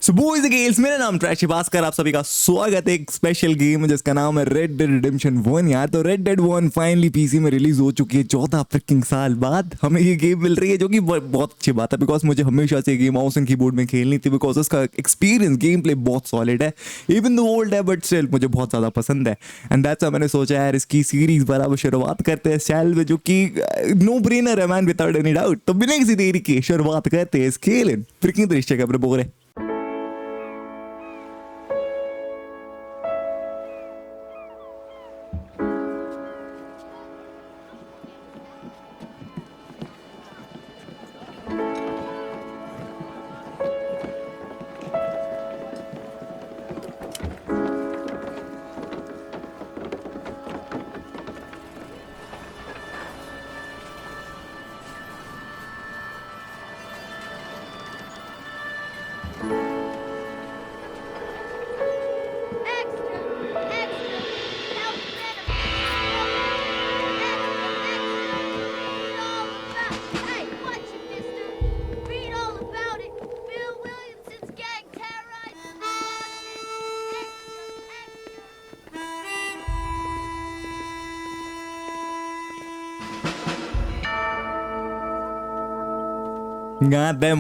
So boys and girls, मेरा नाम trash Bhaskar, आप सभी का स्वागत है एक स्पेशल गेम जिसका नाम है रेड डेड रिडेम्पशन 1। यार तो रेड डेड 1 फाइनली पीसी में रिलीज हो चुकी है 14 फ्रिकिंग साल बाद हमें ये गेम मिल रही है, जो कि बहुत अच्छी बात है बिकॉज मुझे हमेशा से ये गेम माउस एंड कीबोर्ड में खेलनी थी बिकॉज उसका एक्सपीरियंस गेम प्ले बहुत सॉलिड है, इवन दो ओल्ड है बट स्टिल मुझे बहुत ज़्यादा पसंद है। एंड दैट्स मैंने सोचा यार इसकी सीरीज बराबर शुरुआत करते हैं चैनल में, जो कि नो ब्रेनर है मैन, विदाउट एनी डाउट। तो बिना किसी देरी के शुरुआत करते हैं इस खेल फ्रिकिंग दृश्य के अपने बोरे।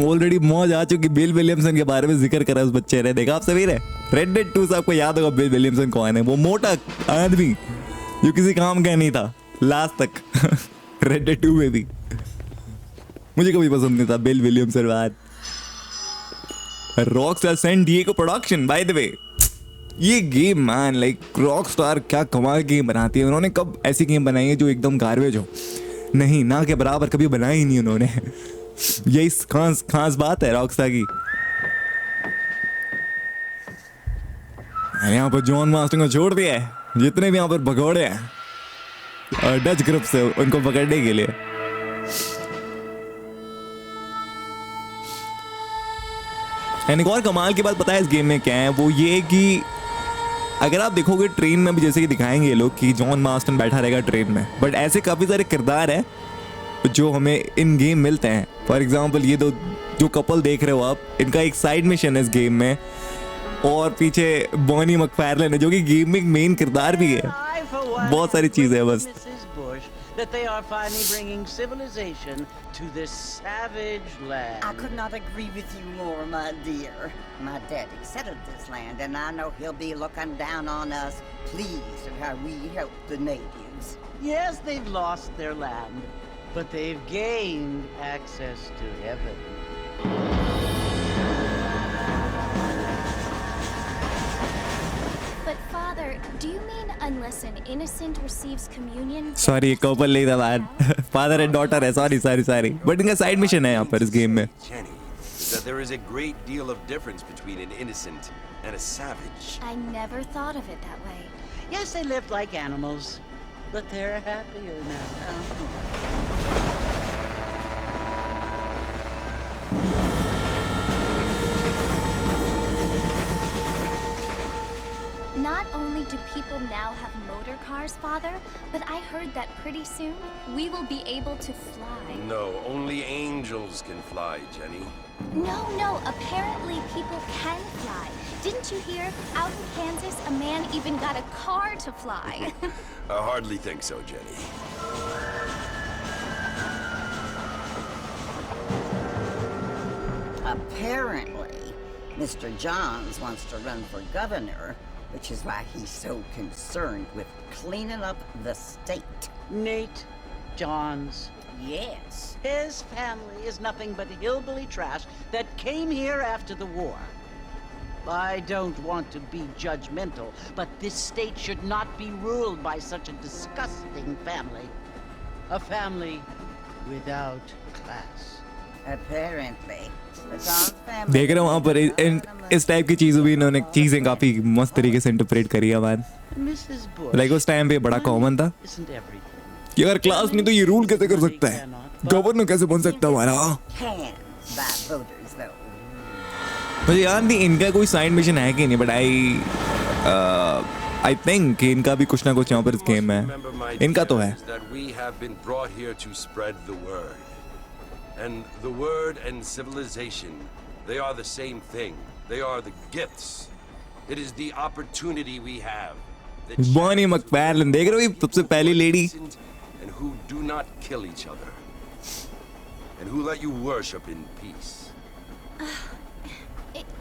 ऑलरेडी मौज आ चुकी। बिल विलियमसन के बारे में जिक्र करा उस बच्चे ने, देखा आप सभी ने। रेड डेड 2 से आपको याद होगा बिल विलियमसन कौन है, वो मोटा आदमी जो किसी काम का नहीं था लास्ट तक। रेड डेड 2 में भी मुझे कभी पसंद नहीं था बिल विलियमसन। बाद Rockstar San Diego production, by the way ये गेम मैन लाइक रॉकस्टार क्या कमाल गेम बनाती है। उन्होंने कब ऐसी गेम बनाई है जो एकदम गार्बेज हो, नहीं ना के बराबर कभी बनाई ही नहीं उन्होंने। यही खास बात है रॉकस्टार की। यहाँ पर जॉन मार्स्टन को छोड़ दिया है, जितने भी यहाँ पर भगोड़े हैं डच ग्रुप से उनको पकड़ने के लिए। एक और कमाल की बात पता है इस गेम में क्या है, वो ये कि अगर आप देखोगे ट्रेन में भी जैसे कि दिखाएंगे ये लोग कि जॉन मार्स्टन बैठा रहेगा ट्रेन में, बट ऐसे काफी सारे किरदार हैं जो हमें इन गेम मिलते हैं। फॉर एग्जाम्पल ये दो जो कपल देख रहे हो आप, इनका एक साइड मिशन है इस गेम में, और पीछे बॉनी मैकफार्लेन है जो कि गेम में मेन किरदार भी है। बहुत सारी चीजें हैं बस। That they are finally bringing civilization to this savage land. I could not agree with you more, my dear. My daddy settled this land, and I know he'll be looking down on us, pleased at how we help the natives. Yes, they've lost their land, but they've gained access to heaven. But Father, do you mean unless an innocent receives communion? Sorry, couple नहीं था man. Father and daughter है, sorry. But इनका side mission है यहाँ पर इस game में. Jenny, is that there is a great deal of difference between an innocent and a savage. I never thought of it that way. Yes, they lived like animals, but they're happier now. Not only do people now have motor cars, Father, but I heard that pretty soon we will be able to fly. No, only angels can fly, Jenny. No, apparently people can fly. Didn't you hear? Out in Kansas, a man even got a car to fly. I hardly think so, Jenny. Apparently, Mr. Johns wants to run for governor, which is why he's so concerned with cleaning up the state. Nate Johns. Yes. His family is nothing but hillbilly trash that came here after the war. I don't want to be judgmental, but this state should not be ruled by such a disgusting family. A family without class. Apparently. The Johns family. देख रहे हो वहाँ पर इस type की चीज़ों भी इन्होंने चीज़ें काफी मस्त तरीके से इंटरप्रेट करी है मैन। Mrs. Bush. लाइक उस टाइम पे बड़ा कॉमन था Isn't everything. कि अगर क्लास नहीं तो ये रूल कैसे कर सकता है, गवर्नर कैसे बन सकता है हमारा। Can by voters, though. मुझे याद नहीं इनका कोई साइड मिशन है कि नहीं, बट आई थिंक कि इनका भी कुछ ना कुछ यहाँ पर इस गेम में इनका तो है। And the word and civilization, they are the same thing. They are the gifts. It is the opportunity we have. Bonnie MacFarlane देख रहे हो सबसे पहली lady And who do not kill each other. And who let you worship in peace.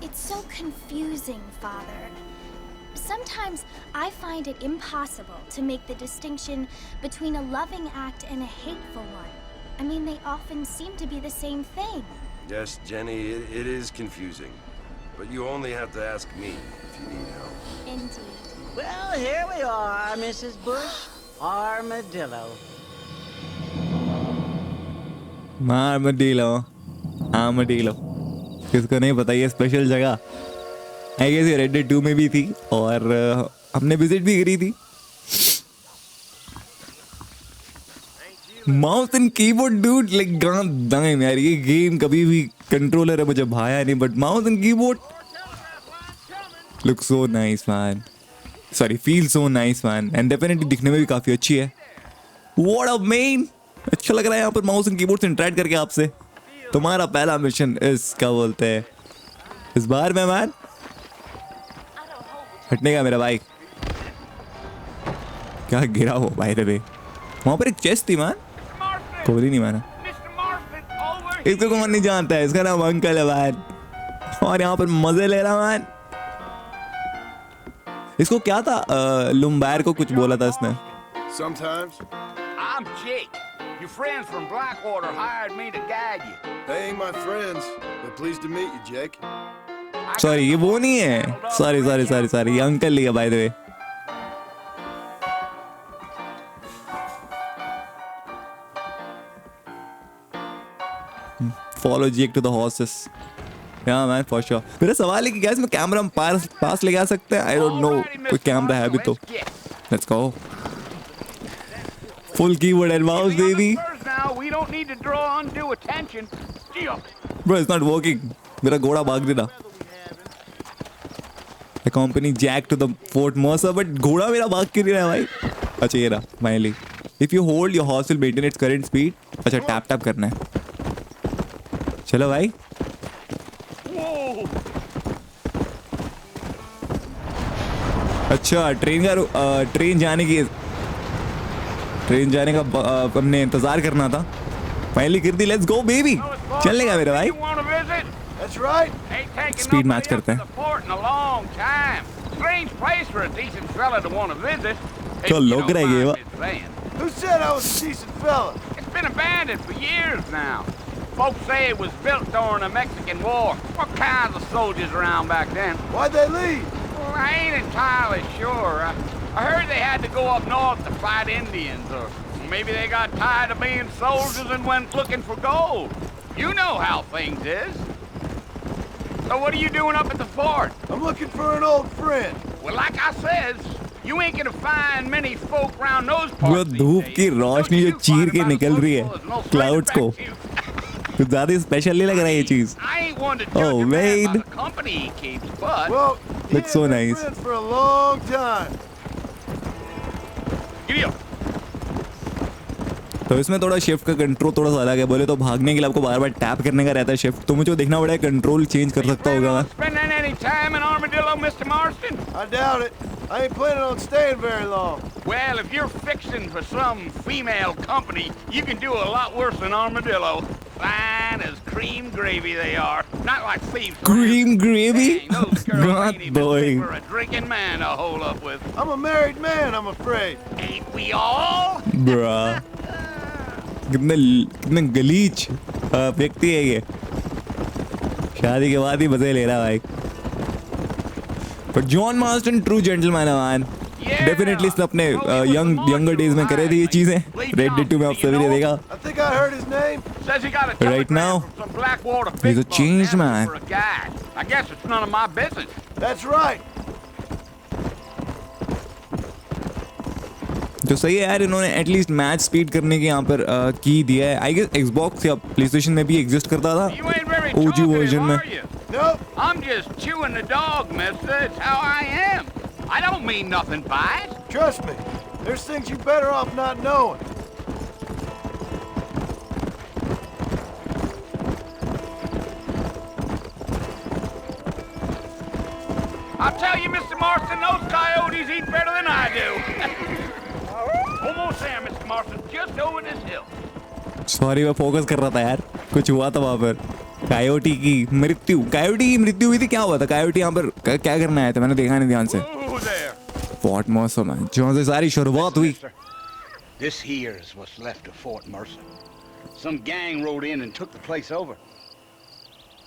It's so confusing, Father. Sometimes I find it impossible to make the distinction between a loving act and a hateful one. I mean, they often seem to be the same thing. Yes, Jenny, it is confusing. But you only have to ask me if you need help. Indeed. Well, here we are, Mrs. Bush. Armadillo. Armadillo किसको नहीं पता ये special जगह I guess ये red dead 2 में भी थी और हमने विजिट भी करी थी mouse and keyboard dude like गांड दाएं यार ये गेम कभी भी कंट्रोलर है मुझे भाया नहीं but mouse and keyboard look so nice man sorry feel so nice man and definitely दिखने में भी काफी अच्छी है व्हाट अप मेन अच्छा लग रहा है यहाँ पर माउस एंड कीबोर्ड से इंटरेक्ट करके आपसे तुम्हारा पहला मिशन इस क्या बोलते हैं इस बार में मैन हटने का मेरा भाई क्या गिरा हो भाई रे वहां पर एक चेस्ट थी मैन कोई नहीं मैंने इसको कौन नहीं जानता है इसका नाम अंकल है मैन और यहाँ पर मजे ले रहा मैन इसको क्या था लुम्बायर को कुछ बोला था इसने Sometimes. I'm Jake. Your friends from Blackwater hired me to guide you. They ain't my friends, but pleased to meet you, Jake. Sorry ये वो नहीं है सॉरी ये अंकल लिया by the way follow Jake to the horses या man for sure मेरा सवाल है कि क्या इसमें कैमरा हम पास ले जा सकते हैं आई डोंट नो कोई कैमरा है भी तो let's go full keyboard and mouse baby We don't need to draw undue attention. Bro, it's not working. मेरा घोड़ा भाग देना. Accompany Jack to the Fort Mercer, but घोड़ा मेरा भाग क्यों नहीं रहा है भाई? अच्छा ये रहा, finally. If you hold, your horse will maintain its current speed. अच्छा tap करना है. चलो भाई. अच्छा ट्रेन जाने का हमने इंतजार करना था फाइनली कर दी लेट्स गो बेबी चलने का मेरा भाई That's right. स्पीड मैच करते हैं क्या लोग रह गए Who said I was a decent fella? It's been abandoned for years now. Folks say it was built during the Mexican War. What kinds of soldiers around back then? Why'd they leave? Well, I ain't entirely sure. I heard they had to go up north to fight Indians, or maybe they got tired of being soldiers and went looking for gold. You know how things is. So what are you doing up at the fort? I'm looking for an old friend. Well, like I says, you ain't gonna find many folk around those parts. वो धूप की रोशनी जो चीर के निकल रही है clouds को कुछ ज्यादा स्पेशल नहीं लग रहा है ये चीज Oh, wait. Well, he Looks so has been nice. friends for a long time. तो इसमें थोड़ा शिफ्ट का कंट्रोल थोड़ा सा अलग है बोले तो भागने के लिए आपको बार बार टैप करने का रहता है शिफ्ट तो मुझे देखना पड़ेगा कंट्रोल चेंज कर सकता होगा Spending any time in Armadillo, Mr. Marston? I doubt it. I ain't planning on staying very long. Well, if you're fixing for some female company, you can do a lot worse than Armadillo. Fine as cream gravy they are. Not like thieves. Cream gravy? Dang, those girls God ain't even boy. fit for a drinking man to hole up with. I'm a married man, I'm afraid. Ain't we all? Bruh. कितने गलीच व्यक्ति है ये शादी के बाद ही मजे ले रहा भाई पर जॉन मार्स्टन ट्रू जेंटलमैन है मैन डेफिनेटली इसने अपने यंगर डेज में करे थी ये चीजें रेड डेड 2 में आप सभी ने देखा I think I heard his name. Says he got a Right now, telegram from some Blackwater he's a big buck changed asking man. for a guide. I guess it's none of my business. That's right. तो सही है यार इन्होंने at least match speed करने की यहाँ पर की दिया है आई गेस एक्सबॉक्स या प्लेस्टेशन में भी एग्जिस्ट करता था You ain't very OG talkative, version में are you? Nope. I'm just chewing the dog, mister. It's how I am. I don't mean nothing by it. Trust me. There's things you're better off not knowing. I'll tell you, Mr. Marston, those coyotes eat better than I do. Almost there, Mr. Marston, just over this hill. Sorry मैं focus कर रहा था यार, कुछ हुआ था वहाँ पर। कायोटी की मृत्यु हुई थी, क्या हुआ था? कायोटी यहाँ पर क्या करना आया था? मैंने देखा नहीं ध्यान से। फोर्ट मर्सर में जहाँ से सारी शुरुआत हुई। This here is what's left of Fort Mercer. Some gang rode in and took the place over.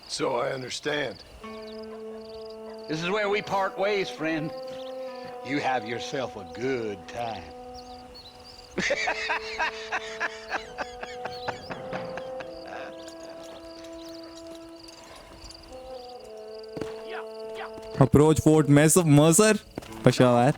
So I understand. This is where we part ways, friend. You have yourself a good time. Approach Fort Mercer. Pashawar.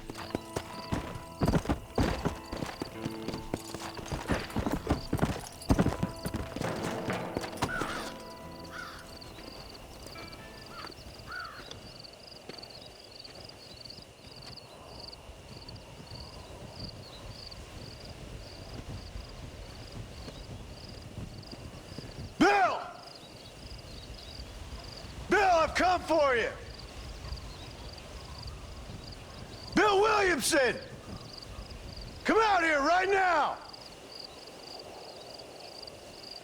Bill, I've come for you. Bill Williamson! Come out here right now!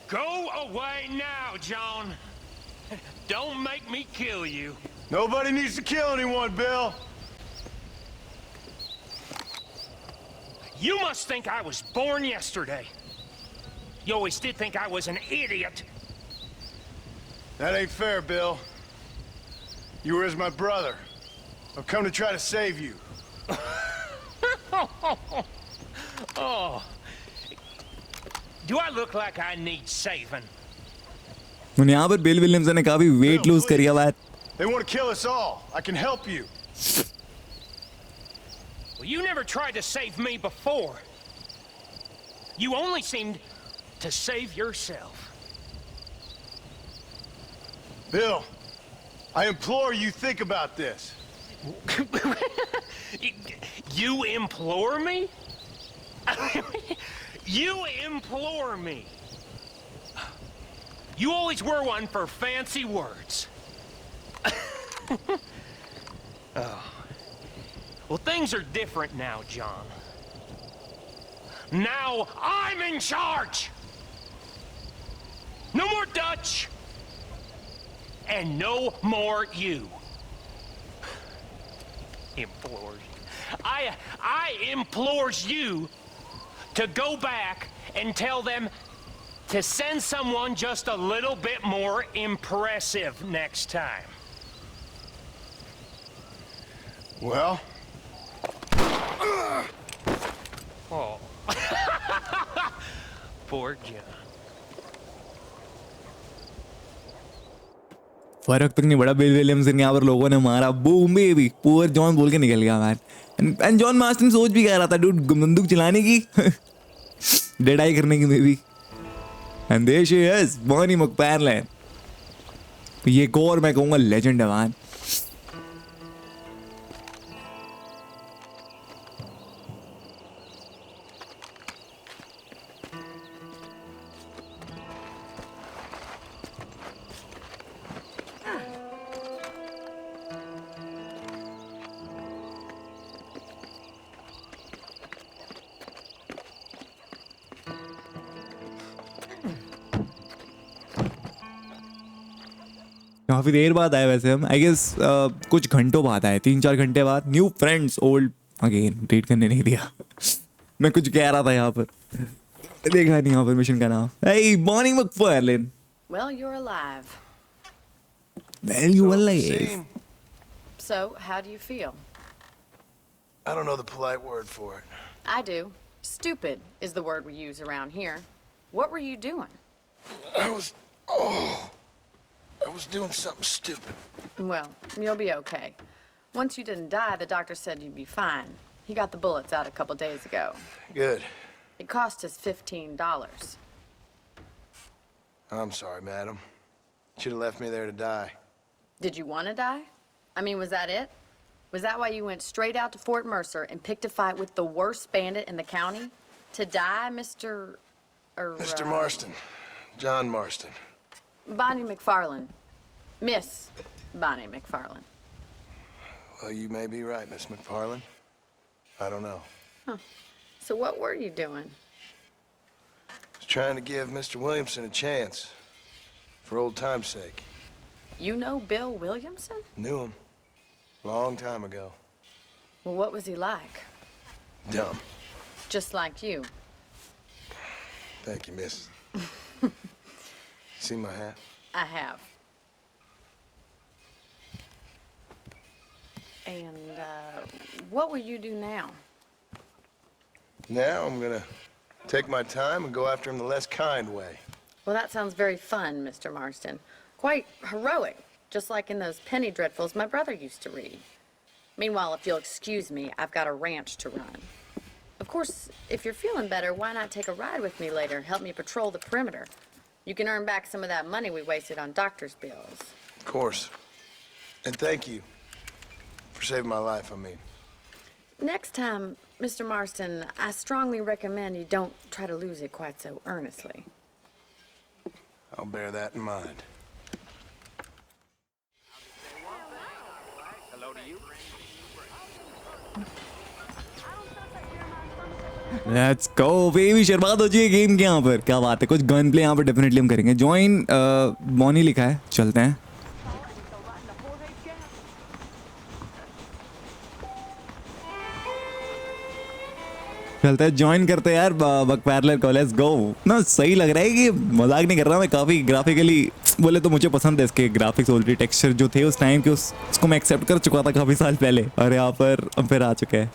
Go away now, John. Don't make me kill you. Nobody needs to kill anyone, Bill. You must think I was born yesterday. You always did think I was an idiot. That ain't fair, Bill. You were as my brother. I've come to try to save you. Oh. Do I look like I need saving? यहाँ पर bill Williamson ने काफी weight lose करी है। They want to kill us all. I can help you. Well, you never tried to save me before. You only seemed to save yourself. Bill, I implore you think about this. You implore me? You implore me? You always were one for fancy words. Oh. Well, things are different now, John. Now I'm in charge! No more Dutch! And no more you. Implores. I implores you to go back and tell them to send someone just a little bit more impressive next time. Well? Oh. Poor John. फर्क तक नहीं पड़ा। Bill Williamson यहाँ पर लोगों ने मारा, boom baby, poor John बोल के निकल गया मैन। एंड जॉन मार्स्टन सोच भी कह रहा था डूड बंदूक चलाने की, डेडाई करने की may be. And there she is, Bonnie MacFarlane. ये एक और मैं कहूँगा लेजेंड है मैन। काफ़ी देर बाद आए वैसे हम, आई गेस कुछ घंटों बाद आए, 3-4 घंटे बाद। New friends, old again, read करने नहीं दिया। मैं कुछ कह रहा था यहाँ पर, देखा नहीं यहाँ पर मिशन का नाम। Hey, morning MacFarlane. Well, you're alive. Well, you alive. So, how do you feel? I don't know the polite word for it. I do. Stupid is the word we use around here. What were you doing? I was doing something stupid. Well, you'll be okay. Once you didn't die, the doctor said you'd be fine. He got the bullets out a couple days ago. Good. It cost us $15. I'm sorry, madam. Should have left me there to die. Did you want to die? I mean, was that it? Was that why you went straight out to Fort Mercer and picked a fight with the worst bandit in the county? To die, Mr. Mr. Marston. John Marston. Bonnie MacFarlane. Miss Bonnie MacFarlane. Well, you may be right, Miss MacFarlane. I don't know. Huh. So what were you doing? I was trying to give Mr. Williamson a chance. For old time's sake. You know Bill Williamson? Knew him. Long time ago. Well, what was he like? Dumb. Just like you. Thank you, miss. See my hat? I have. And, what will you do now? Now I'm gonna take my time and go after him the less kind way. Well, that sounds very fun, Mr. Marston. Quite heroic, just like in those penny dreadfuls my brother used to read. Meanwhile, if you'll excuse me, I've got a ranch to run. Of course, if you're feeling better, why not take a ride with me later and help me patrol the perimeter? You can earn back some of that money we wasted on doctor's bills. Of course. And thank you for saving my life, I mean. Next time, Mr. Marston, I strongly recommend you don't try to lose it quite so earnestly. I'll bear that in mind. Let's go baby शर्मात हो जाइए game के यहाँ पर क्या बात है कुछ गन प्ले यहाँ पर डेफिनेटली हम करेंगे ज्वाइन बॉनी लिखा है चलते हैं चलते हैं ज्वाइन करते हैं यार मैकफार्लेन को लेट्स गो ना सही लग रहा है कि मजाक नहीं कर रहा मैं काफ़ी ग्राफिकली बोले तो मुझे पसंद है इसके ग्राफिक्स ऑलरेडी टेक्सचर जो थे उस टाइम के उसको मैं एक्सेप्ट कर चुका था काफ़ी साल पहले और यहाँ पर अब फिर आ चुके हैं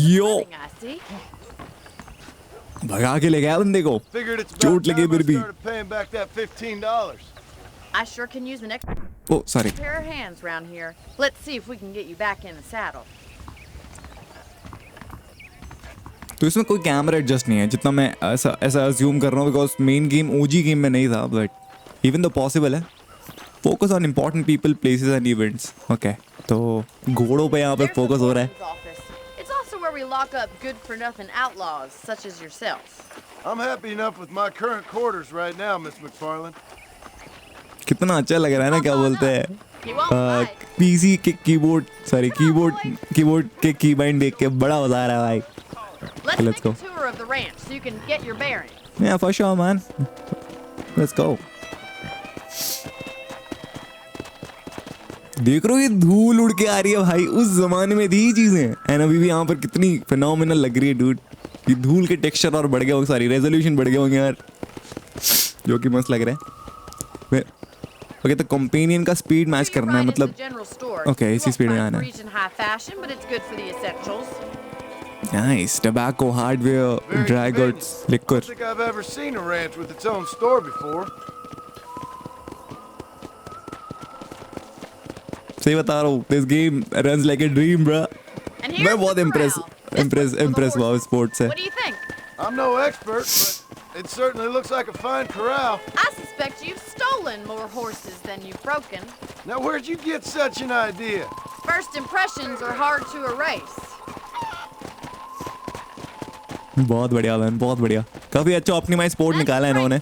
यो भगा के ले गया बंदे को चोट लगी फिर भी I sure can use an extra sorry pair of hands round here. Let's see if we can get you back in the saddle. तो इसमें कोई कैमरा एडजस्ट नहीं है जितना मैं ऐसा अज्यूम कर रहा हूँ because main game OG game में नहीं था बट इवन तो पॉसिबल है focus on important people places and events okay तो घोड़ों पे यहाँ पर फोकस हो रहा है It's also where we lock up good-for-nothing outlaws such as yourself. I'm happy enough with my current quarters right now, Miss MacFarlane. कितना अच्छा लग रहा है ना क्या बोलते हैं पीसी के कीबोर्ड सॉरी कीबोर्ड के कीबाइंड देख के बड़ा मजा आ रहा है भाई Let's go. Tour of the ranch so you can get your bearings. Yeah, for sure, man. Let's go. देख रहे हो ये धूल उड़ के आ रही है भाई उस जमाने में थी चीजें एंड अभी भी यहाँ पर कितनी फिनोमिनल लग रही है डूड ये धूल के टेक्सचर और बढ़ गए होंगे सारी रेजोल्यूशन बढ़ गए होंगे यार जो कि मस्त लग रहा है ओके तो कंपेनियन का स्पीड मैच करना है मतलब ओके इसी स्पीड में आना है Nice. Tobacco, hardware, dry goods, liquor. I don't think I've ever seen a ranch with its own store before. सही बता रहा हूँ. This game runs like a dream, bro. मैं बहुत impressed हुआ इस sport से. What do you think? I'm no expert, but it certainly looks like a fine corral. I suspect you've stolen more horses than you've broken. Now, where'd you get such an idea? First impressions are hard to erase. बहुत बढ़िया man बहुत बढ़िया काफी अच्छा optimise sport निकाला है इन्होंने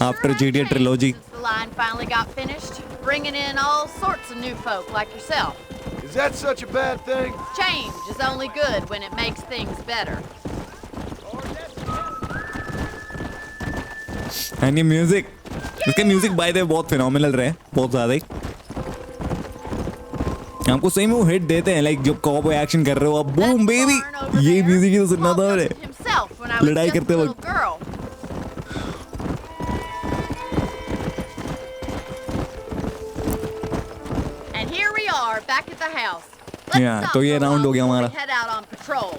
after GTA trilogy The line finally got finished, bringing in all sorts of new folk like yourself. Is that such a bad thing? Change is only good when it makes things better. And ये music इसका music by the वे बहुत phenomenal रहे बहुत ज्यादा ही हमको सही में वो हिट देते हैं लाइक जब कॉबॉय एक्शन कर रहे हो आप बूम बेबी ये म्यूजिक ही तो सुनना था मैंने लड़ाई करते वक्त And here we are back at the house. Yeah, तो ये राउंड हो गया हमारा Head out on patrol.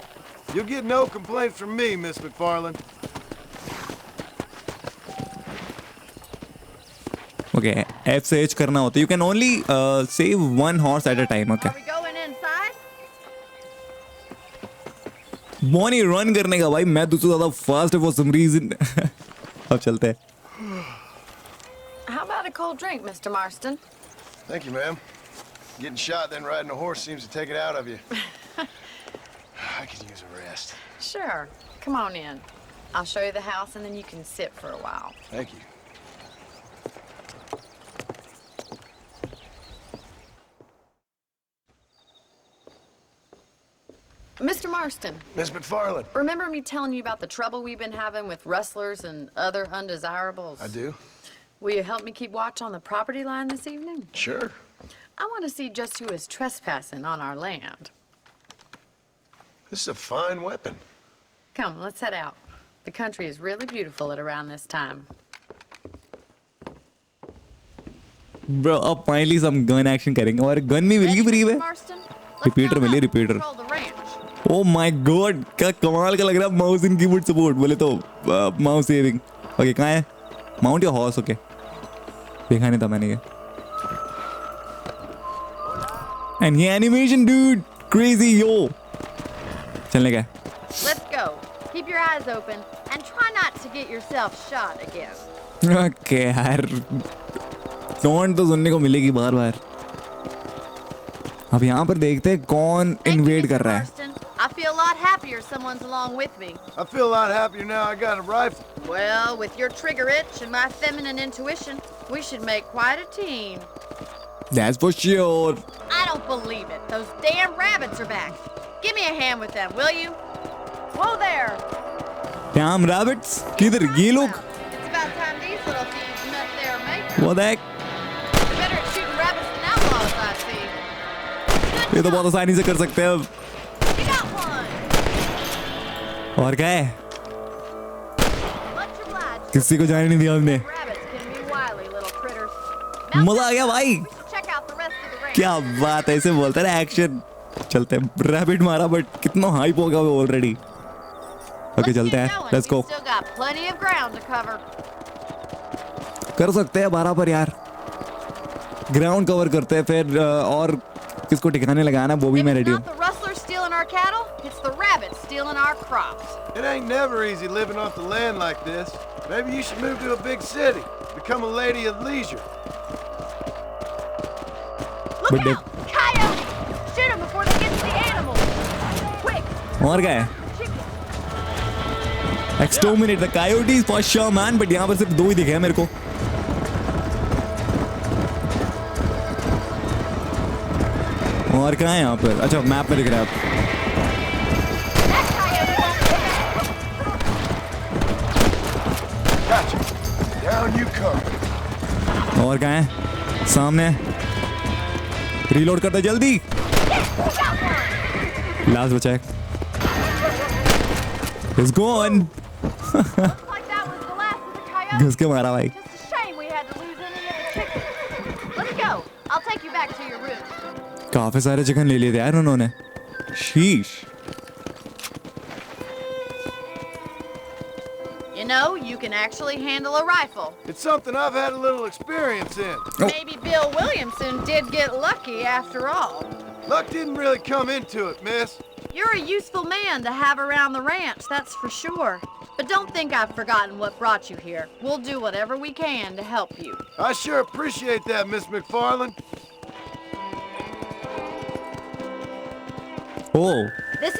You'll get no complaints from me, Miss MacFarlane. Okay, F से H करना होता है. You can only save one horse at a time. Okay. Are we going inside? Bonnie run करने का भाई मैं तुझसे ज़्यादा fast है for some reason. अब चलते हैं. How about a cold drink, Mr. Marston? Thank you, ma'am. Getting shot then riding a horse seems to take it out of you. I could use a rest. Sure. Come on in. I'll show you the house and then you can sit for a while. Thank you. Mr. Marston, Miss MacFarlane. remember me telling you about the trouble we've been having with rustlers and other undesirables? I do. Will you help me keep watch on the property line this evening? Sure. I want to see just who is trespassing on our land. This is a fine weapon. Come, let's head out. The country is really beautiful at around this time. Bro, अब finally some gun action करेंगे और gun भी मिल गई free में. Repeater मिली repeater. Oh my god, क्या कमाल का लग रहा है. माउस इन कीबोर्ड सपोर्ट बोले तो माउस सेविंग. ओके कहाँ है? Mount your horse. ओके देखा नहीं था मैंने ये. एंड ये एनिमेशन डूड क्रेजी यो. चलने का. Let's go. Keep your eyes open and try not to get yourself shot again. Okay यार, टोन तो सुनने को मिलेगी बार बार. अब यहाँ पर देखते हैं कौन इन्वेड कर रहा है. I feel a lot happier someone's along with me. I feel a lot happier now I got a rifle. Well, with your trigger itch and my feminine intuition, we should make quite a team. That's for sure. I don't believe it. Those damn rabbits are back. Give me a hand with them, will you? Whoa there. Damn rabbits? किधर ये लोग? It's about time these little thieves met their maker. What the heck? You're better at shooting rabbits than outlaws, I see. ये तो बहुत आसानी से कर सकते हैं अब. You got one. और क्या है? Much obliged. किसी को जाने नहीं दिया हमने. Rabbits can be wily little critters. मजा आ गया भाई. We should check out the rest of the range. क्या बात है, ऐसे बोलते हैं एक्शन. चलते हैं. रैबिट मारा बट कितना हाइप हो गया वो ऑलरेडी. ओके चलते हैं. Let's go. Still got plenty of ground to cover. कर सकते हैं बराबर यार. ग्राउंड कवर करते हैं फिर और किसको ठिकाने लगाना वो भी मैं रेडी हूँ. It's not the rustlers stealing our cattle, it's the rabbits stealing our crops. It ain't never easy living off the land like this. Maybe you should move to a big city. Become a lady of leisure. Look out! Coyote! Shoot them before they get to the animals. Quick! और क्या है? Exterminate the coyotes for sure man. But यहाँ पर सिर्फ 2 ही दिखे हैं मेरे को. और कहाँ है यहाँ पर? अच्छा मैप में दिख रहा है अब. Gotcha. Down you come. और कहाँ है? सामने. रीलोड करता जल्दी. लास्ट बचा है. It's gone. घुस के मारा भाई. Just a shame we had to lose any of the chickens. Let's go. I'll take you back to your room. काफी सारे चिकन ले लिए थे यार उन्होंने. शीश. You know, you can actually handle a rifle. It's something I've had a little experience in. Maybe Bill Williamson did get lucky after all. Luck didn't really come into it, miss. You're a useful man to have around the ranch, that's for sure. But don't think I've forgotten what brought you here. We'll do whatever we can to help you. I sure appreciate that, Miss MacFarlane. Oh,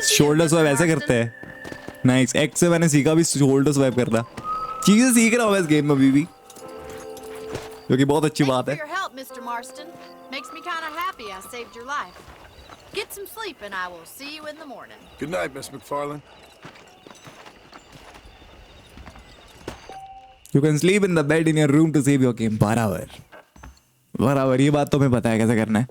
shoulder swap ऐसे करते हैं. Nice. X से मैंने सीखा भी shoulder swap करना. चीजें सीख रहा हूँ मैं इस गेम में अभी भी, जो कि बहुत अच्छी बात है. Thanks for your help, Mr. Marston. Makes me kind of happy I saved your life. Get some sleep and I will see you in the morning. Good night, Miss MacFarlane. You can sleep in the bed in your room to save your game. बराबर बराबर, ये बात तो मैं पता है कैसे करना है.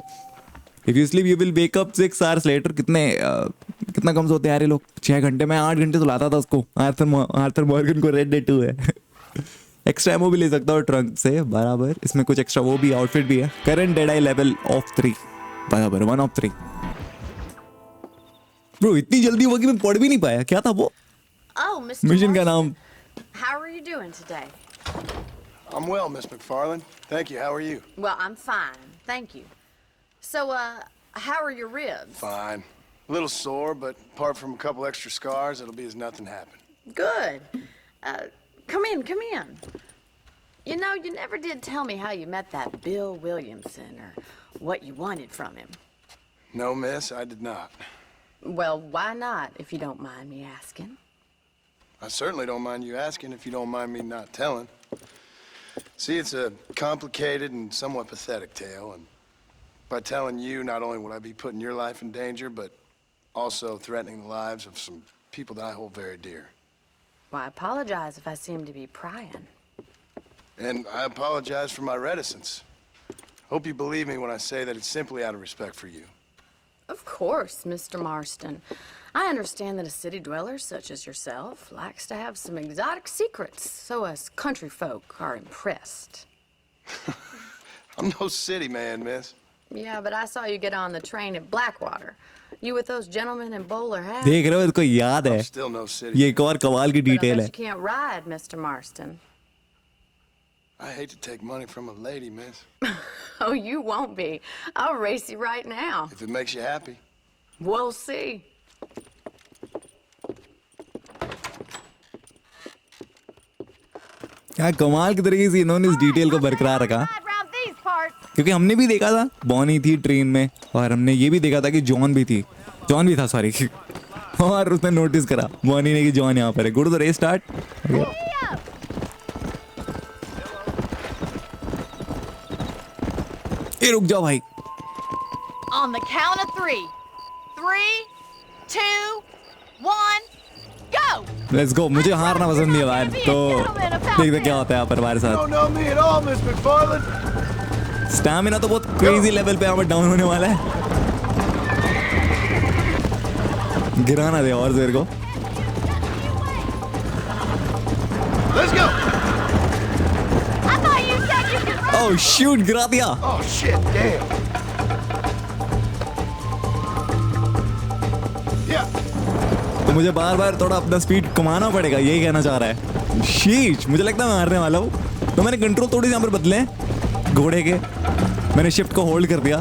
If you sleep, you will wake up 6 hours later. कितना कम सोते हैं यार ये लोग. 6 घंटे में 8 घंटे सुलाता था उसको. आर्थर मॉर्गन को रेड डेड 2 है. एक्स्ट्रा एमो भी ले सकता हूँ ट्रंक से. बराबर. इसमें कुछ एक्स्ट्रा वो भी आउटफिट भी है. Current dead I level of 3. बराबर 1 of 3. ब्रो इतनी जल्दी हुआ कि मैं पढ़ भी नहीं पाया. क्या था वो मिशन का नाम? How are you doing today? I'm well, Miss MacFarlane. Thank you. How are you? Well, I'm fine. Thank you. So, how are your ribs? Fine. A little sore, but apart from a couple extra scars, it'll be as nothing happened. Good. Come in. You know, you never did tell me how you met that Bill Williamson or what you wanted from him. No, miss, I did not. Well, why not, if you don't mind me asking? I certainly don't mind you asking if you don't mind me not telling. See, it's a complicated and somewhat pathetic tale, and by telling you, not only would I be putting your life in danger, but Also threatening the lives of some people that I hold very dear. Well, I apologize if I seem to be prying. And I apologize for my reticence. Hope you believe me when I say that it's simply out of respect for you. Of course, Mr. Marston. I understand that a city dweller such as yourself likes to have some exotic secrets, so us country folk are impressed. I'm no city man, miss. Yeah, but I saw you get on the train at Blackwater. You with those gentlemen in bowler hats. देख रहे हो इसको याद है I'm still no city. ये एक और कमाल की But I डिटेल bet है you can't ride, Mr. Marston. I hate to take money from a lady, miss. Oh, you won't be. I'll race you right now. If it makes you happy. We'll see. क्या कमाल की तरीके से इन्होंने इस detail को बरकरार रखा क्योंकि हमने भी देखा था बॉनी थी ट्रेन में और हमने ये भी देखा था कि जॉन भी था सॉरी और उसने नोटिस करा बॉनी ने कि जॉन यहाँ पर है गुड तो रेस स्टार्ट ये रुक जाओ भाई On the count of 3. 3, 2, 1, go! Let's go मुझे हारना पसंद नहीं है यार तो देखते क्या होता है यहाँ पर हमारे साथ Don't know me at all, Miss MacFarlane. Stamina तो बहुत क्रेजी लेवल पे यहाँ पर डाउन होने वाला है गिराना दे और जोर को Let's go. I thought you said you could run! Oh shoot गिरा दिया Oh shit, damn. Yeah. तो मुझे बार बार थोड़ा अपना स्पीड कमाना पड़ेगा यही कहना चाह रहा है शीश मुझे लगता है मैं हारने वाला हूँ तो मैंने कंट्रोल थोड़ी यहाँ पर बदले घोड़े के मैंने शिफ्ट को होल्ड कर दिया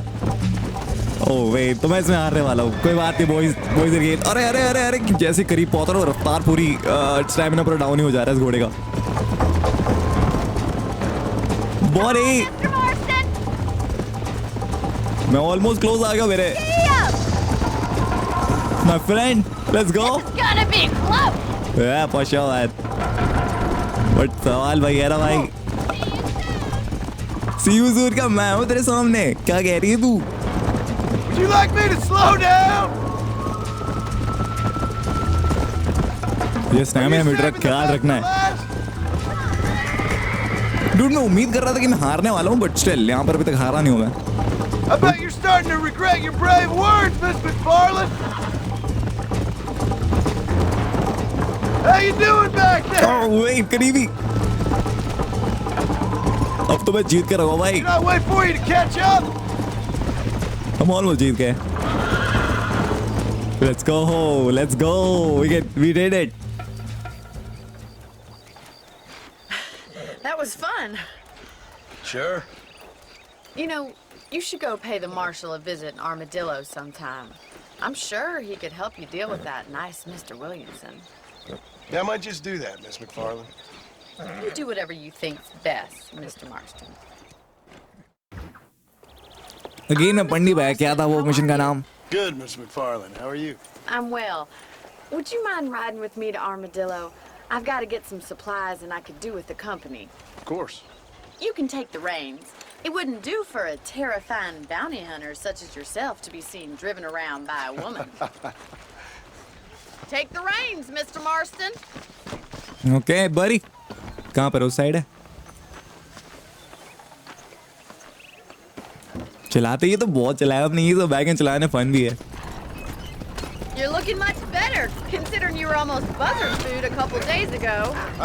ओह वे तो मैं इसमें हारने वाला हूँ कोई बात नहीं बॉयज गेट अरे अरे अरे अरे जैसे करीब पहुंच रहा हूँ रफ्तार पूरी स्टैमिना पूरा डाउन ही हो जा रहा है इस घोड़े का बॉडी मैं ऑलमोस्ट क्लोज आ गया मेरे my friend let's go Gonna be close! या पहुंचा बात बट सवाल भाई है ना भाई सी यू सूर का मैं हूँ तेरे सामने क्या कह रही है तू Would you like me to slow down? ये स्टैमिना मीटर का ख्याल रखना है डूड मैं उम्मीद कर रहा था कि मैं हारने वाला हूँ बट स्टिल यहाँ पर अभी तक हारा नहीं हूँ मैं I bet you're starting to regret your brave words, Miss MacFarlane. How you doing back there? Oh wait करीबी अब तो मैं जीत कर रहा हूँ भाई Can I wait for you to catch up? हम ऑलमोस्ट जीत गए let's go we did it That was fun. Sure. You know, you should go pay the marshal a visit in Armadillo sometime. I'm sure he could help you deal with that nice Mr. Williamson. Yeah, I might just do that, Miss MacFarlane. You do whatever you think's best, Mr. Marston. Again मैं पढ़ नहीं पाया क्या था वो mission का नाम Good, Miss MacFarlane. How are you? I'm well. Would you mind riding with me to Armadillo? I've got to get some supplies and I could do with the company. Of course. You can take the reins. It wouldn't do for a terrifying bounty hunter such as yourself to be seen driven around by a woman. Take the reins, Mr. Marston. Okay, buddy. कहाँ पर उस side है चलाते ये तो बहुत चलाया अपने ये तो वैगन चलाने फन भी है You're looking much better, considering you were almost buzzard food a couple days ago.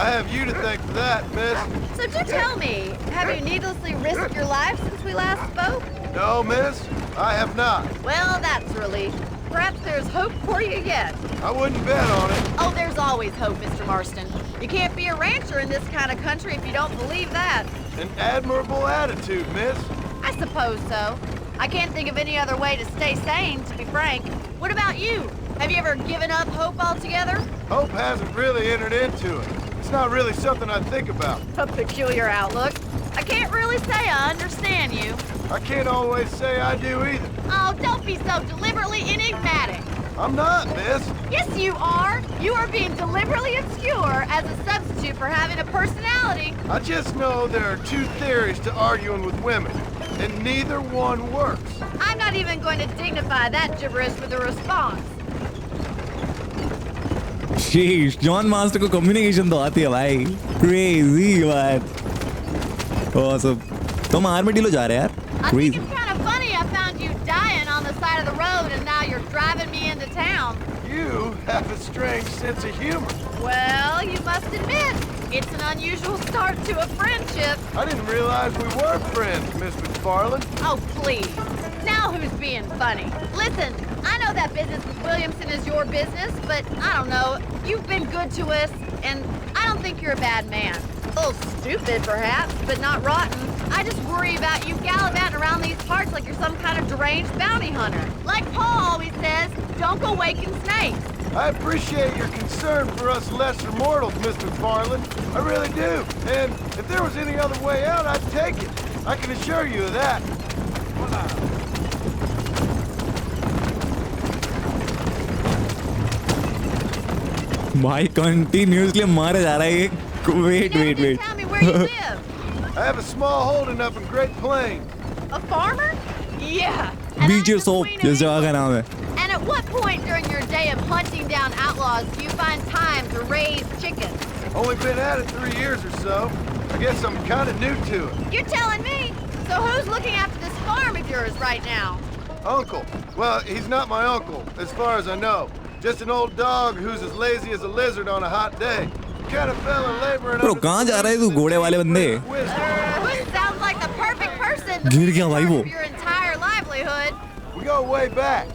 I have you to thank for that, miss. So do tell me, have you needlessly risked your life since we last spoke? No, miss. I have not. Well, that's a relief. Perhaps there's hope for you yet. I wouldn't bet on it. Oh, there's always hope, Mr. Marston. You can't be a rancher in this kind of country if you don't believe that. An admirable attitude, miss. I suppose so. I can't think of any other way to stay sane, to be frank. What about you? Have you ever given up hope altogether? Hope hasn't really entered into it. It's not really something I think about. A peculiar outlook. I can't really say I understand you. I can't always say I do either. Oh, don't be so deliberately enigmatic. I'm not, miss. Yes, you are. You are being deliberately obscure as a substitute for having a personality. I just know there are two theories to arguing with women, and neither one works. I'm not even going to dignify that gibberish with a response. शीश, John master को communication तो आती है भाई. Crazy बात. Awesome. तुम आर्मेडिलो जा रहे हैं यार. I think Crazy. it's kind of funny I found you dying on the side of the road and now you're driving me into town. You have a strange sense of humor. Well, you must admit, it's an unusual start to a friendship. I didn't realize we were friends, Miss MacFarlane. Oh, please. Now who's being funny? Listen, I know that business with Williamson is your business, but I don't know. You've been good to us, and I don't think you're a bad man. A little stupid, perhaps, but not rotten. I just worry about you gallivanting around these parts like you're some kind of deranged bounty hunter. Like Paul always says, don't go waking snakes. I appreciate your concern for us lesser mortals, Miss MacFarlane. I really do. And if there was any other way out, I'd take it. I can assure you of that. भाई continuously मारे जा रहा है ये. Wait. Tell me where you live. I have a small holding up in Great Plains. A farmer? Yeah. And Beach I'm your the soap, queen of जिस जगह का England. नाम है. And at what point during your day of hunting down outlaws do you find time to raise chickens? Only been at it 3 years or so. I guess I'm kind of new to it. You're telling me? So who's looking after this farm of yours right now? Uncle. Well, he's not my uncle, as far as I know. Just an old dog who's as lazy as a lizard on a hot day. Kind of fella laboring. Bro, कहाँ जा रहा है तू घोड़े वाले बंदे? Sounds like the perfect person to गिर be गया in भाई charge वो. of your entire livelihood. We go way back,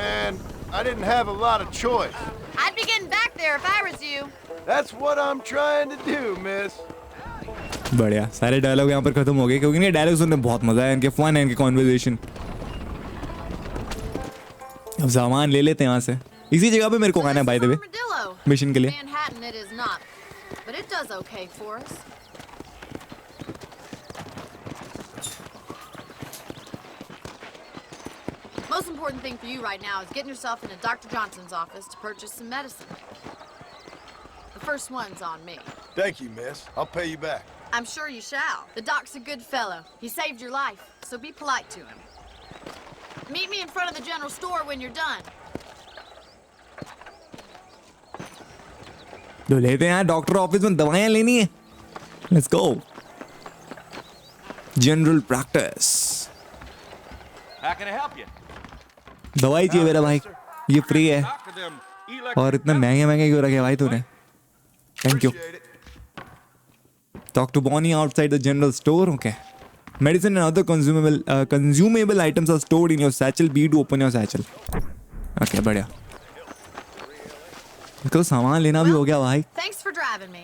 and I didn't have a lot of choice. I'd be getting back there if I was you. That's what I'm trying to do, miss. बढ़िया, सारे dialogue यहाँ पर खत्म हो गए क्योंकि इनके dialogue सुनने में बहुत मजा आया. इनके फन है, इनके कॉन्वर्सेशन. अब सामान ले लेते हैं यहाँ से. इसी जगह पे मेरे को आना है बाय द वे मिशन के लिए. Manhattan it is not, but it does okay for us. Most important thing for you right now is getting yourself into Dr. Johnson's office to purchase some medicine. The first one's on me. Thank you, miss. I'll pay you back. I'm sure you shall. The doc's a good fellow. He saved your life, so be polite to him. Meet me in front of the general store when you're done. तो लेते हैं यार, doctor office में दवाइयाँ लेनी है. Let's go. General practice. How can I help you? दवाई चाहिए मेरा भाई. ये फ्री है और इतना महंगे क्यों रखे भाई तूने? Thank you. Talk to Bonnie outside the general store. Okay. Medicine and other consumable items are stored in your satchel. B to open your satchel. Okay, बढ़िया. इसको सामान लेना भी हो गया भाई. Thanks for driving me.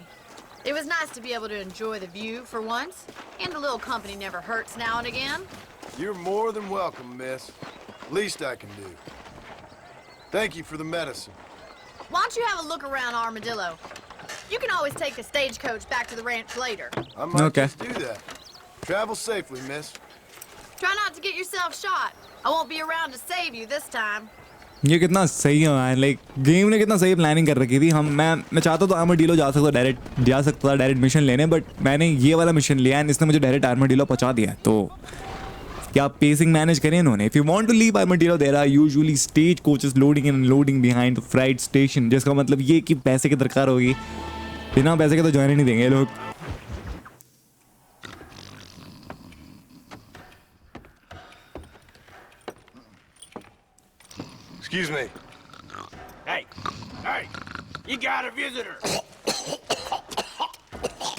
It was nice to be able to enjoy the view for once, and a little company never hurts now and again. You're more than welcome, miss. Least I can do. Thank you for the medicine. Why don't you have a look around Armadillo? You can always take a stagecoach back to the ranch later. I might just do that. Travel safely, miss. Try not to get yourself shot. I won't be around to save you this time. ये कितना सही है man. Like game ने कितना सही planning कर रखी थी. मैं चाहता तो आर्माडिलो जा सकता था डायरेक्ट मिशन लेने, बट मैंने ये वाला मिशन लिया एंड इसने मुझे डायरेक्ट आर्माडिलो पहुंचा दिया. तो क्या पेसिंग मैनेज करें इन्होंने. If you want to leave Armadillo there are usually stage coaches loading and unloading behind the freight station, जिसका मतलब ये कि पैसे की दरकार होगी. बिना पैसे के तो जाने नहीं देंगे लोग. Excuse me. Hey, you got a visitor.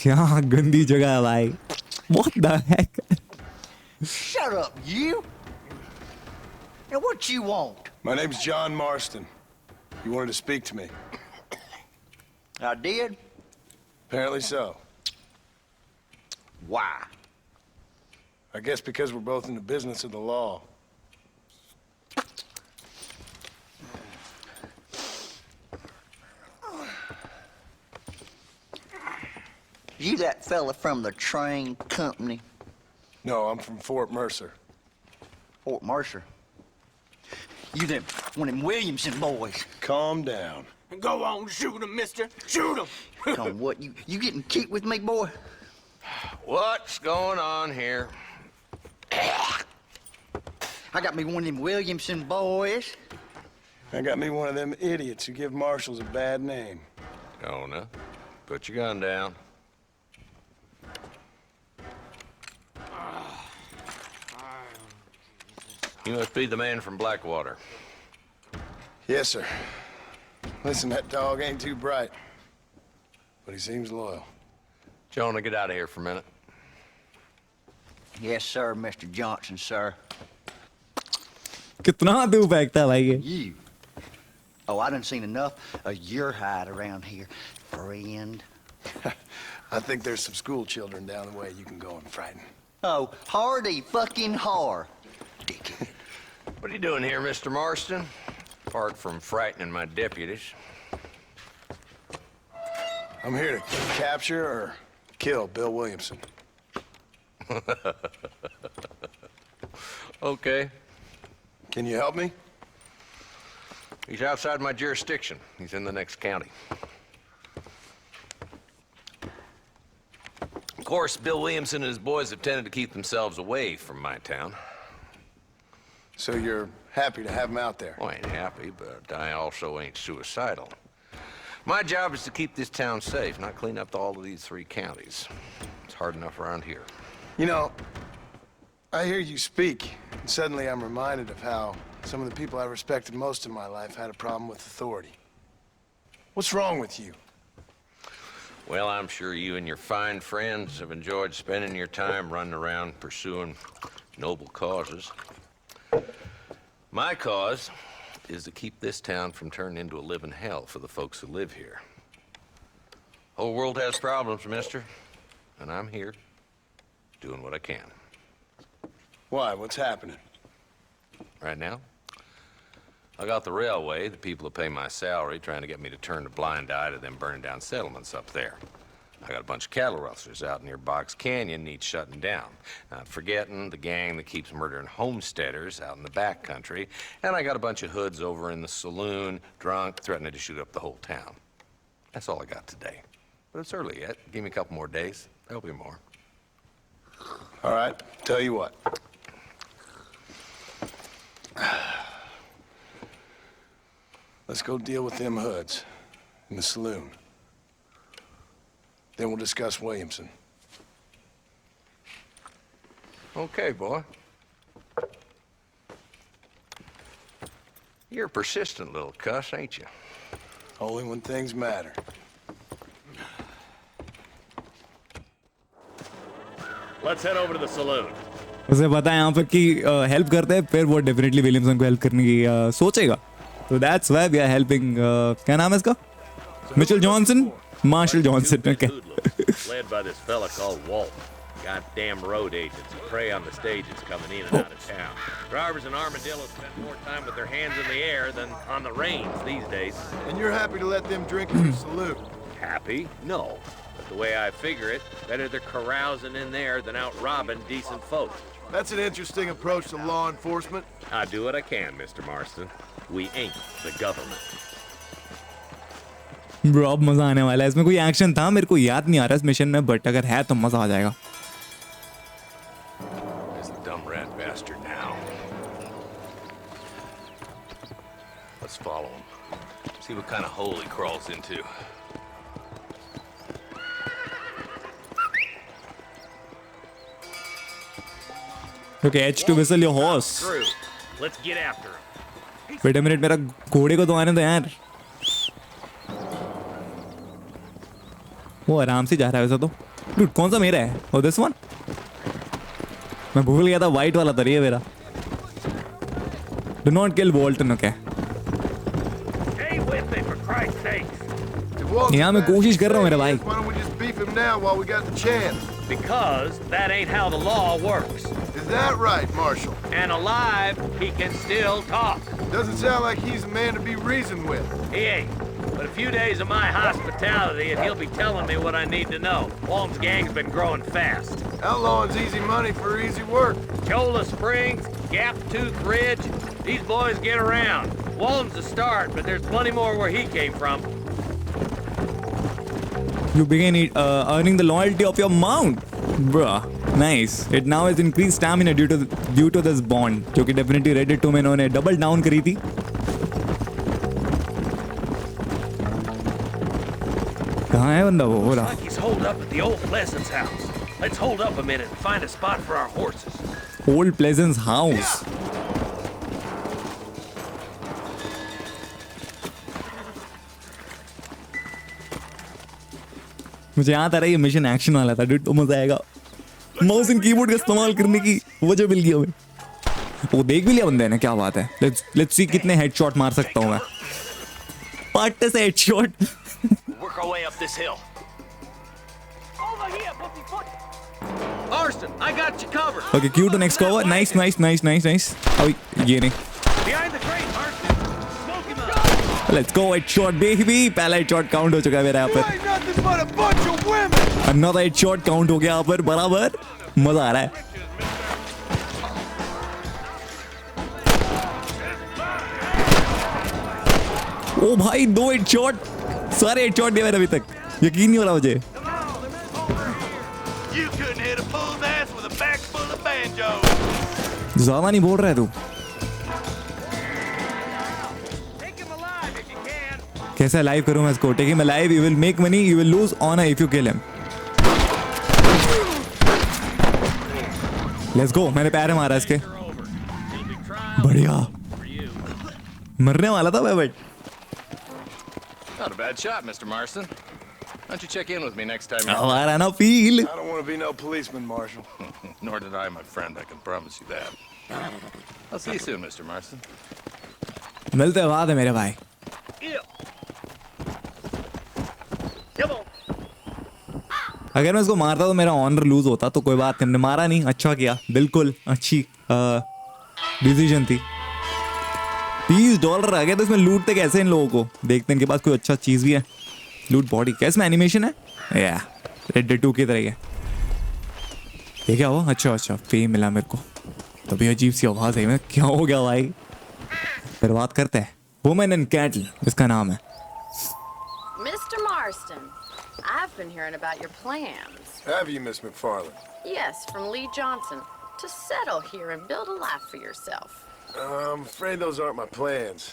क्या गंदी जगह है भाई. What the heck? Shut up, you. Now what you want? My name's John Marston. You wanted to speak to me. I did? Apparently so. Why? I guess because we're both in the business of the law. You that fella from the train company? No, I'm from Fort Mercer. Fort Mercer? You them one of them Williamson boys? Calm down. Go on, shoot him, mister. Shoot him. Come what, you getting kicked with me, boy? What's going on here? I got me one of them Williamson boys. I got me one of them idiots who give marshals a bad name. Oh, no. Put your gun down. You must be the man from Blackwater. Yes, sir. Listen, that dog ain't too bright, but he seems loyal. Jonah, get out of here for a minute. Yes, sir, Mr. Johnson, sir. कितना दूर फेंकता है भाई ये? You. Oh, I done seen enough of your hide around here, friend. I think there's some school children down the way you can go and frighten. Oh, hardy fucking har. What are you doing here, Mr. Marston? Apart from frightening my deputies. I'm here to capture or kill Bill Williamson. Okay. Can you help me? He's outside my jurisdiction. He's in the next county. Of course, Bill Williamson and his boys have tended to keep themselves away from my town. So you're happy to have him out there? Well, I ain't happy, but I also ain't suicidal. My job is to keep this town safe, not clean up all of these 3 counties. It's hard enough around here. You know, I hear you speak, and suddenly I'm reminded of how some of the people I respected most in my life had a problem with authority. What's wrong with you? Well, I'm sure you and your fine friends have enjoyed spending your time running around pursuing noble causes. My cause is to keep this town from turning into a living hell for the folks who live here. Whole world has problems, mister, and I'm here doing what I can. Why? What's happening? Right now, I got the railway, the people who pay my salary, trying to get me to turn a blind eye to them burning down settlements up there. I got a bunch of cattle rustlers out near Box Canyon needs shutting down. Not forgetting the gang that keeps murdering homesteaders out in the back country. And I got a bunch of hoods over in the saloon, drunk, threatening to shoot up the whole town. That's all I got today. But it's early yet. Give me a couple more days. There'll be more. All right, tell you what. Let's go deal with them hoods in the saloon. Then we'll discuss Williamson. Okay, boy. You're a persistent little cuss, ain't you? Only when things matter. Let's head over to the saloon. उसे पता है यहाँ पर कि help करते हैं फिर वो डेफिनेटली विलियमसन को हेल्प करने की सोचेगा. तो that's why we are helping. क्या नाम है इसका? Mitchell Johnson, Marshal Johnson. Okay. Led by this fella called Walt. Goddamn road agents who prey on the stages coming in and out of town. Drivers and Armadillo spend more time with their hands in the air than on the reins these days. And you're happy to let them drink in the saloon? Happy? No. But the way I figure it, better they're carousing in there than out robbing decent folk. That's an interesting approach to law enforcement. I do what I can, Mr. Marston. We ain't the government. Bro अब मजा आने वाला है. इसमें कोई action था मेरे को याद नहीं आ रहा इस मिशन में, बट अगर है तो मजा आ जाएगा. There's the dumb rat bastard now. Let's follow him. See what kind of hole he crawls into. Okay, H to whistle your horse. Let's get after him. Wait a minute, मेरा घोड़े को तो आने दो यार. वो आराम से जा रहा है वैसा तो. Dude, कौन सा मेरा है? Oh, this one? मैं भूल गया था white वाला था ये मेरा. Do not kill Walton, okay? Stay with me for Christ's sakes. यहाँ मैं कोशिश कर रहा हूँ मेरा भाई. Why don't we just beef him now while we got the chance? Because that ain't how the law works. Is that right, Marshal? And alive, he can still talk. Doesn't sound like he's a man to be reasoned with. He ain't. But a few days of my hospitality and he'll be telling me what I need to know. Walton's gang's been growing fast. Outlawing's easy money for easy work. Cholla Springs, Gap Tooth Ridge, these boys get around. Walton's the start, but there's plenty more where he came from. You begin earning the loyalty of your mount. Bruh, nice. It now has increased stamina due to this bond, जो कि definitely Reddit 2 में इन्होंने double down करी थी. कहाँ है बंदा वो? बोला He's holed up at the old Pleasance house. Let's hold up a minute and find a spot for our horses. Old Pleasance house. मुझे याद आ रहा है ये मिशन एक्शन वाला था डूड, तो मजा आएगा। माउस एंड कीबोर्ड का इस्तेमाल करने की वजह मिल गई हमें। वो देख भी लिया बंदे ने, क्या बात है। लेट्स सी कितने हेडशॉट मार सकता हूँ मैं। पार्ट से headshot. Work our way up this hill. Over here, puppy foot. Marston, I got you covered. Okay, Q to next cover. Nice. Oh, ये नहीं। Behind the crate, Marston. Smoke him out. Let's go headshot baby. पहला headshot count हो चुका है मेरा यहाँ पर। Nothing but a bunch of women. Another headshot count हो गया यहाँ पर बराबर। मजा आ रहा है। ओ भाई 2 हेडशॉट, सारे हेडशॉट दिए मैंने अभी तक, यकीन नहीं हो रहा मुझे। ज्यादा नहीं बोल रहा है तू। कैसे लाइव करूं मैं इसको? Take him alive, you will make money, you will lose honour if you kill him. Let's go. मैंने पैर मारा इसके, बढ़िया। मरने वाला था मैं but. Not a bad shot, Mr. Marston. Why don't you check in with me next time? हमारा ना feel. I don't want to be no policeman, Marshal. Nor did I, my friend. I can promise you that. I'll see you soon, Mr. Marston. मिलते हैं बाद में मेरे भाई। अगर मैं इसको मारता तो मेरा ऑनर लूज होता, तो कोई बात नहीं। हमने मारा नहीं, अच्छा किया, बिल्कुल अच्छी डिसीजन थी। $20 आ गया, तो इसमें लूटते कैसे इन लोगों को? देखते हैं इनके पास कोई अच्छा चीज भी है। लूट बॉडी, कैसे में एनिमेशन है या रेड डेड 2 की तरह है। ये क्या हुआ? अच्छा फेम मिला मेरे को। तभी अजीब सी आवाज है। मैं क्या हो गया भाई? फिर बात करते हैं। वुमेन एंड कैटल इसका नाम है। Mr. Marston, I've been hearing about your plans. Have you, Miss MacFarlane? Yes, from Lee Johnson, to settle here and build a life for yourself. I'm afraid those aren't my plans.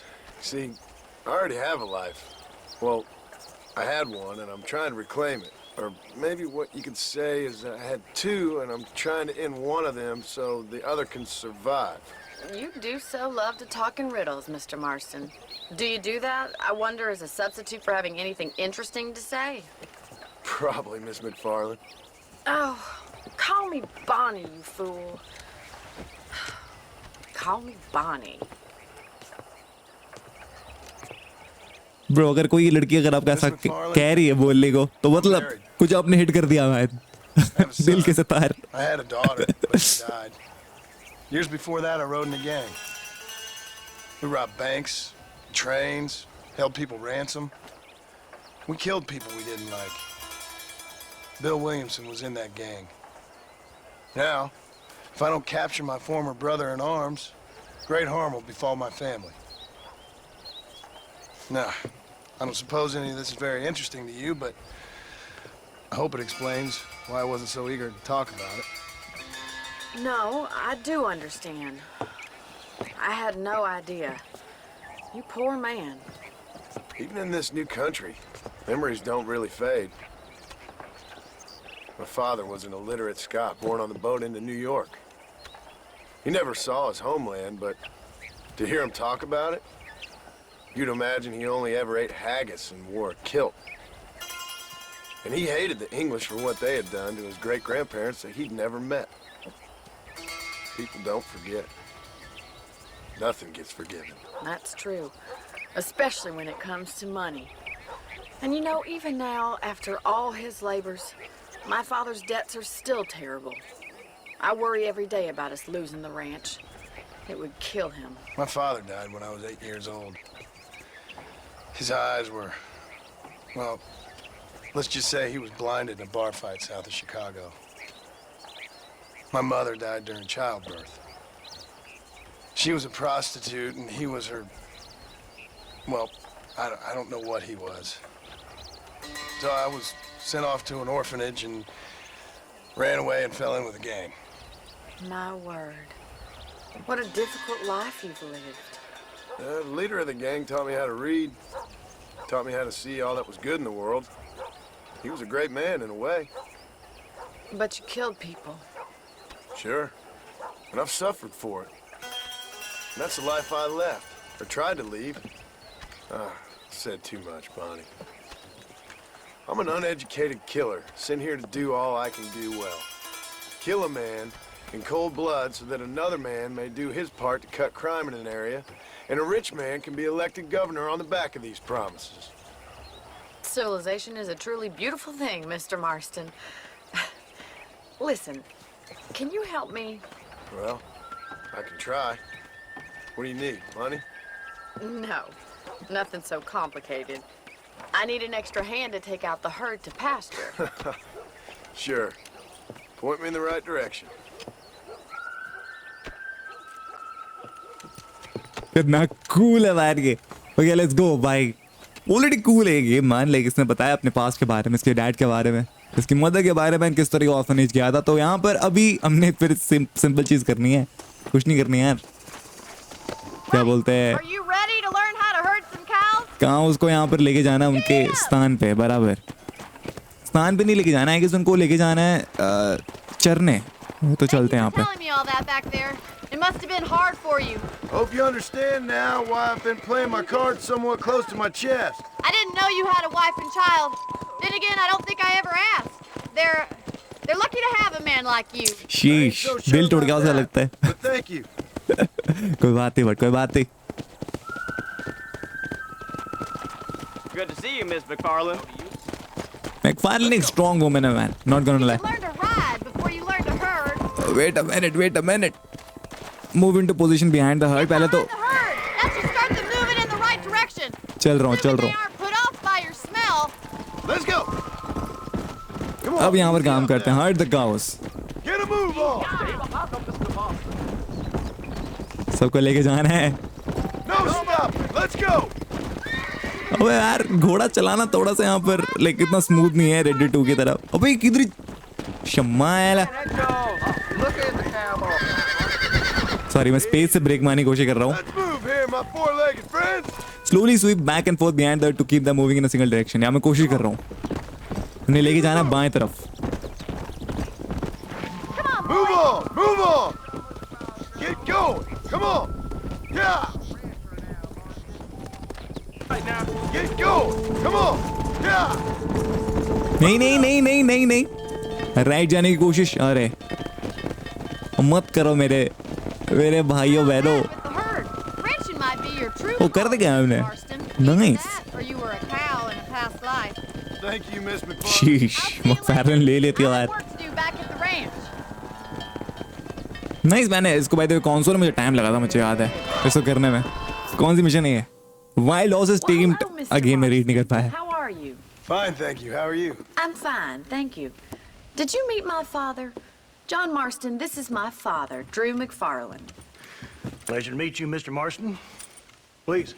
See, I already have a life. Well, I had one, and I'm trying to reclaim it. Or maybe what you could say is I had 2, and I'm trying to end one of them so the other can survive. You do so love to talk in riddles, Mr. Marston. Do you do that, I wonder, as a substitute for having anything interesting to say? Probably, Miss MacFarlane. Oh, call me Bonnie, you fool. Call me Bonnie. Bro, अगर कोई लड़की अगर आपका ऐसा कह रही है बोलने को, तो मतलब कुछ आपने हिट कर दिया मैं दिल के Sattar. I had a daughter, but she died. Years before that, I rode in a gang. We robbed banks, trains, held people ransom. We killed people we didn't like. Bill Williamson was in that gang. Now, if I don't capture my former brother in arms, great harm will befall my family. Now, I don't suppose any of this is very interesting to you, but I hope it explains why I wasn't so eager to talk about it. No, I do understand. I had no idea. You poor man. Even in this new country, memories don't really fade. My father was an illiterate Scot born on the boat into New York. He never saw his homeland, but to hear him talk about it, you'd imagine he only ever ate haggis and wore a kilt. And he hated the English for what they had done to his great-grandparents that he'd never met. People don't forget. Nothing gets forgiven. That's true. Especially when it comes to money. And you know, even now, after all his labors, my father's debts are still terrible. I worry every day about us losing the ranch. It would kill him. My father died when I was 8 years old. His eyes were, well, let's just say he was blinded in a bar fight south of Chicago. My mother died during childbirth. She was a prostitute and he was her, well, I don't know what he was. So I was sent off to an orphanage and ran away and fell in with a gang. My word. What a difficult life you've lived. The leader of the gang taught me how to read, taught me how to see all that was good in the world. He was a great man in a way. But you killed people. Sure. And I've suffered for it. And that's the life I left. Or tried to leave. Said too much, Bonnie. I'm an uneducated killer, sent here to do all I can do well. Kill a man in cold blood so that another man may do his part to cut crime in an area, and a rich man can be elected governor on the back of these promises. Civilization is a truly beautiful thing, Mr. Marston. Listen, can you help me? Well, I can try. What do you need, money? No, nothing so complicated. I need an extra hand to take out the herd to pasture. Sure. Point me in the right direction. कितना cool है यार ये. Okay, let's go भाई. Already cool है ये मान like इसने बताया अपने पास के बारे में, इसके डैड के बारे में, इसकी मदर के बारे में, किस तरह का ऑर्फनेज गया था. तो यहाँ पर अभी हमने फिर सिंपल चीज करनी है, कुछ नहीं करनी है यार. क्या बोलते हैं, कहाँ उसको यहाँ पर लेके जाना है उनके स्थान पे. बराबर स्थान पे नहीं लेके जाना है कि उनको लेके जाना है चरने. तो चलते हैं यहाँ पे. It must have been hard for you. Hope you understand now why I've been playing my cards somewhat close to my chest. I didn't know you had a wife and child. Then again, I don't think I ever asked. They're lucky to have a man like you. शीश, दिल टूट गया उसका लगता है. But thank you. कोई बात नहीं, बट कोई बात नहीं. Good to see you, Miss MacFarlane. MacFarlane is a strong woman, man. Not gonna lie. You learn to ride before you learn to herd. Wait a minute. Move into position behind the herd. पहले तो That's to start them moving in the right direction. चल रहा हूँ. They aren't put off by your smell. Let's go. अब यहाँ पर काम करते हैं. Herd the cows. Get a move on. सबको लेके जाना है. No stop. Let's go. अबे यार घोड़ा चलाना थोड़ा सा यहाँ पर लाइक इतना स्मूथ नहीं है रेड 2 की तरह. अबे किधर शम्मा है. सॉरी मैं स्पेस से ब्रेक मारने की कोशिश कर रहा हूँ. Slowly sweep back and fourth behind the two keep the moving in a single direction. या मैं कोशिश कर रहा हूँ उन्हें लेके जाना बाएं तरफ. Move on. Get going. Come on. Yeah. Right now. Get going. Come on. Yeah. नहीं. राइट जाने की कोशिश. अरे मत करो मेरे भाइयों बहनों. वो कर दे क्या हमने. नाइस. शीश, मैकफार्लेन ले लेती है यार. नाइस मैंने इसको भाई कंसोल में मुझे टाइम लगा था, मुझे याद है इसको करने में. कौन सी मिशन है ये? Wild horses tamed. अगेन मैं रीड नहीं कर पाया. How are you? Fine, thank you. How are you? I'm fine, thank you. Did you meet my father? John Marston, this is my father, Drew MacFarlane. Pleasure to meet you, Mr. Marston. Please.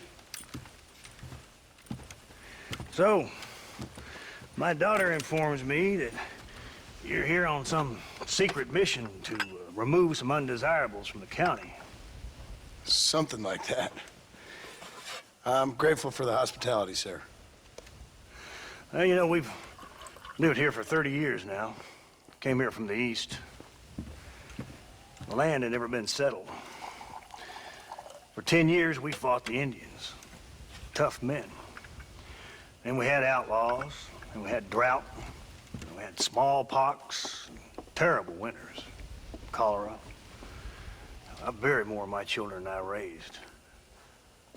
So, my daughter informs me that you're here on some secret mission to remove some undesirables from the county. Something like that. I'm grateful for the hospitality, sir. Well, you know, we've lived here for 30 years now. Came here from the east. The land had never been settled. For 10 years, we fought the Indians. Tough men. Then we had outlaws, and we had drought, and we had smallpox, and terrible winters, cholera. I buried more of my children than I raised.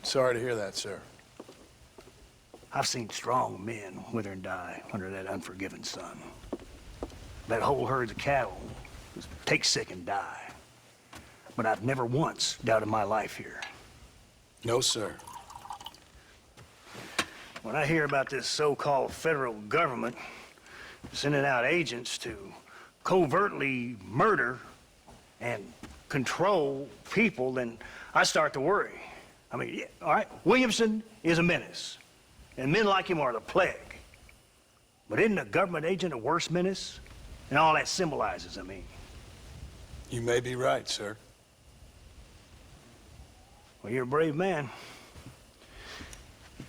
Sorry to hear that, sir. I've seen strong men wither and die under that unforgiving sun. That whole herd of cattle just take sick and die. But I've never once doubted my life here. No, sir. When I hear about this so-called federal government sending out agents to covertly murder and control people, then I start to worry. I mean, yeah, all right, Williamson is a menace, and men like him are the plague. But isn't a government agent a worse menace? And all that symbolizes, I mean. You may be right, sir. Well, you're a brave man.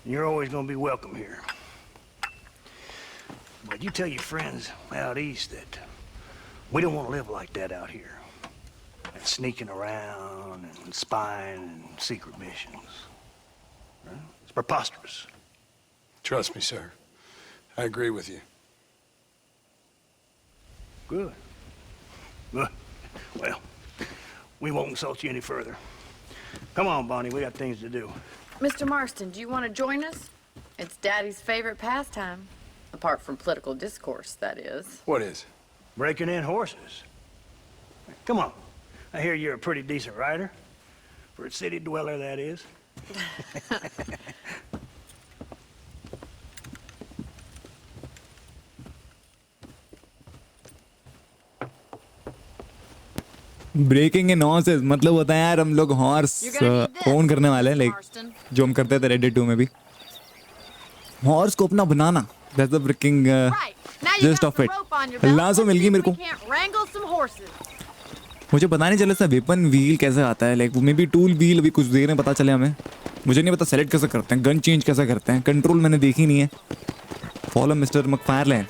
You're always going to be welcome here. But you tell your friends out east that we don't want to live like that out here. And sneaking around and spying and secret missions. Right? It's preposterous. Trust me, sir. I agree with you. Good. Good. Well, we won't insult you any further. Come on, Bonnie, we got things to do. Mr. Marston, do you want to join us? It's Daddy's favorite pastime. Apart from political discourse, that is. What is? Breaking in horses. Come on. I hear you're a pretty decent rider. For a city dweller, that is. Breaking in horses मतलब होता है यार हम लोग horse own करने वाले हैं like जो हम करते थे रेड डेड 2 में भी हॉर्स को अपना बनाना that's the breaking just off it lasso मिल गई मेरे को मुझे पता नहीं चला वेपन व्हील कैसे आता है like may be tool wheel अभी कुछ देर में पता चले हमें मुझे नहीं पता सेलेक्ट कैसे करते हैं गन चेंज कैसे करते हैं कंट्रोल मैंने देखी नहीं है फॉलो मिस्टर मैकफार्लेन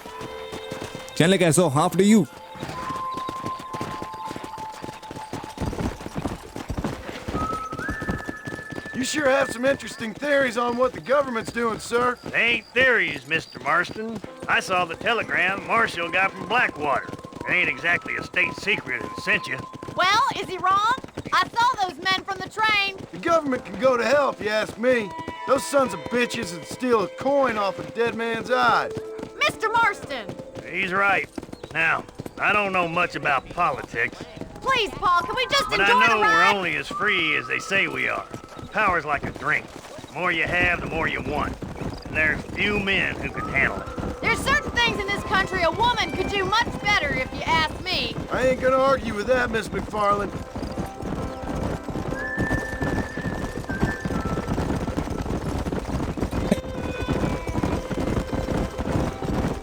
चल कैसे हो half do you You sure have some interesting theories on what the government's doing, sir. They ain't theories, Mr. Marston. I saw the telegram Marshall got from Blackwater. It ain't exactly a state secret that sent you. Well, is he wrong? I saw those men from the train. The government can go to hell if you ask me. Those sons of bitches would steal a coin off a dead man's eyes. Mr. Marston! He's right. Now, I don't know much about politics. Please, Paul, can we just but enjoy I know the ride? we're only as free as they say we are. Power's like a drink. The more you have, the more you want. And there's few men who can handle it. There's certain things in this country a woman could do much better if you ask me. I ain't gonna argue with that, Miss MacFarlane.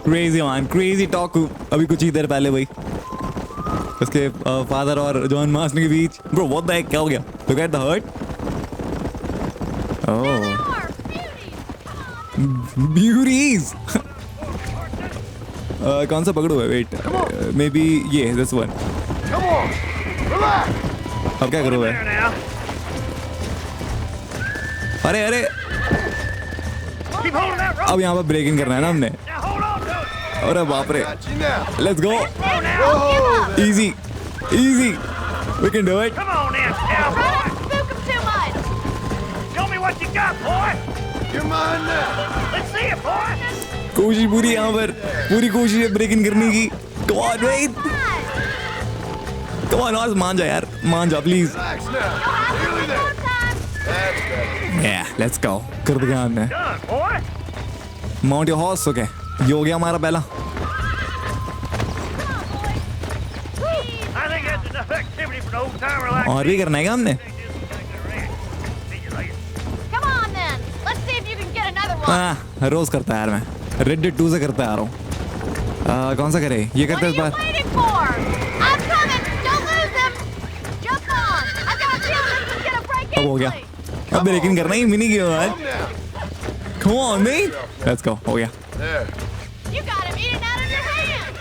Crazy man crazy talk अभी कुछ ही देर पहले भाई उसके father और John Marston के बीच bro what the heck क्या हो गया look at the herd oh beauties कौन सा पकड़ू है वेट मे बी ये दिस वन अब क्या करूँ मैं अरे अरे अब यहाँ पर ब्रेकिंग करना है ना हमने अरे बाप रे let's go easy easy we can do it कोशिश पूरी यहाँ पर पूरी कोशिश है ब्रेक इन करने की come on wait come on मान जा यार मान जा प्लीज लेट्स गो कर दिया हमने माउंट योर हॉर्स ओके ये हो गया हमारा पहला और भी करना है क्या हमने रोज करता है यार मैं रेड डेड 2 से करता आ रहा हूँ कौन सा करे ये करते इस बार अब हो गया अब ब्रेकिंग करना ही मिनी गेम है come on mate let's go हो गया You got him eating out of your hand.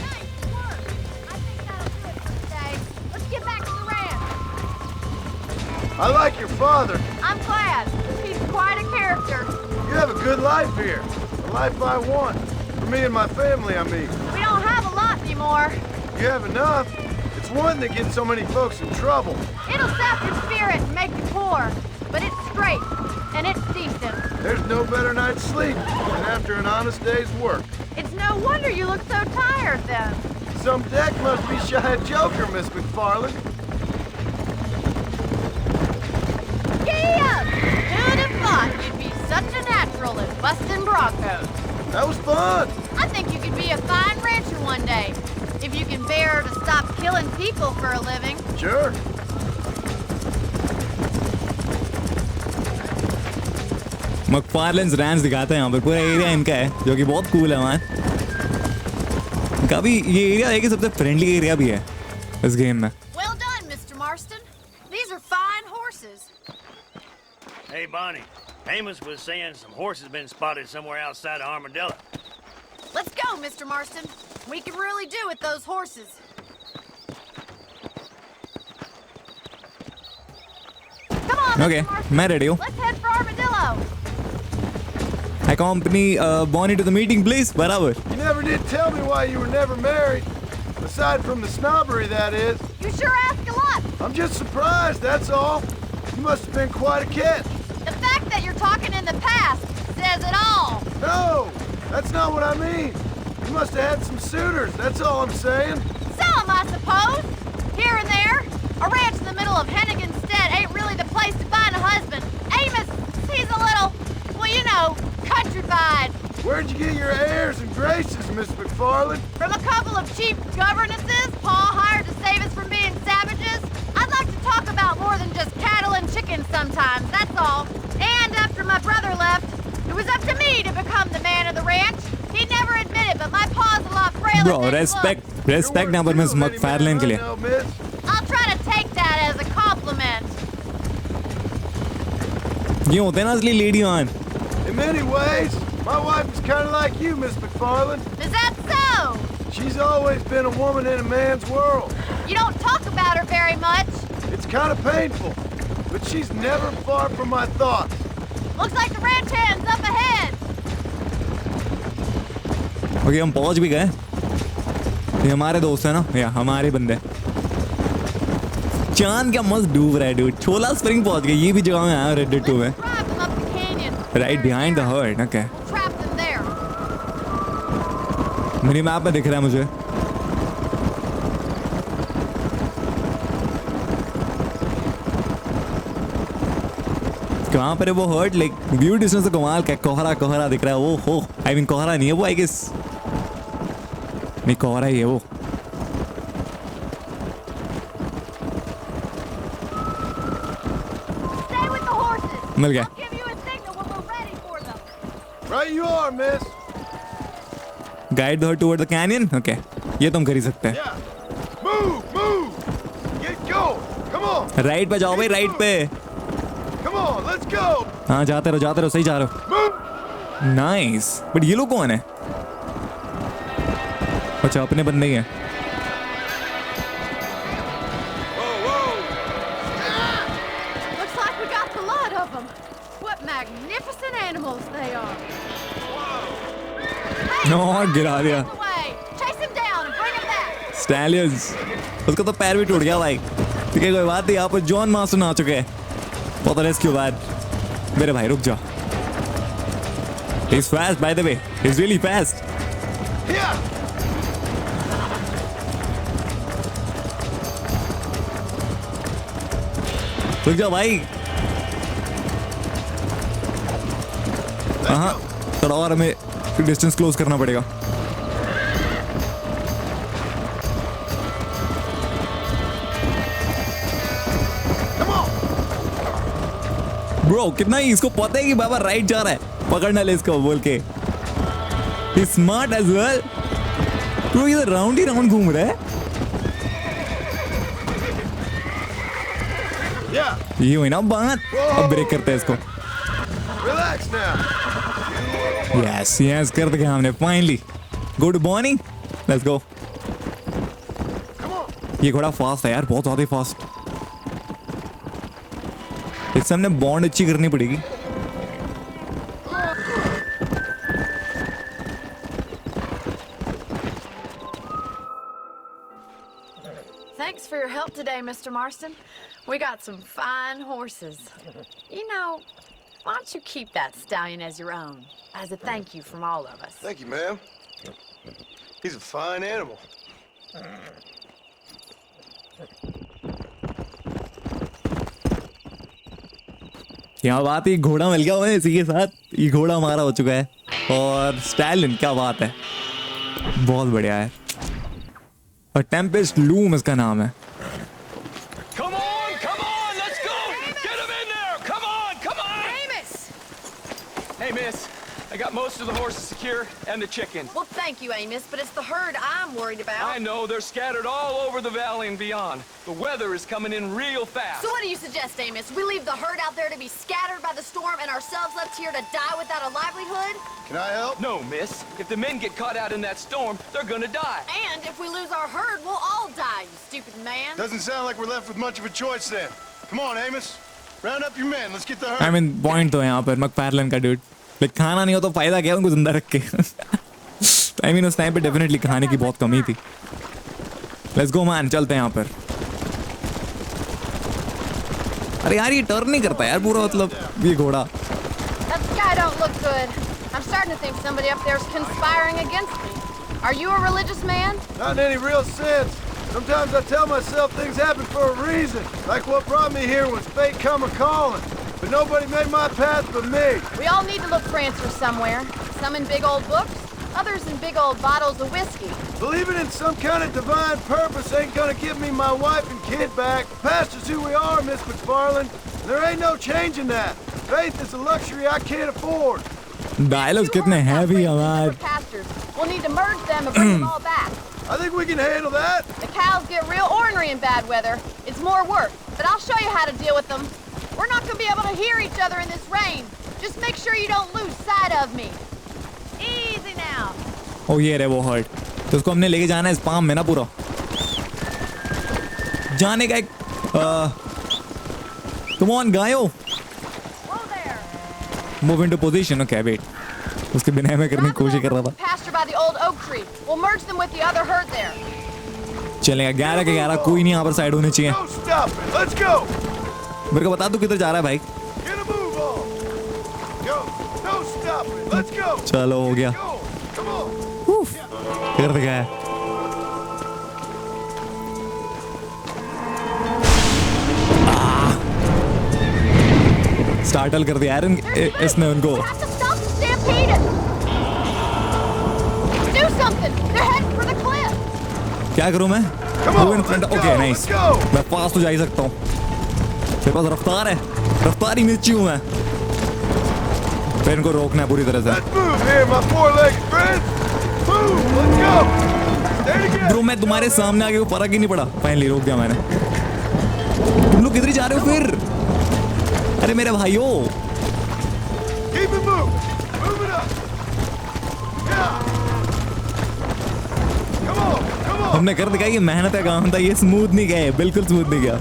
Nice work. I think that'll do it for today. Let's get back to the ranch. I like your father. I'm glad. He's quite a character. You have a good life here. The life I want. For me and my family, I mean. We don't have a lot anymore. You have enough. It's one that gets so many folks in trouble. It'll sap your spirit and make you poor. But it's straight. And it's decent. There's no better night's sleep than after an honest day's work. It's no wonder you look so tired then. Some deck must be shy of Joker, Miss MacFarlane. Yeah! Who'd have thought you'd be such a natural at busting Broncos? That was fun. I think you could be a fine rancher one day. If you can bear to stop killing people for a living. Sure. McFarlane's ranch दिखाते हैं यहाँ पर पूरा area इनका है जो कि बहुत कूल है वहाँ काफी ये एरिया है कि सबसे फ्रेंडली एरिया भी है इस गेम में Well done, Mr. Marston. These are fine horses. Hey, Bonnie. Amos was saying some horses been spotted somewhere outside of Armadillo. Let's Mr. Marston. We can really do with those horses. Come on, Okay, Mr. Marston. मैं ready हूँ. Let's head for Armadillo. Accompany Bonnie to the meeting, please. बराबर. You never did tell me why you were never married. Aside from the snobbery, that is. You sure ask a lot. I'm just surprised, that's all. You must have been quite a catch. The fact that you're talking in the past says it all. No, that's not what I mean. You must have had some suitors, that's all I'm saying. Some, I suppose. Here and there. A ranch in the middle of Hennigan's Stead ain't really the place to find a husband. Amos, he's a little, well, you know, countrified. Where'd you get your airs and graces, Miss MacFarlane? From a couple of cheap governesses Pa hired to save us from being savages. I'd like to talk about more than just cattle and chickens sometimes, that's all. And after my brother left, it was up to me to become the man of the ranch. He never admitted, but my pa's a lot frailer Bro, than respect now for Miss MacFarlane के लिए. I'll try to take that as a compliment. ये होते हैं ना असली lady on. In many ways, my wife is kind of like you, Miss MacFarlane. Is that so? She's always been a woman in a man's world. You don't talk about her very much. It's kind of painful, but she's never far from my thoughts. Looks like the ranch hand's up ahead. Okay, हम पहुंच भी गए. ये हमारे दोस्त हैं ना, या हमारे बंदे. चांद क्या मस्त डूब रहा है dude. छोला स्प्रिंग पहुंच गए. ये भी जगह में आया Red Dead 2 में. Right behind the herd. Okay. Trap them there. Mini map में दिख रहा है मुझे. कहाँ पर है वो हर्ट? लाइक व्यू डिस्टेंस से कमाल का कोहरा दिख रहा है. वो हो आई मीन कोहरा नहीं है वो, आई गेस नहीं कोहरा ही है वो. Stay with the horses. मिल गया. I'll give you a signal when we're ready for them. Right you are, miss. Guide the herd toward the canyon. Okay. ये तुम कर ही सकते हैं. Move. Get going. Come on. Right पे जाओ भाई, right पे. Come on, let's go. हाँ जाते रहो, सही जा रहे हो. नाइस. बट ये लोग कौन है? अच्छा अपने बंदे ही हैं. Looks like we got the lot of them. What magnificent animals they are. और गिरा दिया. Chase him down and bring him back. Stallions. उसका तो पैर भी टूट गया भाई. ठीक है कोई बात नहीं. यहाँ पर जॉन मार्स्टन आ चुके हैं. पता नहीं इसके बाद. मेरे भाई रुक जा. He's fast by the way. He's really fast. रुक जा भाई. हाँ थोड़ा और हमें डिस्टेंस क्लोज करना पड़ेगा. ब्रो कितना ही इसको पता है कि बाबा राइट जा रहा है. पकड़ना ले इसको बोल के. Smart as well. ब्रो ये राउंड ही राउंड घूम रहा है. ये हुई ना बात. अब ब्रेक करते हैं इसको. यस कर दिया हमने finally. Go to Bonnie. Let's go. ये घोड़ा फास्ट है यार, बहुत ज्यादा फास्ट. इससे हमने बॉन्ड अच्छी करनी पड़ेगी. Thanks for your help today, Mr. Marston. We got some fine horses. You know, why don't you keep that stallion as your own, as a thank you from all of us? Thank you, ma'am. He's a fine animal. क्या बात है. घोड़ा मिल गया हुआ है इसी के साथ. ये घोड़ा हमारा हो चुका है. और स्टैलियन क्या बात है, बहुत बढ़िया है. और टेम्पेस्ट लूम इसका नाम है. Come on, let's go! Get him in there! Come on! Amos! Hey, miss. I got most of the horses secure and the chickens. Well, thank you, Amos, but it's the herd I'm worried about. I know, they're scattered all over the valley and beyond. The weather is coming in real fast. So what do you suggest, Amos? We leave the herd out there to be scattered by the storm and ourselves left here to die without a livelihood? Can I help? No, miss. If the men get caught out in that storm, they're gonna die. And if we lose our herd, we'll all die, you stupid man. Doesn't sound like we're left with much of a choice then. Come on, Amos. Round up your men. Let's get the herd. I mean, point तो है यहाँ पर MacFarlane का dude. Like खाना नहीं हो तो फायदा क्या उनको जिंदा रख के. I mean उस टाइम पे definitely खाने की बहुत कमी थी. Let's go man, चलते हैं यहाँ पर. अरे यार ये टर्न नहीं करता यार पूरा मतलब ये घोड़ा. That sky don't look good. I'm starting to think somebody up there's conspiring against me. Are you a religious man? Not in any real sense. Sometimes I tell myself things happen for a reason. Like what brought me here was fate come a-calling. But nobody made my path but me. We all need to look for answers somewhere. Some in big old books, others in big old bottles of whiskey. Believing in some kind of divine purpose ain't gonna give me my wife and kid back. The past is who we are, Miss MacFarlane. There ain't no changing that. Faith is a luxury I can't afford. Dialogues कितने heavy हमारे. We'll need to merge them and bring them all back. I think we can handle that. The cows get real ornery in bad weather. It's more work, but I'll show you how to deal with them. We're not gonna be able to hear each other in this rain. Just make sure you don't lose sight of me. Easy now. Oh ये रहे वो herd. तो उसको हमने लेके जाना है इस palm में ना पूरा. जाने का एक come on गायो. Move into position. Okay, wait. उसके बिना मैं करने की कोशिश कर रहा था. Pasture by the old oak tree. We'll merge them with the other herd there. चलेगा 11 के 11 कोई नहीं यहाँ पर साइड होने चाहिए. Don't stop it. Let's go. मेरे को बता तू किधर जा रहा है भाई. Get a move on. Go. Don't stop it. Let's go. चलो हो गया. Come on. कर दिया है. स्टार्टल कर दिया यार इसने उनको. क्या करूं मैं? Okay nice. मैं पास तो जा ही सकता हूँ. मेरे पास रफ्तार है. रफ्तार ही मिर्ची हूँ मैं. फिर इनको रोकना है पूरी तरह से. ब्रो मैं तुम्हारे सामने आगे वो फर्क ही नहीं पड़ा. फाइनली रोक दिया मैंने. तुम लोग किधर जा रहे हो फिर? अरे मेरे भाइयों. हमने कर दिखाई ये मेहनत का काम था. ये स्मूथ नहीं गया. बिल्कुल स्मूथ नहीं गया.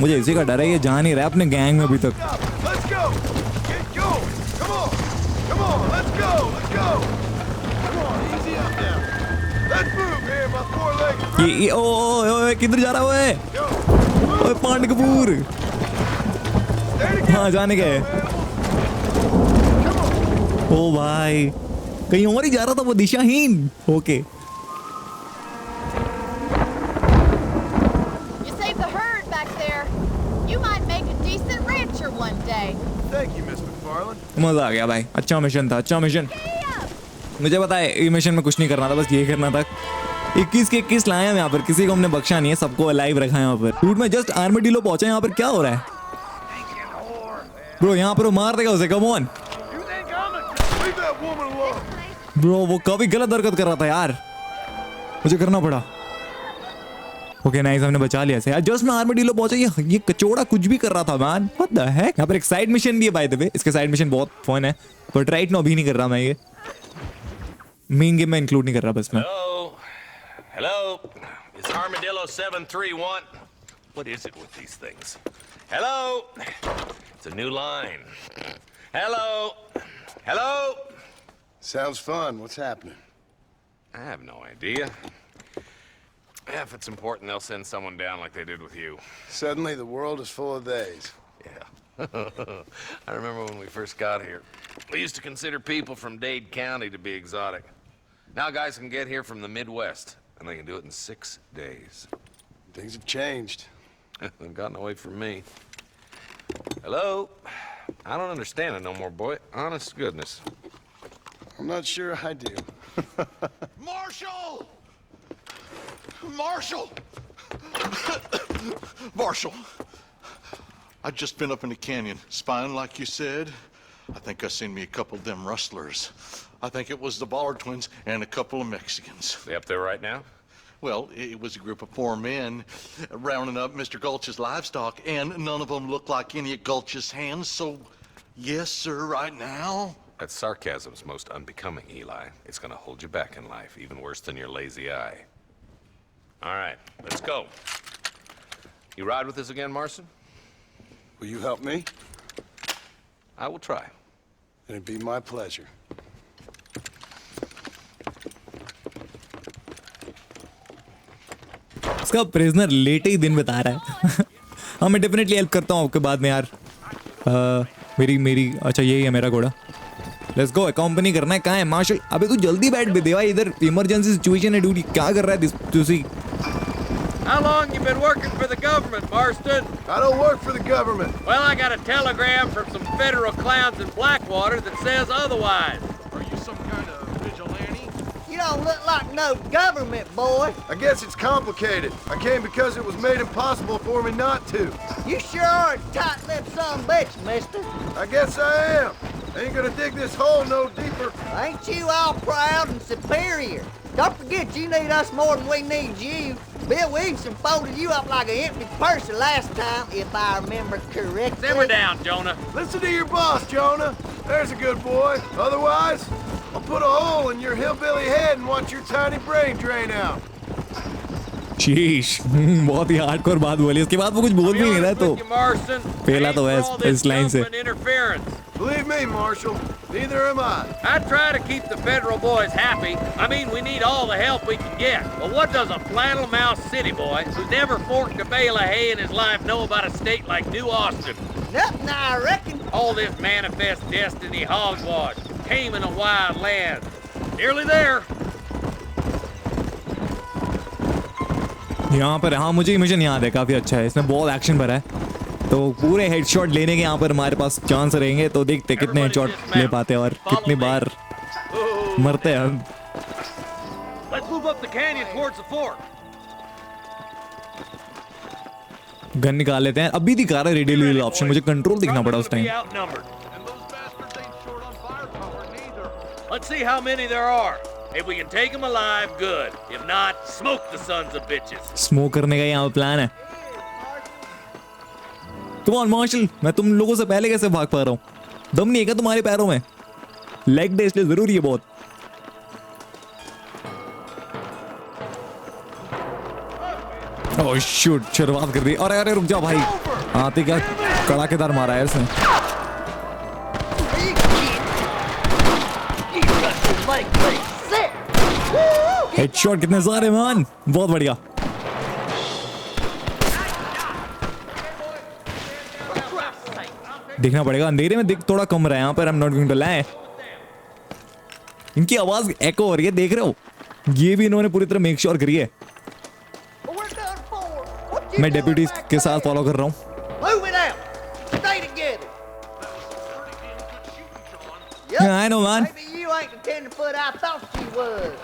मुझे इसी का डर है. ये जा नहीं रहा अपने गैंग में अभी तक. ये ओ किधर जा रहा है? ओए पांड कपूर. हाँ जाने गए. ओ भाई कहीं और ही जा रहा था वो. दिशाहीन. Okay. You saved the herd back there. You might make a decent rancher one day. Thank you, Miss MacFarlane. मजा आ गया भाई. अच्छा मिशन था. अच्छा मिशन. मुझे पता है ये मिशन में कुछ नहीं करना था. बस ये करना था. 21 के 21 लाए हैं यहाँ पर. किसी को हमने बख्शा नहीं है. सबको अलाइव रखा है यहाँ पर. रूट में जस्ट आर्माडिलो पहुंचा. यहाँ पर क्या हो रहा है ब्रो? यहाँ पर वो मार देगा उसे. Come on bro. वो कभी गलत हरकत कर रहा था यार. मुझे करना पड़ा. Okay nice. हमने बचा लिया से यार. जस्ट मैं आर्माडिलो पहुंचा. ये कचौड़ा कुछ भी कर रहा था मैन. व्हाट द हेक. यहाँ पर एक साइड मिशन भी है बाय द वे. इसके साइड मिशन बहुत फन है. बट राइट नाउ अभी नहीं कर रहा मैं. ये मेन गेम में इंक्लूड नहीं कर रहा बस मैं. Hello? Is Armadillo 731? What is it with these things? Hello? It's a new line. Hello? Hello? Sounds fun. What's happening? I have no idea. If it's important, they'll send someone down like they did with you. Suddenly, the world is full of days. Yeah. I remember when we first got here. We used to consider people from Dade County to be exotic. Now guys can get here from the Midwest, and they can do it in 6 days. Things have changed. They've gotten away from me. Hello? I don't understand it no more, boy. Honest to goodness. I'm not sure I do. Marshal! Marshal! Marshal! I've just been up in the canyon, spying like you said. I think I seen me a couple of them rustlers. I think it was the Ballard twins and a couple of Mexicans. They up there right now? Well, it was a group of 4 men rounding up Mr. Gulch's livestock, and none of them looked like any of Gulch's hands, so yes, sir, right now. That sarcasm's most unbecoming, Eli. It's gonna hold you back in life, even worse than your lazy eye. All right, let's go. You ride with us again, Marston? Will you help me? I will try. It'd be my pleasure. इसका prisoner लेटे ही दिन बता रहा है। हाँ मैं definitely help करता हूँ आपके बाद में यार। मेरी अच्छा यही है मेरा घोड़ा। लेट्स गो, कंपनी करना है। कहाँ है मार्शल? अबे तू जल्दी बैठ बे देवा, इधर इमरजेंसी सिचुएशन है ड्यूटी। क्या कर रहा है तुसी? How long you been working for the government, Marston? I don't work for the government. Well, I got a telegram from some federal clowns in Blackwater that says otherwise. Are you some kind of vigilante? You don't look like no government, boy. I guess it's complicated. I came because it was made impossible for me not to. You sure are a tight-lipped son of a bitch, mister. I guess I am. Ain't gonna dig this hole no deeper. Ain't you all proud and superior? Don't forget you need us more than we need you. Bill Williamson folded you up like an empty purse last time, if I remember correctly. Simmer down, Jonah. Listen to your boss, Jonah. There's a good boy. Otherwise, I'll put a hole in your hillbilly head and watch your tiny brain drain out. शीश, बहुत ही hardcore बात बोली। उसके बाद वो कुछ बोल भी नहीं रहा तो पहला तो है इस लाइन से। Believe me, Marshal, neither am I. I try to keep the federal boys happy. I mean, we need all the help we can get. But what does a flannel mouse city boy who's never forked a bale of hay in his life know about a state like New Austin? Nothing, I reckon. All this manifest destiny hogwash, taming a wild land. Nearly there. यहाँ पर हाँ मुझे mission याद है, काफी अच्छा है। इसमें बहुत एक्शन भरा है तो पूरे हेडशॉट लेने के यहाँ पर हमारे पास चांस रहेंगे। तो देखते कितने हेडशॉट ले पाते हैं और कितनी बार मरते हैं हम। गन निकाल लेते हैं। अभी दिखा रहा है रेडियो ऑप्शन, मुझे कंट्रोल दिखना पड़ा उस time. Let's see how many there are. If we can take them alive, good. If not, smoke the sons of bitches. Smoke करने का यहाँ प्लान है। Come on, मार्शल, मैं तुम लोगों से पहले कैसे भाग पा रहा हूँ? दम नहीं है क्या तुम्हारे पैरों में? लेग डे इसलिए जरूरी है बहुत। ओह शूट, शुरुआत कर दी। अरे अरे रुक जा भाई, आते क्या कड़ाकेदार मारा है इसने। हेडशॉट कितने सारे मान, बहुत बढ़िया। देखना पड़ेगा, अंधेरे में दिख थोड़ा कम रहा है यहाँ पर। I'm not going to lie। इनकी आवाज एको हो रही है, देख रहे हो? ये भी इन्होंने पूरी तरह मेक श्योर करी है। मैं डेप्यूटी के साथ फॉलो कर रहा हूँ। I know, man.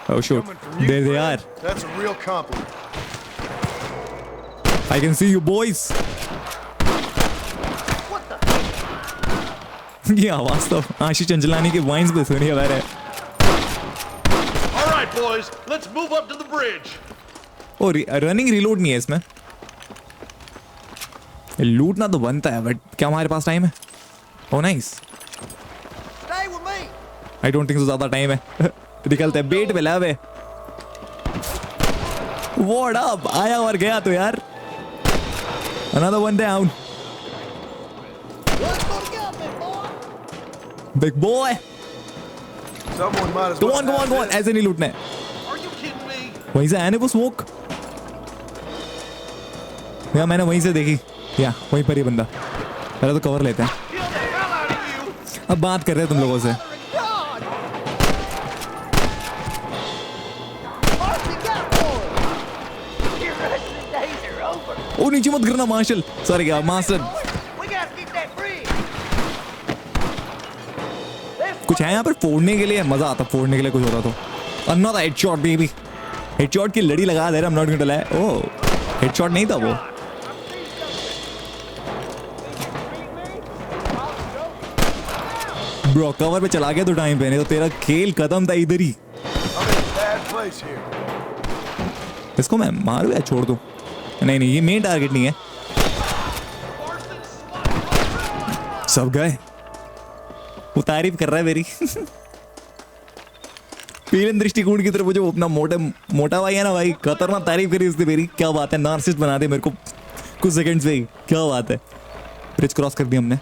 Oh shoot, there they are. That's a real compliment. I can see you boys. ये आवाज तो आशीष चंचलानी के वाइन्स पे सुनी है मेरे। All right, boys, let's move up to the bridge. और रनिंग रिलोड नहीं है इसमें। लूटना तो बनता है, बट क्या हमारे पास टाइम है? Oh nice. I don't think so ज़्यादा टाइम है। निकलते हैं, बेट पे लावे। What up? आया और गया तो यार। Another one down. Big boy. Someone might as Go well on, go on, go on. ऐसे नहीं लूटना है। वहीं से आया ना वो स्मोक। या मैंने वहीं से देखी। या वहीं पर ही बंदा। पहले तो कवर लेते हैं। अब बात कर रहे हैं तुम लोगों से। ओ नीचे मत गिरना मार्शल। सॉरी क्या मास्टर। कुछ है यहाँ पर फोड़ने के लिए? मजा आता फोड़ने के लिए कुछ होता तो। Another headshot baby। हेडशॉट की लड़ी लगा दे रहा। I'm not going to lie। Oh headshot नहीं था वो। ब्रो कवर पे चला गया तो टाइम पे, नहीं तो तेरा खेल खत्म था इधर ही। इसको मैं मारू या छोड़ दूं? नहीं नहीं, ये मेन टारगेट नहीं है। सब गए। वो तारीफ कर रहा है मेरी। पीलन दृष्टिकोण की तरफ जो अपना मोटा भाई है ना भाई, खतरनाक तारीफ करी उसने मेरी। क्या बात है, नार्सिस्ट बना दे मेरे को कुछ सेकंड्स में ही। क्या बात है। ब्रिज क्रॉस कर दिया हमने।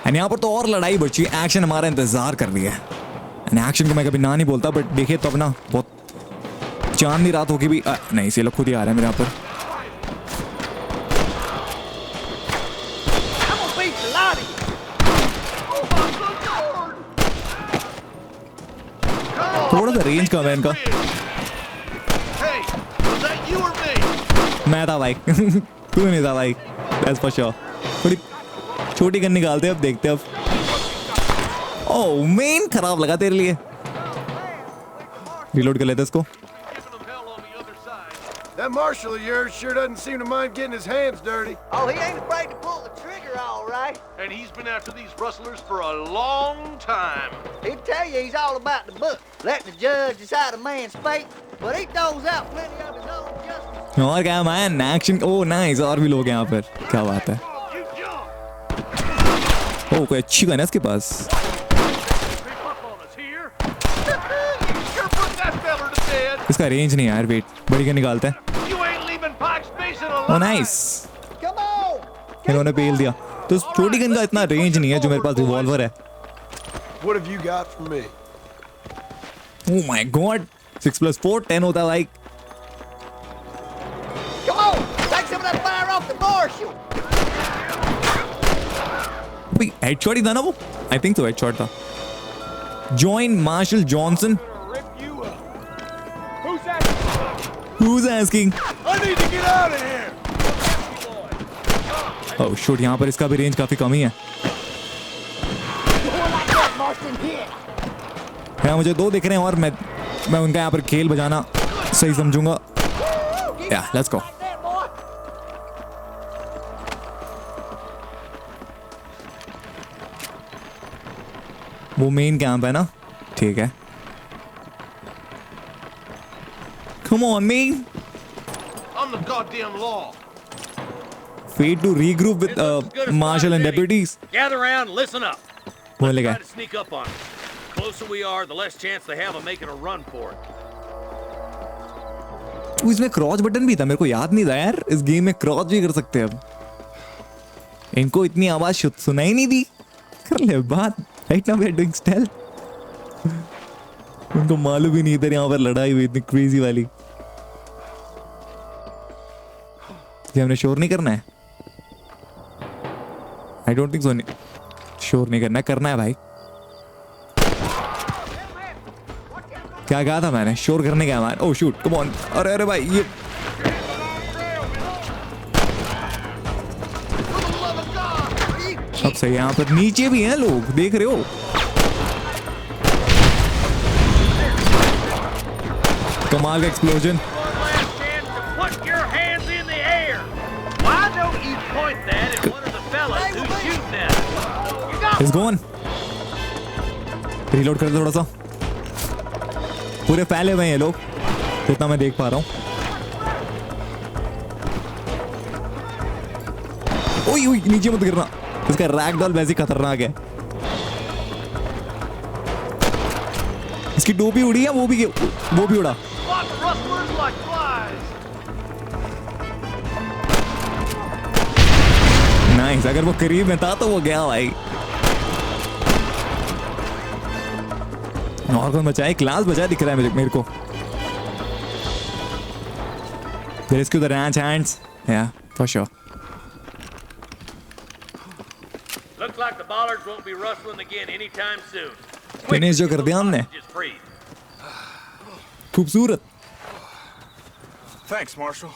एंड यहाँ पर तो और लड़ाई बची। एक्शन हमारा इंतजार कर रही है। एंड एक्शन को मैं कभी ना नहीं बोलता, बट देखिए तो अपना बहुत चांदनी रात होगी भी। नहीं, इसे लोग खुद ही आ रहे हैं मेरे यहाँ पर। थोड़ा सा रेंज कम है इनका। मैं था भाई। तू नहीं था भाई। That's for sure। थोड़ी छोटी गन निकालते हैं, अब देखते हैं अब। ओह मेन खराब लगा तेरे लिए। रिलोड कर लेते इसको। That marshal of yours sure doesn't seem to mind getting his hands dirty. Oh, he ain't afraid to pull the trigger, all right. And he's been after these rustlers for a long time. He'll tell you he's all about the book, letting the judge decide a man's fate, but he throws out plenty of his own justice. और क्या man, action. Oh nice, और भी लोग हैं यहाँ पर। क्या बात है। ओह कोई अच्छी गन है इसके पास। इसका रेंज नहीं है यार। वेट, बड़ी गन निकालते हैं। ओह नाइस, इन्होंने पेल दिया। तो उस छोटी गन का इतना रेंज नहीं है जो मेरे पास रिवॉल्वर है। What have you got for me? Oh my God, 6+4 10 होता है भाई। Come on, take some of that fire off the marshal. भाई हेडशॉट ही था ना वो? आई थिंक तो हेडशॉट था। Join martial Johnson. Who's asking? I need to get out of here. Oh shoot, यहाँ पर इसका भी रेंज काफी कम ही है। यहाँ मुझे दो दिख रहे हैं और मैं उनका यहाँ पर खेल बजाना सही समझूंगा। Yeah, let's go. वो मेन कैंप है ना? ठीक है। Come on, man. I'm the goddamn law. Fate to regroup with marshal and deputies. Gather around and listen up. बोले क्या? Try to sneak up on them. The closer we are, the less chance they have of making a run for it. इसमें cross button भी था, मेरे को याद नहीं था यार। इस गेम में क्रॉस भी कर सकते हैं अब। इनको इतनी आवाज सुनाई नहीं दी। कर ले बात। Right now we are doing stealth. उनको मालूम ही नहीं इधर यहाँ पर लड़ाई हुई इतनी क्रेजी वाली। ये हमने शोर नहीं करना है। I don't think so। शोर नहीं करना है भाई। क्या कहा था मैंने? शोर करने का man. Oh shoot, come on. अरे अरे भाई ये अब सही। यहाँ पर नीचे भी हैं लोग, देख रहे हो? कमाल का एक्सप्लोजन। He's gone. Reload कर दे थोड़ा सा। पूरे फैले हुए हैं ये लोग, जितना मैं देख पा रहा हूँ। ओई ओई, नीचे मत गिरना। इसका रैगडॉल वैसे खतरनाक है। इसकी टोपी उड़ी है, वो भी उड़ा। नाइस, अगर वो करीब में था तो वो गया भाई। और कौन बचा है? क्लास बचा दिख रहा है मेरे को। Rescue the ranch hands. Yeah, for sure. Looks like the bollards won't be rustling again anytime soon. Finish जो कर दिया हमने। खूबसूरत। Thanks, Marshal.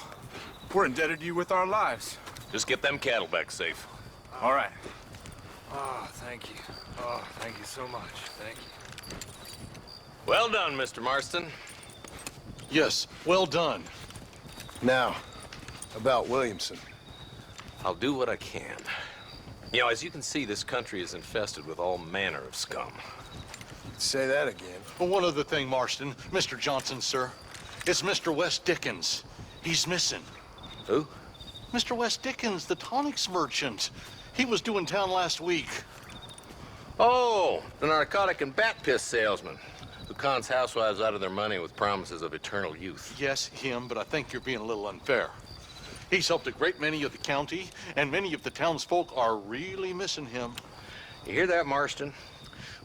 We're indebted to you with our lives. Just get them cattle back safe. All right. Oh, thank you. Oh, thank you so much. Thank you. Well done, Mr. Marston. Yes, well done. Now, about Williamson. I'll do what I can. You know, as you can see, this country is infested with all manner of scum. Say that again. Well, one other thing, Marston. Mr. Johnson, sir. It's Mr. West Dickens. He's missing. Who? Mr. West Dickens, the tonics merchant. He was due in town last week. Oh, the narcotic and bat piss salesman who cons housewives out of their money with promises of eternal youth. Yes, him, but I think you're being a little unfair. He's helped a great many of the county, and many of the townsfolk are really missing him. You hear that, Marston?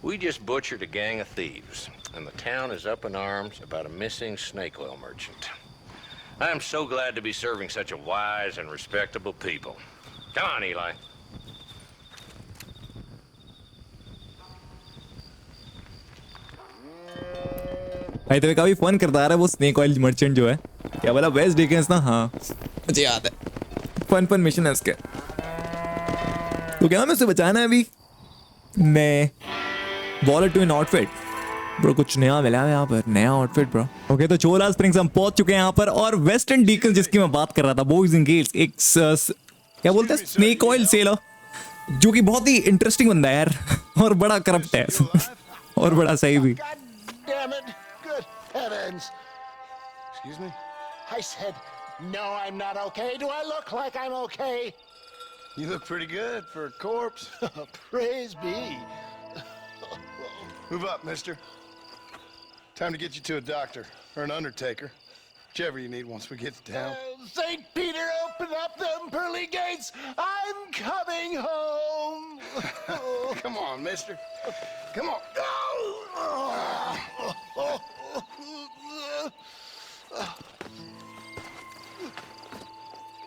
We just butchered a gang of thieves, and the town is up in arms about a missing snake oil merchant. I am so glad to be serving such a wise and respectable people. Come on, Eli. भाई तो काफी fun किरदार है वो snake oil merchant जो है, क्या बोला वेस्ट डिकेंस ना, हाँ मुझे याद है, फन मिशन है उसके। तो क्या हमें उसे बचाना है अभी? नहीं, wallet to an outfit bro, कुछ नया मिला है यहाँ पर, नया आउटफिट ब्रो। ओके तो चोला स्प्रिंग्स हम पहुंच चुके हैं यहाँ पर, और वेस्टर्न डीकन जिसकी मैं बात कर रहा था, बॉयज एंड गर्ल्स, एक क्या बोलते हैं स्नेक ऑयल सेलर, जो कि बहुत ही इंटरेस्टिंग बंदा है यार, और बड़ा करप्ट है और बड़ा सही भी। Damn it! Good heavens! Excuse me? I said, no, I'm not okay. Do I look like I'm okay? You look pretty good for a corpse. Praise be. Move up, mister. Time to get you to a doctor or an undertaker. Whichever you need once we get to town. St. Peter, open up them pearly gates. I'm coming home. Come on, mister. Come on.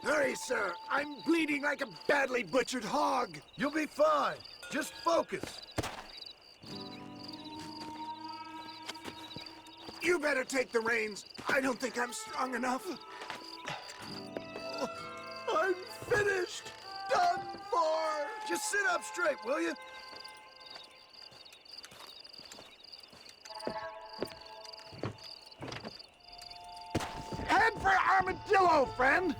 Hurry, sir. I'm bleeding like a badly butchered hog. You'll be fine. Just focus. You better take the reins. I don't think I'm strong enough. I'm finished. Done for. Just sit up straight, will you? Head for Armadillo, friend.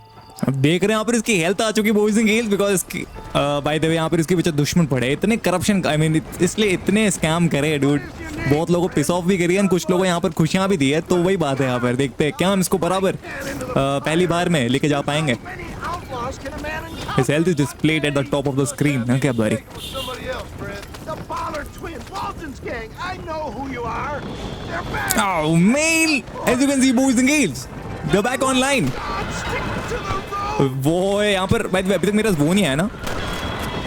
अब देख रहे हैं यहाँ पर इसकी health आ चुकी boys and girls, because इसकी bye the वे यहाँ पर इसके पीछे दुश्मन पड़े, इतने करप्शन, आई मीन इसलिए इतने स्कैम करे डूड, बहुत लोगों को पिस ऑफ भी करी है, कुछ लोगों यहाँ पर खुशियाँ भी दी है। तो वही बात है, यहाँ पर देखते हैं क्या हम इसको बराबर पहली बार में लेके जा पाएंगे। His health is displayed at the top of the screen. Okay, buddy. The Pollard twins, Walton's gang. I know who you are. They're back. Oh, mail! As you can see, boys and girls, they're back online. वो यहाँ पर भाई अभी तक मेरा वो नहीं आया ना,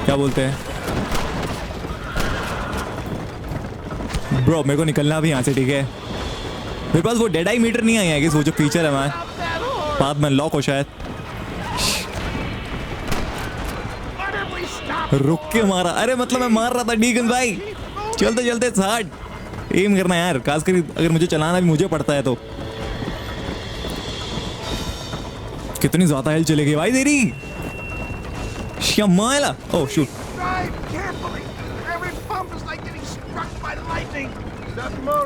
क्या बोलते हैं ब्रो, मेरे को निकलना भी यहाँ से, ठीक है? मेरे पास वो डेड आई मीटर नहीं आया है कि वो जो फीचर है मैं बाद में लॉक हो शायद, रुक के मारा, अरे मतलब मैं मार रहा था डीगन भाई, चलते चलते साठ एम करना यार, खासकर अगर मुझे चलाना भी मुझे पड़ता है तो। कितनी ज्यादा हेल्थ चलेगी भाई तेरी, शमाला, ओह शूट,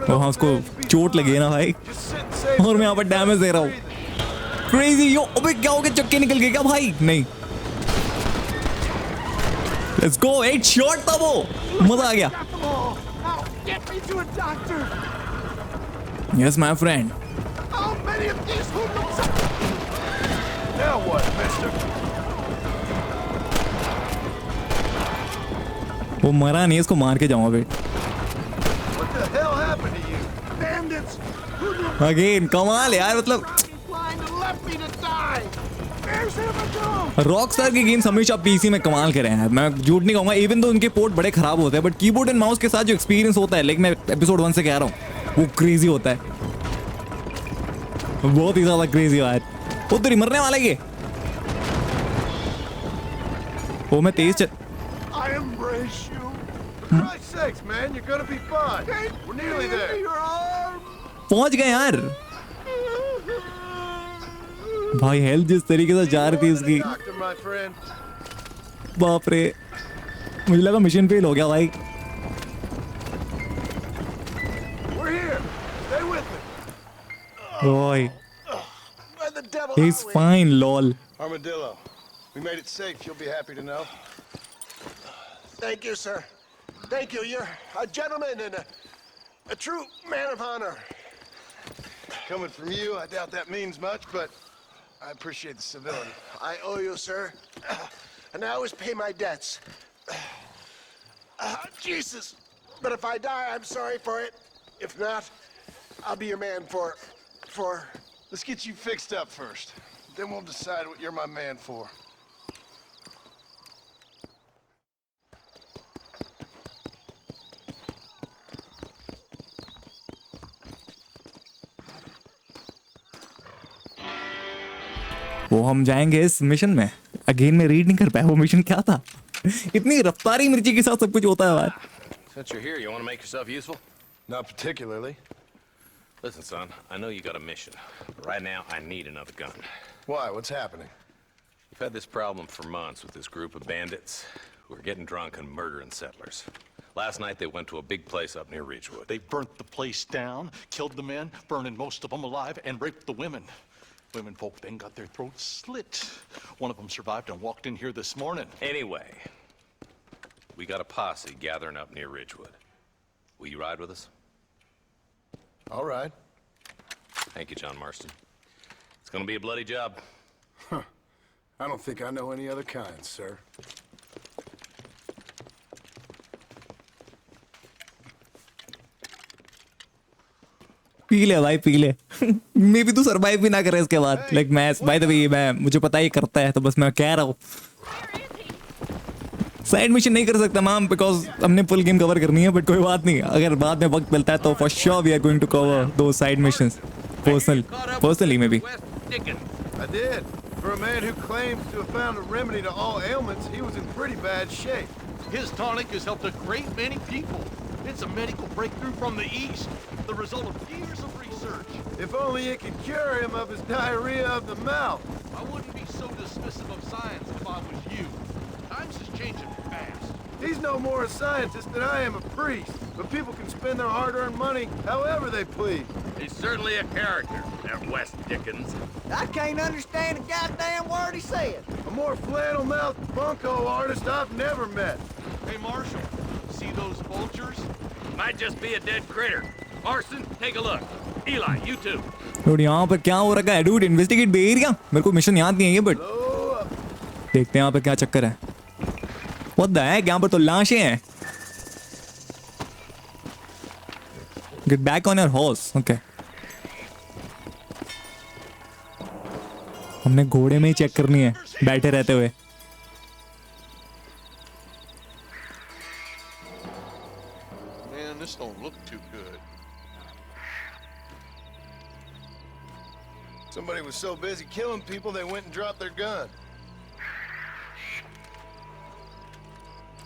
ओ हाँ उसको चोट लगी है ना भाई, और मैं यहाँ पर डैमेज दे रहा हूँ, क्रेजी यो, अबे क्या हो गया, चक्के निकल गए क्या भाई? नहीं, लेट्स गो, एक शॉट था वो, मजा आ गया। Yes my friend. Now what, mister? वो मरा नहीं, इसको मार के जाऊंगा बेट। What the hell happened to you? Bandits! Again कमाल यार, मतलब रॉकस्टार की गेम्स हमेशा पीसी में कमाल करे हैं, मैं झूठ नहीं कहूंगा, इवन तो उनके पोर्ट बड़े खराब होते हैं, बट कीबोर्ड एंड माउस के साथ जो एक्सपीरियंस होता है, लेकिन मैं एपिसोड 1 से कह रहा हूँ, वो क्रेजी होता है, बहुत ही ज्यादा क्रेजी यार। वो तो मरने वाला है ये, वो मैं तेज चल, I embrace you. For Christ's sakes, man, you're gonna be fine. We're nearly there. पहुंच गए यार भाई, हेल्थ जिस तरीके से जा रही थी उसकी, Doctor, my friend. बाप रे, मुझे लगा मिशन फेल हो गया भाई। We're here. Stay with me. ओए, Where the devil he's are we? fine, lol. Armadillo. We made it safe. You'll be happy to know. Thank you, sir. Thank you. You're a gentleman and a true man of honor. Coming from you, I doubt that means much, but I appreciate the civility. I owe you, sir. And I always pay my debts. Jesus. But if I die, I'm sorry for it. If not, I'll be your man for... Let's get you fixed up first. Then we'll decide what you're my man for. वो हम जाएंगे इस mission में. Again मैं read नहीं कर पाया वो मिशन क्या था. इतनी रफ्तारी मिर्ची के साथ सब कुछ होता है यार. Since you're here, you want to make yourself useful? Not particularly. Listen, son, I know you got a mission, but right now I need another gun. Why? What's happening? We've had this problem for months with this group of bandits who are getting drunk and murdering settlers. Last night they went to a big place up near Ridgewood. They burnt the place down, killed the men, burning most of them alive, and raped the women. Women folk then got their throats slit. One of them survived and walked in here this morning. Anyway, we got a posse gathering up near Ridgewood. Will you ride with us? All right. Thank you, John Marston. It's gonna be a bloody job. Huh. I don't think I know any other kind, sir. P ले भाई P ले. मे भी तू survive भी ना करे इसके बाद. लाइक मैं बाय द वे मैं मुझे पता ही करता है तो बस मैं कह रहा हूँ. साइड मिशन नहीं कर सकता मैम बिकॉज हमने फुल गेम कवर करनी है. बट कोई बात नहीं, अगर बाद में वक्त मिलता है तो for sure we are going to cover दो side missions personally maybe. I did. For a man who claims to have found a remedy to all ailments, he was in pretty bad shape. His tonic has helped a great many people. It's a medical breakthrough from the East, the result of years of research. If only it could cure him of his diarrhea of the mouth. I wouldn't be so dismissive of science if I was you. Times is changing fast. He's no more a scientist than I am a priest. But people can spend their hard-earned money however they please. He's certainly a character, that West Dickens. I can't understand a goddamn word he said. A more flannel-mouthed bunko artist I've never met. Hey, Marshal, see those vultures? Might just be a dead critter. Marston, take a look. Eli, you too. Dude यहाँ पर क्या हो रखा है dude? Investigate बे area. मेरे को mission याद नहीं है ये बट देखते हैं यहाँ पे क्या चक्कर है. What the heck? यहाँ पर तो लाशें हैं. Get back on your horse. Okay. हमने घोड़े में ही चेक करनी है बैठे रहते हुए. Man, this don't look too good. Somebody was so busy killing people they went and dropped their gun.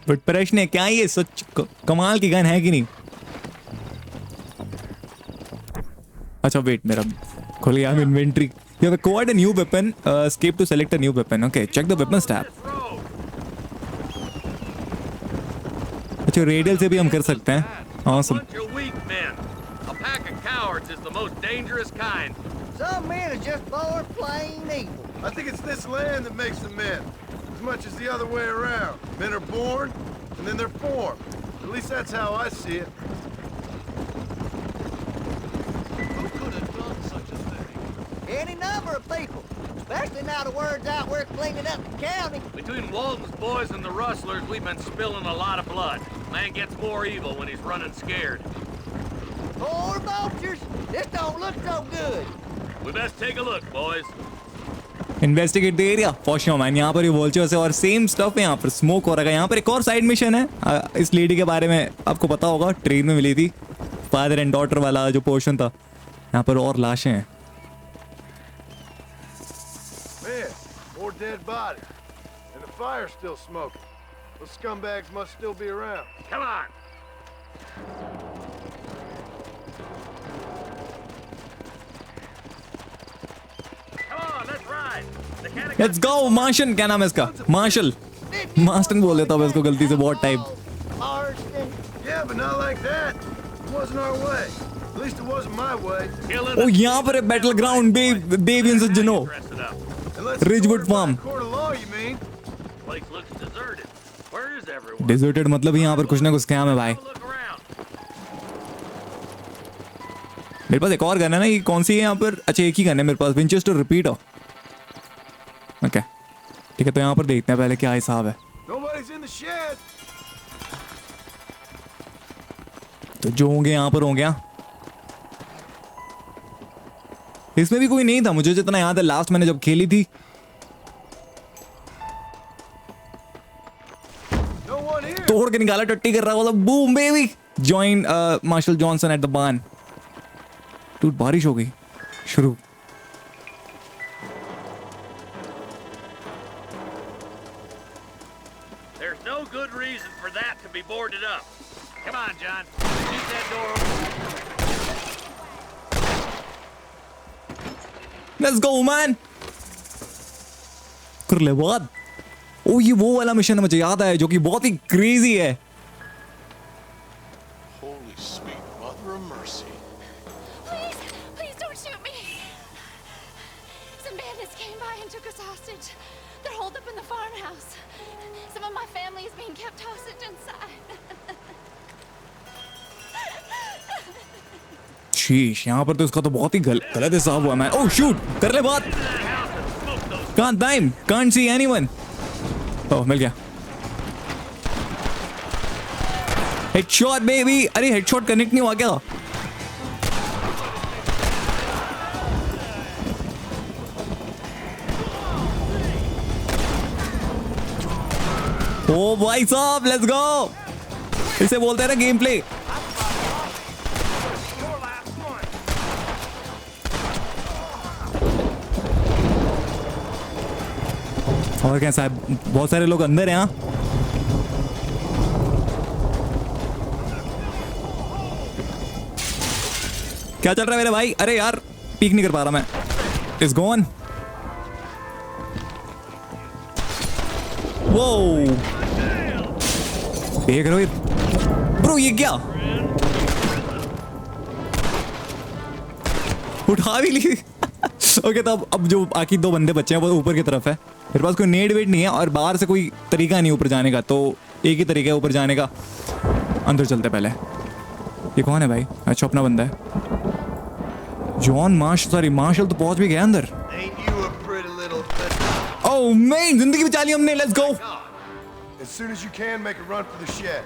But प्रश्न है क्या ये सच कमाल की गन है कि नहीं? अच्छा वेट मेरा खुल गया inventory. You have acquired a new weapon. Escape to select a new weapon. Okay, check the weapons tab. अच्छा रेडियल से भी हम कर सकते हैं. Awesome. You're weak men. A pack of cowards is the most dangerous kind. Some men are just born plain evil. I think it's this land that makes them men, as much as the other way around. Men are born, and then they're formed. At least that's how I see it. Who could have done such a thing? Any number of people. Especially now the word's out we're cleaning up the county. Between Walton's boys and the rustlers, we've been spilling a lot of blood. Man gets more evil when he's running scared. Poor vultures. This don't look so good. We best take a look, boys. Investigate the area. For sure, man. यहाँ पर ये vultures है और same stuff है. यहाँ पर smoke हो रहा है. यहाँ पर एक और side mission है. इस lady के बारे में आपको पता होगा. ट्रेन में मिली थी. Father and daughter वाला जो portion था. यहाँ पर और लाशें हैं. Man, more dead bodies. And the fire's still smoking. Those scumbags must still be around. Come on. Let's go, Marston. क्या नाम है इसका? Marshall. Marston बोल देता हूँ इसको गलती से बहुत type. Marston. Yeah, but not like that. It wasn't our way. At least it wasn't my way. Oh, यहाँ पर है battle ground, Basin से जनो. Ridgewood Farm. Court of law, you mean? Place looks deserted. Where is everyone. Deserted मतलब यहाँ पर कुछ ना कुछ स्कैम है भाई. मेरे पास एक और गन है ना, ये कौन सी है यहाँ पर? अच्छा एक ही गन है मेरे पास, विंचेस्टर रिपीट हो. ओके ठीक है, तो यहाँ पर देखते हैं पहले क्या हिसाब है. तो जो होंगे यहाँ पर होंगे. इसमें भी कोई नहीं था मुझे जितना याद है, लास्ट मैंने जब खेली थी. तोड़ के निकाला, टट्टी कर रहा था. Boom baby, join martial Johnson at the barn. टूट बारिश हो गई शुरू. There's no good reason for that to be boarded up. Come on, John. Keep that door open. Let's go, man. कर ले बात. ओ ये वो वाला मिशन मुझे याद आया जो कि बहुत ही क्रेजी है. Holy sweet mother of mercy. Please don't shoot me. Some bandits came by and took us hostage. They're holed up in the farmhouse. Some of my family is being kept hostage inside. शीश, यहाँ पर तो इसका तो बहुत ही गलत हिसाब हुआ. मैं ओह शूट, कर ले बात. Can't time, can't see anyone. ओह मिल गया. Headshot baby. अरे हेडशॉट कनेक्ट नहीं हुआ क्या? ओ भाई साहब, लेट्स गो. इसे बोलते हैं ना गेम प्ले. और क्या साहब, बहुत सारे लोग अंदर हैं. क्या चल रहा है मेरे भाई? अरे यार पीक नहीं कर पा रहा मैं. Is gone. वो देख रहे हो ब्रो, ये क्या उठा भी ली. ओके तो अब जो बाकी दो बंदे बच्चे हैं वो ऊपर की तरफ है. मेरे पास कोई नेड वेट नहीं है और बाहर से कोई तरीका नहीं ऊपर जाने का, तो एक ही तरीका है ऊपर जाने का. अंदर चलते पहले. ये कौन है भाई? अच्छा अपना बंदा है. जॉन मार्शल तो पहुंच भी गया अंदर. ओह मैन, जिंदगी बचा ली हमने. Let's go. As soon as you can, make a run for the shed.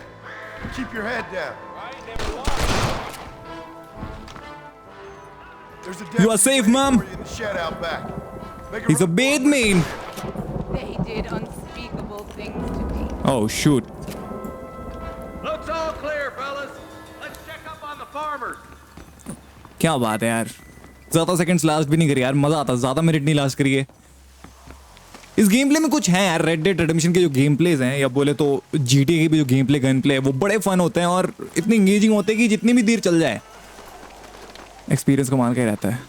Keep your head down. You are safe, ma'am. He's a bad man. They did unspeakable things to me. Oh shoot. Looks all clear, fellas. Let's check up on the farmers. क्या बात है यार, ज्यादा seconds last भी नहीं करी यार. मजा आता, ज्यादा मिनट नहीं लास्ट करिए. इस गेम प्ले में कुछ है यार. रेड डेड रिडेम्पशन के जो गेम प्लेज हैं, या बोले तो GTA के भी जो गेम प्ले गन प्ले है, वो बड़े फन होते हैं और इतने इंगेजिंग होते हैं कि जितनी भी देर चल जाए एक्सपीरियंस कमाल का ही रहता है.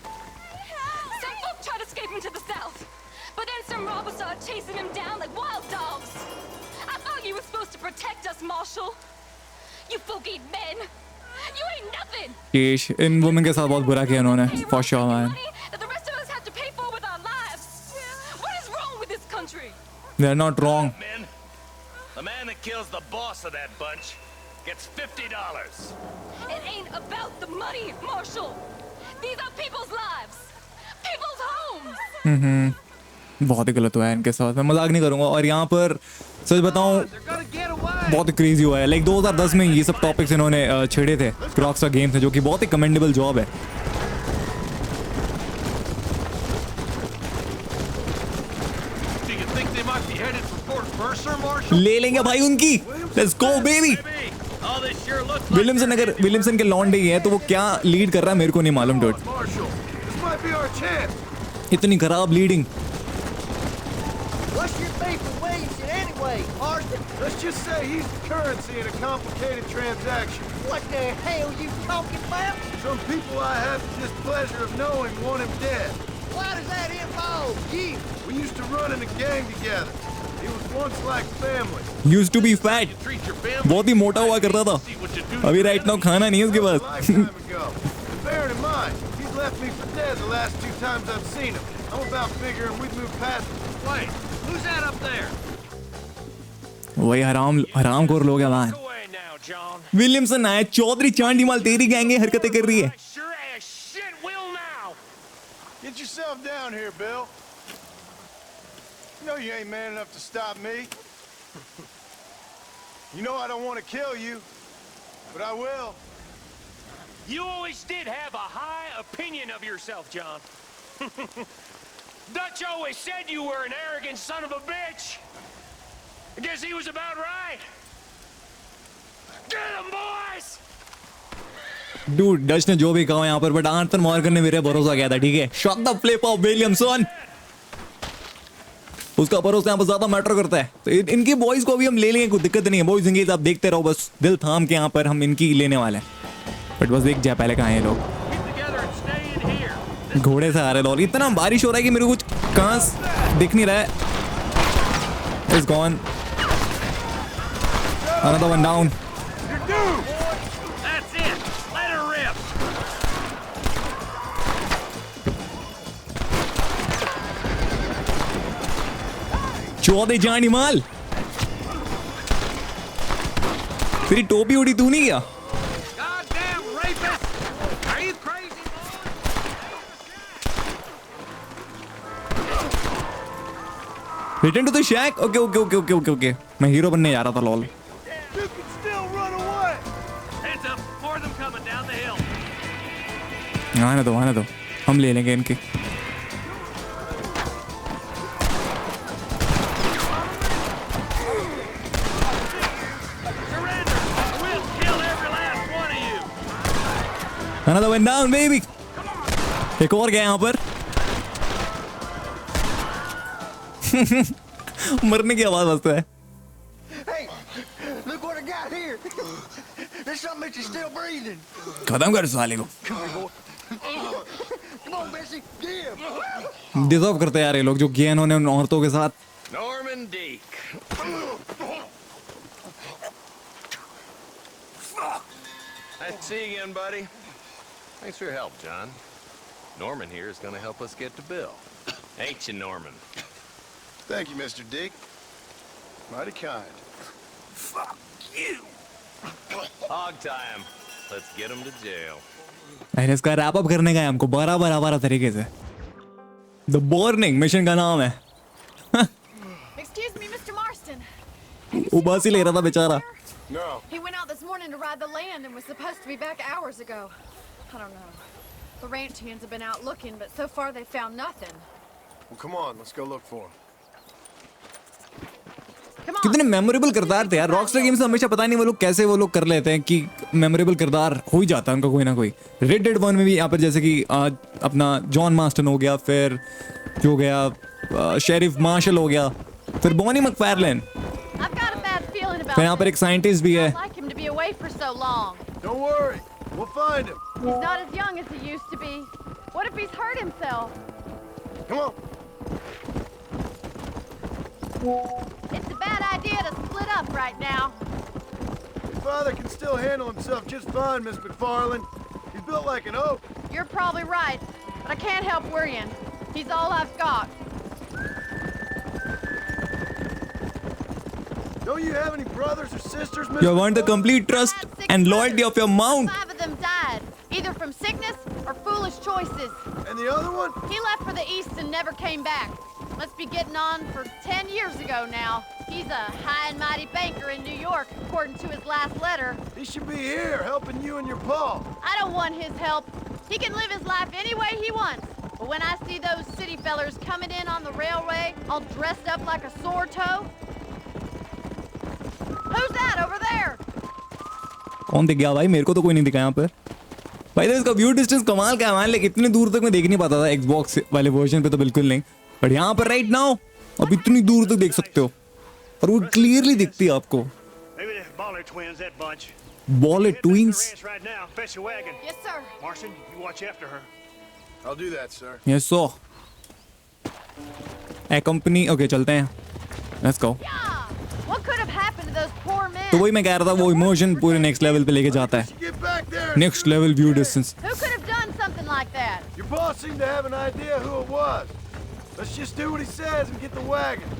इन वुमेन के साथ बहुत बुरा किया उन्होंने. For sure man. They are not wrong. The man that kills the boss of that bunch gets $50. It ain't about the money, Marshal. These are people's lives, people's homes. बहुत ही गलत हुआ है इनके साथ. मैं मजाक नहीं करूंगा. और यहाँ पर सच बताऊं बहुत ही क्रेजी हुआ है. लाइक 2010 में ये सब टॉपिक्स इन्होंने छेड़े थे. रॉकस्टार गेम्स है, जो कि बहुत ही कमेंडेबल जॉब है. ले लेंगे भाई उनकी. Let's go baby. विलियमसन के लॉन्डे ही है, तो वो क्या लीड कर रहा है मेरे को नहीं मालूम. डूड इतनी खराब leading. What's your beef with Williamson anyway, Marston? Let's just say he's the currency in a complicated transaction. What the hell you talking about? Some people I have the displeasure of knowing want him dead. Why does that involve you? We used to run in a gang together. He was once like family. Used to be fat. बहुत ही मोटा हुआ करता था. अभी right now खाना नहीं है उसके पास. Bearing in mind, he's left me for dead the last 2 times I've seen him. I'm about figuring we've moved past him. Wait, who's that up there? वही हरामखोर लोग हैं वहां। विलियमसन आए, चौधरी चांडीमाल तेरी गैंग हरकतें कर रही है। Get yourself down here, Bill. You know you ain't man enough to stop me. You know I don't want to kill you, but I will. You always did have a high opinion of yourself, John. Dutch always said you were an arrogant son of a bitch. I guess he was about right. Get him, boys! Dude, Dutch ने जो भी कहा यहाँ पर, but Arthur Morgan ने मेरे भरोसा किया था, ठीक है? Shot the flip of Williamson. उसका भरोसा यहाँ पर ज्यादा मैटर करता है। तो इनकी बॉयज को भी हम ले लेंगे, कोई दिक्कत नहीं है। बॉयज इंगेज आप देखते रहो, बस दिल थाम के यहाँ पर हम इनकी लेने वाले हैं। बट बस देख जाए पहले कहाँ हैं लोग। घोड़े से आ रहे लोग। इतना बारिश हो रहा है कि मेरे को कुछ कहाँ दिख नहीं रहा है। It's gone. Another one down. That's it. Let her rip. Chaudhary चांडीमाल, तेरी टोपी उड़ी तू नहीं गया? Goddamn rapist! Are you crazy, Return to the shack. Okay. मैं हीरो बनने जा रहा था lol. You can still run away. Heads up, more of them coming down the hill. आने दो, हम ले लेंगे इनके। Another one down, baby. एक और गया यहाँ पर। मरने की आवाज बजता है। Hey, look what I got here. There's something that you're still breathing. खत्म कर साले को। Come on, Bessie, give. Deserve करते हैं यार ये लोग जो किए इन्होंने उन औरतों के साथ। Norman Deek. Nice to see you again, buddy. Thanks for your help, John. Norman here is going to help us get to Bill. Ain't you, Norman? Thank you, Mr. Dick. Mighty kind. Fuck you. Hog tie him. Let's get him to jail. अरे इसका wrap up करने का है हमको बराबर तरीके से। The Burning mission का नाम है। Excuse me, Mr. Marston. उबासी ले रहा था बेचारा। No. He went out this morning to ride the land and was supposed to be back hours ago. I don't know. The ranch hands have been out looking, but so far they found nothing. Well, come on, let's go look for him. कितने memorable किरदार थे यार। Rockstar games में हमेशा पता नहीं वो लोग कैसे वो लोग कर लेते हैं कि मेमोरेबल किरदार हो ही जाता है उनका कोई ना कोई। रेड डेड 1 में भी यहाँ पर जैसे कि अपना जॉन मार्स्टन हो गया, फिर जो गया शेरिफ मार्शल हो गया, फिर बॉनी मैकफार्लेन, फिर यहाँ पर एक साइंटिस्ट भी है। Don't worry, we'll find him. He's not as young as he used to be. What if he's hurt himself? Come on. It's a bad idea to split up right now. Your father can still handle himself just fine, Miss MacFarlane. He's built like an oak. You're probably right, but I can't help worrying. He's all I've got. Don't you have any brothers or sisters, Miss? You want the complete trust and loyalty of your mount. 5 of them died, either from sickness or foolish choices. And the other one? He left for the east and never came back. Must be getting on for 10 years ago now. He's a high and mighty banker in New York, according to his last letter. He should be here, helping you and your pa. I don't want his help. He can live his life any way he wants. But when I see those city fellers coming in on the railway, all dressed up like a sore toe. Who's that over there? कौन दिख गया भाई? मेरे को तो कोई नहीं दिखा यहाँ पर। भाई तो इसका व्यू डिस्टेंस कमाल का है मान, लेकिन इतनी दूर तक मैं देख नहीं पाता था Xbox वाले वर्जन पे तो बिल्कुल नहीं, बट यहाँ पर राइट नाउ अब इतनी दूर तक देख सकते हो और वो क्लियरली दिखती है आपको। Baller twins? Fetch a wagon. Yes, sir. Marston, you watch after her. I'll do that, sir. Yes, sir. Accompany. Okay, चलते हैं। Let's go. What could have happened to those poor men? तो वही मैं कह रहा था, वो इमोशन पूरे नेक्स्ट लेवल पे लेके जाता है। Next level view distance. Who could have done something like that? Your boss seemed to have an idea who it was. Let's just do what he says and get the wagon.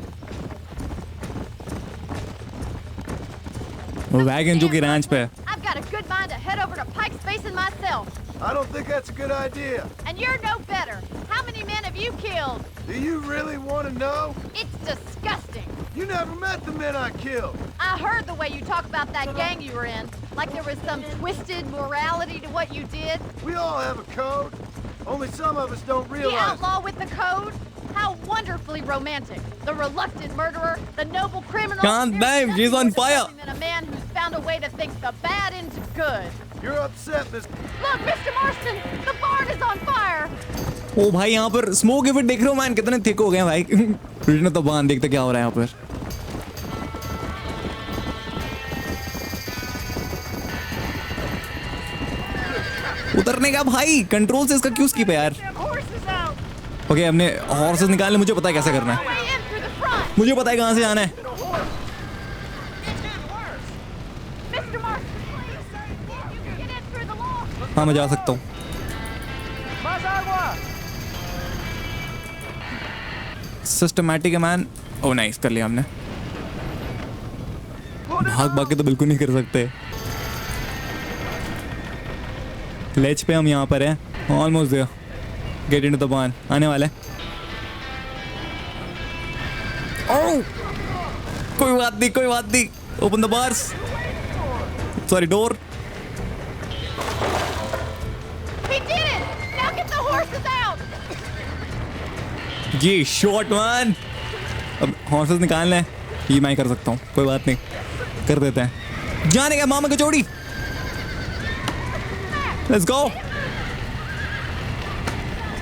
Wagon जो कि ranch पे है। I've got a good mind to head over to Pike's Basin myself. I don't think that's a good idea. And you're no better. How many men have you killed? Do you really want to know? It's disgusting. You never met the men I killed. I heard the way you talk about that gang you were in. Like there was some twisted morality to what you did. We all have a code. Only some of us don't realize. The outlaw with the code? How wonderfully romantic. The reluctant murderer, the noble criminal. God damn, she's on fire. Than a man who's found a way to think the bad into good. You're upset, Miss. Look, Mr. Marston, the barn is on fire. ओ भाई यहाँ पर smoke effect देख रहे हो man, कितने thick हो गए भाई। रिटर्न तो बांध, देखते क्या हो रहा है यहाँ पर। उतरने का भाई, कंट्रोल से इसका क्यों स्किप है यार। ओके, हमने हॉर्सेस निकालने, मुझे पता है कैसे करना है, मुझे पता है कहाँ से जाना है। हाँ मैं जा सकता हूँ। सिस्टमैटिक है मैन। ओ नाइस, कर लिया हमने। भाग भाग के तो बिल्कुल नहीं कर सकते। लेच पे हम यहाँ पर हैं, almost there. Get into the barn, आने वाला है। ओह, कोई बात नहीं, कोई बात नहीं। Open the bars, sorry door. ये शॉट मैन। अब हॉर्सेस निकालना है, ये मैं कर सकता हूँ, कोई बात नहीं, कर देते हैं। जाने का मामा कचौड़ी, लेट्स गो।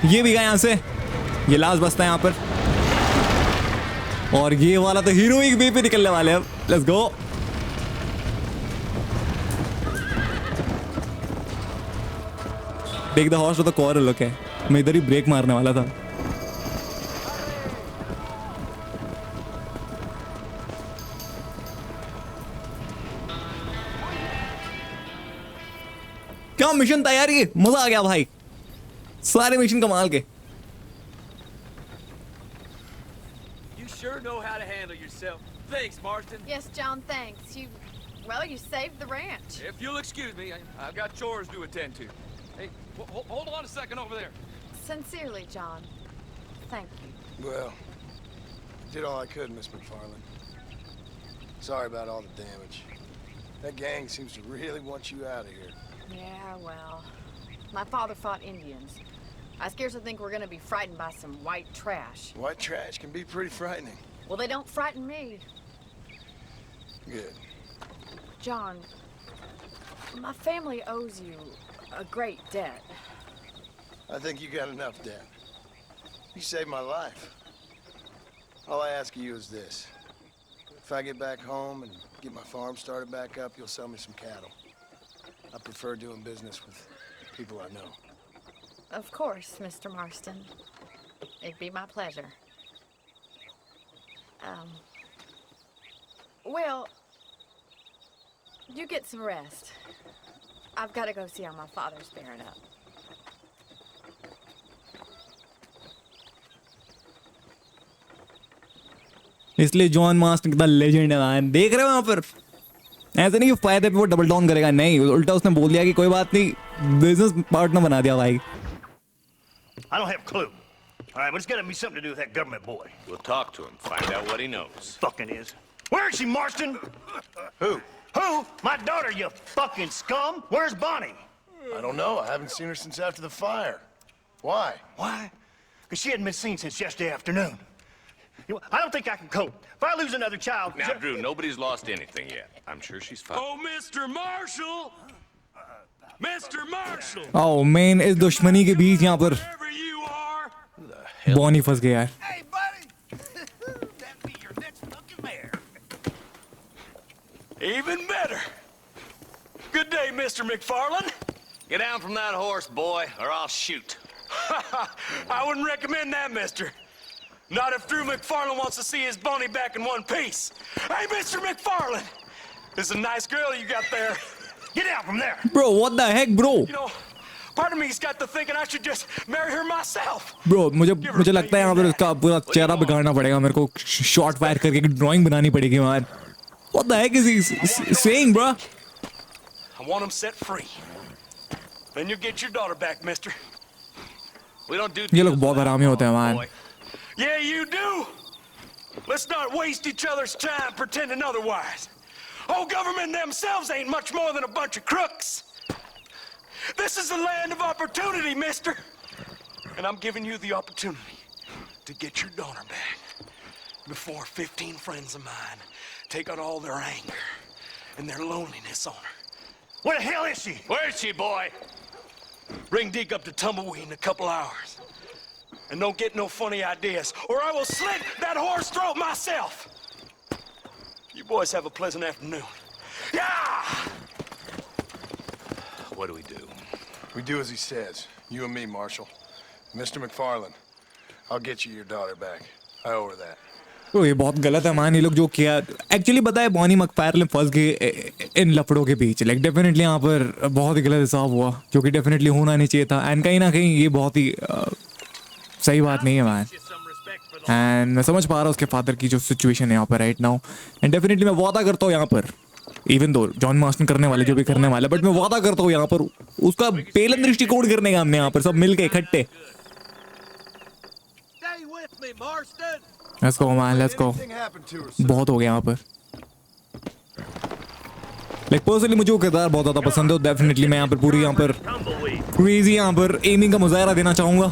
ये भी गया यहाँ से, ये लास्ट बसता है यहाँ पर। और ये वाला तो हीरोइक वे पे निकलने वाले हैं अब। Let's go. Take the horse to the corner. Okay, मैं इधर ही ब्रेक मारने वाला था। क्या मिशन तैयार है, मजा आ गया भाई, सारे मिशन कमाल के। You sure know how to handle yourself. Thanks, Marston. Yes, John, thanks. Well, you saved the ranch. If you'll excuse me, I've got chores to attend to. Hey, hold on a second over there. Sincerely, John. Thank you. Well, did all I could, Miss MacFarlane. Sorry about all the damage. That gang seems to really want you out of here. Yeah, well, my father fought Indians. I scarcely think we're gonna be frightened by some white trash. White trash can be pretty frightening. Well, they don't frighten me. Good. John, my family owes you a great debt. I think you got enough debt. You saved my life. All I ask of you is this. If I get back home and get my farm started back up, you'll sell me some cattle. I prefer doing business with people I know. Of course, Mr. Marston. It'd be my pleasure. Well, you get some rest. I've got to go see how my father's bearing up. इसलिए John Marston कितना legend है man. देख रहे हो वहां पर, ऐसे नहीं कि फायदे पे वो डबल डाउन करेगा, नहीं, उल्टा उसने बोल दिया कि कोई बात नहीं, बिजनेस पार्टनर बना दिया भाई। I don't have a clue. All right, but it's got to be something to do with that government boy. We'll talk to him, find out what he knows. Fucking is. Where is she, Marston? Who? Who? My daughter, you fucking scum. Where's Bonnie? I don't know. I haven't seen her since after the fire. Why? Why? Because she hadn't been seen since yesterday afternoon. I don't think I can cope. If I lose another child... Now, Drew, nobody's lost anything yet. I'm sure she's fine. Oh, Mr. Marshall! Mr. Marshall! Oh, man, इस दुश्मनी के बीच यहाँ पर Bonnie फंस गया है। Hey, buddy! That'd be your next fucking mare. Even better. Good day, Mr. MacFarlane. Get down from that horse, boy, or I'll shoot. I wouldn't recommend that, mister. Not if Drew MacFarlane wants to see his Bonnie back in one piece. Hey, Mr. MacFarlane! This is a nice girl you got there. Get out from there! Bro, what the heck, bro? You know, part of me's got to thinking I should just marry her myself. Bro, मुझे लगता है यहाँ पर उसका पूरा चेहरा बिगाड़ना पड़ेगा मेरे को, शॉट फायर करके ड्राइंग बनानी पड़ेगी यार। What the heck is he saying, bro? I want him set free. Then you'll get your daughter back, mister. We don't do ये लोग बहुत हरामी होते हैं, man. Yeah, you do. Let's not waste each other's time pretending otherwise. Oh, government themselves ain't much more than a bunch of crooks. This is the land of opportunity, mister. And I'm giving you the opportunity to get your daughter back before 15 friends of mine take out all their anger and their loneliness on her. Where the hell is she? Where is she, boy? Bring Deke up to Tumbleweed in a couple hours. And don't get no funny ideas, or I will slit that whore's throat myself. You boys have a pleasant afternoon. Yeah! What do we do? We do as he says. You and me, Marshal. Mr. MacFarlane, I'll get you your daughter back. I owe her that. तो ये बहुत गलत है मान ये लोग जो किया एक्चुअली पता है बॉनी मैकफार्लेन फंस गए इन लफड़ों के बीच लाइक डेफिनेटली यहाँ पर बहुत ही गलत हिसाब हुआ जो कि डेफिनेटली होना नहीं चाहिए था एंड कहीं ना कहीं ये बहुत ही सही बात नहीं है मैन एंड मैं समझ पा रहा हूँ उसके फादर की जो सिचुएशन है यहाँ पर राइट नाउ एंड डेफिनेटली मैं वादा करता हूँ यहाँ पर इवन दो जॉन मार्स्टन करने वाले जो भी करने वाले बट मैं वादा करता हूँ यहाँ पर उसका पेलन दृष्टिकोण करने का हमने यहाँ पर सब मिलके इकट्ठे Let's go man, let's go. बहुत हो गया यहाँ पर. Like personally मुझे वो किरदार बहुत ज़्यादा पसंद है और definitely मैं यहाँ पर पूरी यहाँ पर crazy यहाँ पर aiming का मुजाहरा देना चाहूँगा.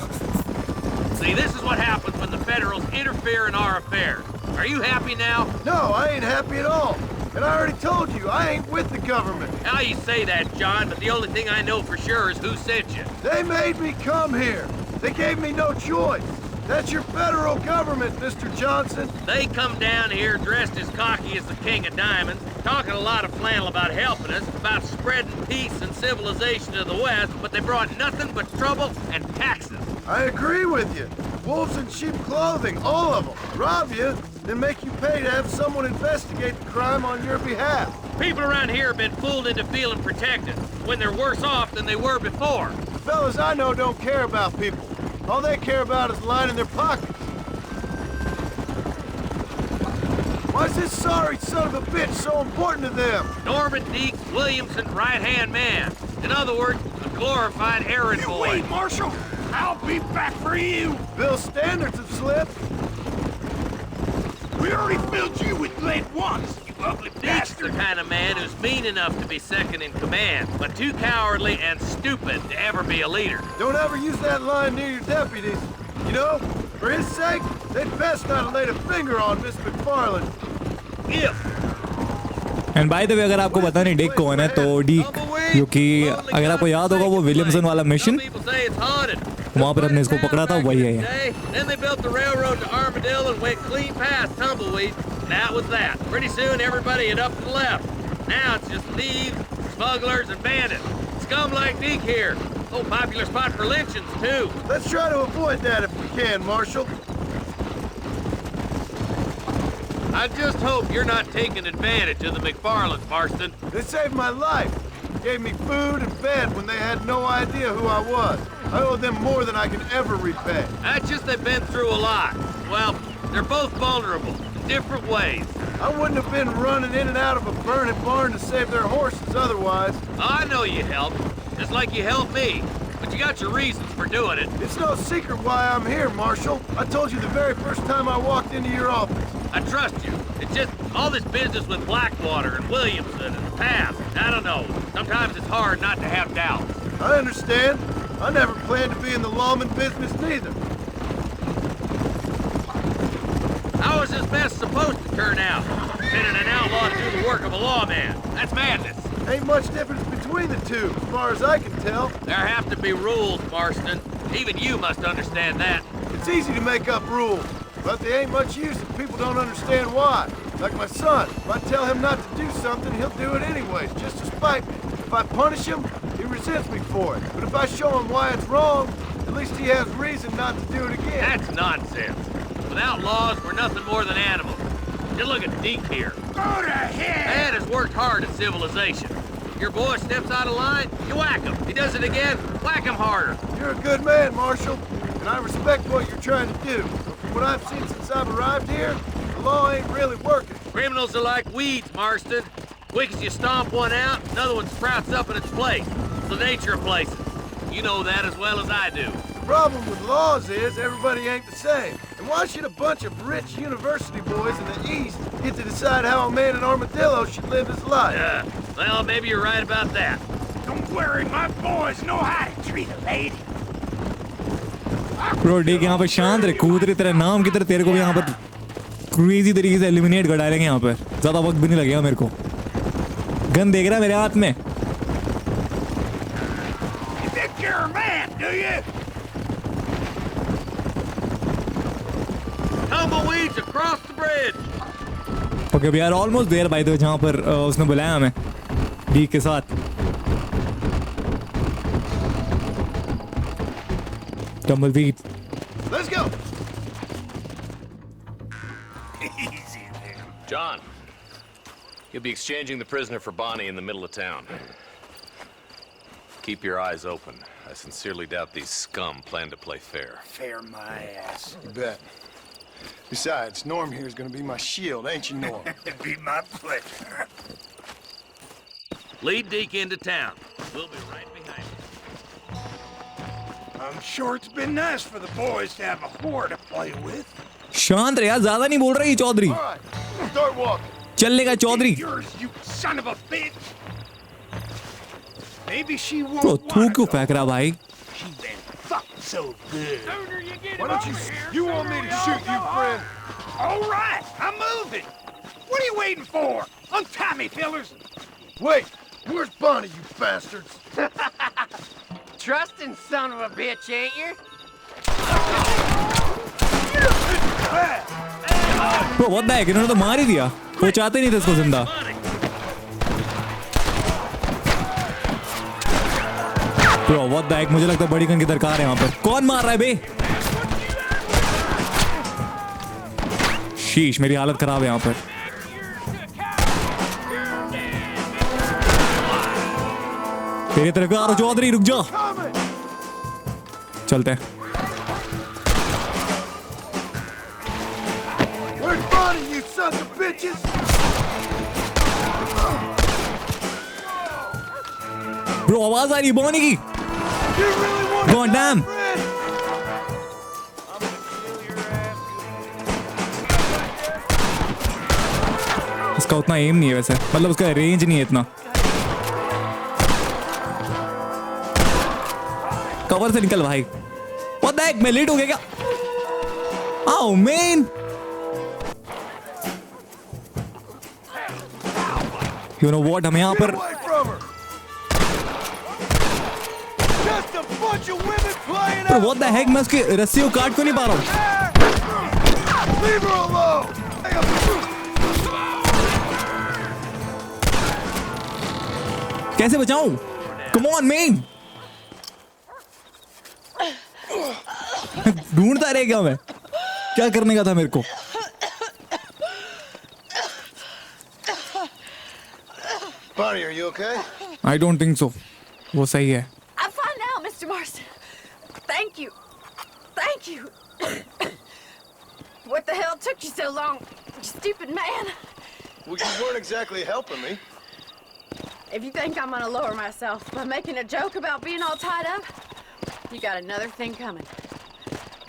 See, this is what happens when the Federals interfere in our affairs. Are you happy now? No, I ain't happy at all. And I already told you, I ain't with the government. Now you say that, John, but the only thing I know for sure is who sent you. They made me come here. They gave me no choice. That's your federal government, Mr. Johnson. They come down here dressed as cocky as the King of Diamonds, talking a lot of flannel about helping us, about spreading peace and civilization to the West, but they brought nothing but trouble and taxes. I agree with you. Wolves in sheep clothing, all of them. Rob you, then make you pay to have someone investigate the crime on your behalf. People around here have been fooled into feeling protected, when they're worse off than they were before. The fellas I know don't care about people. All they care about is lining their pockets. Why's this sorry son of a bitch so important to them? Norman Deeks, Williamson's right-hand man. In other words, a glorified errand boy. Wait, Marshal! I'll be back for you! Bill's standards have slipped. We already filled you with lead once, you ugly bastard! Deeks the kind of man who's mean enough to be second in command, but too cowardly and stupid to ever be a leader. Don't ever use that line near your deputies. You know, for his sake, they'd best not have laid a finger on Miss MacFarlane. And bye the वे अगर आपको पता नहीं Dick कौन है तो Dick क्योंकि अगर आपको याद होगा वो विलियमसन वाला मिशन वहाँ पर हमने इसको पकड़ा था वही है. Then they built the railroad to Armadillo and went clean past Tumbleweed. That was that. Pretty soon everybody had up and left. Now it's just thieves, smugglers, and bandits. Scum like Deke here. Oh, popular spot for lynchings too. Let's try to avoid that if we can, Marshal. I just hope you're not taking advantage of the MacFarlanes, Marston. They saved my life. Gave me food and bed when they had no idea who I was. I owe them more than I can ever repay. That's just they've been through a lot. Well, they're both vulnerable in different ways. I wouldn't have been running in and out of a burning barn to save their horses otherwise. I know you helped, just like you helped me. But you got your reasons for doing it. It's no secret why I'm here, Marshal. I told you the very first time I walked into your office. I trust you. It's just all this business with Blackwater and Williamson and the past. I don't know. Sometimes it's hard not to have doubts. I understand. I never planned to be in the lawman business neither. How is this mess supposed to turn out? Sending an outlaw to do the work of a lawman. That's madness. Ain't much difference between the two, as far as I can tell. There have to be rules, Marston. Even you must understand that. It's easy to make up rules, but they ain't much use if people don't understand why. Like my son, if I tell him not to do something, he'll do it anyways, just to spite me. If I punish him, he resents me for it. But if I show him why it's wrong, at least he has reason not to do it again. That's nonsense. With outlaws, we're nothing more than animals. Just look at Deke here. Go to hell! Man has worked hard at civilization. Your boy steps out of line, you whack him. He does it again, whack him harder. You're a good man, Marshal, and I respect what you're trying to do. But from what I've seen since I've arrived here, the law ain't really working. Criminals are like weeds, Marston. Quick as you stomp one out, another one sprouts up in its place. It's the nature of places. You know that as well as I do. The problem with laws is everybody ain't the same. And why should a bunch of rich university boys in the East get to decide how a man in Armadillo should live his life? Well, maybe you're right about that. Don't worry, my boys know how to treat a lady. Bro, देख यहाँ पे शांत रहे, कूद रहे, तेरा नाम की तरह तेरे को भी यहाँ पर क्रेजी तरीके से एलिमिनेट कर डालेंगे यहाँ पर. ज़्यादा वक्त भी नहीं लगेगा मेरे को. गन देख रहा है मेरे हाथ में. You think you're a man, do you? Tumbleweeds across the bridge. Okay, we are almost there by the way, जहाँ पर उसने बुलाया हमें डी के साथ. Tumbleweed. Let's go. Easy there. John, you'll be exchanging the prisoner for Bonnie in the middle of town. Keep your eyes open. I sincerely doubt these scum plan to play fair. Fair my ass. You bet. Besides, Norm here is gonna be my shield, ain't you, Norm? It'd be my pleasure. Lead Deke into town. We'll be right behind you. I'm sure it's been nice for the boys to have a whore to play with. शांत रहे यार, ज़्यादा नहीं बोल रहा ये Chaudhary. All right, start walking. चलने का Chaudhary. Yours, you son of a bitch. Maybe she won't. Bro, तू क्यों फेंक रहा भाई? She been fucked so good. Sooner you get Why don't you want me to shoot you, friend? All right, I'm moving. What are you waiting for? Untie me, fellers. Wait, where's Bonnie, you bastards? Trusting son of a bitch, ain't you? Bro, what the heck? इन्होंने तो मार ही दिया. वो चाहते नहीं थे इसको जिंदा. Bro, what the heck? मुझे लगता है बड़ी गन की दरकार है यहाँ पर. कौन मार रहा है बे? शीश, मेरी हालत खराब है यहाँ पर. तेरी तरफ आ रहा चौधरी, रुक जा. चलते हैं. Where's Bonnie, you sons of bitches? Bro, आवाज आ रही है बॉनी की. You really want God damn. इसका उतना एम नहीं है वैसे, मतलब उसका रेंज नहीं है इतना. कवर से निकल भाई. What the heck, मैं लेट हो गया क्या? Oh man. You know what, हमें यहाँ पर Bro, what the heck, मैं उसकी रस्सी को काट क्यों नहीं पा रहा हूँ? Leave her alone. कैसे बचाऊं? Come on, man. ढूंढता रह गया मैं. क्या करने का था मेरे को? Bonnie, are you okay? I don't think so. वो सही है. I'm fine now, Mr. Marston. Thank you. Thank you. What the hell took you so long, you stupid man? Well, you weren't exactly helping me. If you think I'm gonna lower myself by making a joke about being all tied up, you got another thing coming.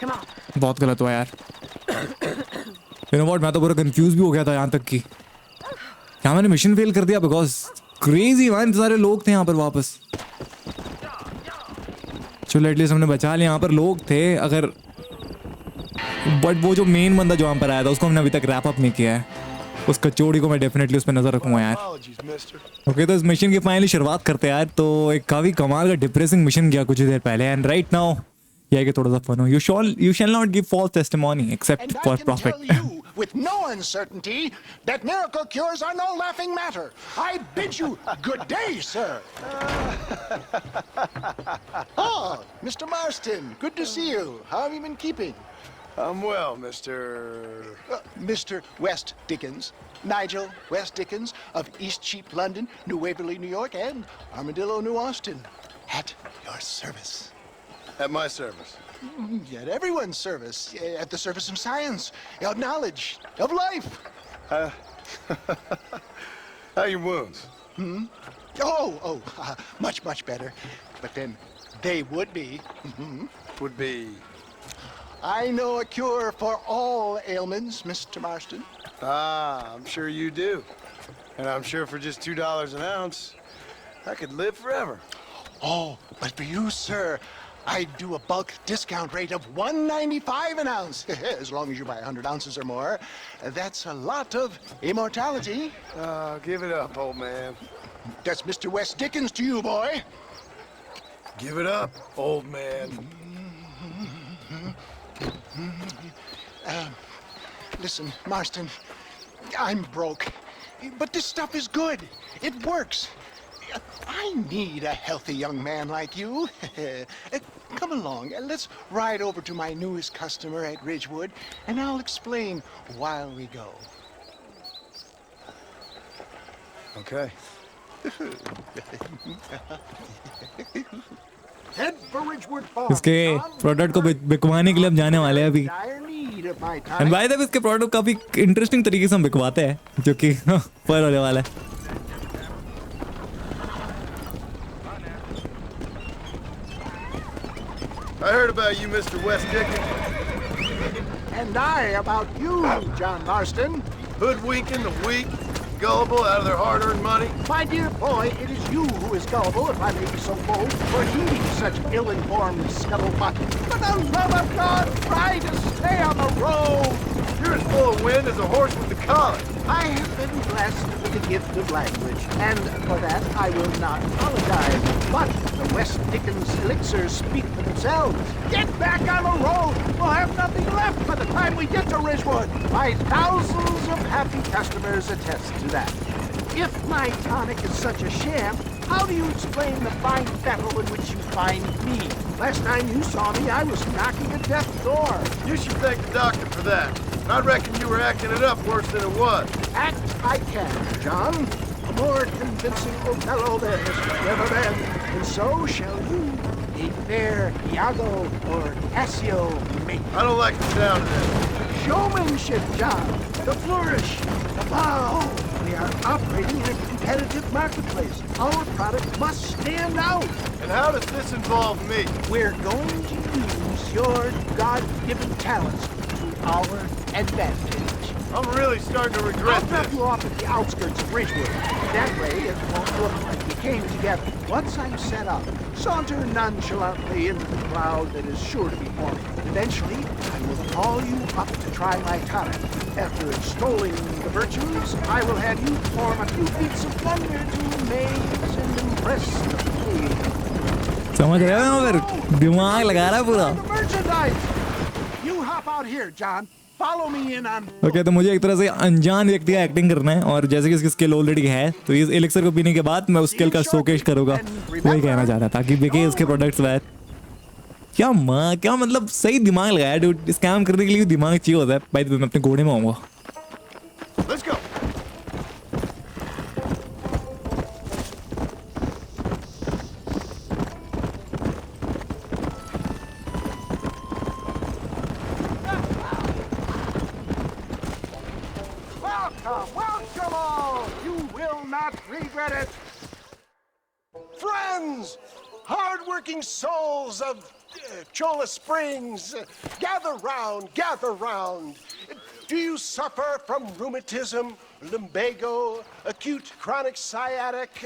Come on. बहुत गलत हुआ यार. You know what, मैं तो पूरा confuse भी हो गया था यहाँ तक कि क्या मैंने मिशन फेल कर दिया बिकॉज क्रेजी मैन सारे लोग थे यहाँ पर वापस. चलो एटलीस्ट हमने बचा लिया. यहाँ पर लोग थे अगर, बट वो जो मेन बंदा जो यहाँ पर आया था उसको हमने अभी तक रैप अप नहीं किया है. उस कचौड़ी को मैं डेफिनेटली उस पर नजर रखूंगा यार. ओके, तो इस मिशन की फाइनली शुरुआत करते हैं यार. तो एक काफी कमाल का डिप्रेसिंग मिशन किया कुछ देर पहले एंड राइट नाउ ये कि थोड़ा सा फन हो. You shall not give false testimony except for profit. With no uncertainty that miracle cures are no laughing matter. I bid you good day, sir. Oh, Mr. Marston, good to see you. How have you been keeping? I'm well, Mr. Mr. West Dickens. Nigel West Dickens of East Cheap, London, New Waverly, New York, and Armadillo, New Austin. At your service. At my service. At everyone's service. At the service of science, of knowledge, of life. How are your wounds? Much, much better. But then they would be. Would be? I know a cure for all ailments, Mr. Marston. I'm sure you do. And I'm sure for just $2 an ounce, I could live forever. Oh, but for you, sir, I do a bulk discount rate of $1.95 an ounce. As long as you buy 100 ounces or more. That's a lot of immortality. Give it up, old man. That's Mr. West Dickens to you, boy. Give it up, old man. Listen, Marston, I'm broke. But this stuff is good. It works. I need a healthy young man like you. Come along, let's ride over to my newest customer at Ridgewood, and I'll explain while we go. Okay. Head for Ridgewood Farm. इसके product को बिकवाने के लिए हम जाने वाले हैं अभी. And bye the वे इसके प्रोडक्ट काफी इंटरेस्टिंग तरीके से हम बिकवाते हैं, जो कि पर होने वाला है. I heard about you, Mr. West Dickens. And I about you, John Marston. Hoodwinking the weak, gullible out of their hard-earned money. My dear boy, it is you who is gullible, if I may be so bold, for heeding such ill-informed scuttlebutt. For the love of God, try to stay on the road. You're as full of wind as a horse with the collar. I have been blessed with the gift of language, and for that I will not apologize. But the West Dickens elixirs speak for themselves. Get back on the road! We'll have nothing left by the time we get to Ridgewood. My thousands of happy customers attest to that. If my tonic is such a sham, how do you explain the fine fettle in which you find me? Last time you saw me, I was knocking at death's door. You should thank the doctor for that. I reckon you were acting it up worse than it was. Act I can, John. A more convincing Othello there has never been. And so shall you, a fair Iago or Cassio mate. I don't like the sound of that. Showmanship, John. The flourish, the bow. We are operating in a competitive marketplace. Our product must stand out. And how does this involve me? We're going to use your God-given talents to our advantage. I'm really starting to regret I'll drop you off at the outskirts of Ridgewood. That way it won't look like we came together. Once I'm set up, saunter nonchalantly into the crowd that is sure to be forming. Eventually, I will call you up to try my tonic. After extolling the virtues, I will have you perform a few feats of wonder to amaze and impress the queen. समझ रहे हो फिर दिमाग लगा रहा है पूरा. Merchandise. You hop out here, John. Follow me in on. Okay, तो मुझे एक तरह से अनजान व्यक्ति का एक्टिंग करना है, और जैसे कि इसकी स्किल ऑलरेडी है, तो इस एलिक्सर को पीने के बाद मैं उस स्किल का शोकेस करूंगा. वही कहना चाह रहा था कि बिके इसके प्रोडक्ट्स बाहर. क्या मतलब सही दिमाग लगाया डूड. स्कैम करने के लिए दिमाग चाहिए होता है. भाई मैं अपने घोड़े में आऊंगा. Let's go. Welcome all! You will not regret it! Friends! Hard-working souls of Cholla Springs, gather round, gather round. Do you suffer from rheumatism, lumbago, acute chronic sciatic,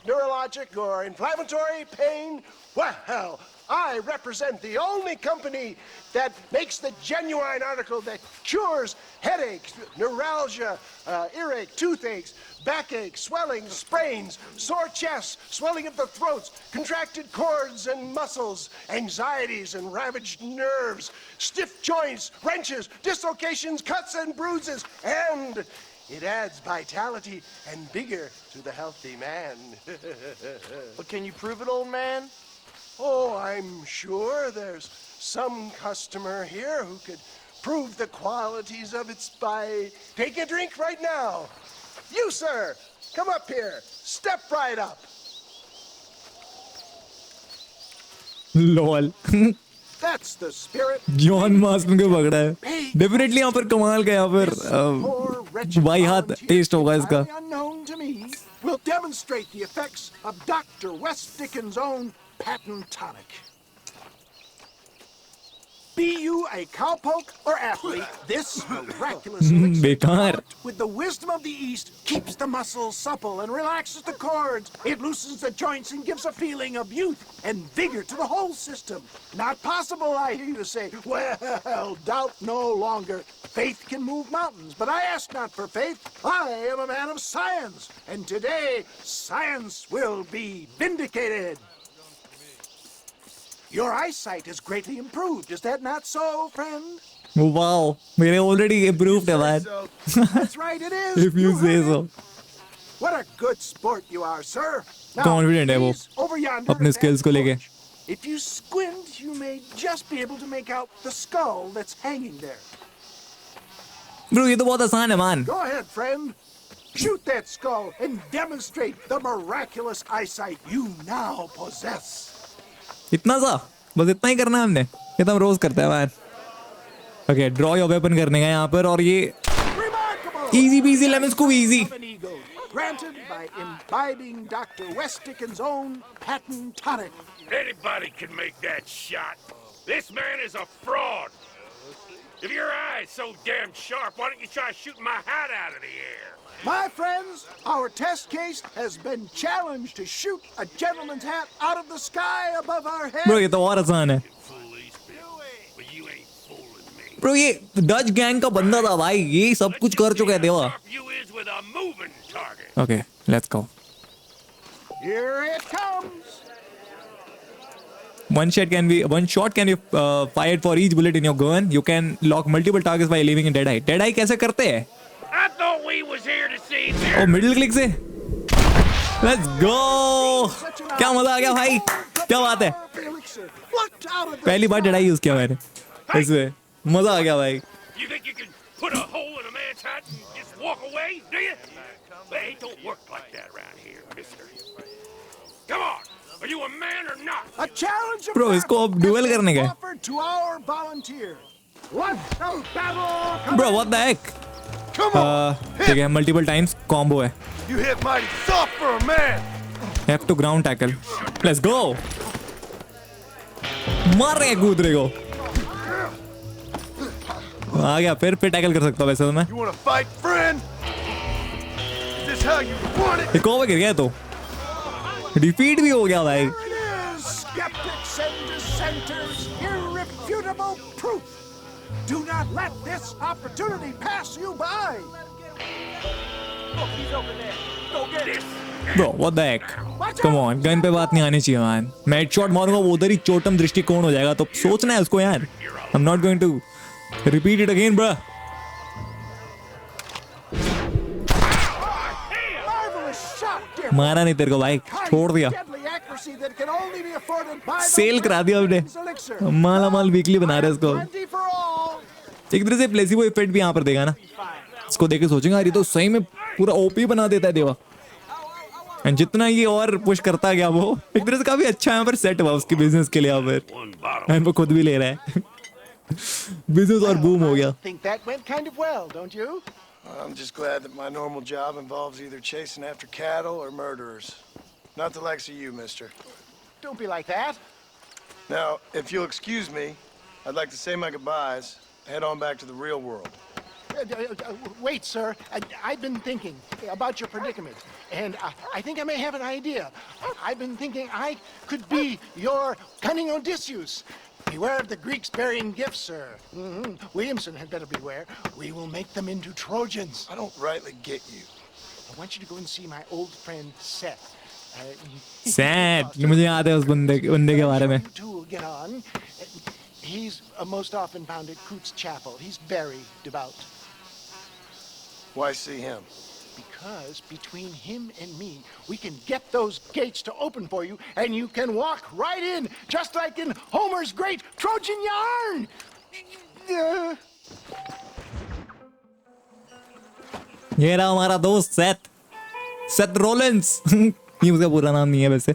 neurologic, or inflammatory pain? Well, I represent the only company that makes the genuine article that cures headaches, neuralgia, earache, toothaches, backache, swelling, sprains, sore chests, swelling of the throats, contracted cords and muscles, anxieties and ravaged nerves, stiff joints, wrenches, dislocations, cuts and bruises, and it adds vitality and vigor to the healthy man. But can you prove it, old man? Oh, I'm sure there's some customer here who could prove the qualities of it by taking a drink right now. You, sir, come up here. Step right up. Lol. That's the spirit. John Marston को पकड़ा है definitely यहाँ पर कमाल का यहाँ पर by हाथ टेस्ट होगा इसका Unknown to me, will demonstrate the effects of Dr. West Dickens' own patent tonic. Be you a cowpoke or athlete, this miraculous elixir बेकार with the wisdom of the East keeps the muscles supple and relaxes the cords. It loosens the joints and gives a feeling of youth and vigor to the whole system. Not possible, I hear you say. Well, doubt no longer. Faith can move mountains, but I ask not for faith. I am a man of science, and today science will be vindicated. Your eyesight has greatly improved. Is that not so, friend? Wow, मेरे already improved है man. That's right, it is. If you say so. What a good sport you are, sir. Now, Confident है वो over yonder अपने at skills को that लेके. porch. If you squint, you may just be able to make out the skull that's hanging there. Bro, ये तो बहुत आसान है man. Go ahead, friend. Shoot that skull and demonstrate the miraculous eyesight you now possess. इतना सा बस इतना ही करना है हमने ये तो हम रोज करते हैं man. Okay, draw your weapon करने का यहाँ पर और ये easy peasy lemon squeezy. Granted by imbibing Dr. West Dickens' own patent tonic. Anybody can make that shot. This man is a fraud. If your eye's so damn sharp, why don't you try shooting my hat out of the air? My friends, our test case has been challenged to shoot a gentleman's hat out of the sky above our heads. Bro, ये तो और आसान है. Bro, ये Dutch gang का बंदा था भाई ये सब कुछ कर चुका है देवा. Okay, let's go. Here it comes. One shot can be fired for each bullet in your gun. You can lock multiple targets by leaving in dead eye. Dead eye कैसे करते हैं? I thought we was here to see Oh, middle click से. Let's go. क्या मजा आ गया भाई? क्या बात है? पहली बार dead eye use किया मैंने. इसमें मजा आ गया भाई. You think you can put a hole in a man's hat and just walk away, do you? Well, it don't work like that around here, mister. Come on. Are you a man or not? A challenge of Bro, इसको अब duel करने का है. offered to our volunteer. What's the battle? Bro, what the heck? Come on. ठीक है, multiple times combo है. You hit mighty soft for a man. Have to ground tackle. Let's go. मार रहे हैं कूद रहे को. आ गया फिर टैकल कर सकता हूँ वैसे तो मैं. You want to fight, friend? Is this how you want it? एक और गिर गया तो. डिफीट भी हो गया भाई. Skeptics and dissenters, irrefutable proof. Do not let this opportunity pass you by. Look, he's over there. Go get it. Bro, what the heck? Come on, gun पे बात नहीं आनी चाहिए man. मैं हेडशॉट मारूंगा वो उधर ही चोटम दृष्टिकोण हो जाएगा तो सोचना है उसको यार. I'm not going to repeat it again, bro. मारा नहीं तेरे को भाई छोड़ दिया. सेल करा दिया हमने. माला माल वीकली बना रहे इसको. एक तरह से प्लेसिबो इफेक्ट भी यहाँ पर देगा ना. इसको देख के सोचेंगे यार ये तो सही में पूरा ओपी बना देता है देवा. एंड जितना ये और पुश करता गया वो एक तरह से काफी अच्छा यहाँ पर सेट हुआ उसकी बिजनेस के लिए. यहाँ पर वो खुद भी ले रहा है. बिजनेस और बूम हो गया. Think that went kind of well, don't you? I'm just glad that my normal job involves either chasing after cattle or murderers. Not the likes of you, mister. Don't be like that. Now, if you'll excuse me, I'd like to say my goodbyes, head on back to the real world. Wait, sir. I've been thinking about your predicament, and I think I may have an idea. I've been thinking I could be your cunning Odysseus. Beware of the Greeks burying gifts, sir. Williamson had better beware. We will make them into Trojans. I don't rightly get you. I want you to go and see my old friend Seth. Seth, मुझे याद है उस बंदे के बारे में. To get on. He's most often found at Coots Chapel. He's very devout. Why see him? Because between him and me, we can get those gates to open for you, and you can walk right in, just like in Homer's great Trojan yarn. ये रहा हमारा दोस्त Seth रोलेंस. ये उसका पूरा नाम नहीं है वैसे.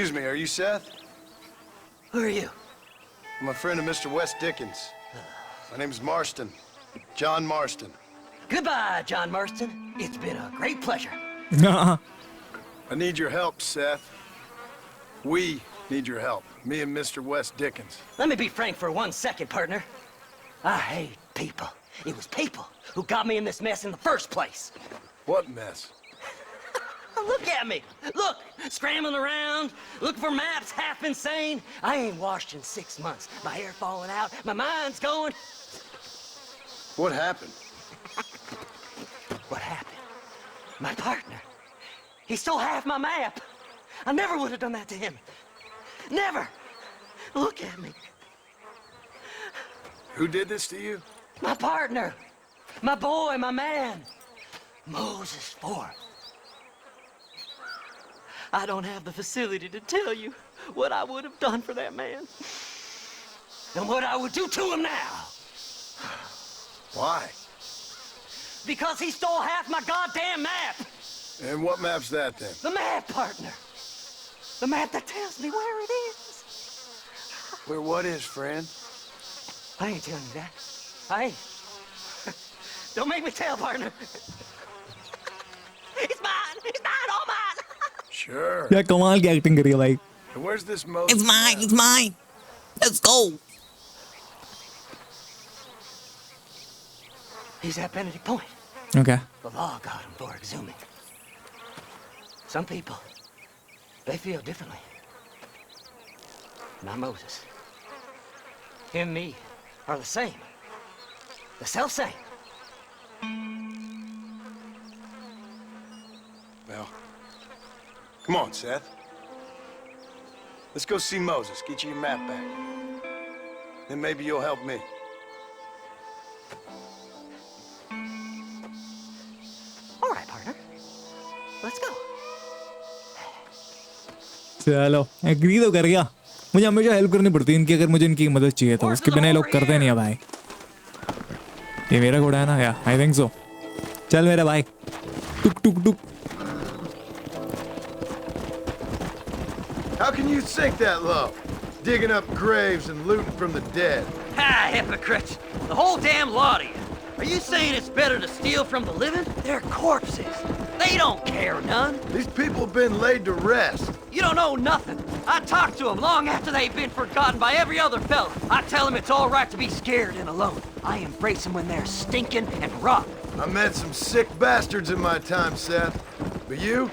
Excuse me, are you Seth? Who are you? I'm a friend of Mr. Wes Dickens. My name's Marston. John Marston. Goodbye, John Marston. It's been a great pleasure. I need your help, Seth. We need your help. Me and Mr. Wes Dickens. Let me be frank for 1 second, partner. I hate people. It was people who got me in this mess in the first place. What mess? Look at me. Look, scrambling around, looking for maps, half insane. I ain't washed in 6 months. My hair falling out, my mind's going. What happened? What happened? My partner. He stole half my map. I never would have done that to him. Never. Look at me. Who did this to you? My partner. My boy, my man. Moses Ford. I don't have the facility to tell you what I would have done for that man. And what I would do to him now. Why? Because he stole half my goddamn map. And what map's that then? The map, partner. The map that tells me where it is. Where what is, friend? I ain't telling you that. I ain't. Don't make me tell, partner. It's mine. It's mine. All mine. Sure. क्या कमाल की acting करी है भाई. And where's this Moses? It's mine. It's mine. Let's go. He's at Benedict Point. Okay. The law got him for exhuming. Some people, they feel differently. Not Moses. Him and me are the same. The self-same. Well, come on, Seth. Let's go see Moses, get you your map back. Then maybe you'll help me. All right, partner. Let's go. चलो agree तो कर गया. मुझे हमेशा help करनी पड़ती है इनकी, अगर मुझे इनकी मदद चाहिए तो उसके बिना ये लोग करते नहीं है भाई. ये मेरा घोड़ा है ना या आई थिंक सो. चल मेरा भाई. टुक टुक टुक. How can you sink that low? Digging up graves and looting from the dead. Ha, hypocrites! The whole damn lot of you. Are you saying it's better to steal from the living? They're corpses. They don't care none. These people have been laid to rest. You don't know nothing. I talked to them long after they've been forgotten by every other fella. I tell them it's all right to be scared and alone. I embrace them when they're stinking and rotten. I met some sick bastards in my time, Seth. But you're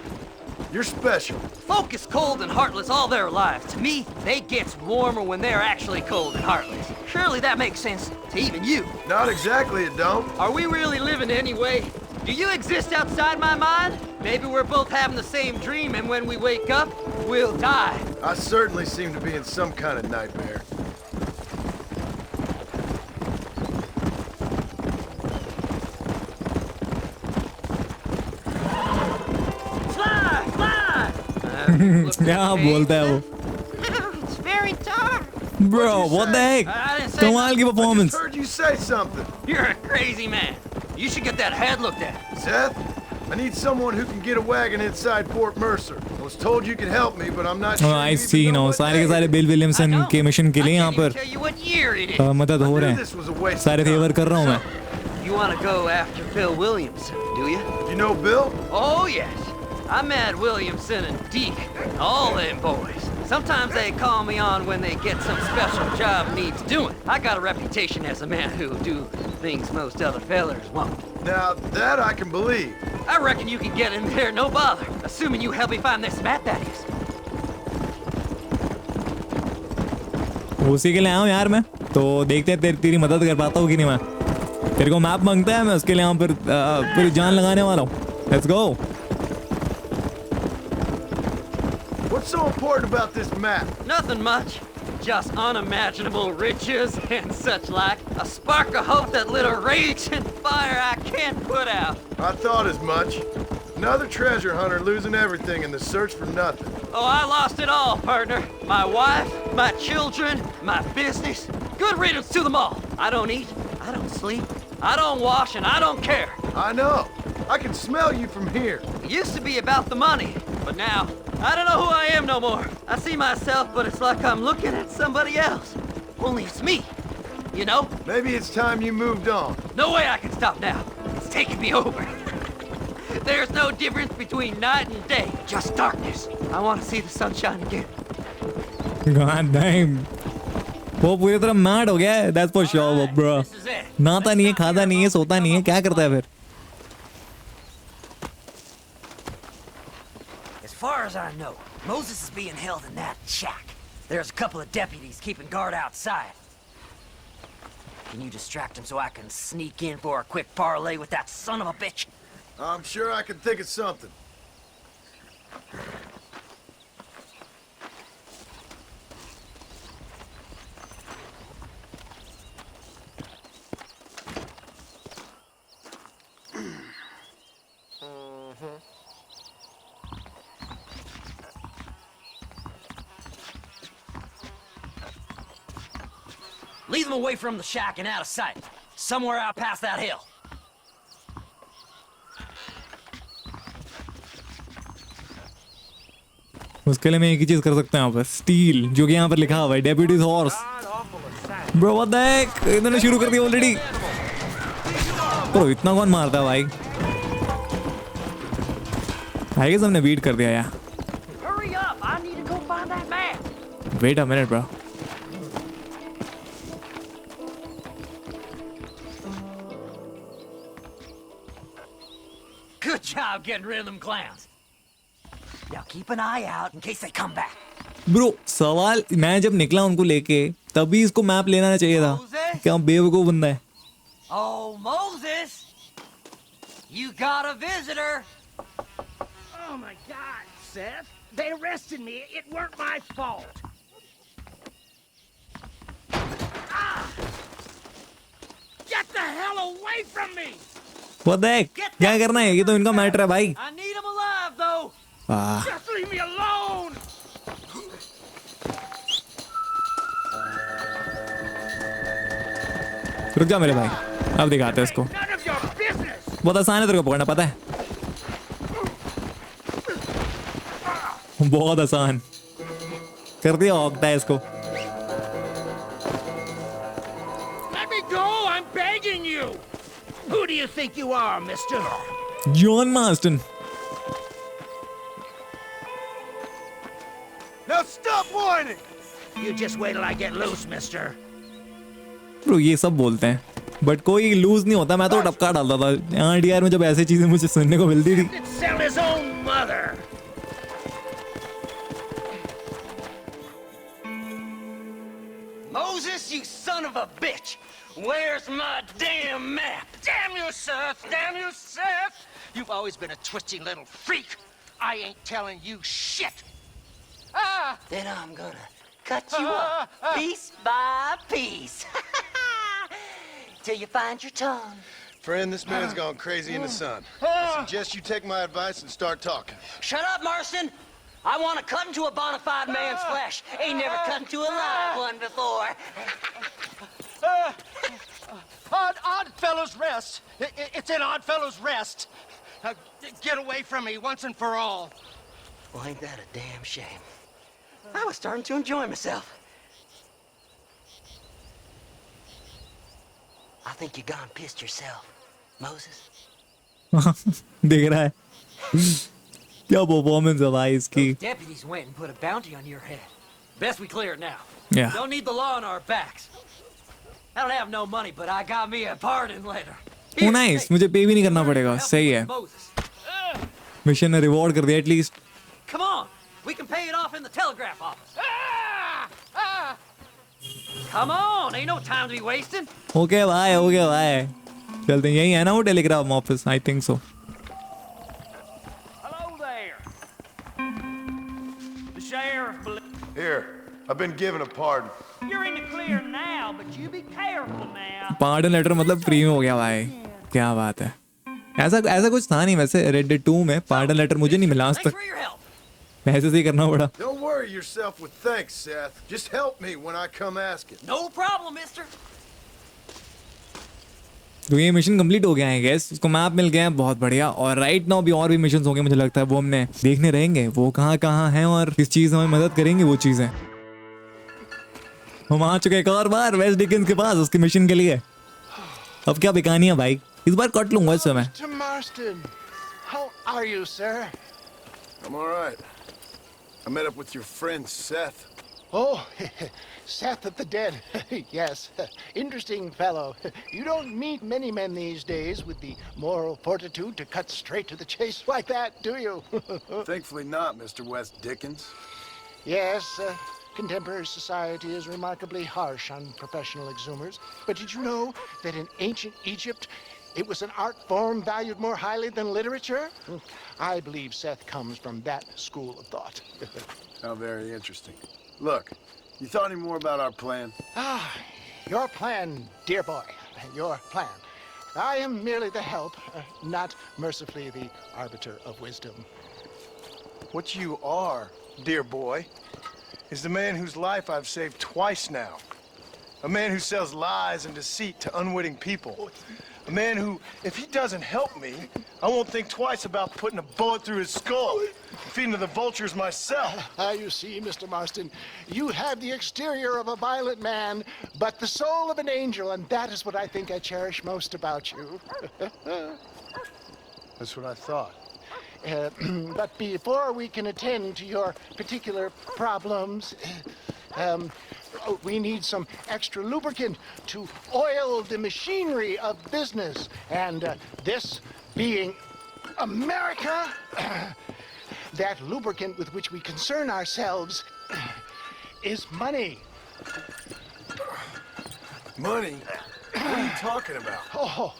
special. Folk is cold and heartless all their lives. To me, they gets warmer when they're actually cold and heartless. Surely that makes sense to even you. Not exactly, it don't. Are we really living anyway? Do you exist outside my mind? Maybe we're both having the same dream, and when we wake up, we'll die. I certainly seem to be in some kind of nightmare. क्या बोलता है वो? It's very dark. Bro, what the heck? कमाल की performance. I heard you say something. You're a crazy man. You should get that head looked at. Seth, I need someone who can get a wagon inside Fort Mercer. I was told you could help me, but I'm not sure. I see, you know, सारे के सारे bill Williamson के mission के लिए यहाँ पर मदद हो रहे हैं. सारे फेवर कर रहा हूँ मैं. You want to go after Bill Williamson, do you? You know Bill? Oh, yes. I met Williamson and Deke, all them boys. Sometimes they call me on when they get some special job needs doing. I got a reputation as a man who'll do things most other fellers won't. Now, that I can believe. I reckon you can get in there, no bother. Assuming you help me find this map, that is. उसी के लिए आया हूँ यार मैं. तो देखते हैं तेरी मदद कर पाता हूँ कि नहीं मैं. तेरे को मैप मांगता है, मैं उसके लिए यहाँ पर पूरी जान लगाने वाला हूँ. Let's go. What's so important about this map? Nothing much. Just unimaginable riches and such like. A spark of hope that lit a raging fire I can't put out. I thought as much. Another treasure hunter losing everything in the search for nothing. Oh, I lost it all, partner. My wife, my children, my business. Good riddance to them all. I don't eat, I don't sleep, I don't wash, and I don't care. I know. I can smell you from here. It used to be about the money, but now I don't know who I am no more. I see myself, but it's like I'm looking at somebody else. Only it's me, you know? Maybe it's time you moved on. No way I can stop now. It's taking me over. There's no difference between night and day, just darkness. I want to see the sunshine again. God damn. वो पूरी तरह mad हो गया है. That's for sure, bro. नाता नहीं है, खाता नहीं है, सोता नहीं है, क्या करता है फिर? As far as I know, Moses is being held in that shack. There's a couple of deputies keeping guard outside. Can you distract him so I can sneak in for a quick parlay with that son of a bitch? I'm sure I can think of something. Lead them away from the shack and out of sight. Somewhere out past that hill. उसके लिए मैं एक ही चीज कर सकता हूँ यहाँ पर स्टील जो कि यहाँ पर लिखा हुआ है deputies horse bro what the हेक इन्होंने शुरू कर दिया ऑलरेडी ब्रो इतना कौन मारता है भाई आई गेस हमने बीट कर दिया यार wait a minute bro Good job getting rid of them clowns. Now keep an eye out in case they come back. Bro सवाल मैं जब निकला उनको लेके तभी इसको मैप लेना चाहिए था क्या बेवकूफ बंदा है Oh, Moses! You got a visitor. Oh my God, Seth. They arrested me. It weren't my fault. Ah! Get the hell away from me! What the heck? क्या करना है ये तो इनका मैटर है भाई I need him alive, though. Just leave me alone! रुक जा मेरे भाई अब दिखाते हैं इसको बहुत आसान है तेरे को पकड़ना पता है बहुत आसान कर दिया औकता है इसको Let me go! I'm begging you! Who do you think you are, mister? John Marston. Now stop whining! You just wait till I get loose, mister. Bro ये सब बोलते हैं बट कोई लूज नहीं होता मैं तो टपका डालता था यहाँ डीआर में जब ऐसी चीजें मुझे सुनने को मिलती थी Sell his own mother. Moses, you son of a bitch! Where's my damn map? Damn you, Seth! Damn you, Seth! You've always been a twisty little freak. I ain't telling you shit. Ah! Then I'm gonna cut you up piece by piece. Till you find your tongue. Friend, this man's gone crazy in the sun. I suggest you take my advice and start talking. Shut up, Marston! I want to cut into a bona fide man's flesh. Ain't never cut into a live one before. Odd Fellow's Rest. It's in Odd Fellow's Rest. Get away from me once and for all. Well, ain't that a damn shame? I was starting to enjoy myself. I think you gone pissed yourself, Moses. देख रहा है क्या performance है भाई इसकी Deputies went and put a bounty on your head. Best we clear it now. Yeah. Don't need the law on our backs. I don't have no money, but I got me a pardon letter. Oh nice मुझे पे भी नहीं करना पड़ेगा सही है mission ने reward कर दिया at least Come on, we can pay it off in the telegraph office. Come on, ain't no time to be wasting. Okay भाई चलते हैं यही है ना वो telegraph office I think so Hello there. The sheriff. Here, I've been given a pardon. You're in the clear now, but you be careful now. Pardon letter मतलब free में हो गया भाई क्या बात है ऐसा कुछ था नहीं वैसे रेड डेड 2 में पार्डन लेटर मुझे नहीं मिला आज तक ऐसे ही करना पड़ा Don't worry yourself with thanks, Seth. Just help me when I come asking. No problem, mister. तो ये मिशन कंप्लीट हो गया है गैस, उसको मैप मिल गया है, बहुत बढ़िया। और राइट नाउ भी और भी मिशन होंगे मुझे लगता है, वो हमने देखने रहेंगे वो कहाँ कहाँ हैं और किस चीज हमें मदद करेंगे वो चीजें। हम आ चुके एक और बार वेस्ट डिकिंस के पास उसके मिशन के लिए। अब क्या बेकानी है भाई, इस बार कट लूंगा इस समय। Mr. Marston, how are you, sir? I'm all right. I met up with your friend Seth. Oh, Seth of the Dead. Yes, interesting fellow. You don't meet many men these days with the moral fortitude to cut straight to the chase like that, do you? Thankfully not, Mr. West Dickens. Yes, contemporary society is remarkably harsh on professional exhumers. But did you know that in ancient Egypt, it was an art form valued more highly than literature? I believe Seth comes from that school of thought. How very interesting. Look, you thought any more about our plan? Your plan, dear boy. Your plan. I am merely the help, not mercifully the arbiter of wisdom. What you are, dear boy, is the man whose life I've saved twice now. A man who sells lies and deceit to unwitting people. A man who, if he doesn't help me, I won't think twice about putting a bullet through his skull, feeding to the vultures myself. You see, Mr. Marston, you have the exterior of a violent man, but the soul of an angel, and that is what I think I cherish most about you. That's what I thought. But before we can attend to your particular problems, we need some extra lubricant to oil the machinery of business. And this being America, that lubricant with which we concern ourselves is money. Money? What are you talking about? Oh,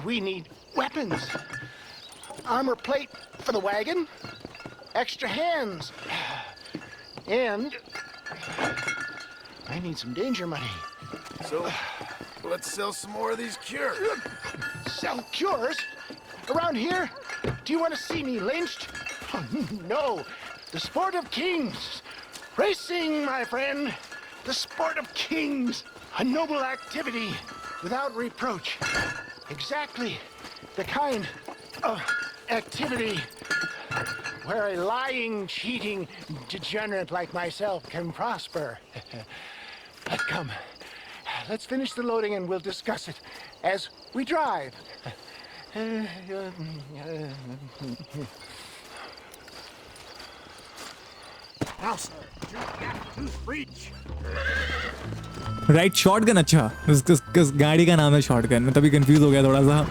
we need weapons. Armor plate for the wagon, extra hands, and I need some danger money. So, let's sell some more of these cures. Sell cures? Around here? Do you want to see me lynched? Oh, no. The sport of kings. Racing, my friend. The sport of kings. A noble activity without reproach. Exactly the kind of activity where a lying, cheating degenerate like myself can prosper. But come, let's finish the loading and we'll discuss it as we drive. Now, sir, tooth breach. Right shotgun, अच्छा किस गाड़ी का नाम है shotgun, मैं तभी confuse हो गया थोड़ा सा।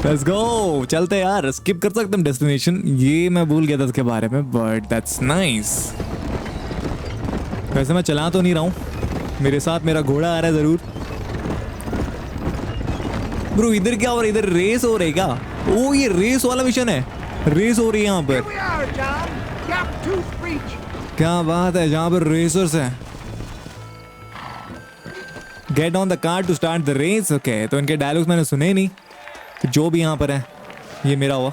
लेट्स गो, चलते यार, स्किप कर सकते हम डेस्टिनेशन, ये मैं भूल गया था इसके बारे में, बट दैट्स नाइस। वैसे मैं चला तो नहीं रहा हूँ, मेरे साथ मेरा घोड़ा आ रहा है जरूर। ब्रो इधर क्या हो रहा है, इधर रेस हो रही क्या? ओ ये रेस वाला मिशन है, रेस हो रही है यहाँ पर, क्या बात है, जहाँ पर रेसर्स हैं। Get on the car to start the race. Okay, तो इनके डायलॉग्स मैंने सुने नहीं, तो जो भी यहाँ पर है ये मेरा हुआ।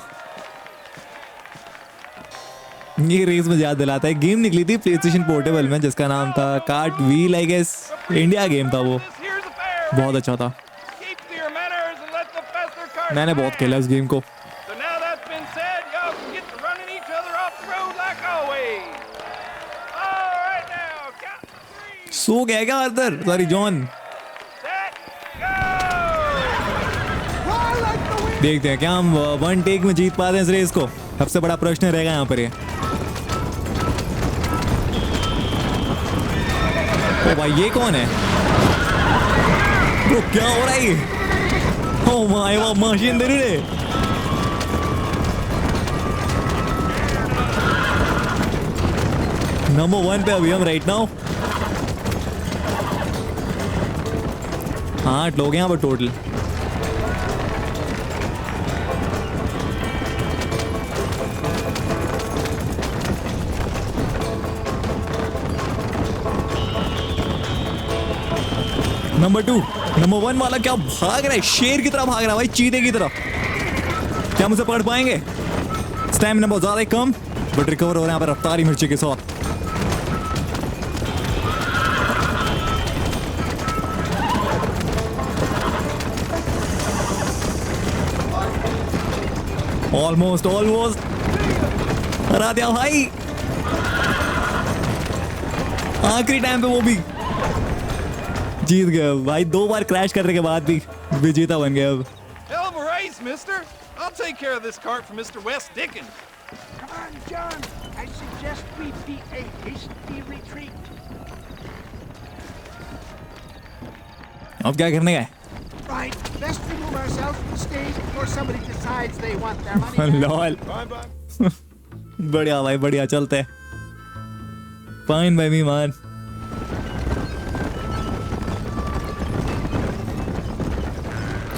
ये रेस में याद दिलाता है, गेम निकली थी प्लेस्टेशन पोर्टेबल में जिसका नाम था cart wheel, I guess India game था वो, बहुत अच्छा था, मैंने बहुत खेला इस गेम को। सो गया क्या आर्थर, सॉरी जॉन। देखते हैं क्या हम वन टेक में जीत पाते हैं इस रेस को, सबसे बड़ा प्रश्न रहेगा यहाँ पर ये। ओ भाई ये कौन है ब्रो, क्या हो रहा है ये? ओ माय गॉड, मशीनरी रे। नंबर 1 पे अभी हम राइट नाउ 8 लोग हैं यहाँ पर टोटल। नंबर 2, नंबर 1 वाला क्या भाग रहा है, शेर की तरह भाग रहा है भाई, चीते की तरह। क्या मुझे पकड़ पाएंगे? स्टैमिना बहुत ज्यादा कम, बट रिकवर हो रहे हैं यहाँ पर रफ्तारी मिर्ची के साथ। ऑलमोस्ट हरा दिया भाई, आखिरी टाइम पे वो भी जीत गए भाई। 2 बार क्रैश करने के बाद भी विजेता बन गए अब। Hell of a race, mister. I'll take care of this cart for Mr. West Dickens. Come on, John. I suggest we beat a hasty retreat. अब क्या करने गए? Right. Best remove ourselves from the stage before somebody decides they want their money. Lol. बढ़िया भाई बढ़िया, चलते हैं। Fine bye मी मान।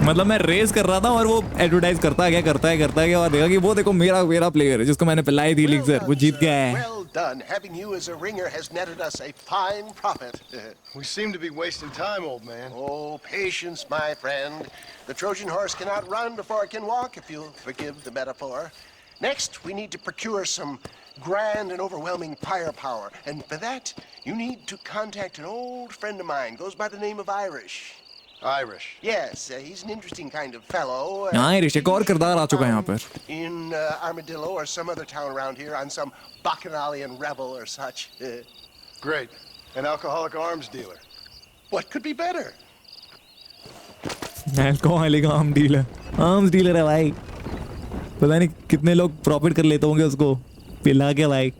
मतलब मैं रेस कर रहा था और वो एडवर्टाइज करता गया और देखा कि वो देखो मेरा प्लेयर है जिसको मैंने पिलाई थी एलिक्सर, वो जीत गया है। Well done. Having you as a ringer has netted us a fine profit. We seem to be wasting time, old man. Oh, patience, my friend. The Trojan horse cannot run before it can walk, if you'll forgive the metaphor. Next, we need to procure some grand and overwhelming firepower. And for that, you need to contact an old friend of mine. Goes by the name of Irish. Irish? Yes, he's an interesting kind of fellow. Irish, एक और किरदार आ चुका है यहाँ पर। In Armadillo or some other town around here on some bacchanalian rebel or such. Great. An alcoholic arms dealer. What could be better? Alcoholic arms dealer है भाई। पता नहीं कितने लोग प्रॉफिट कर लेते होंगे उसको पिला के भाई।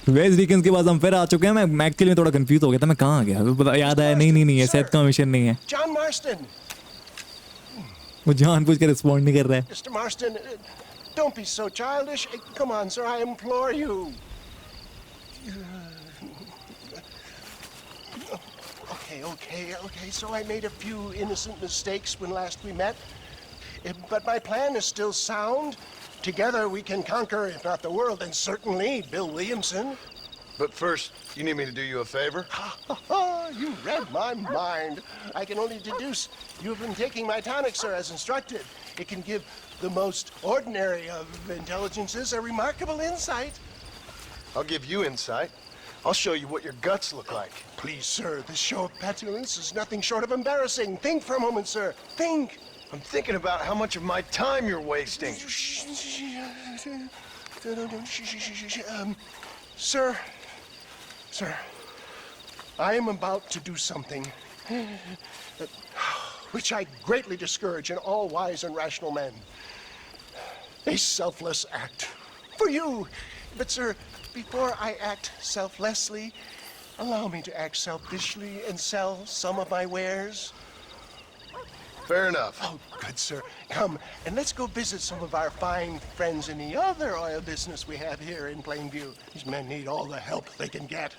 वेस्ट डिकेंस के बाद हम फिर आ चुके हैं। मैं एक्चुअली थोड़ा कंफ्यूज हो गया था, मैं कहाँ आ गया, याद आया नहीं ये सेथ का मिशन नहीं है। John Marston. वो जानबूझ के रिस्पॉन्ड नहीं कर रहा है। Mr. Marston, don't be so childish. Come on, sir, I implore you. Okay. So I made a few innocent mistakes when last we met. But my plan is still sound. Together we can conquer, if not the world, then certainly Bill Williamson. But first, you need me to do you a favor? You read my mind. I can only deduce you've been taking my tonic, sir, as instructed. It can give the most ordinary of intelligences a remarkable insight. I'll give you insight. I'll show you what your guts look like. Please, sir, this show of petulance is nothing short of embarrassing. Think for a moment, sir. Think. I'm thinking about how much of my time you're wasting. Sir, I am about to do something which I greatly discourage in all wise and rational men. A selfless act for you. But, sir, before I act selflessly, allow me to act selfishly and sell some of my wares. Fair enough. Oh, good, sir. Come, and let's go visit some of our fine friends in the other oil business we have here in Plainview. These men need all the help they can get.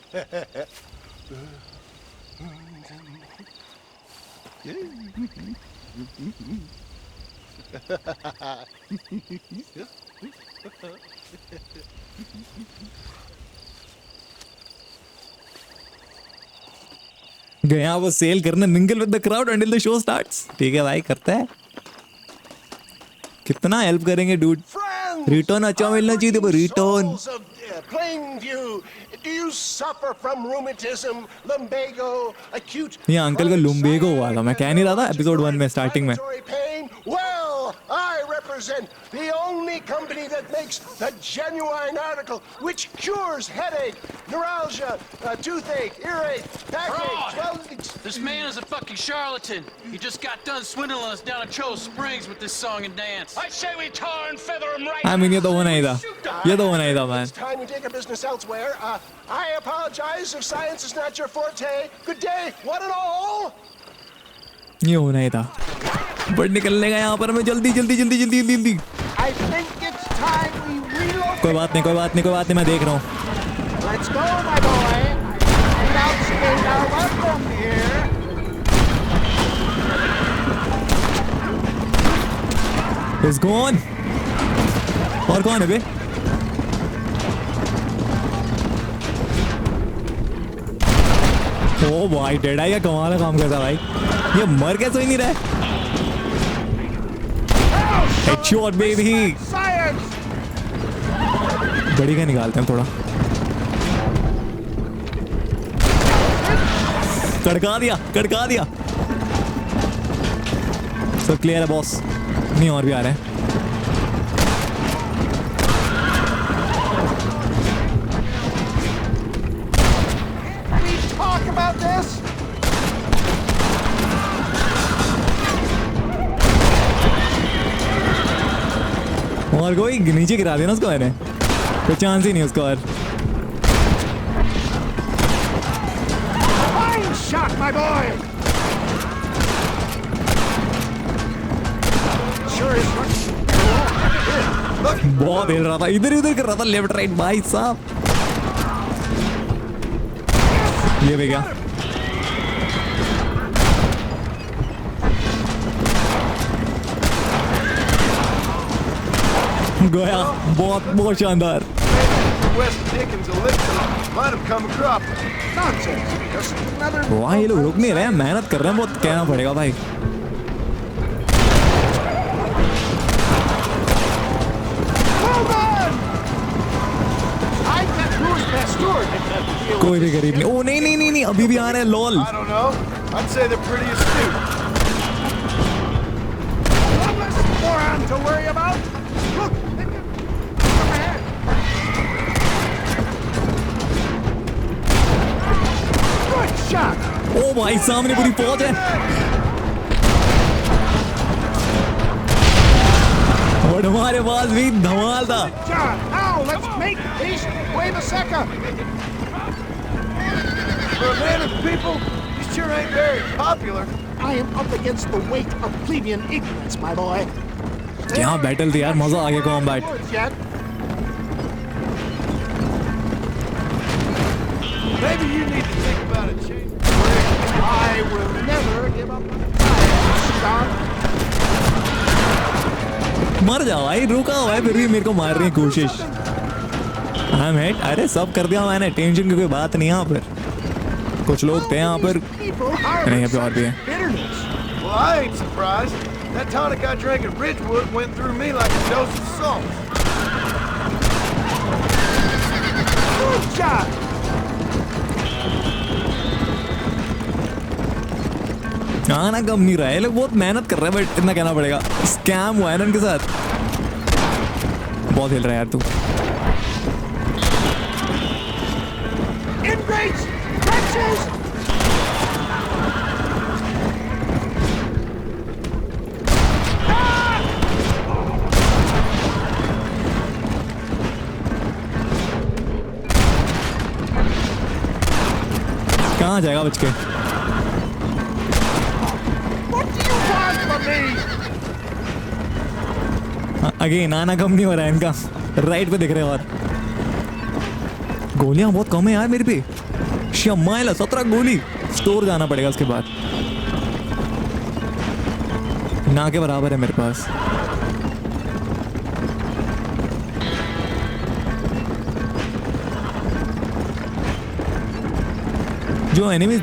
गया वो cell करने, mingle with the crowd until the show starts. ठीक है भाई, करता है। कितना help करेंगे डूड। रिटर्न अच्छा मिलना चाहिए था, return. Plainview, do you suffer from rheumatism, lumbago, acute? ये अंकल का लुम्बेगो हुआ था, मैं कह नहीं रहा था एपिसोड 1 में स्टार्टिंग में। Well, I represent the only company that makes the genuine article which cures headache, neuralgia, toothache, earache, backache. This man is a fucking charlatan. He just got done swindling us down at Cho Springs with this song and dance. I say we tar and feather him right. I mean, ये तो वो नहीं था, man. It's time we take our business elsewhere. I apologize if science is not your forte. Good day, one and all. ये वो नहीं था, but निकलने का यहाँ पर हमें जल्दी। I think it's time we relocate. कोई बात नहीं, मैं देख रहा हूँ। Let's go, my boy. We outstayed our welcome here. It's gone. और कौन है बे? ओ भाई डेड आई, कमाल का काम करता भाई। ये मर कैसे ही नहीं रहा? Headshot baby. बड़ी का निकालते हैं थोड़ा। कड़का दिया। तो क्लियर है बॉस, नहीं और भी आ रहे हैं। Talk about this? और कोई नीचे गिरा देना उसको, मैंने कोई चांस ही नहीं उसको। और Fine shot, my boy. Sure is बहुत हिल रहा था, इधर उधर कर रहा था, लेफ्ट राइट भाई साहब। ये भी क्या गया, बहुत बहुत शानदार। वाह ये लोग रुक नहीं रहे हैं, मेहनत कर रहे हैं बहुत, कहना पड़ेगा भाई। कोई भी गरीब नहीं। ओ नहीं नहीं नहीं नहीं, अभी भी आ रहे हैं लॉल। ओ भाई सामने पूरी फौज है। और हमारे पास भी धमाल था। For a man of the people, you sure ain't very popular. I am up against the weight of plebeian ignorance, my boy. यहाँ बैटल थी यार, मजा आ गया combat. Maybe you need to think about a change. I will never give up my time. मर जाओ भाई, रुका हुआ है फिर भी मेरे को मारने की कोशिश। हाँ मेट, अरे सब कर दिया मैंने, टेंशन की कोई बात नहीं यहाँ पर। कुछ लोग थे यहाँ पर, नहीं यहाँ पे और भी है। Well, I ain't surprised. That tonic I drank at Ridgewood went through me like a dose of salt. Good job. आना कम नहीं रहा है, लोग बहुत मेहनत कर रहे हैं, बट इतना कहना पड़ेगा स्कैम हुआ है ना उनके साथ। बहुत हिल रहा है यार तू। कहाँ जाएगा बच के? अगेन आना कम नहीं हो रहा है इनका, राइट पे दिख रहे हैं। और गोलियां बहुत कम है यार मेरे पे, शमाइला 17 गोली। स्टोर जाना पड़ेगा उसके बाद, ना के बराबर है मेरे पास। जो एनिमी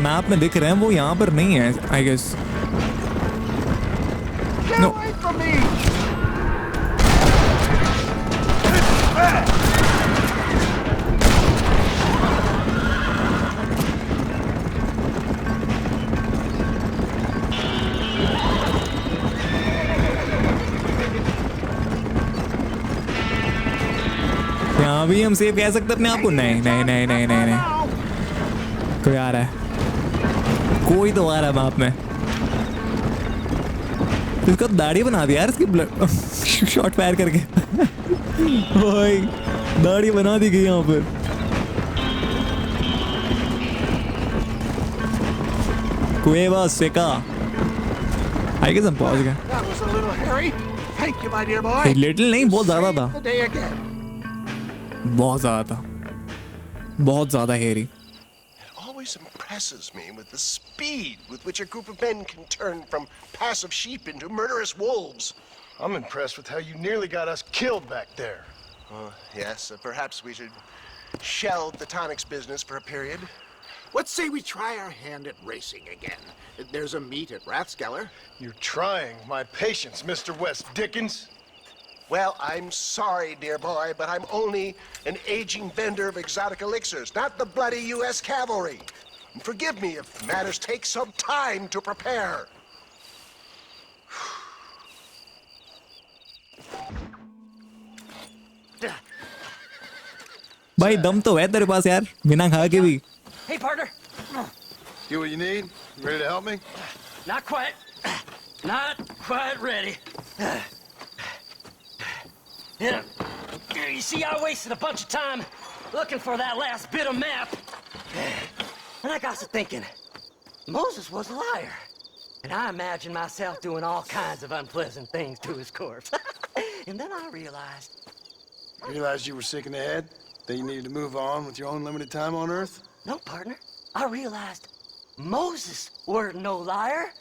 मैप में दिख रहे हैं वो यहाँ पर नहीं है आई गेस। नो अभी हम सेफ कह सकते अपने आप को? नहीं नहीं नहीं नहीं नहीं नहीं, कोई आ रहा है, कोई तो आ रहा है मैप में। इसका दाढ़ी बना दिया यार, इसकी ब्लड शॉट फायर करके भाई दाढ़ी बना दी गई यहाँ पर। कुएवा सेका आई गेस हम पहुंच गए। लिटिल नहीं, बहुत ज्यादा था, बहुत ज्यादा था, बहुत ज्यादा हेरी। It always impresses me with the speed with which a group of men can turn from passive sheep into murderous wolves. I'm impressed with how you nearly got us killed back there. Yes, perhaps we should shelve the tonics business for a period. Let's say we try our hand at racing again. There's a meet at Rathskeller. You're trying my patience, Mr. West Dickens. Well, I'm sorry, dear boy, but I'm only an aging vendor of exotic elixirs, not the bloody U.S. cavalry. And forgive me if matters take some time to prepare. भाई दम तो है तेरे पास यार, बिना खा के भी. Hey, partner. Get what you need? Ready to help me? Not quite. Not quite ready. Yeah. You see, I wasted a bunch of time looking for that last bit of map. And I got to thinking, Moses was a liar. And I imagined myself doing all kinds of unpleasant things to his corpse. And then I realized... You realized you were sick in the head? That you needed to move on with your own limited time on Earth? No, partner. I realized Moses weren't no liar.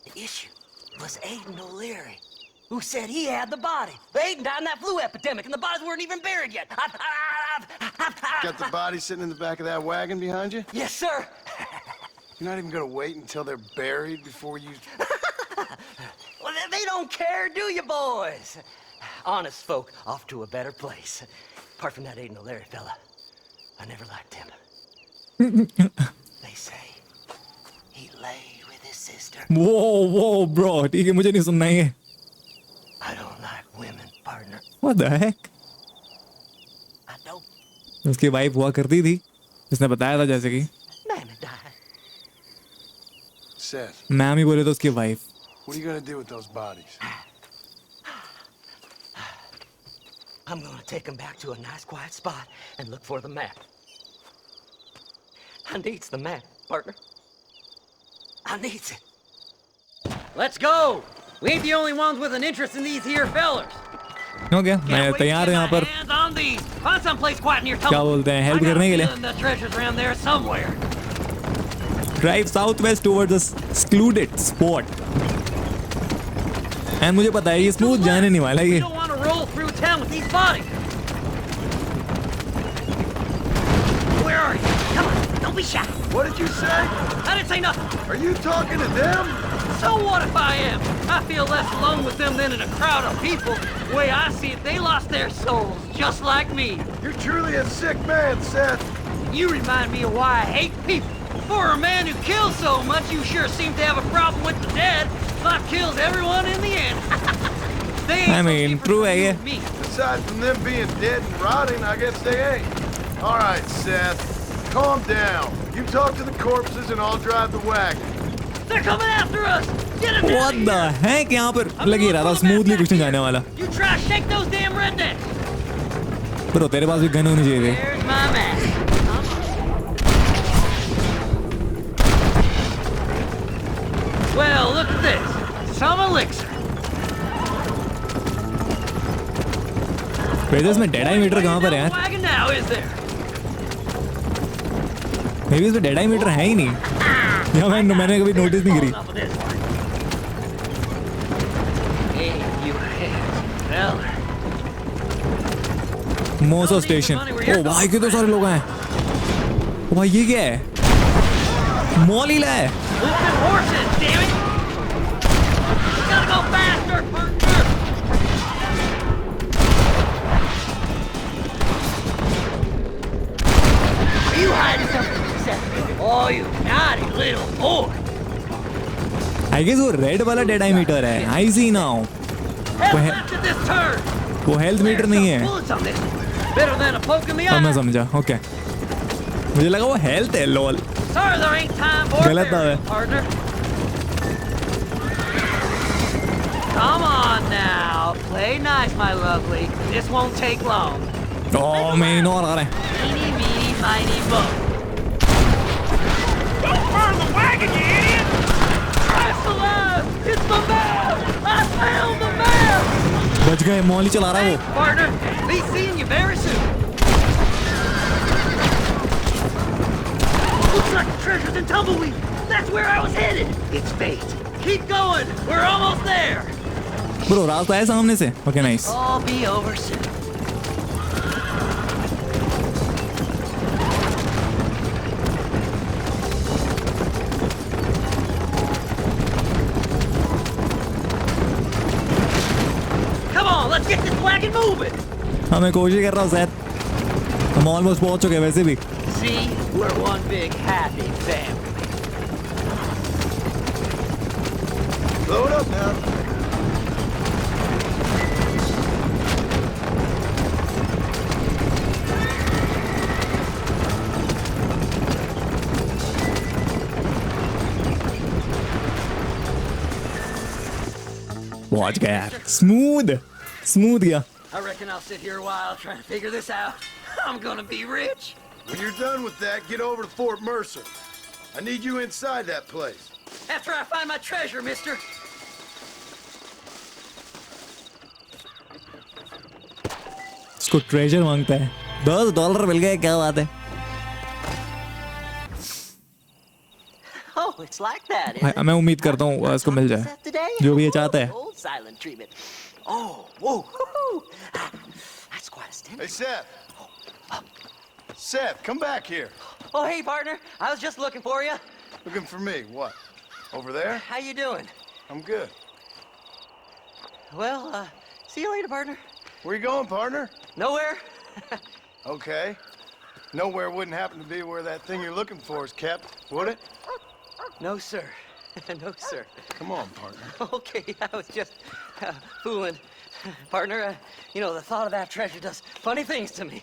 The issue was Aiden O'Leary, who said he had the body. Aiden died in that flu epidemic, and the bodies weren't even buried yet. Got the body sitting in the back of that wagon behind you? Yes, sir. You're not even gonna wait until they're buried before you... Well, they don't care, do you, boys? Honest folk off to a better place. Apart from that Aiden O'Leary fella, I never liked him. They say he lay with his sister. Whoa, bro. ठीक है, मुझे नहीं सुनना है. I don't like women, partner. What the heck? I don't. उसकी wife हुआ करती थी. इसने बताया था जैसे कि. Mammy died. Seth. मैम ही बोले तो उसकी wife. What are you gonna do with those bodies? I'm gonna take him back to a nice quiet spot and look for the map. I needs the map, partner. I needs it. Let's go! We ain't the only ones with an interest in these here fellers. Okay, मैं तैयार हूँ यहाँ पर. Hands on these. Find someplace quiet near क्या बोलते हैं? Help करने के लिए. The treasure's around there somewhere. Drive southwest towards a secluded spot. And मुझे पता है ये smooth जाने नहीं वाला ये. We don't want to roll through town with these bodies. Where are you? Come on, don't be shy. What did you say? I didn't say nothing. Are you talking to them? So what if I am? I feel less alone with them than in a crowd of people. The way I see it, they lost their souls, just like me. You're truly a sick man, Seth. You remind me of why I hate people. For a man who kills so much, you sure seem to have a problem with the dead. Life kills everyone in the end. I mean, true, yeah. Aside from them being dead and rotting, I guess they ain't. All right, Seth, calm down. You talk to the corpses and I'll drive the wagon. They're coming after us. Get them What the heck? यहाँ पर लगी रहा था smoothly कुछ नहीं जाने वाला. You try to shake those damn rednecks. Bro, तेरे पास भी गन होनी चाहिए थी. There's my man. Well, look at this. Some elixir. वैसे इसमें डेड आई मीटर कहाँ पर है यार? Wagon now, is there? Maybe इसमें डेड आई मीटर है ही नहीं. यहाँ मैंने कभी नोटिस नहीं करी. Hey, you fella. मोसो स्टेशन. ओ भाई कितने सारे लोग हैं. ओ भाई ये क्या है? मॉल ही ला है. Moving horses, damn it! We gotta go faster, partner! Are you hiding something, Seth? Oh, you naughty little boy. I guess वो रेड वाला डेड आई मीटर है. I see now. वो हेल्थ मीटर नहीं है. Better than a poke in the eye. अब मैं समझा. Okay. मुझे लगा वो हेल्थ है. Lol. Sorry, there ain't time for बurial, partner. Come on now, play nice, my lovely. This won't take long. Oh, मैं इग्नोर आ रहा है. Eeny, meeny, miny, mo. Don't burn the wagon, you idiot! Christ alive! It's the map! I found the map! बच गए. Mall ही चला रहा है वो. Partner, be seeing you very soon. Looks like the treasure's in Tumbleweed. That's where I was headed. It's fate. Keep going. We're almost there. Bro, रास्ता है सामने से. Okay, nice. I'll be over soon. Come on, let's get this wagon moving. हाँ मैं कोशिश कर रहा हूँ सर. हम ऑलमोस्ट पहुँच चुके हैं वैसे भी. See, we're one big happy family. Load up now. पहुंच गया यार, स्मूथ गया. I reckon I'll sit here a while trying to figure this out. I'm gonna be rich. When you're done with that, get over to Fort Mercer. I need you inside that place. After I find my treasure, mister. इसको treasure मांगता है. $10 मिल गए, क्या बात है. Oh, it's like that, is it? मैं उम्मीद करता हूँ इसको मिल जाए जो भी ये चाहता है. Old silent treatment. Oh, whoa, woo-hoo. That's quite a stint. Hey, Seth. Seth, come back here. Oh, hey, partner. I was just looking for you. Looking for me? What? Over there? How you doing? I'm good. Well, see you later, partner. Where you going, partner? Nowhere. Okay. Nowhere wouldn't happen to be where that thing you're looking for is kept, would it? No, sir. No, sir. Come on, partner. Okay, I was just fooling. Partner, you know, the thought of that treasure does funny things to me.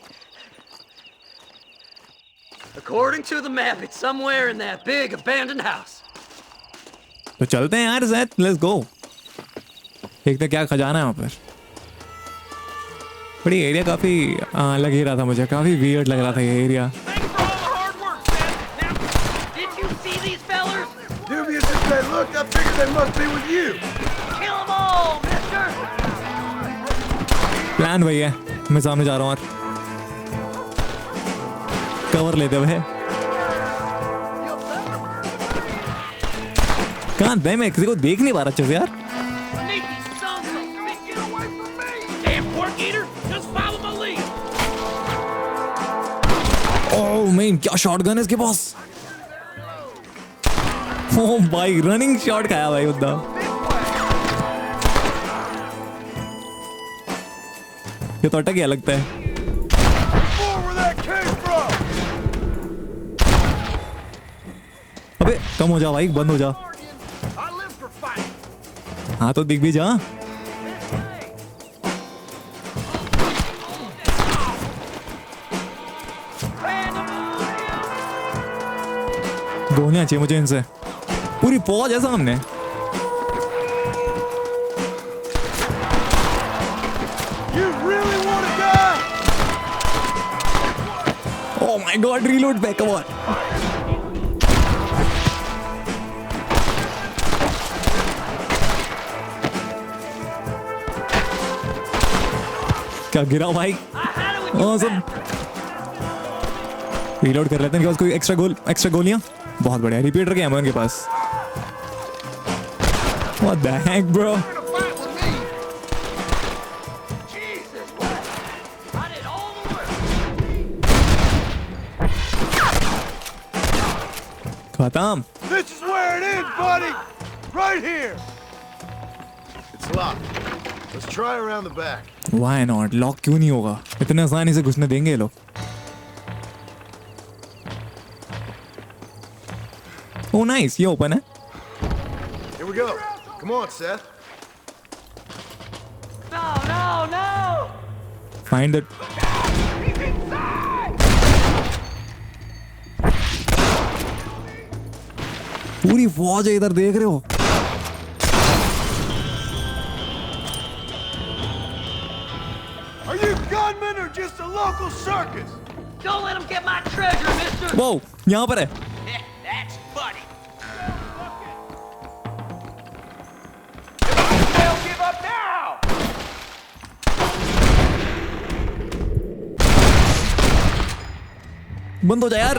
According to the map, it's somewhere in that big abandoned house. तो चलते हैं यार ज़ैद, let's go. देखते क्या खजाना है वहाँ पर. बड़ी एरिया काफी लग ही रहा था मुझे, काफी weird लग रहा था ये area. Did you see these fellers? Dubious as they look, I figured they must be with you. Kill them all, mister! Plan वही है, मैं सामने जा रहा हूँ यार. कवर लेते हुए. कहाँ दे, मैं किसी को देख नहीं पा रहा अच्छे से यार. ओह मैन, क्या शॉटगन है इसके पास. ओह भाई, रनिंग शॉट खाया भाई उद्दा. ये तो अटक गया लगता है. अबे कम हो जा भाई, बंद हो जा. हाँ तो दिख भी जा. गोलियां चाहिए मुझे इनसे. पूरी फौज है सामने. Oh my God, reload back, come on. क्या गिरा भाई. Awesome. रीलोड कर लेते हैं. कोई एक्स्ट्रा गोलियां. बहुत बढ़िया. रिपीटर के एमो इनके पास. What the heck, bro? खत्म. This is where it is, buddy. Right here. It's locked. Let's try around the back. Why not? Lock क्यों नहीं होगा? इतने आसानी से घुसने देंगे ये लोग? Oh nice, ये ओपन है. Here we go. Come on, Seth. No! Find it. पूरी फौज है इधर, देख रहे हो? Are you gunmen or just a local circus? Don't let him get my treasure, mister! Whoa, यहाँ पर है. That's funny. They'll give up now! बंद हो जा यार.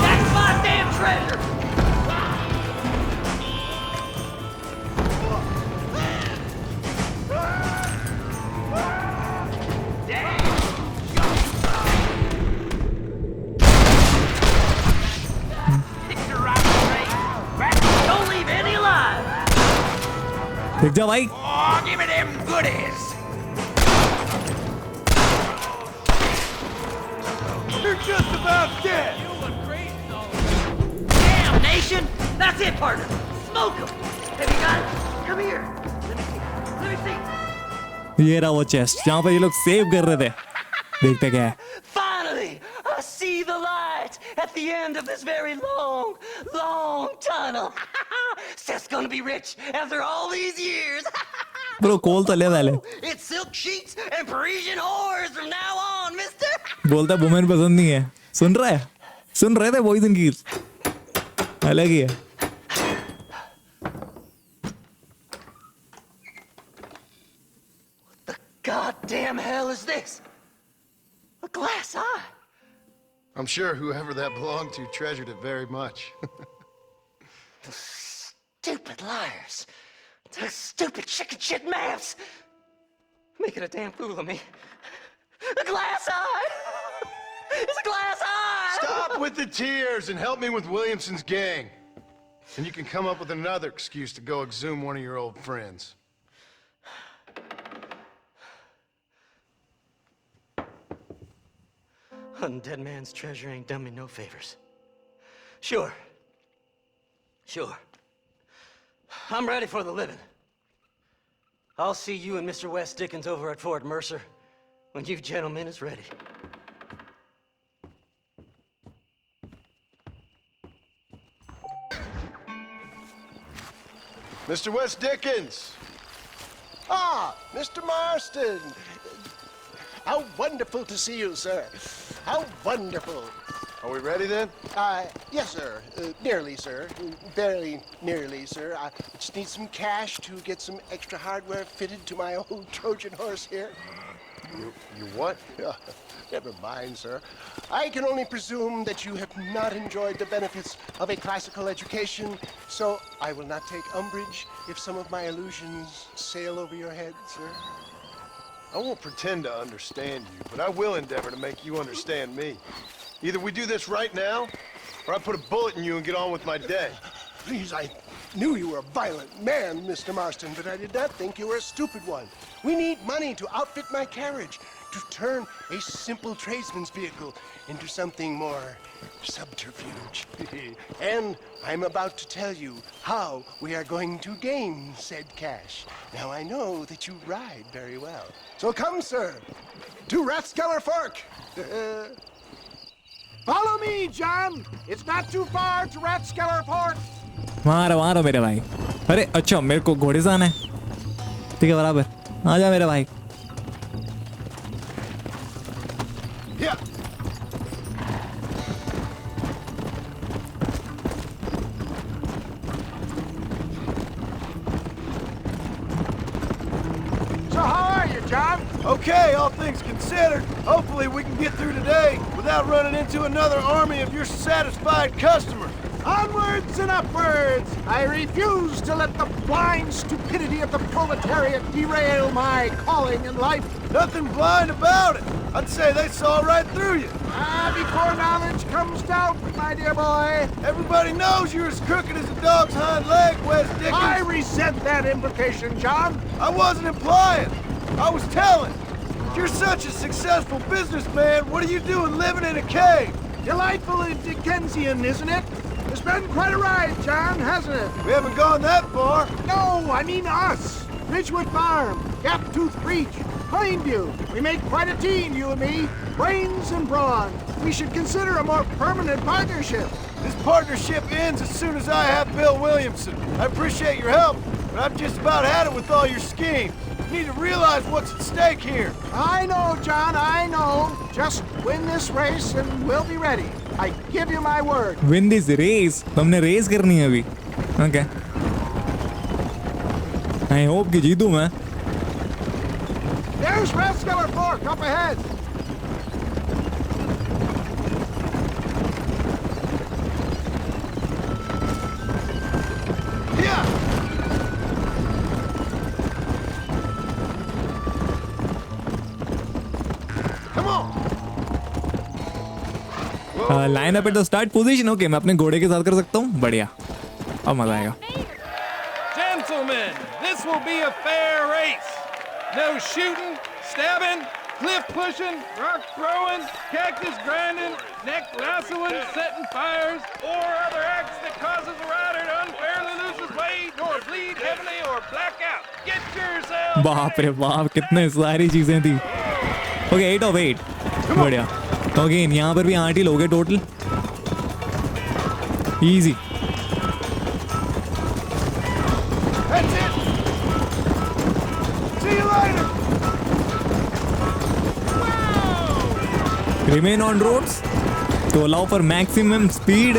That's my damn treasure! Don't leave any alive! देख जा भाई. Oh, give me them goodies! You're just about dead. Damn, nation! That's it, partner! Smoke him! Have you got it? Come here! Let me see! ये रहा वो chest जहाँ पर ये लोग सेव कर रहे थे. देखते क्या है. Finally! I see the light at the end of this very long tunnel. Seth's gonna be rich after all these years. Bro, call तो ले वाले. It's silk sheets and Parisian whores from now on, mister. बोलता women पसंद नहीं है. सुन रहा है? सुन रहे थे boys and girls. अलग ही है. What the goddamn hell is this? A glass eye. I'm sure whoever that belonged to treasured it very much. Stupid liars. Those stupid chicken shit maps. Making a damn fool of me. A glass eye! It's a glass eye! Stop with the tears and help me with Williamson's gang. And you can come up with another excuse to go exhume one of your old friends. Undead man's treasure ain't done me no favors. Sure. I'm ready for the living. I'll see you and Mr. West Dickens over at Fort Mercer when you gentlemen is ready. Mr. West Dickens! Ah, Mr. Marston! How wonderful to see you, sir. How wonderful. Are we ready then? Yes, sir. Nearly, sir. Very nearly, sir. I just need some cash to get some extra hardware fitted to my old Trojan horse here. You what? Never mind, sir. I can only presume that you have not enjoyed the benefits of a classical education, so I will not take umbrage if some of my illusions sail over your head, sir. I won't pretend to understand you, but I will endeavor to make you understand me. Either we do this right now, or I put a bullet in you and get on with my day. Please, I knew you were a violent man, Mr. Marston, but I did not think you were a stupid one. We need money to outfit my carriage, to turn a simple tradesman's vehicle into something more subterfuge. And I'm about to tell you how we are going to gain said cash. Now, I know that you ride very well. So come, sir, to Rathskeller Fork. Follow me, John. It's not too far to Rathskeller Fork. मारो मेरे भाई. अरे अच्छा मेरे को घोड़े से आना है. ठीक है बराबर. आजा मेरे भाई. Yeah. So how are you, John? Okay, all things considered. Hopefully we can get through today without running into another army of your satisfied customers. Onwards and upwards! I refuse to let the blind stupidity of the proletariat derail my calling in life. Nothing blind about it. I'd say they saw right through you. Before knowledge comes doubt, my dear boy. Everybody knows you're as crooked as a dog's hind leg, West Dickens. I resent that implication, John. I wasn't implying. I was telling. If you're such a successful businessman, what are you doing living in a cave? Delightfully Dickensian, isn't it? It's been quite a ride, John, hasn't it? We haven't gone that far. No, I mean us. Ridgewood Farm, Gaptooth Breach, Plainview. We make quite a team, you and me. Brains and brawn. We should consider a more permanent partnership. This partnership ends as soon as I have Bill Williamson. I appreciate your help, but I've just about had it with all your schemes. You need to realize what's at stake here. I know, John, I know. Just win this race and we'll be ready. I give you my word. Win this race? तुमने race करनी है अभी. Okay. I hope कि जीतूं मैं. There's Rathskeller Fork up ahead. Line up at the start position. Okay मैं अपने घोड़े के साथ कर सकता हूँ. बढ़िया. अब मजा आएगा. Gentlemen, this will be a fair race. No shooting, stabbing, cliff pushing, rock throwing, cactus grinding, neck lassoing, setting fires, or other acts that causes a rider to unfairly lose his weight, or bleed heavily, or black out. Get yourself. बाप रे बाप कितने सारी चीजें थी. Okay 8 of 8. बढ़िया. Again यहाँ पर भी 8 ही लोग हैं total. Easy. Remain on roads to allow for maximum speed.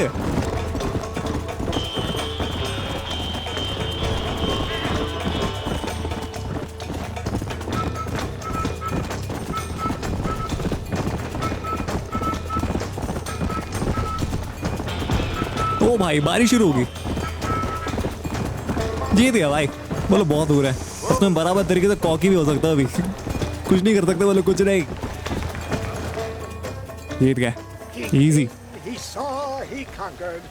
ओ भाई बारिश शुरू होगी। जीत गया भाई। बोलो बहुत दूर है, उसमें बराबर तरीके से कॉकी भी हो सकता है अभी। कुछ नहीं कर सकते बोलो, कुछ नहीं। जीत गया, easy. He saw, he conquered.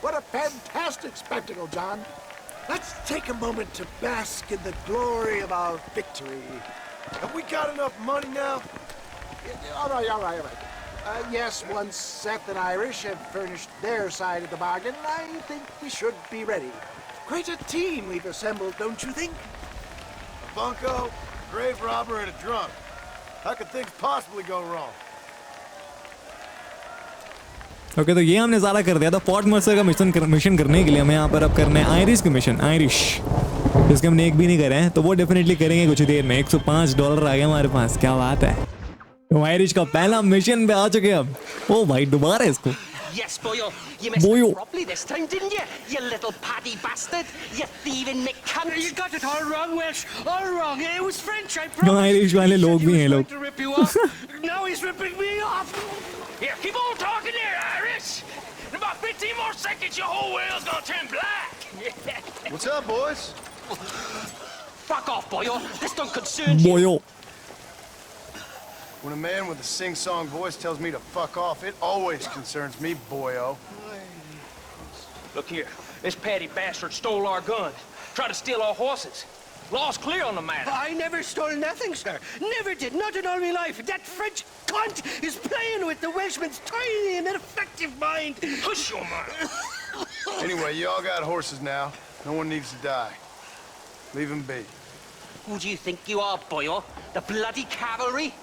What a fantastic spectacle, John. Let's take a moment to bask in the glory of our victory. Have we got enough money now? All right. Yes, once Seth and Irish have furnished their side of the bargain, I think we should be ready. Quite a team we've assembled, don't you think? A bunco, a grave robber, and a drunk. How could things possibly go wrong? Okay तो ये हमने सारा कर दिया था। Fort Mercer का mission करने के लिए हमें यहाँ पर अब करना है आयरिश का मिशन, आयरिश, जिसके हमने एक भी नहीं करे हैं, तो वो डेफिनेटली करेंगे कुछ देर में। $105 आ गया हमारे पास, क्या बात है। तो आयरिश का पहला मिशन पे आ चुके हैं अब। ओ भाई दोबारा इसको। Yes, Boyo. You messed it properly this time, didn't you? You little paddy bastard. You thieving McCunt. You got it all wrong, Welsh. All wrong. It was French, I promise. Irish वाले लोग भी हैं लोग। To rip you off. Now he's ripping me off. Here, keep on talking there, Irish. In about 15 more seconds, your whole whale's gonna turn black. What's up, boys? Fuck off, Boyo. This don't concern you. Boyo. When a man with a sing-song voice tells me to fuck off, it always concerns me, boyo. Look here, this petty bastard stole our guns, tried to steal our horses. Law's clear on the matter. I never stole nothing, sir. Never did, not in all my life. That French cunt is playing with the Welshman's tiny and ineffective mind. Hush your mouth. Anyway, you all got horses now. No one needs to die. Leave them be. Who do you think you are, Boyo? The bloody cavalry?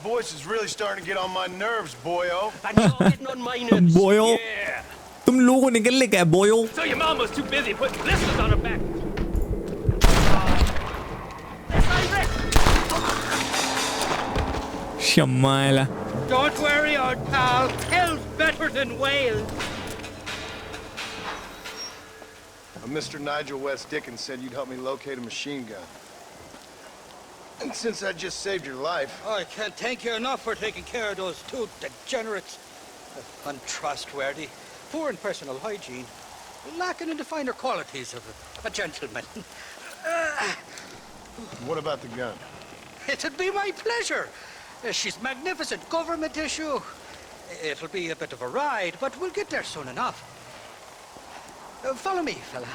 Voice is really starting to get on my nerves, boyo. And you're getting on my nerves. Boyo. Yeah. तुम लोगों को निकलने क्या है बोयो? So your mom was too busy putting blisters on her back. Shamaila. Don't worry, old pal. Hell's better than Wales. Mr. Nigel West Dickens said you'd help me locate a machine gun. And since I just saved your life... I can't thank you enough for taking care of those two degenerates. Untrustworthy, poor in personal hygiene, lacking in the finer qualities of a gentleman. What about the gun? It'd be my pleasure. She's magnificent, government issue. It'll be a bit of a ride, but we'll get there soon enough. Follow me, fella.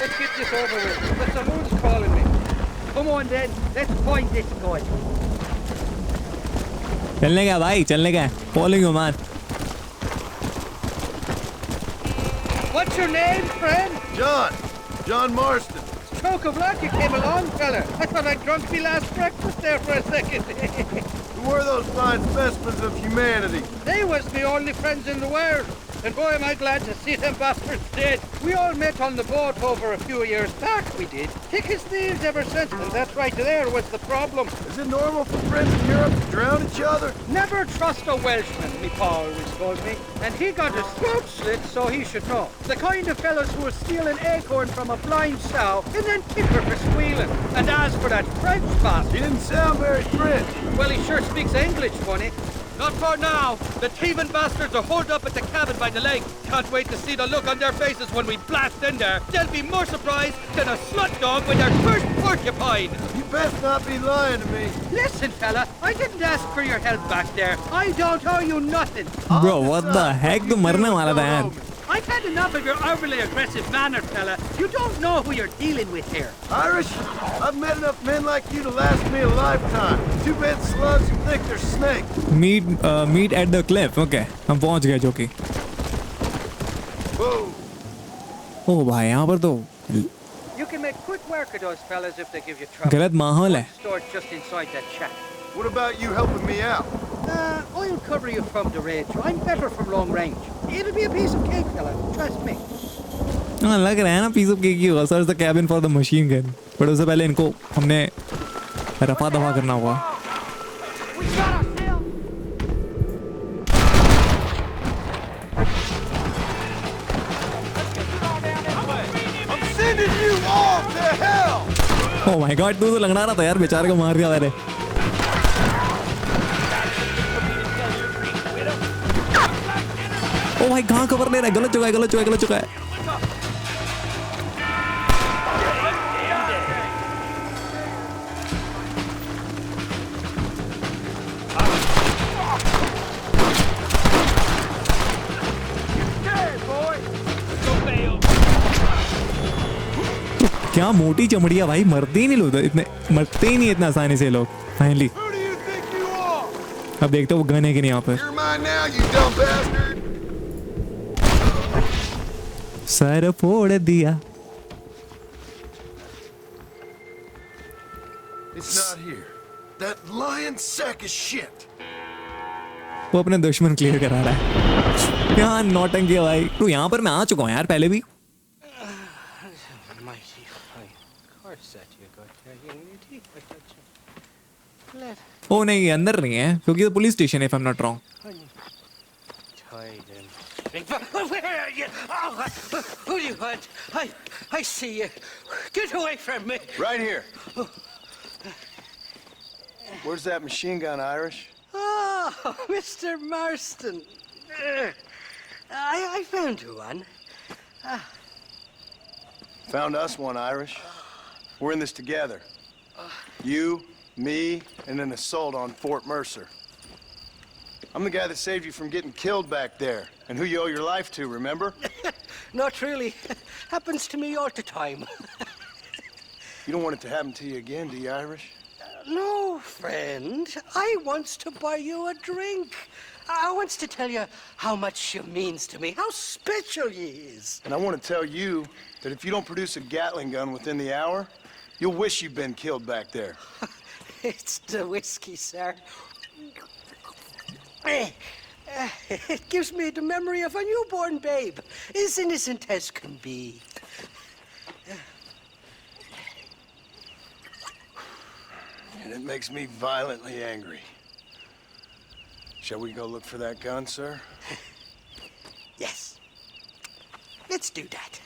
Let's get this over with. But someone's calling me. Come on then, let's find this guy. चलने का भाई, चलने का। Following you, man. What's your name, friend? John Marston. Stroke of luck you came along, fella. I thought I'd drunk me last breakfast there for a second. Who were those fine specimens of humanity? They was the only friends in the world. And boy, am I glad to see them bastards dead. We all met on the boat over a few years back, we did. Thick as thieves ever since, and that right there was the problem. Is it normal for friends in Europe to drown each other? Never trust a Welshman, me pa always told me. And he got his throat slit, so he should know. The kind of fellas who will steal an acorn from a blind sow and then kick her for squealing. And as for that French bastard... He didn't sound very French. Well, he sure speaks English, funny. Not for now. The thieving bastards are holed up at the cabin by the lake. Can't wait to see the look on their faces when we blast in there. They'll be more surprised than a slut dog with their first porcupine. You best not be lying to me. Listen, fella, I didn't ask for your help back there. I don't owe you nothing. Bro, what the heck? Tu marne wala tha yaar. I've had enough of your overly aggressive manner, fella. You don't know who you're dealing with here. Irish, I've met enough men like you to last me a lifetime. Two bed slugs who think they're snakes. Meet at the cliff. Okay, हम पहुंच गए जो कि. Whoa. Oh भाई यहाँ पर तो. You can make quick work of those fellas if they give you trouble. गलत माहौल है. Stored just inside that shack. What about you helping me out? I'll cover you from the range. I'm better from long range. It'll be a piece of cake, fella. Trust me. हाँ लग रहा है ना piece of cake ही होगा. Search the cabin for the machine gun. But उससे पहले इनको हमने रफा दफा करना होगा. Oh my God, तू तो लंगड़ा रहा था यार, बेचारे को मार दिया मैंने. ओ भाई कहाँ कवर ले रहा है? गलत चुका है, गलत चुका है, गलत चुका है. क्या मोटी चमड़िया भाई, मरते ही नहीं लोग इतने, मरते ही नहीं इतना आसानी से लोग. फाइनली अब देखते हो वो गन है कि नहीं यहाँ पर. सर फोड़ दिया. It's not here. That lying sack of shit. वो अपने दुश्मन क्लियर करा रहा है. यहाँ नौटंकी है भाई. तो यहाँ पर मैं आ चुका हूँ यार पहले भी. ओ नहीं अंदर नहीं है क्योंकि तो पुलिस स्टेशन है if I'm not wrong. Where are you? Oh, who do you want? I see you. Get away from me. Right here. Where's that machine gun, Irish? Oh, Mr. Marston. I found you one. Found us one, Irish. We're in this together. You, me, and an assault on Fort Mercer. I'm the guy that saved you from getting killed back there, and who you owe your life to, remember? Not really. Happens to me all the time. You don't want it to happen to you again, do you, Irish? No, friend. I wants to buy you a drink. I wants to tell you how much she means to me, how special she is. And I want to tell you that if you don't produce a Gatling gun within the hour, you'll wish you'd been killed back there. It's the whiskey, sir. It gives me the memory of a newborn babe, as innocent as can be. And it makes me violently angry. Shall we go look for that gun, sir? Yes. Let's do that.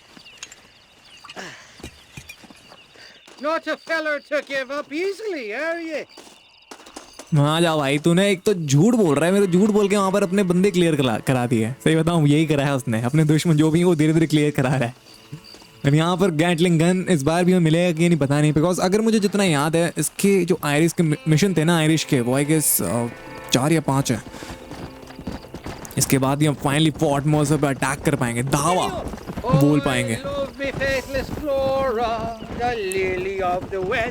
Not a feller to give up easily, are you? हाँ जा भाई, तूने एक तो झूठ बोल रहा है. मेरे झूठ बोल के वहाँ पर अपने बंदे क्लियर करा दिए. सही बताऊँ यही करा है उसने. अपने दुश्मन जो भी वो धीरे धीरे क्लियर करा रहा है. और यहाँ पर गैटलिंग गन इस बार भी हमें मिलेगा कि नहीं पता नहीं. बिकॉज अगर मुझे जितना याद है इसके जो आयरिश के मिशन थे ना आयरिश के, वो आई गेस 4 या 5 है. इसके बाद ही हम फाइनली फोर्ट मर्सर पर अटैक कर पाएंगे, दावा बोल पाएंगे.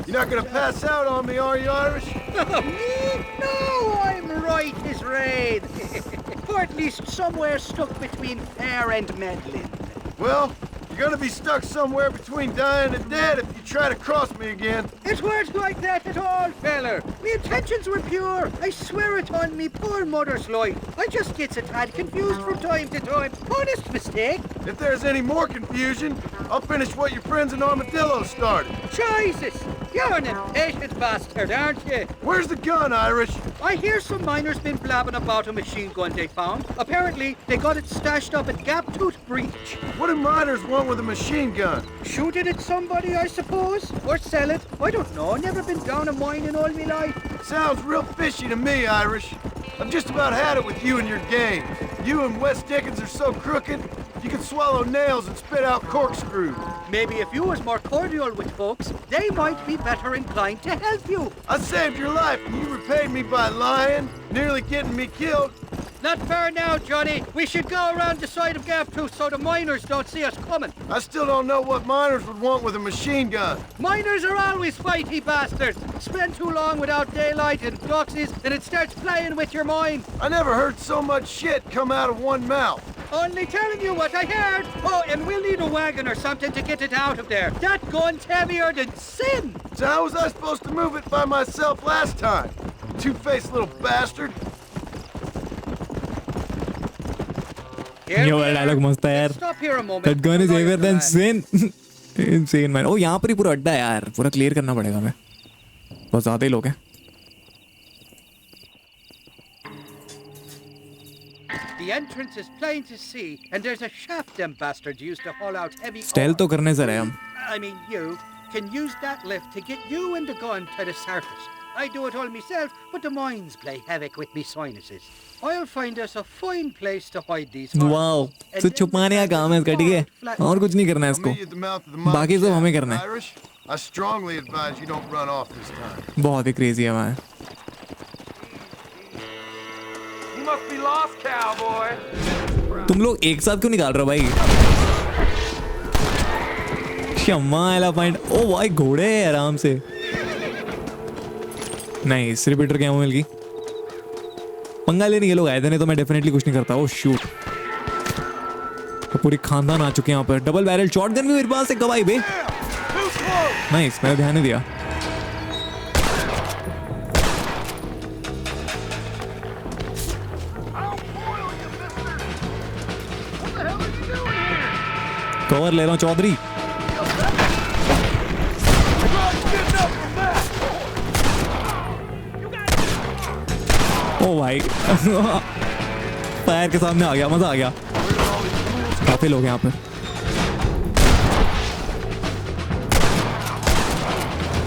You're not gonna pass out on me, are you, Irish? No, I'm right as rain. Or at least somewhere stuck between fair and meddling. Well, you're gonna be stuck somewhere between dying and dead if you try to cross me again. It weren't like that at all, feller. My intentions were pure. I swear it on me poor mother's life. I just gets a tad confused from time to time. Honest mistake. If there's any more confusion, I'll finish what your friends in Armadillo started. Jesus! You're an impatient bastard, aren't you? Where's the gun, Irish? I hear some miners been blabbing about a machine gun they found. Apparently, they got it stashed up at Gaptooth Breach. What do miners want with a machine gun? Shoot it at somebody, I suppose? Or sell it? I don't know. Never been down a mine in all my life. Sounds real fishy to me, Irish. I've just about had it with you and your games. You and Wes Dickens are so crooked, you can swallow nails and spit out corkscrews. Maybe if you was more cordial with folks, they might be better inclined to help you. I saved your life and you repaid me by lying, nearly getting me killed. Not far now, Johnny. We should go around the side of Gaptooth so the miners don't see us coming. I still don't know what miners would want with a machine gun. Miners are always fighty bastards. Spend too long without daylight and doxies and it starts playing with your mind. I never heard so much shit come out of one mouth. Only telling you what I heard. Oh, and we'll need a wagon or something to get it out of there. That gun's heavier than sin. So how was I supposed to move it by myself last time? Two-faced little bastard. ये वाला dialogue मस्त है यार. Stop here a moment. That gun is heavier than sin. Insane man. ओ यहाँ पर ही पूरा अड्डा है यार. पूरा क्लियर करना पड़ेगा हमें. बहुत ज़्यादा ही लोग हैं. The entrance is plain to see, and there's a shaft them bastards used to haul out heavy. Stealth तो करने से रहे हम. I mean, you can use that lift to get you and the gun to the surface. I do it all myself, but the mines play havoc with me sinuses. I'll find us a fine place to hide these. Wow. तो छुपाने का काम है इसका, ठीक है? और कुछ नहीं करना है इसको. बाकी सब हमें करना है. I strongly advise you don't run off this time. बहुत ही crazy है वहाँ. You must be lost, cowboy. तुम लोग एक साथ क्यों निकाल रहे हो भाई? शमाला पॉइंट. ओ भाई घोड़े हैं आराम से. नाइस. रिपीटर क्या मिल गई. पंगा लेने ये लोग आए थे, नहीं तो मैं डेफिनेटली कुछ नहीं करता. ओ शूट. तो पूरी खानदान आ चुके हैं यहाँ पर. डबल बैरल शॉटगन भी मेरे पास है. कब आई बे? नाइस. मैंने ध्यान नहीं दिया. कवर ले रहा हूँ चौधरी. ओ भाई फायर के सामने आ गया. मजा आ गया. काफी लोग यहाँ पर.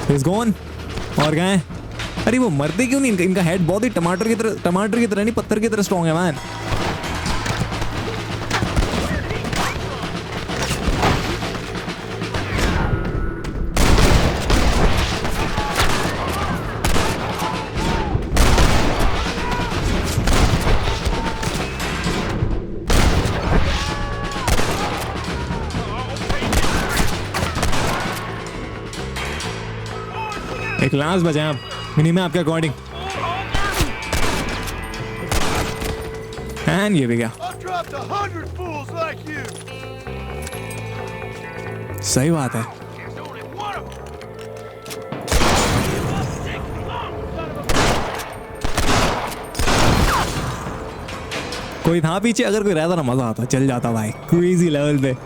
He's gone. और गए. अरे वो मरते क्यों नहीं? इनका हेड बहुत ही टमाटर की तरह नहीं, पत्थर की तरह स्ट्रॉन्ग है मैन. एक लांस बजाएं आप मिनी में आपके अकॉर्डिंग. एंड ये भी गया. सही बात है. कोई था पीछे, अगर कोई रहता ना मजा आता. चल जाता भाई क्रेजी लेवल पे.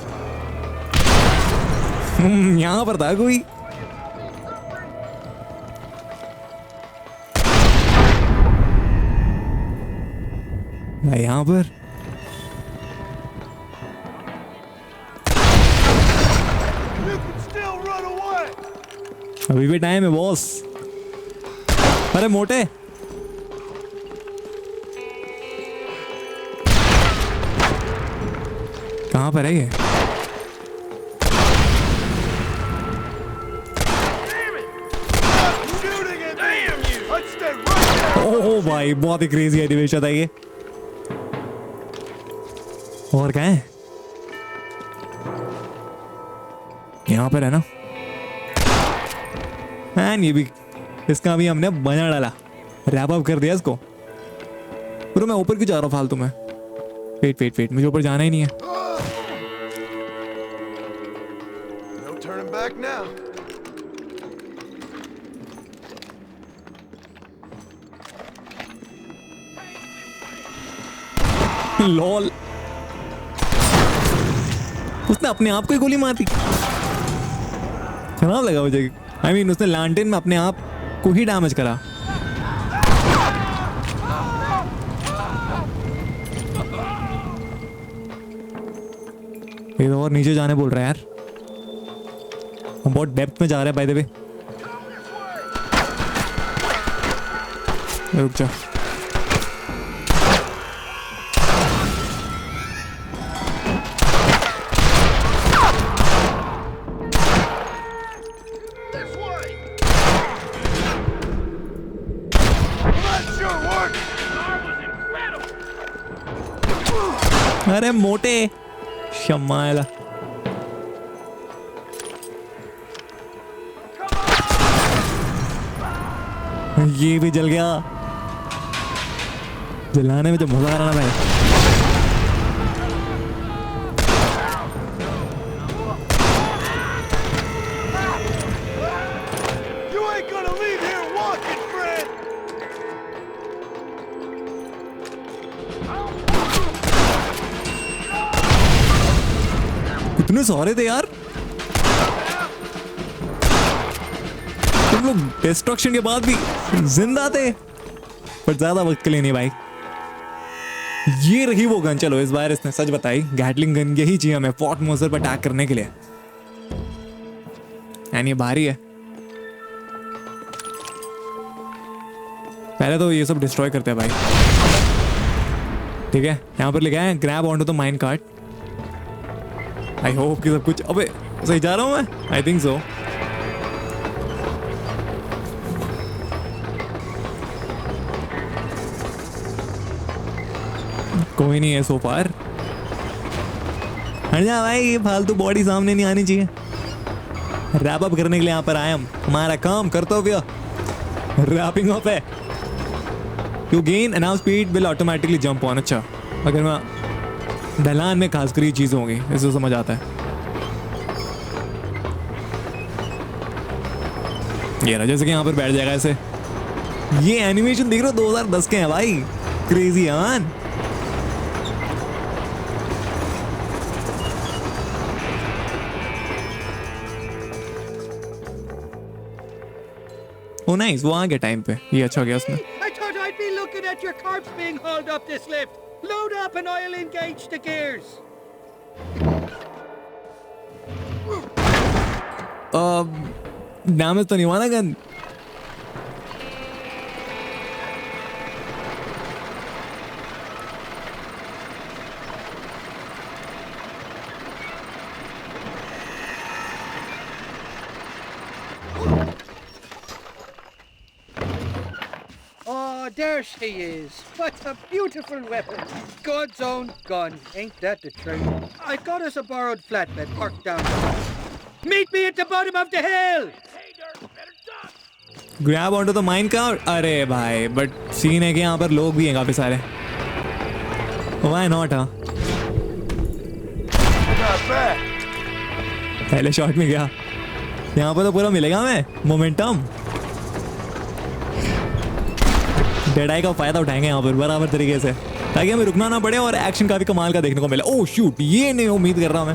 यहाँ पर था कोई. यहाँ पर अभी भी टाइम है बॉस. अरे मोटे कहाँ पर है ये? ओह भाई बहुत ही क्रेजी एनिमेशन था ये. और क्या है? यहाँ पर है ना. एंड ये भी इसका भी हमने बना डाला. रैप अप कर दिया इसको. पर मैं ऊपर क्यों जा रहा हूँ फालतू में? वेट मुझे ऊपर जाना ही नहीं है. No turning back now. Lol. उसने अपने आप को ही गोली मार दी. खराब लगा मुझे. I mean, उसने लैंडन में अपने आप को ही डैमेज करा. ये तो और नीचे जाने बोल रहा है यार. हम बहुत डेप्थ में जा रहे हैं बाय द वे. रुक जा. अरे मोटे शमाला. ये भी जल गया. जलाने में जो मजा आ रहा ना भाई. इतने सारे थे यार। तुम लोग डिस्ट्रक्शन के बाद भी जिंदा थे, पर ज्यादा वक्त के लिए नहीं भाई। ये रही वो गन। चलो इस बार इसने सच बताई, गैटलिंग गन यही चाहिए हमें फोर्ट मर्सर पर अटैक करने के लिए। एंड ये भारी है। पहले तो ये सब डिस्ट्रॉय करते हैं भाई। ठीक है, यहाँ पर लिखा है grab on to the mine cart. I hope कि सब कुछ, अबे सही जा रहा हूँ मैं? I think so. कोई नहीं है सो फार। हट जा भाई, ये फालतू बॉडी सामने नहीं आनी चाहिए। रैप अप करने के लिए यहाँ पर आया हम। हमारा काम कर्तव्य रैपिंग अप है। You gain enough speed will automatically jump on. अच्छा, अगर मैं ढलान में खासकर ये चीज़ होंगी, इससे समझ आता है। ये ना जैसे कि यहाँ पर बैठ जाएगा ऐसे। ये एनिमेशन देख रहे हो 2010 के हैं भाई। क्रेजी है मान। ओ नाइस, वो आ गया टाइम पे। ये अच्छा गया उसने। I thought I'd be looking at your corpse being hauled up this lift. Load up and I'll engage the gears. Damage तो नहीं हुआ ना gun? There she is. What a beautiful weapon. God's own gun. Ain't that the truth? I got us a borrowed flatbed parked down. Meet me at the bottom of the hill. Grab onto the mine cart? अरे भाई, but scene है कि यहाँ पर लोग भी हैं काफी सारे। Why not, हाँ? पहले शॉट में गया। यहाँ पर तो पूरा मिलेगा हमें मोमेंटम। डेड आई का फायदा उठाएंगे यहाँ पर बराबर तरीके से, ताकि हमें रुकना ना पड़े और एक्शन काफी कमाल का देखने को मिले। ओह शूट, ये नहीं उम्मीद कर रहा मैं।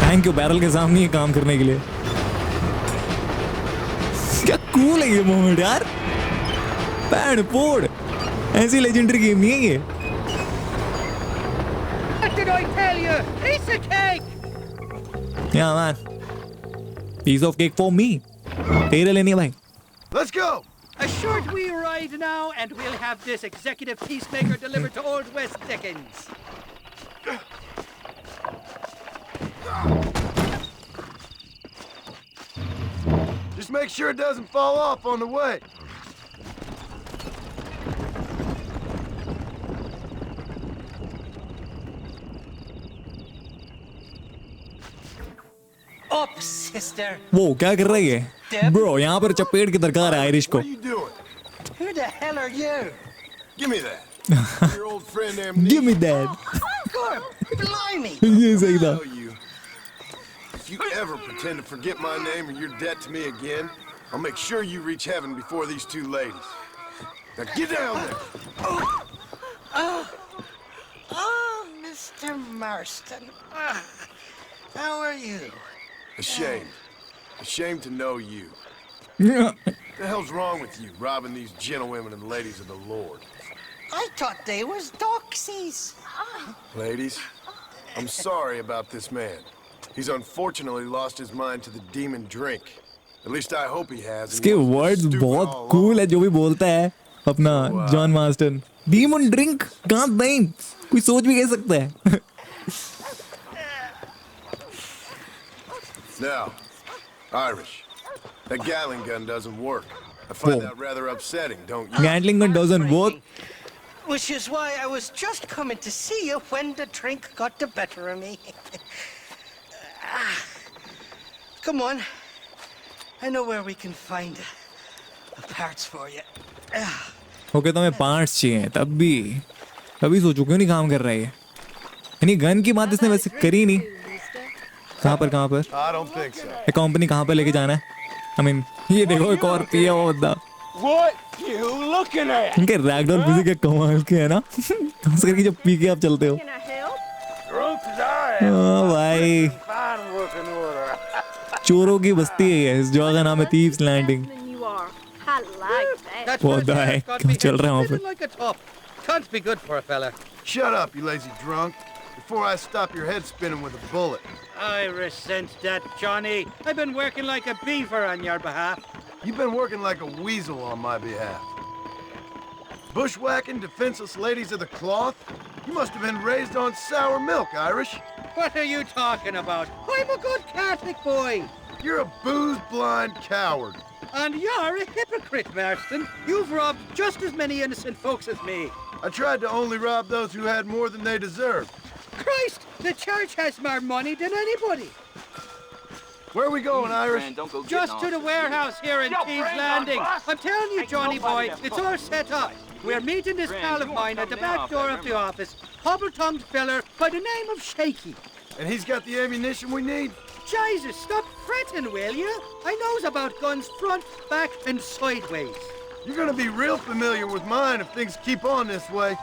थैंक यू बैरल के सामने ये काम करने के लिए। क्या कूल है ये मोमेंट यार। पैड पोड़, ऐसी लेजेंडरी गेम नहीं है ये। What did I tell you? Piece of cake. Yeah man, piece of cake for me. तेरे लिए नहीं भाई। Let's go. A short wee ride now, and we'll have this executive peacemaker delivered to Old West Dickens. Just make sure it doesn't fall off on the way. Up, sister. वो क्या कर रही है? Bro, यहाँ पर चपेट की दरकार है आयरिश को। Who the hell are you? Give me that. Your old friend Amnesia. Give me that. God, blimey. ये सही था। If you ever pretend to forget my name or your debt to me again, I'll make sure you reach heaven before these two ladies. Now get down there. Oh, Mr. Marston. How are you? Ashamed. Ashamed to know you. What the hell's wrong with you, robbing these gentlewomen and ladies of the Lord? I thought they was doxies. Ladies, I'm sorry about this man. He's unfortunately lost his mind to the demon drink. At least I hope he has. इसके words बहुत cool है जो भी बोलता है अपना John Marston. Demon drink, can't blame. कोई सोच भी कह सकता है। Now, Irish, that Gatling gun doesn't work. I find that rather upsetting, don't you? Gatling gun doesn't work. Which is why I was just coming to see you when the drink got the better of me. Come on. I know where we can find the parts for you. Okay तो हमें parts चाहिए, तभी सोचो क्यों नहीं काम कर रहा है ये। यानी गन की बात इसने वैसे करी नहीं। कहाँ पर I don't think so. ये कंपनी कहाँ पर लेके जाना है? I mean, ये देखो एक और पिया हुआ बंदा। What you looking at? इनके रैगडॉल फिजिक के कमाल के है ना। खास करके जब पी के आप चलते हो। Drunk as I भाई चोरों की बस्ती है इस जगह का नाम है Thieves Landing. You are. I like that. पौधा है क्या चल रहा है वहाँ पे? Like a top. Can't be good for a fella. Shut up, you lazy drunk, before I stop your head spinning with a bullet. I resent that, Johnny. I've been working like a beaver on your behalf. You've been working like a weasel on my behalf. Bushwhacking defenseless ladies of the cloth? You must have been raised on sour milk, Irish. What are you talking about? I'm a good Catholic boy. You're a booze-blind coward. And you're a hypocrite, Marston. You've robbed just as many innocent folks as me. I tried to only rob those who had more than they deserved. Christ, the church has more money than anybody. Where are we going, Irish? Man, don't go Just to the warehouse here in Key's Landing. I'm telling you, Johnny boy, it's all set up. We're meeting this pal of mine at the back door of the office, hobble-tongued feller by the name of Shaky. And he's got the ammunition we need? Jesus, stop fretting, will you? I knows about guns front, back, and sideways. You're gonna be real familiar with mine if things keep on this way.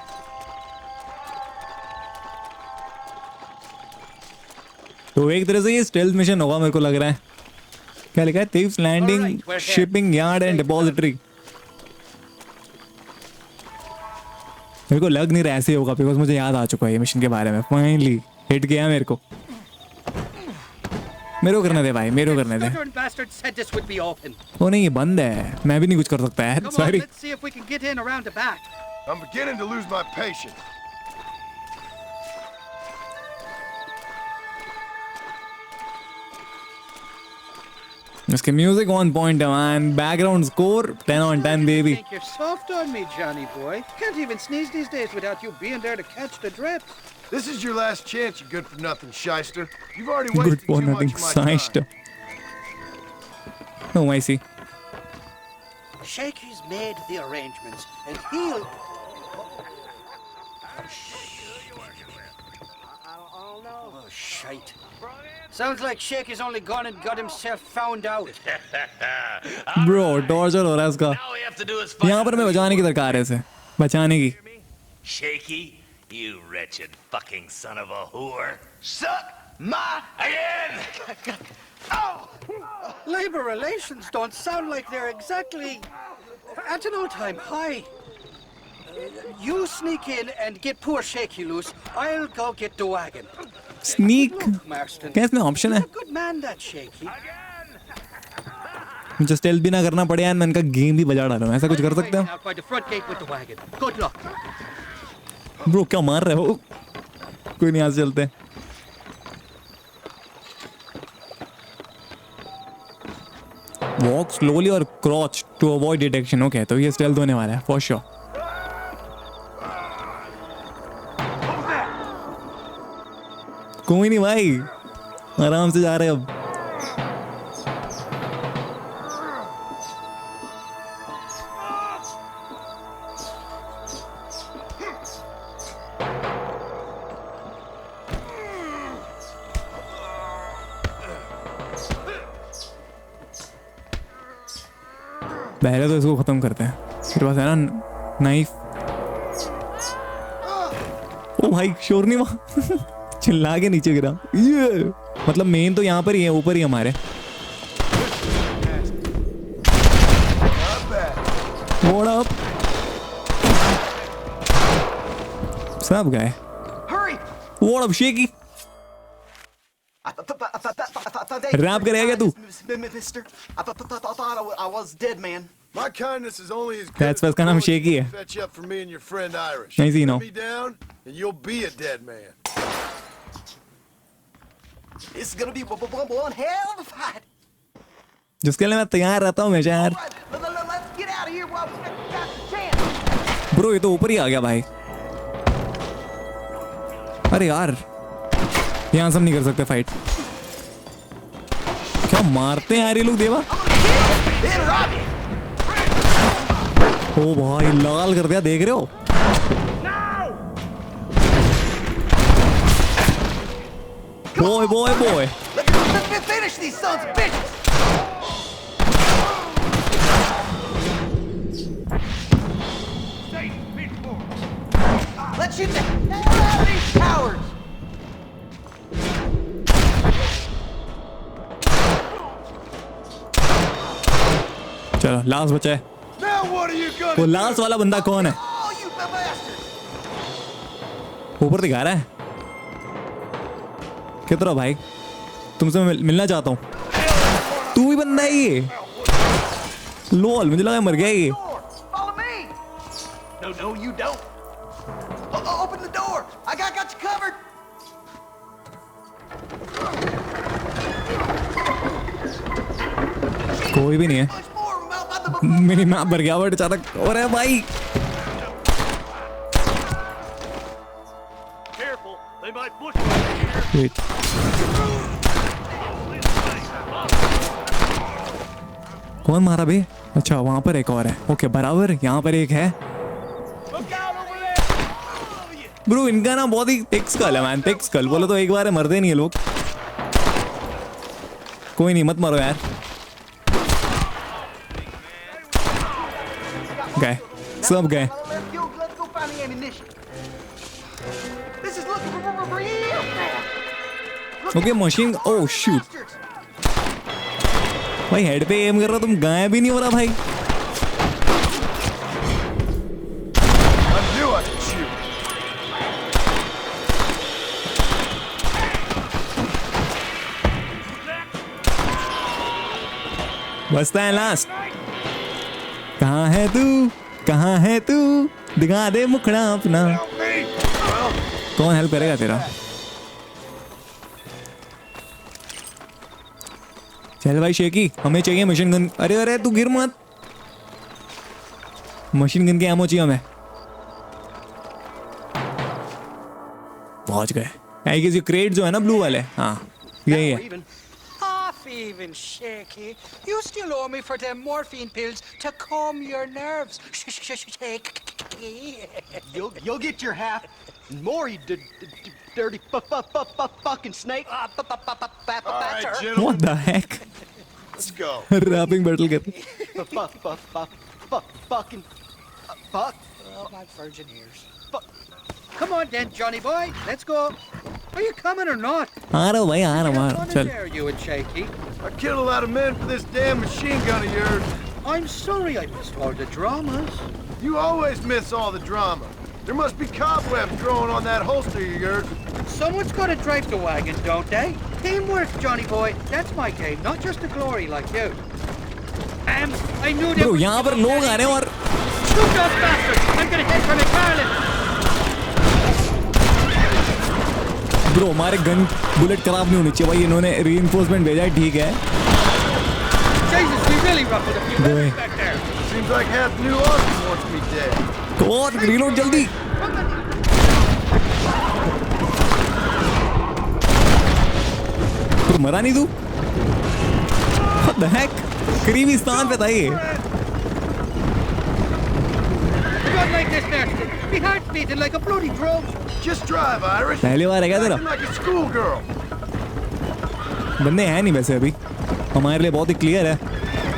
तो एक तरह से ये stealth mission होगा मेरे को लग रहा है। क्या लिखा है? Thieves Landing, shipping yard and depository. मेरे को लग नहीं रहा ऐसे होगा बिकॉज मुझे याद आ चुका है ये मिशन के बारे में। फाइनली हिट किया मेरे को। मेरे को करने दे भाई, मेरे को करने दे। ओ नहीं, ये बंद है, मैं भी नहीं कुछ कर सकता यार। Sorry. I'm beginning to lose my patience. इसके म्यूजिक ऑन पॉइंट है man, background score 10 on 10 baby. Think you're soft on me, Johnny boy. Can't even sneeze these days without you being there to catch the drips. This is your last chance, you good-for-nothing shyster. You've already wasted Good for too nothing much of my shyster. Oh, I see. Shaky's made the arrangements, and he'll... Oh, shite. Sounds like Shaky's only gone and got himself found out. Bro, torture हो रहा है इसका। यहाँ पर मैं बचाने की दरकार है इसे, बचाने की। Shaky, you wretched fucking son of a whore. Suck my again! Oh! Labor relations don't sound like they're exactly at an all-time high. You sneak in and get poor Shaky loose. I'll go get the wagon. Sneak? क्या इसमें option है? Good man, that Shaky. मुझे stealth भी ना करना पड़े यार, मैं इनका गेम भी बजा डालूं। ऐसा कुछ कर सकते हैं? Out by the front gate with the wagon. Good luck. Bro, क्या मार रहे हो? कोई नहीं, आज चलते हैं। Walk slowly or crouch to avoid detection. Okay, तो ये स्टेल्थ होने वाला है for sure. कोई नहीं भाई, आराम से जा रहे हैं अब। पहले तो इसको खत्म करते हैं, फिर पास है ना नाइफ। ओ भाई शोर नहीं वहाँ चिल्ला के नीचे गिरा। ये मतलब मेन तो यहाँ पर ही है, ऊपर ही हमारे। What up? सब गए। What up, Shaky? रैप करेगा क्या तू? Mister, I thought I was dead, man. My kindness is only as good That's what's kind of shaky है। fetch up for me and your friend Irish. नहीं सी, no। Put me down, and you'll be a dead man. This is gonna be one hell of a fight. जिसके लिए मैं तैयार रहता हूँ हमेशा यार। Let's get out of here while we got the chance. Bro ये तो ऊपर ही आ गया भाई। अरे यार यहाँ सब नहीं कर सकते फाइट। क्या मारते हैं यार ये लोग देवा। ओ भाई लाल कर दिया, देख रहे हो? Boy, boy, boy. Let's finish these sons of bitches. Let's shoot the hell out of these cowards. चलो लास्ट बचा है। वो लास्ट वाला बंदा कौन है? ऊपर दिखा रहा है। कितना भाई तुमसे मिलना चाहता हूँ। तू भी बंदा है ये? लोल मुझे लगा मर गया ये। No, you don't. Open the door. I got you covered. कोई भी नहीं है। मेरी मैप भर गया बट अचानक। अरे भाई वेट कौन मारा बे? अच्छा वहां पर एक और है। ओके बराबर यहाँ पर एक है। ब्रो इनका ना बहुत ही थिक स्कल है मैन। थिक स्कल बोलो तो एक बार मरते नहीं है लोग। कोई नहीं मत मारो यार। गए सब गए। Okay machine. ओह शूट भाई हेड पे एम कर रहा तुम गायब भी नहीं हो रहा भाई। बसता है लास्ट। कहाँ है तू? कहाँ है तू? दिखा दे मुखड़ा अपना। कौन हेल्प करेगा तेरा? चल भाई शेकी हमें चाहिए मशीन गन। अरे अरे तू गिर मत। मशीन गन के एमो चाहिए हमें। पहुंच गए। आई गेस ये क्रेट जो है ना ब्लू वाले। हाँ यही है। Even Shaky, you still owe me for them morphine pills to calm your nerves. Shaky. You'll get your half and more, you dirty fucking snake. What the heck? Let's go. Rapping battle कर। Fucking fuck. Oh, my virgin ears. Come on then, Johnny boy. Let's go. Are you coming or not? आ रहा हूँ भाई आ रहा हूँ। चल। You and Shaky. I killed a lot of men for this damn machine gun of yours. I'm sorry I missed all the dramas. You always miss all the drama. There must be cobwebs growing on that holster of yours. Someone's got to drive the wagon, don't they? Teamwork, Johnny boy. That's my game, not just a glory like you. I knew they Bro, यहाँ पर लोग आ रहे हैं और shoot those bastards. I'm gonna head for MacFarlane. Bro हमारे gun bullet खराब नहीं होनी चाहिए भाई। इन्होंने रीइंफोर्समेंट भेजा है ठीक है। Jesus, we really ruffled a few feathers back there. Seems like half New Orleans wants me dead. और रीलोड जल्दी। तू मरा नहीं तू? What the heck? करीबी स्थान पे था ये। Don't like this, Marston. My heart's beating like a bloody drum. Just drive, Irish. पहली बार है क्या तेरा? Like a schoolgirl. बंदे हैं नहीं वैसे अभी। हमारे लिए बहुत ही क्लियर है।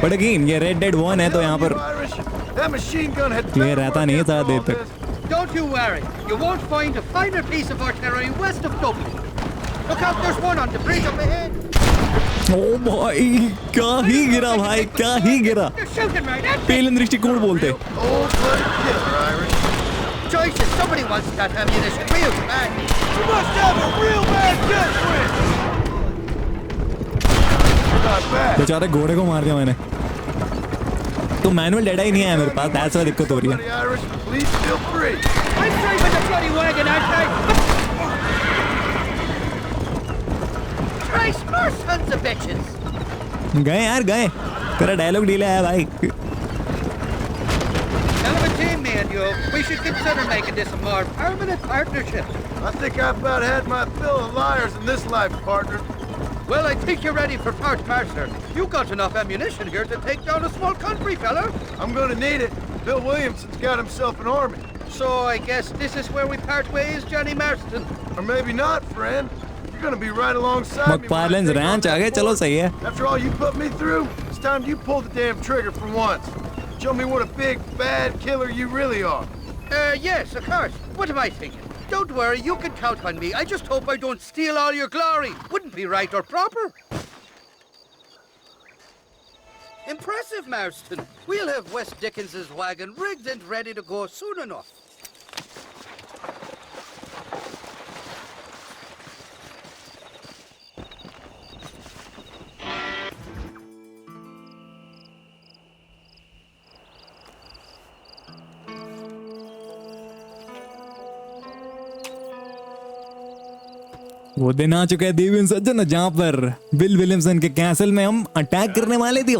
बट अगेन ये रेड डेड 1 है तो यहाँ पर क्लियर रहता नहीं है ज़्यादा देर तक। Don't you worry. You won't find a finer piece of artillery west of Dublin. Look out, there's one on the bridge up ahead. Oh भाई क्या ही गिरा भाई क्या ही गिरा। They're shooting right at me. पेलन दृष्टिकोण बोलते। Choices, somebody wants that ammunition real bad. You must have a real bad gun friend. बेचारे घोड़े को मार दिया मैंने। तो मैनुअल डेटा ही नहीं है मेरे पास। दैट्स व्हाई दिक्कत हो रही है। I'm driving the bloody wagon, aren't I? Christ, more sons of bitches. गए यार गए। तेरा डायलॉग डीले है भाई। Hell of a team, me and you. We should consider making this a more permanent partnership. I think I've about had my fill of liars in this life, partner. Well, I think you're ready for Fort Mercer. You got enough ammunition here to take down a small country, fella. I'm gonna need it. Bill Williamson's got himself an army. So I guess this is where we part ways, Johnny Marston. Or maybe not, friend. You're gonna be right alongside me. MacFarlane's ranch आ गए चलो सही है। After all you put me through, it's time you pull the damn trigger for once. Show me what a big, bad killer you really are. Yes, of course. What am I thinking? Don't worry, you can count on me. I just hope I don't steal all your glory. Wouldn't be right or proper. Impressive, Marston. We'll have West Dickens's wagon rigged and ready to go soon enough. वो दिन आ चुका है देवी सज्जन जहां पर bill Williamson के castle में हम attack करने वाले थे।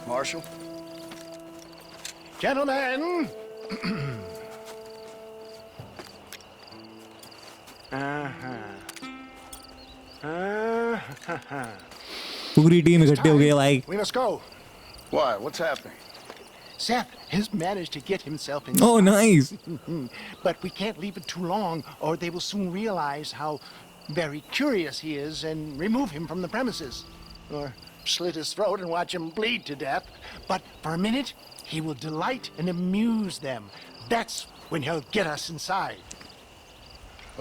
Marshal? Gentlemen! पूरी टीम इकट्ठे हो गई है भाई। We must go. Why? What's happening? Seth has managed to get himself inside. Oh, nice. But we can't leave it too long, or they will soon realize how very curious he is and remove him from the premises. Or slit his throat and watch him bleed to death. But for a minute, he will delight and amuse them. That's when he'll get us inside.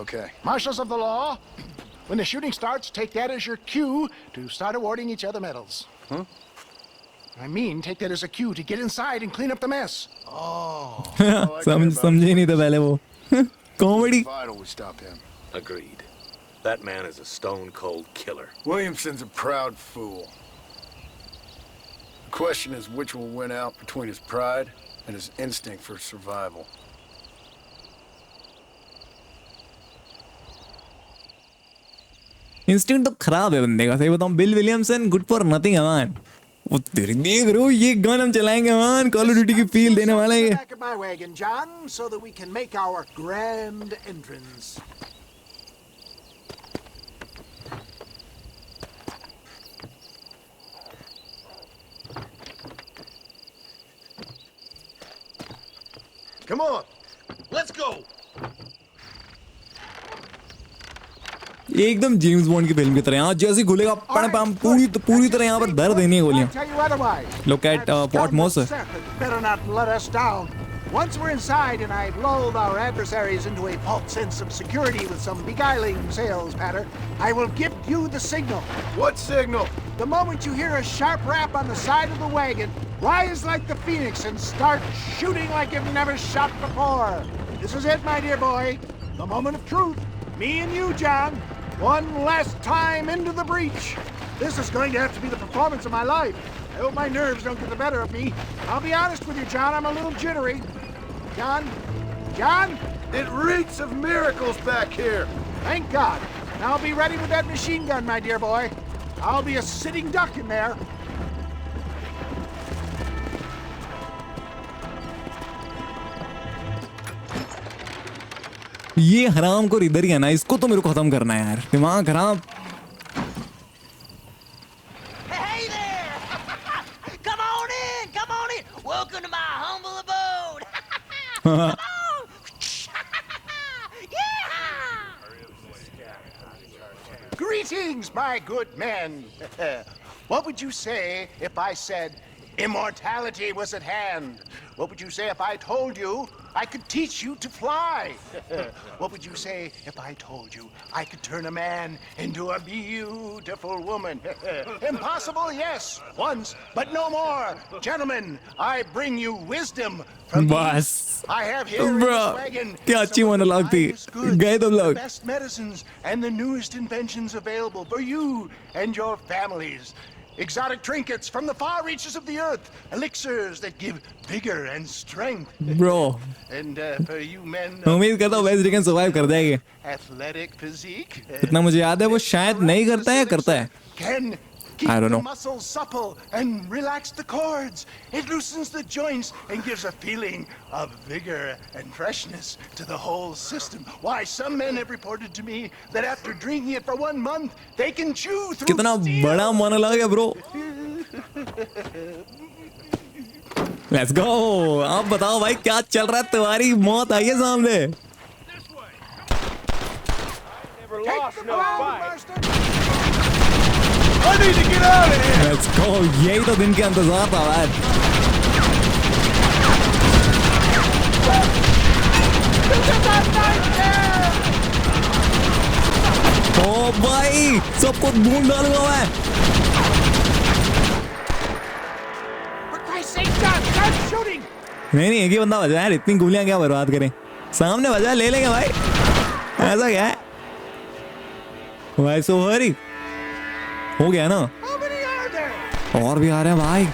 Okay. Marshals of the law, when the shooting starts, take that as your cue to start awarding each other medals. Huh? I mean, take that as a cue to get inside and clean up the mess. Oh. समझे नहीं था पहले वो comedy. Vital we stop him. Agreed. That man is a stone-cold killer. Williamson's a proud fool. The question is which will win out between his pride and his instinct for survival. Instinct तो खराब है बंदे का, सही बताऊं। Bill Williamson good for nothing है मान। वो तेरे देख रहे हो ये गन हम चलाएंगे मान, कॉल ऑफ ड्यूटी की फील देने वाला है ये। Back of my wagon, John, so that we can make our grand entrance. Come on, let's go. एकदम जेम्स बॉन्ड की फिल्म की तरह यहाँ जैसे खुलेगा पम पूरी तरह यहाँ पर दर्द देनी है गोलियां। Look at Fort Mercer. Better not let us down. Once we're inside and I've lulled our adversaries into a false sense of security with some beguiling sales patter, I will give you the signal. What signal? The moment you hear a sharp rap on the side of the wagon, rise like the phoenix and start shooting like you've never shot before. This is it, my dear boy. The moment of truth. Me and you, John. One last time into the breach. This is going to have to be the performance of my life. I hope my nerves don't get the better of me. I'll be honest with you, John, I'm a little jittery. John? John? It reeks of miracles back here. Thank God. Now be ready with that machine gun, my dear boy. I'll be a sitting duck in there. ये हराम को इधर ही है ना, इसको तो मेरे को खत्म करना है यार, दिमाग खराब। Hey there! Come on in! Welcome to my humble abode! Come on! Greetings, my good men. What would you say if I said immortality was at hand? What would you say if I told you I could teach you to fly? What would you say if I told you I could turn a man into a beautiful woman? Impossible, yes, once, but no more. Gentlemen, I bring you wisdom from बस I have here in this wagon क्या अच्छी monologue थी, गए तुम the लोग। best medicines and the newest inventions available for you and your families. Exotic trinkets from the far reaches of the earth, elixirs that give vigor and strength. Bro, And for you men, उम्मीद करता हूँ waste deacon survive कर जाएंगे। athletic physique. इतना मुझे याद है वो शायद नहीं करता है या करता है। Can keep I don't the know. muscles supple and relax the cords. It loosens the joints and gives a feeling of vigor and freshness to the whole system. Why, some men have reported to me that after drinking it for 1 month, they can chew through कितना बड़ा monologue है bro. Let's go. आप बताओ भाई क्या चल रहा है, तुम्हारी मौत आई है सामने। I need to get out of here. Let's go. यही तो दिन के इंतजार था यार। ओ भाई सबको ढूंढ डालूंगा मैं। नहीं एक ही बंदा बचा यार, इतनी गोलियां क्या बर्बाद करें, सामने बजा ले लेंगे भाई, ऐसा क्या है भाई। सो हरी हो गया ना, और भी आ रहे हैं भाई।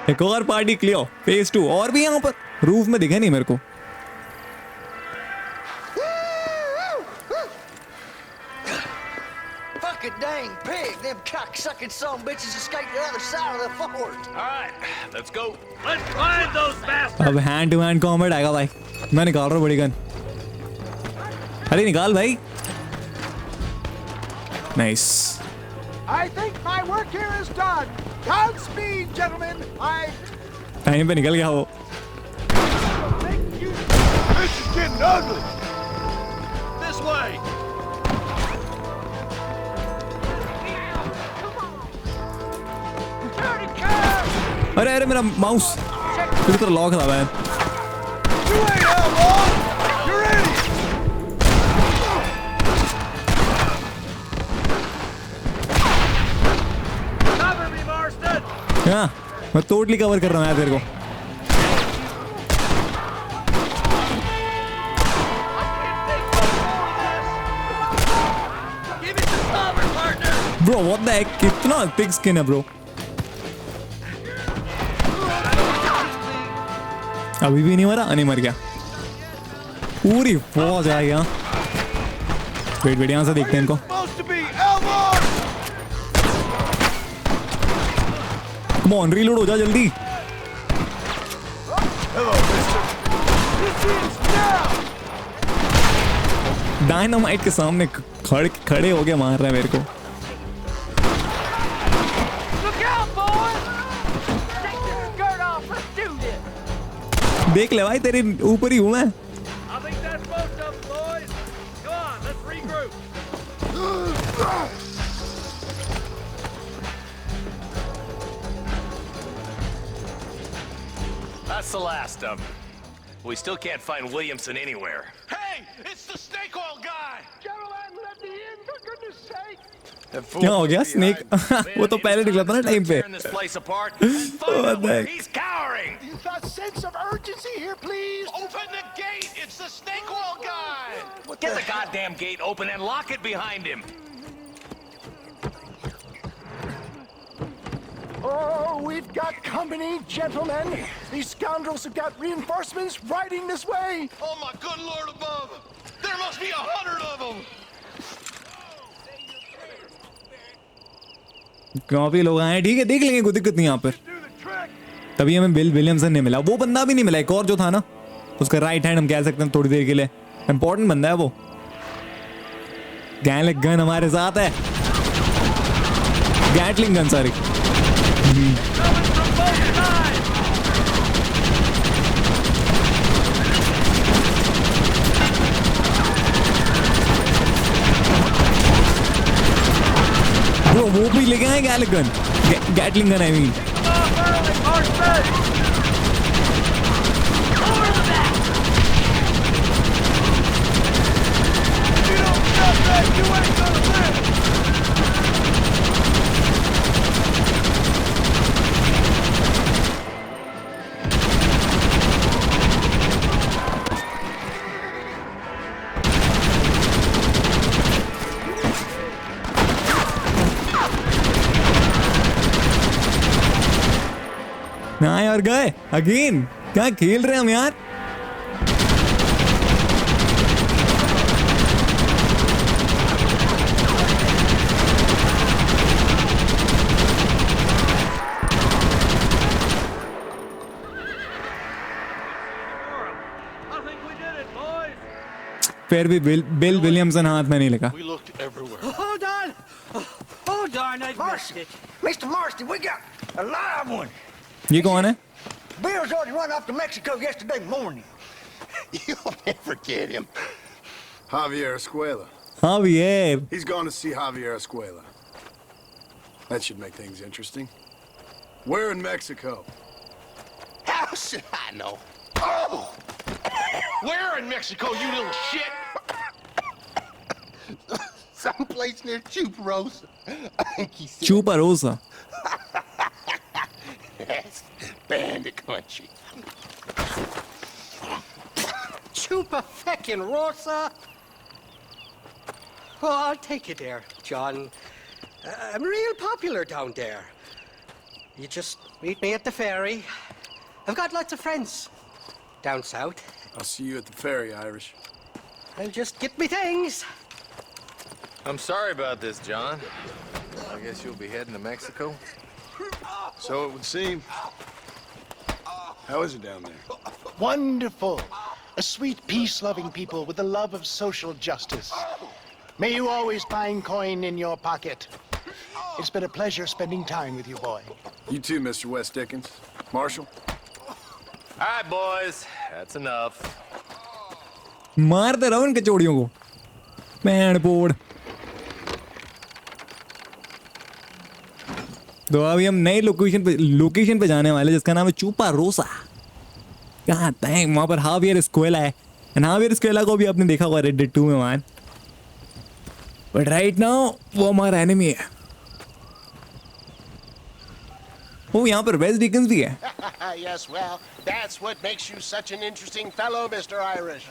एक और पार्टी क्लियर, फेज 2 और भी यहाँ पर रूफ में दिखे नहीं मेरे को। Fucking dang pig! Them cocksucking son bitches escaped the other side of the fort. All right, let's go. Let's find those bastards. अब हैंड टू हैंड कॉम्बैट आएगा भाई, मैं निकाल रहा हूँ बड़ी गन। अरे निकाल भाई। Nice. I think my work here is done. Godspeed, gentlemen. Time पे निकल गया वो। This is getting ugly. This way. अरे अरे मेरा माउस पूरी तरह लॉक था भाई। You ain't outlaw. You're ready. Cover me, Marston. हाँ, मैं टोटली कवर कर रहा हूँ यार तेरे को। Bro, what the heck? कितना thick skin है bro? अभी भी नहीं मरा, नहीं मर गया। पूरी फौज आ गया। वेट यहाँ से देखते हैं इनको। Come on, reload हो जा जल्दी। डायनामाइट के सामने खड़े हो गए मार रहा है मेरे को। देख ले भाई तेरे ऊपर ही हूँ मैं। That's the last of them. We still can't find Williamson anywhere. Hey, it's the snake oil guy. Gentlemen, let me in, for goodness sake. क्या हो गया स्नेक? वो तो पहले निकला था ना टाइम पे। He's cowering. A sense of urgency here, please. Open the gate. It's the snake oil guy. Get the goddamn gate open and lock it behind him. Oh, we've got company, gentlemen. These scoundrels have got reinforcements riding this way. Oh, my good Lord above. There must be 100 of them. काफी लोग आए, ठीक है देख लेंगे, कोई दिक्कत नहीं यहाँ पर। तभी हमें बिल विलियमसन नहीं मिला, वो बंदा भी नहीं मिला, एक और जो था ना उसका राइट हैंड हम कह सकते हैं थोड़ी देर के लिए, इंपॉर्टेंट बंदा है वो। गैटलिंग गन हमारे साथ है, गैटलिंग गन सॉरी। वो भी लेके आए गैटलिंग गन आई मीन। ना यार गए अगेन, क्या खेल रहे हैं हम यार। फिर भी बिल विलियमसन हाथ में नहीं लगा। Hold on! Oh, darn, I missed it. Mr. Marston, we got a live one. ये कौन है? Bill's already run off to Mexico yesterday morning. You'll never get him. Javier Escuela. Javier. He's gone to see Javier Escuela. That should make things interesting. Where in Mexico? How should I know? Oh! Where in Mexico, you little shit? Someplace near Chuparosa. I think he said. Chuparosa. Yes, bandit country. Chupa-feckin' Rosa. Oh, I'll take you there, John. I'm real popular down there. You just meet me at the ferry. I've got lots of friends down south. I'll see you at the ferry, Irish. I'll just get me things. I'm sorry about this, John. I guess you'll be heading to Mexico? So it would seem. How is it down there? Wonderful. A sweet, peace-loving people with the love of social justice. May you always find coin in your pocket. It's been a pleasure spending time with you, boy. You too, Mr. West Dickens. Marshal? All right, boys. That's enough. मारते रहो इन कचौड़ियों को panned पोड़ तो अभी हम नई location पे जाने वाले जिसका नाम है चूपा रोसा कहाँ तक वहाँ पर हावियर एस्कुएला है एंड हावियर एस्कुएला को भी आपने देखा होगा रेड डेड 2 में मान बट राइट नाउ वो हमारा एनिमी है वो यहाँ पर वेस्ट डिकन्स भी है Yes, well, that's what makes you such an interesting fellow, Mr. Irish.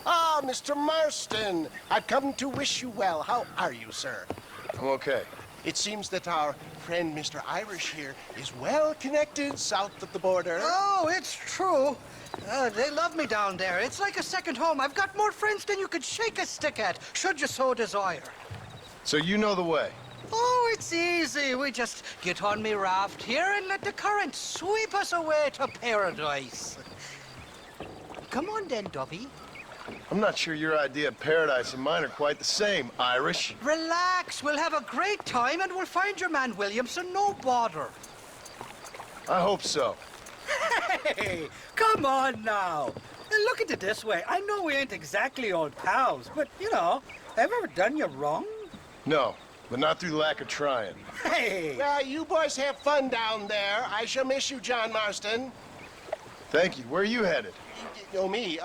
Ah, Mr. Marston, I've come to wish you well. How are you, sir? I'm okay. It seems that our friend Mr. Irish here is well connected south of the border. Oh, it's true. They love me down there. It's like a second home. I've got more friends than you could shake a stick at, should you so desire. So you know the way? Oh, it's easy. We just get on me raft here and let the current sweep us away to paradise. Come on then, Dovey. I'm not sure your idea of paradise and mine are quite the same, Irish. Relax. We'll have a great time and we'll find your man Williamson, no bother. I hope so. Hey, come on now. Look at it this way. I know we ain't exactly old pals, but, you know, have I ever done you wrong? No, but not through lack of trying. Hey! Well, you boys have fun down there. I shall miss you, John Marston. Thank you. Where are you headed? Oh, me?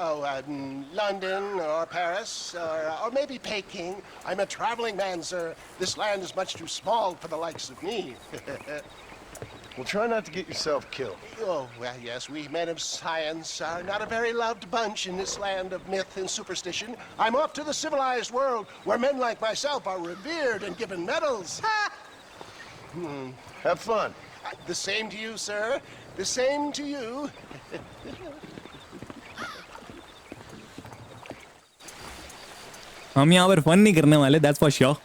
London or Paris or maybe Peking. I'm a traveling man, sir. This land is much too small for the likes of me. Well, try not to get yourself killed. Oh, well, yes, we men of science are not a very loved bunch in this land of myth and superstition. I'm off to the civilized world, where men like myself are revered and given medals. Ha! Have fun. The same to you, sir. The same to you. हम यहाँ पर fun नहीं करने वाले, that's for sure.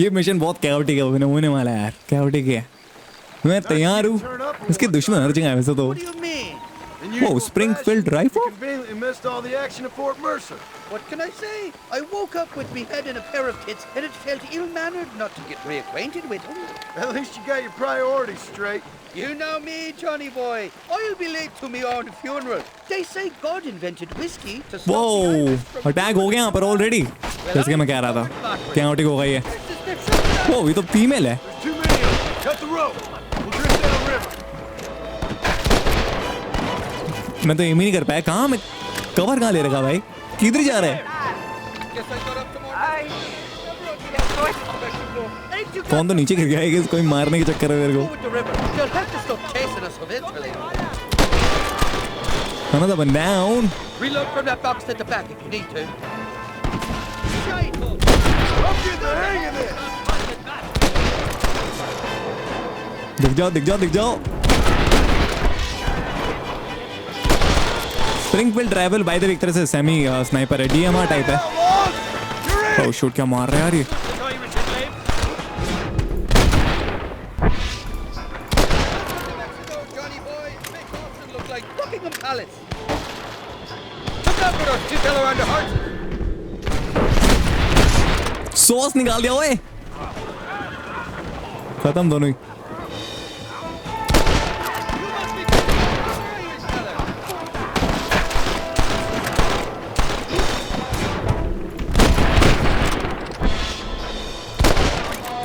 ये mission बहुत chaotic होने वाला है यार, chaotic है. मैं तैयार हूँ. इसके दुश्मन हर जगह है वैसे तो. Oh, Springfield rifle? You conveniently missed all the action at Fort Mercer. What can I say? I woke up with me head in a pair of tits, and it felt ill-mannered not to get reacquainted with them. At least you got your priorities straight. You know me, Johnny boy. I'll be late to me own funeral. They say God invented whiskey to stop Whoa, attack हो गया यहाँ पर already. जैसे कि मैं कह रहा था, chaotic हो गई है. Whoa, ये तो female है. There's too many of them. Cut the rope. We'll drift downriver. मैं तो एम ही नहीं कर पाया. कहाँ मैं कवर कहाँ ले रखा भाई? किधर जा रहा है? कौन तो नीचे गिर गया है कि कोई मारने के चक्कर में मेरे को. Another one down. Reload from that box at the back if you need to. I'll get the hang of this. दिख जाओ. Springfield Travel by the way एक तरह से सेमी स्नाइपर है, DMR टाइप है. Oh shoot, क्या मार रहा है यार ये. सॉस निकाल दिया ओए. खत्म दोनों ही.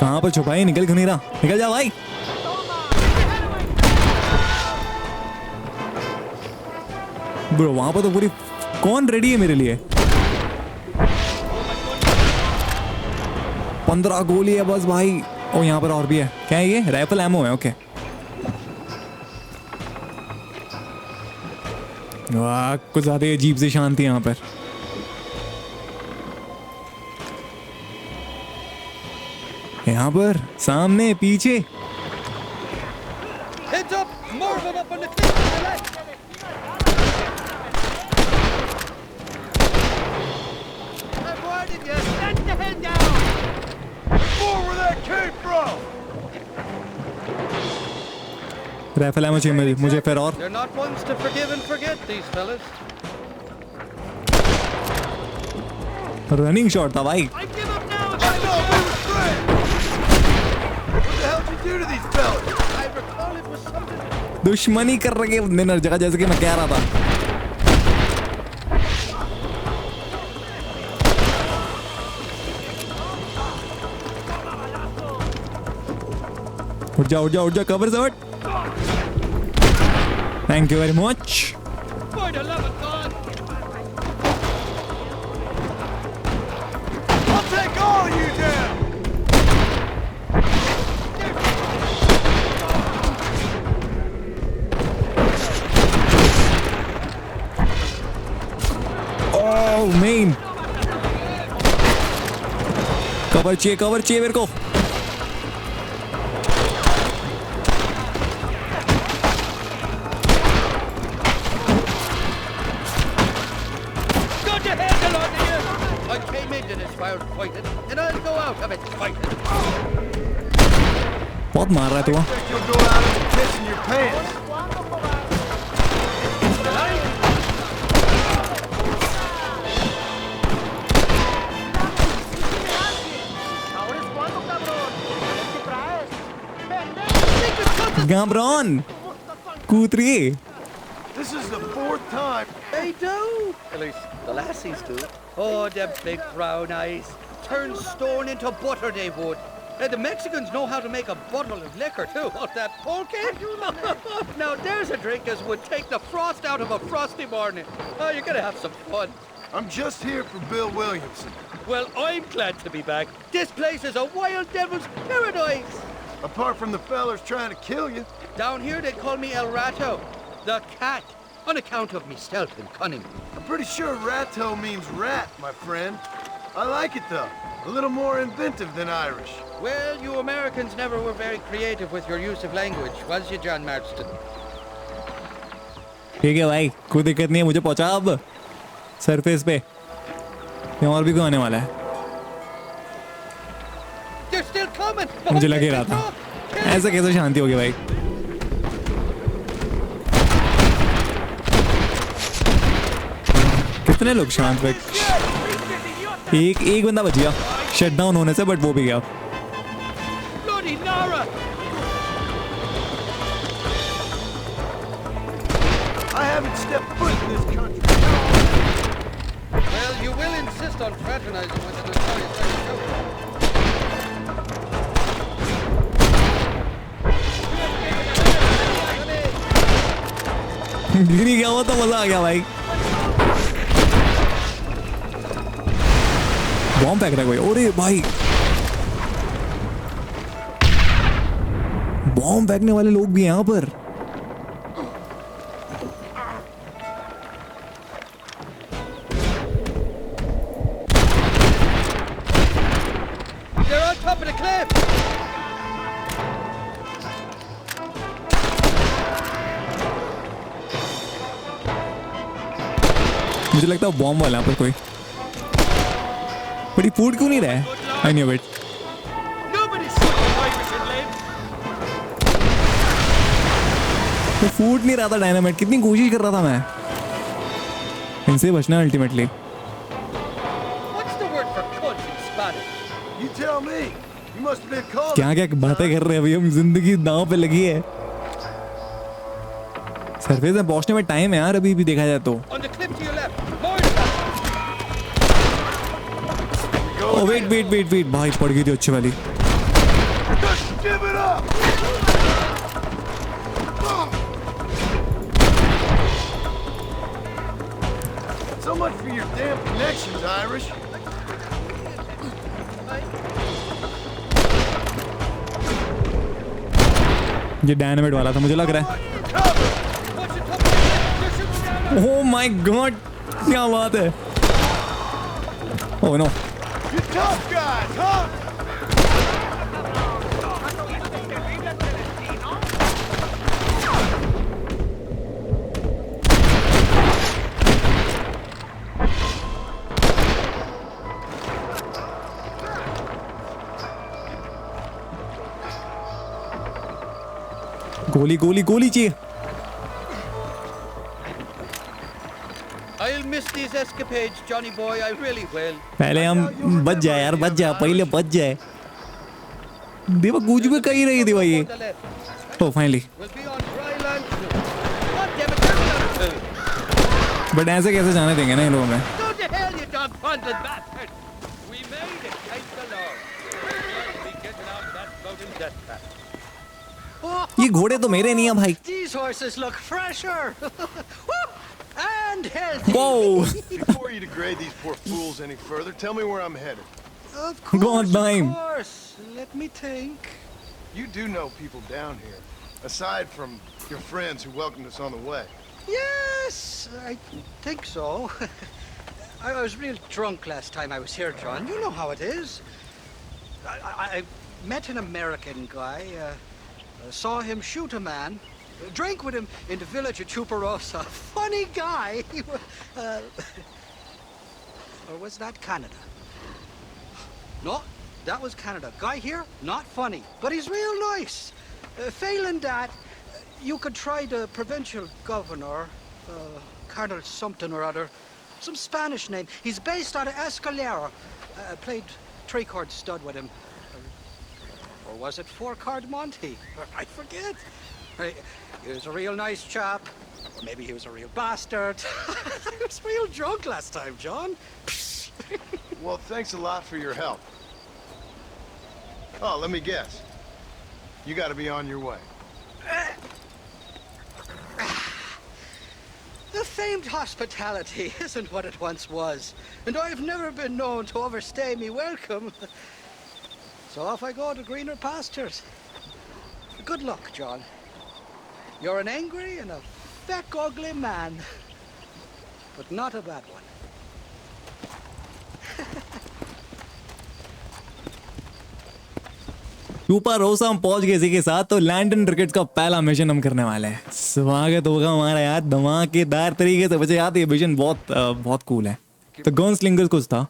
कहाँ पर छुपा है? निकल क्यों नहीं रहा? निकल जा भाई। ब्रो वहां पर तो पूरी कौन रेडी है मेरे लिए? 15 गोली है बस भाई। ओ यहाँ पर और भी है। क्या है ये? राइफल एमो है। ओके वाह, कुछ ज्यादा अजीब सी शांति यहाँ पर। यहाँ पर सामने पीछे Heads up! More of them up on the cliff to the left! I've warned you, set the head down! More where that came from! Rifle ammo चाहिए मुझे फिर और। They're not ones to forgive and forget, these fellas. Running shot था भाई। I give up now! I thought we were friends! What the hell did you do to these fellas? I recall it was something... दुश्मनी कर रहे हैं जगह, जैसे कि मैं कह रहा था। उठ जा उठ जा उठ जा, कवर से हट। Thank you very much. For the love of God! I'll take all of you down! Oh main cover चाहिए मेरे को। Got your handle on you! I came into this fire fighting, and I'll go out of it fighting. बहुत मार रहा है तू। You'll go out and piss in your pants. Gambron, कूतरी। This is the 4th time. They do. At least the lassies do. Oh, them big brown eyes. Turn stone into butter, they would. And the Mexicans know how to make a bottle of liquor, too. What, that pulque? Now, there's a drink as would take the frost out of a frosty morning. Oh, you're gonna have some fun. I'm just here for Bill Williamson. Well, I'm glad to be back. This place is a wild devil's paradise. Apart from the fellas trying to kill you. Down here, they call me El Rato, the cat, on account of me stealth and cunning. I'm pretty sure Rato means rat, my friend. I like it, though. A little more inventive than Irish. Well, you Americans never were very creative with your use of language, was you, John Marston? ठीक है भाई, कोई दिक्कत नहीं है, मुझे पहुंचा अब सरफेस पे। यहाँ और भी कोई आने वाला है। They're still coming. मुझे लग ही रहा था। ऐसे कैसे शांति होगी भाई? कितने लोग शांत हुए? एक बंदा बच गया शट डाउन होने से, बट वो भी गया। Bloody Nara! I haven't stepped foot in this country. Well, you will insist on fraternizing with the notorious Irish. गिरी गया वो तो मजा आ गया भाई। बॉम्ब फेंक रहा है कोई। अरे भाई बॉम्ब फेंकने वाले लोग भी यहाँ पर। They're on top of the cliff. मुझे लगता है बॉम्ब वाला यहाँ पर कोई। बड़ी फूड क्यों नहीं रहा है? I knew it. तो फूड नहीं रहा था डायनामाइट। कितनी कोशिश कर रहा था मैं। इनसे बचना है ultimately. What's the word for cunt in Spanish? You tell me. You must have been called. क्या क्या बातें कर रहे हैं अभी हम, जिंदगी दांव पे लगी है। सरफेस में पहुंचने में टाइम है यार अभी भी देखा जाए तो। On the cliff to your left. More. Oh wait भाई पड़ गई थी अच्छी वाली। Give it up! So much for your damn connections, Irish. ये डायनामाइट वाला था मुझे लग रहा है। ओह माय गॉड, क्या बात है। Oh no. You tough guys, huh? गोली गोली गोली चाहिए। I'll miss these escapades, Johnny boy. I really will. पहले हम बच जाए यार, बच जा, पहले बच जाए। देवा कुछ भी कही रही थी भाई ये। तो फाइनली। बट ऐसे कैसे जाने देंगे ना इन लोगों में? Go to hell, you dog-fondled bastard! We made it, thank the Lord. We getting out of that boat in death trap. ये घोड़े तो मेरे नहीं है भाई। These horses look fresher. And healthy. Whoa. Before you degrade these poor fools any further, tell me where I'm headed. Of course, Go on, time. Of course. Let me think. You do know people down here, aside from your friends who welcomed us on the way. Yes, I think so. I was real drunk last time I was here, John. You know how it is. I met an American guy, saw him shoot a man, drank with him in the village of Chuparosa. Funny guy. Or was that Canada? No, that was Canada. Guy here, not funny, but he's real nice. Failing that, you could try the provincial governor, Colonel something or other. Some Spanish name. He's based out of Escalera. Played three-card stud with him. Or was it four-card Monty? I forget. He was a real nice chap. Or maybe he was a real bastard. I was real drunk last time, John. Well, thanks a lot for your help. Oh, let me guess. You gotta be on your way. The famed hospitality isn't what it once was, and I've never been known to overstay me welcome. So off I go to greener pastures. Good luck, John. You're an angry and a feck ugly man, but not a bad one. चुपारोसा हम पहुंच गए इसी के साथ। तो Landon rickets का पहला mission हम करने वाले हैं। स्वागत होगा हमारा यार धमाकेदार तरीके से। बच्चे याद, ये मिशन बहुत कूल है। तो गनस्लिंगर्स कुछ था,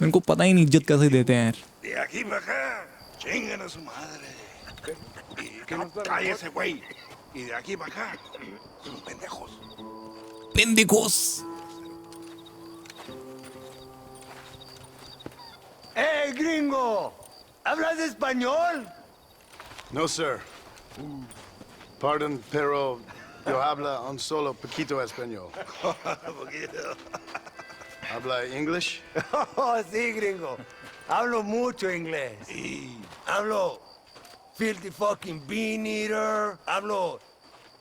इनको पता ही नहीं इज्जत कैसे देते हैं यार। पेंडिकोस। Hey, gringo! ¿Hablas español? No, sir. Pardon, pero yo habla un solo poquito español. ¿Habla English? Oh, sí, gringo. Hablo mucho inglés. Hablo filthy fucking bean eater. Hablo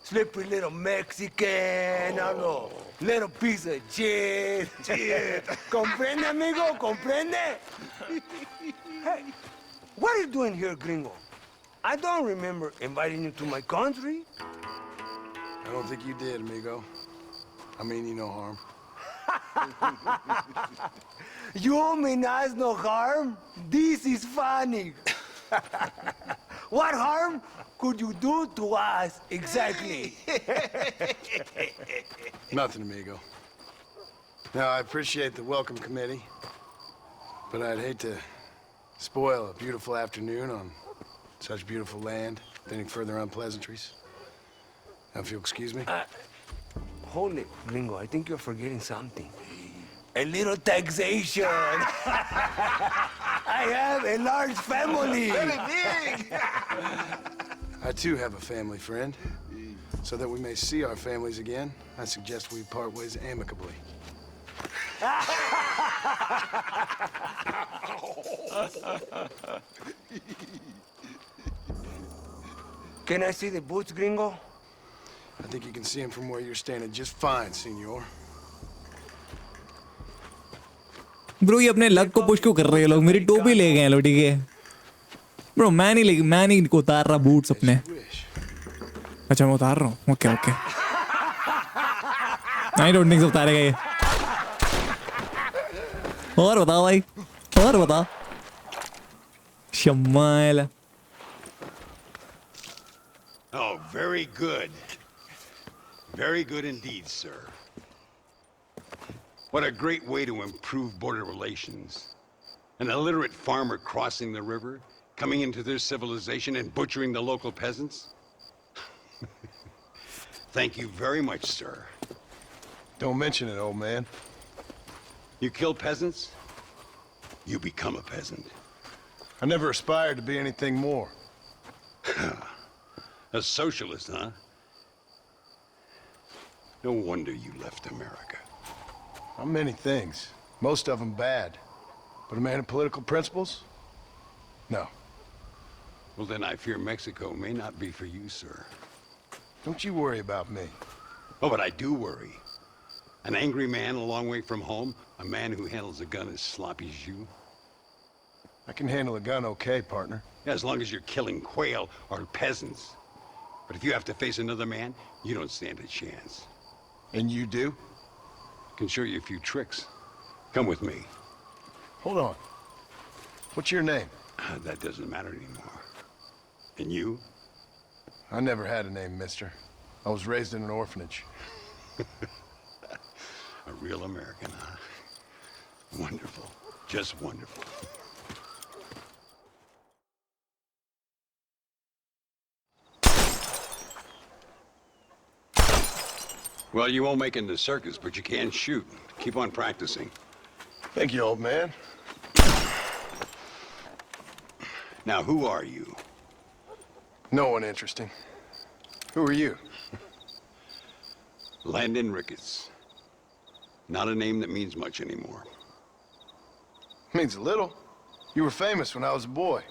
slippery little Mexican. Hablo little piece of shit. ¿Comprende, amigo? ¿Comprende? Hey, what are you doing here, gringo? I don't remember inviting you to my country. I don't think you did, amigo. I mean you no harm. You mean us no harm? This is funny. What harm could you do to us exactly? Nothing, amigo. Now, I appreciate the welcome committee, but I'd hate to spoil a beautiful afternoon on such beautiful land with any further unpleasantries. Now, if you'll excuse me. Hold it, gringo. I think you're forgetting something. A little taxation. I have a large family. Very big. I too have a family friend. So that we may see our families again, I suggest we part ways amicably. Can I see the boots, gringo? I think you can see him from where you're standing just fine, senor. Bro ये अपने luck को push क्यों कर रहे हैं लोग? मेरी टोपी ले गए हैं लोग, ठीक है ब्रो। मैं नहीं को उतार रहा बूट्स अपने। अच्छा मैं उतार रहा हूँ, okay okay. I don't think उतारेगा ये। और बताओ भाई, और बताओ। शम्माल। Oh, very good. Very good indeed, sir. What a great way to improve border relations. An illiterate farmer crossing the river, coming into their civilization and butchering the local peasants? Thank you very much, sir. Don't mention it, old man. You kill peasants, you become a peasant. I never aspired to be anything more. A socialist, huh? No wonder you left America. I'm many things. Most of them bad. But a man of political principles? No. Well, then I fear Mexico may not be for you, sir. Don't you worry about me. Oh, but I do worry. An angry man a long way from home, a man who handles a gun as sloppy as you. I can handle a gun okay, partner. Yeah, as long as you're killing quail or peasants. But if you have to face another man, you don't stand a chance. And you do? Can show you a few tricks. Come with me. Hold on. What's your name? That doesn't matter anymore. And you? I never had a name, mister. I was raised in an orphanage. A real American, huh? Wonderful. Just wonderful. Well, you won't make it in the circus, but you can shoot. Keep on practicing. Thank you, old man. Now, who are you? No one interesting. Who are you? Landon Ricketts. Not a name that means much anymore. Means a little. You were famous when I was a boy.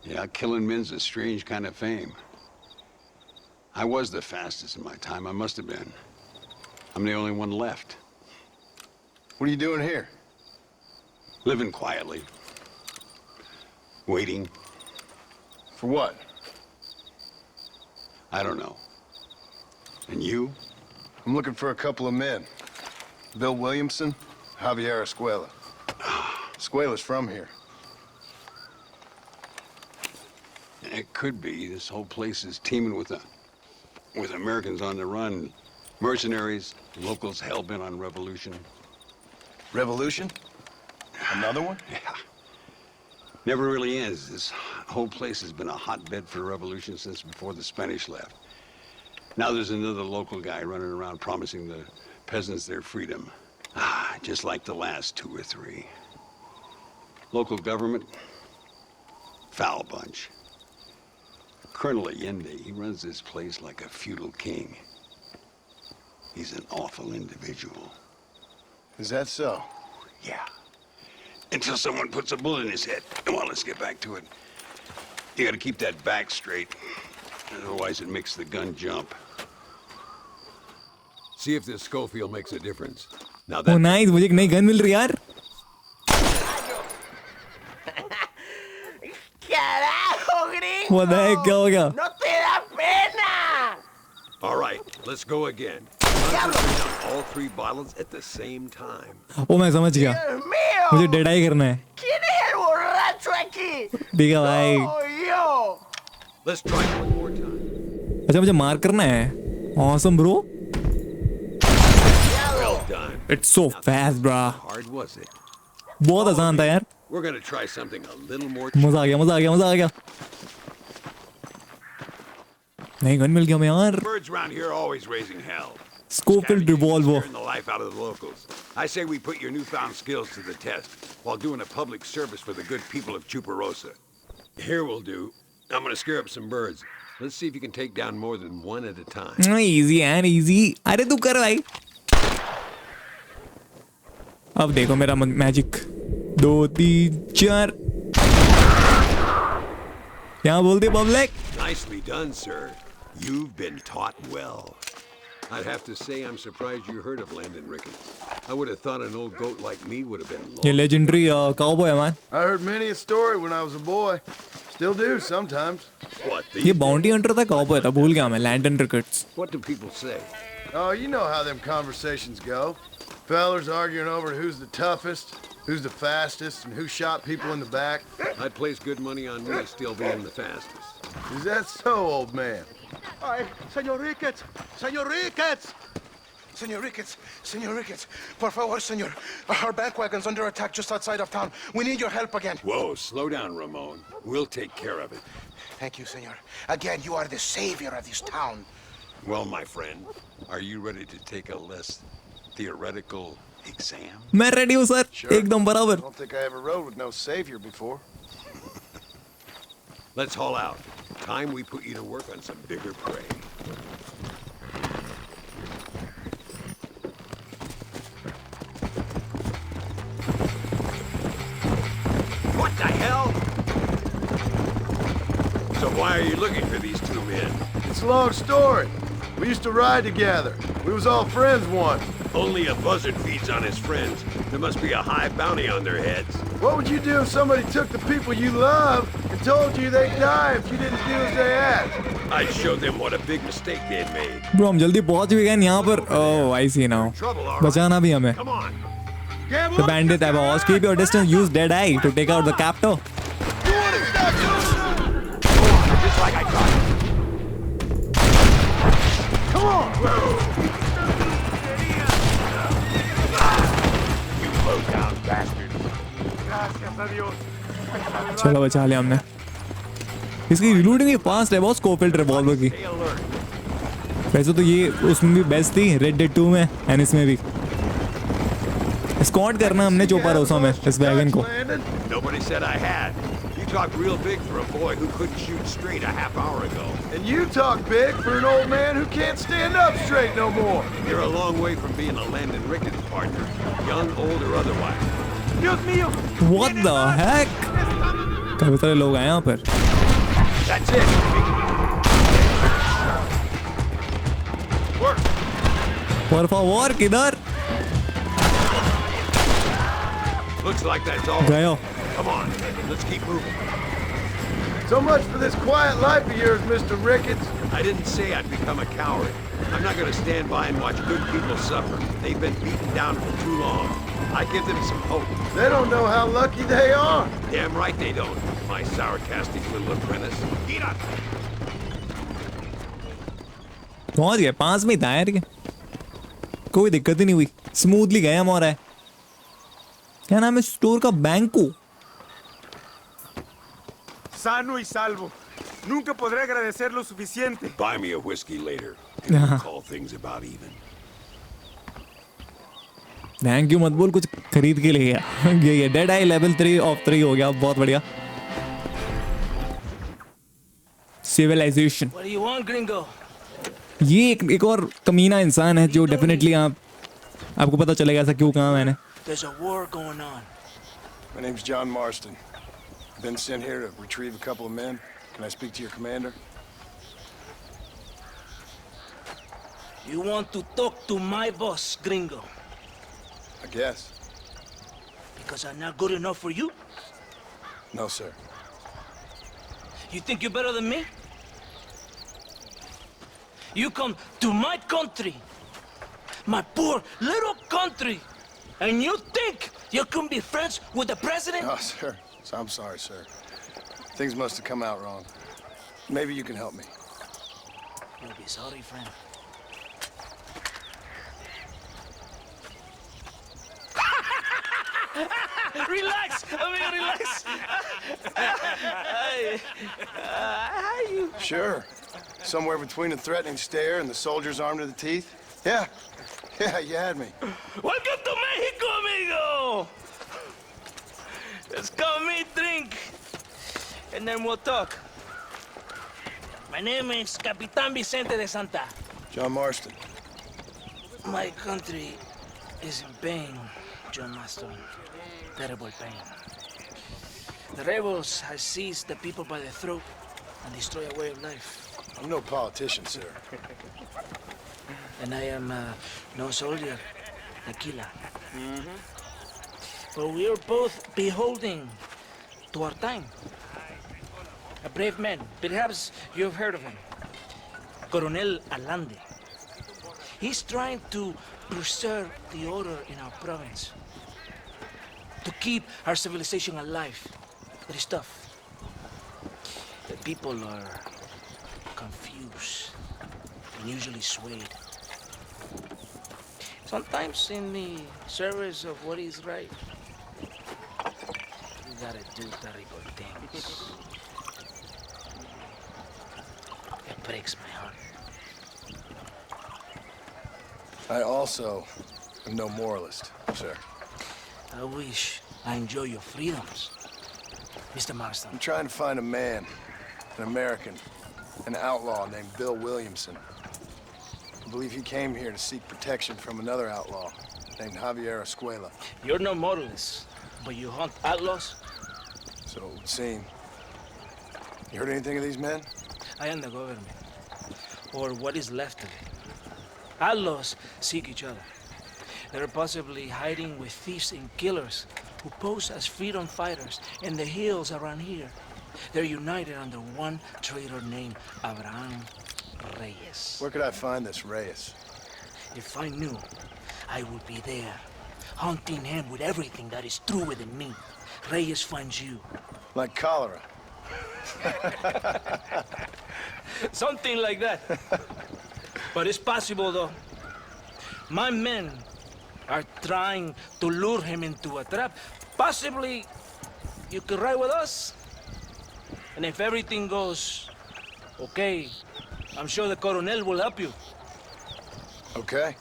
Yeah, killing men's a strange kind of fame. I was the fastest in my time. I must have been. I'm the only one left. What are you doing here? Living quietly. Waiting. For what? I don't know. And you? I'm looking for a couple of men. Bill Williamson, Javier Escuela. Escuela's from here. It could be. This whole place is teeming with Americans on the run. Mercenaries, locals hell-bent on revolution. Revolution? Another one? Yeah. Never really ends. This whole place has been a hotbed for revolution since before the Spanish left. Now there's another local guy running around promising the peasants their freedom. Just like the last 2 or 3. Local government, foul bunch. Colonel Linde, he runs this place like a feudal king. He's an awful individual. Is that so? Yeah. Until someone puts a bullet in his head. Well, let's get back to it. You gotta keep that back straight. Otherwise it makes the gun jump. See if this Schofield makes a difference. Now that... Oh nice, मुझे एक नई gun मिल रही यार. What the heck, क्या हो गया? No te da pena! All right, let's go again. All 3 bottles at the same time. Oh मैं समझ गया. मुझे डेडाई करना है. ¿Quién es el borracho aquí? ठीक है भाई. Yo! Let's try it one more time. अच्छा मुझे मार करना है. Awesome bro. Well done. It's so fast bro. Hard was it? बहुत आसान था यार. We're gonna try something a little more. मजा आ गया, मजा आ गया, मजा आ गया. नई गन मिल गया मैं यार. Birds around here are always raising hell. Schofield revolver. Scaring the life out of the locals. I say we put your newfound skills to the test while doing a public service for the good people of Chuparosa. Here we'll do. I'm gonna scare up some birds. Let's see if you can take down more than one at a time. Easy and easy. अरे तू कर भाई. अब देखो मेरा magic 2 3 4 क्या बोलते public? Nicely done, sir. You've been taught well. I'd have to say I'm surprised you heard of Landon Ricketts. I would have thought an old goat like me would have been lost. ये legendary cowboy है man. I heard many a story when I was a boy. Still do sometimes. What? ये bounty hunter था cowboy था भूल गया मैं Landon Ricketts. What do people say? Oh, you know how them conversations go. Fellers arguing over who's the toughest, who's the fastest, and who shot people in the back. I'd place good money on me still being the fastest. Is that so, old man? Ay, Senor Ricketts! Senor Ricketts! Senor Ricketts! Senor Ricketts! Por favor, senor. Our bank wagon's under attack just outside of town. We need your help again. Whoa, slow down, Ramon. We'll take care of it. Thank you, senor. Again, you are the savior of this town. Well, my friend, are you ready to take a less theoretical exam? मैं ready हूँ sir. एकदम बराबर. I don't think I ever rode with no savior before. Let's haul out. Time we put you to work on some bigger prey. What the hell? So why are you looking for these two men? It's a long story. We used to ride together. We was all friends once. Only a buzzard feeds on his friends. There must be a high bounty on their heads. What would you do if somebody took the people you love and told you they'd die if you didn't do as they asked? I'd show them what a big mistake they'd made. Bro हम जल्दी पहुंच भी गए यहाँ पर. Oh, I see now. बचाना भी हमें. Come on. The bandit have a horse. Keep your distance. Use dead eye to take out the captor. Just like I thought. Come on! You low-down bastards. चलो बचा लिया हमने. इसकी reloading भी fast है बहुत स्कोपफील्ड रिवॉल्वर की. वैसे तो ये उसमें भी बेस्ट थी रेड डेड 2 में एंड इसमें भी. स्क्वाड करना हमने चोपा रोसा में इस वैगन को. Nobody said I had. You talk real big for a boy who couldn't shoot straight a half hour ago. And you talk big for an old man who can't stand up straight no more. You're a long way from being a Landon Ricketts partner, young, old, or otherwise. Dios mío! What the heck? काफी सारे लोग आए यहाँ पर. That's it. Work. Por favor, किधर? Looks like that's all. गयो. Come on, let's keep moving. So much for this quiet life of yours, Mr. Ricketts. I didn't say I'd become a coward. I'm not going to stand by and watch good people suffer. They've been beaten down for too long. I give them some hope. They don't know how lucky they are. Damn right they don't, my sarcastic little apprentice. Get up! पहुंच गए 5 में था यार. कोई दिक्कत ही नहीं हुई. Smoothly गए हम और है. क्या नाम है स्टोर का? बैंको. Sano y salvo. Nunca podré agradecer lo suficiente. Buy me a whiskey later. And we'll call things about even. Thank you मत बोल कुछ खरीद के ले गया. ये डेड आई लेवल 3 ऑफ 3 हो गया. बहुत बढ़िया. Civilisation. What do you want, gringo? ये एक और कमीना इंसान है जो डेफिनेटली आपको पता चलेगा ऐसा क्यों कहा मैंने. There's a war going on. My name's John Marston. I've been sent here to retrieve a couple of men. Can I speak to your commander? You want to talk to my boss, gringo? I guess. Because I'm not good enough for you? No, sir. You think you're better than me? You come to my country, my poor little country, and you think you can be friends with the president? No, sir. I'm sorry, sir. Things must have come out wrong. Maybe you can help me. You'll be sorry, friend. Relax, amigo, relax. Sure. Somewhere between a threatening stare and the soldier's armed to the teeth? Yeah. Yeah, you had me. Welcome to Mexico, amigo. Let's come meet, drink, and then we'll talk. My name is Capitan Vicente de Santa. John Marston. My country is in pain. John Marston. Terrible pain. The rebels have seized the people by the throat and destroy a way of life. I'm no politician, sir. And I am no soldier, tequila. But we are both beholding to our time. A brave man, perhaps you have heard of him. Coronel Linde. He's trying to preserve the order in our province. To keep our civilization alive. But it's tough. The people are confused and usually swayed. Sometimes in the service of what is right, you gotta do terrible things. It breaks my heart. I also am no moralist, sir. I wish I enjoy your freedoms, Mr. Marston. I'm trying to find a man, an American, an outlaw named Bill Williamson. I believe he came here to seek protection from another outlaw named Javier Escuela. You're no moralist, but you hunt outlaws? So it would seem. You heard anything of these men? I am the government, or what is left of it. Outlaws seek each other. They're possibly hiding with thieves and killers who pose as freedom fighters in the hills around here. They're united under one traitor named Abraham Reyes. Where could I find this Reyes? If I knew, I would be there, hunting him with everything that is true within me. Reyes finds you. Like cholera. Something like that. But it's possible, though. My men are trying to lure him into a trap. Possibly you could ride with us. And if everything goes okay, I'm sure the Coronel will help you. Okay.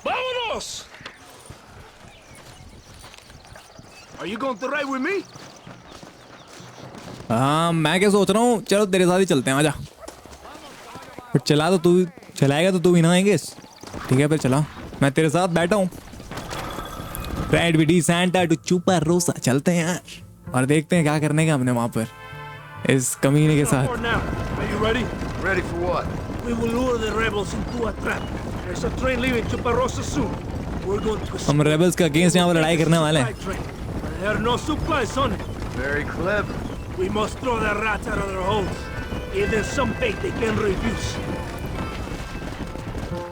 Vámonos! Are you going to ride with me? हाँ मैं क्या सोच रहा हूँ, चलो तेरे साथ ही चलते हैं, आजा। पर चला तो तू चलाएगा तो तू भी ना आएंगे। ठीक है फिर चला, मैं तेरे साथ बैठा हूँ। रेड विडी सैंटा टू चुपा रोसा, चलते हैं यार और देखते हैं क्या करने का हमने वहाँ पर इस कमीने के साथ। Are you ready? Ready for what? We will lure the rebels into a trap. There's a train leaving Chuparosa soon. We're going to. हम रेबल्स के अगेंस्ट यहाँ पर लड़ाई करने वाले हैं। There are no supplies on it. Very clever. We must throw the rats out of their holes. Give them some bait they can refuse.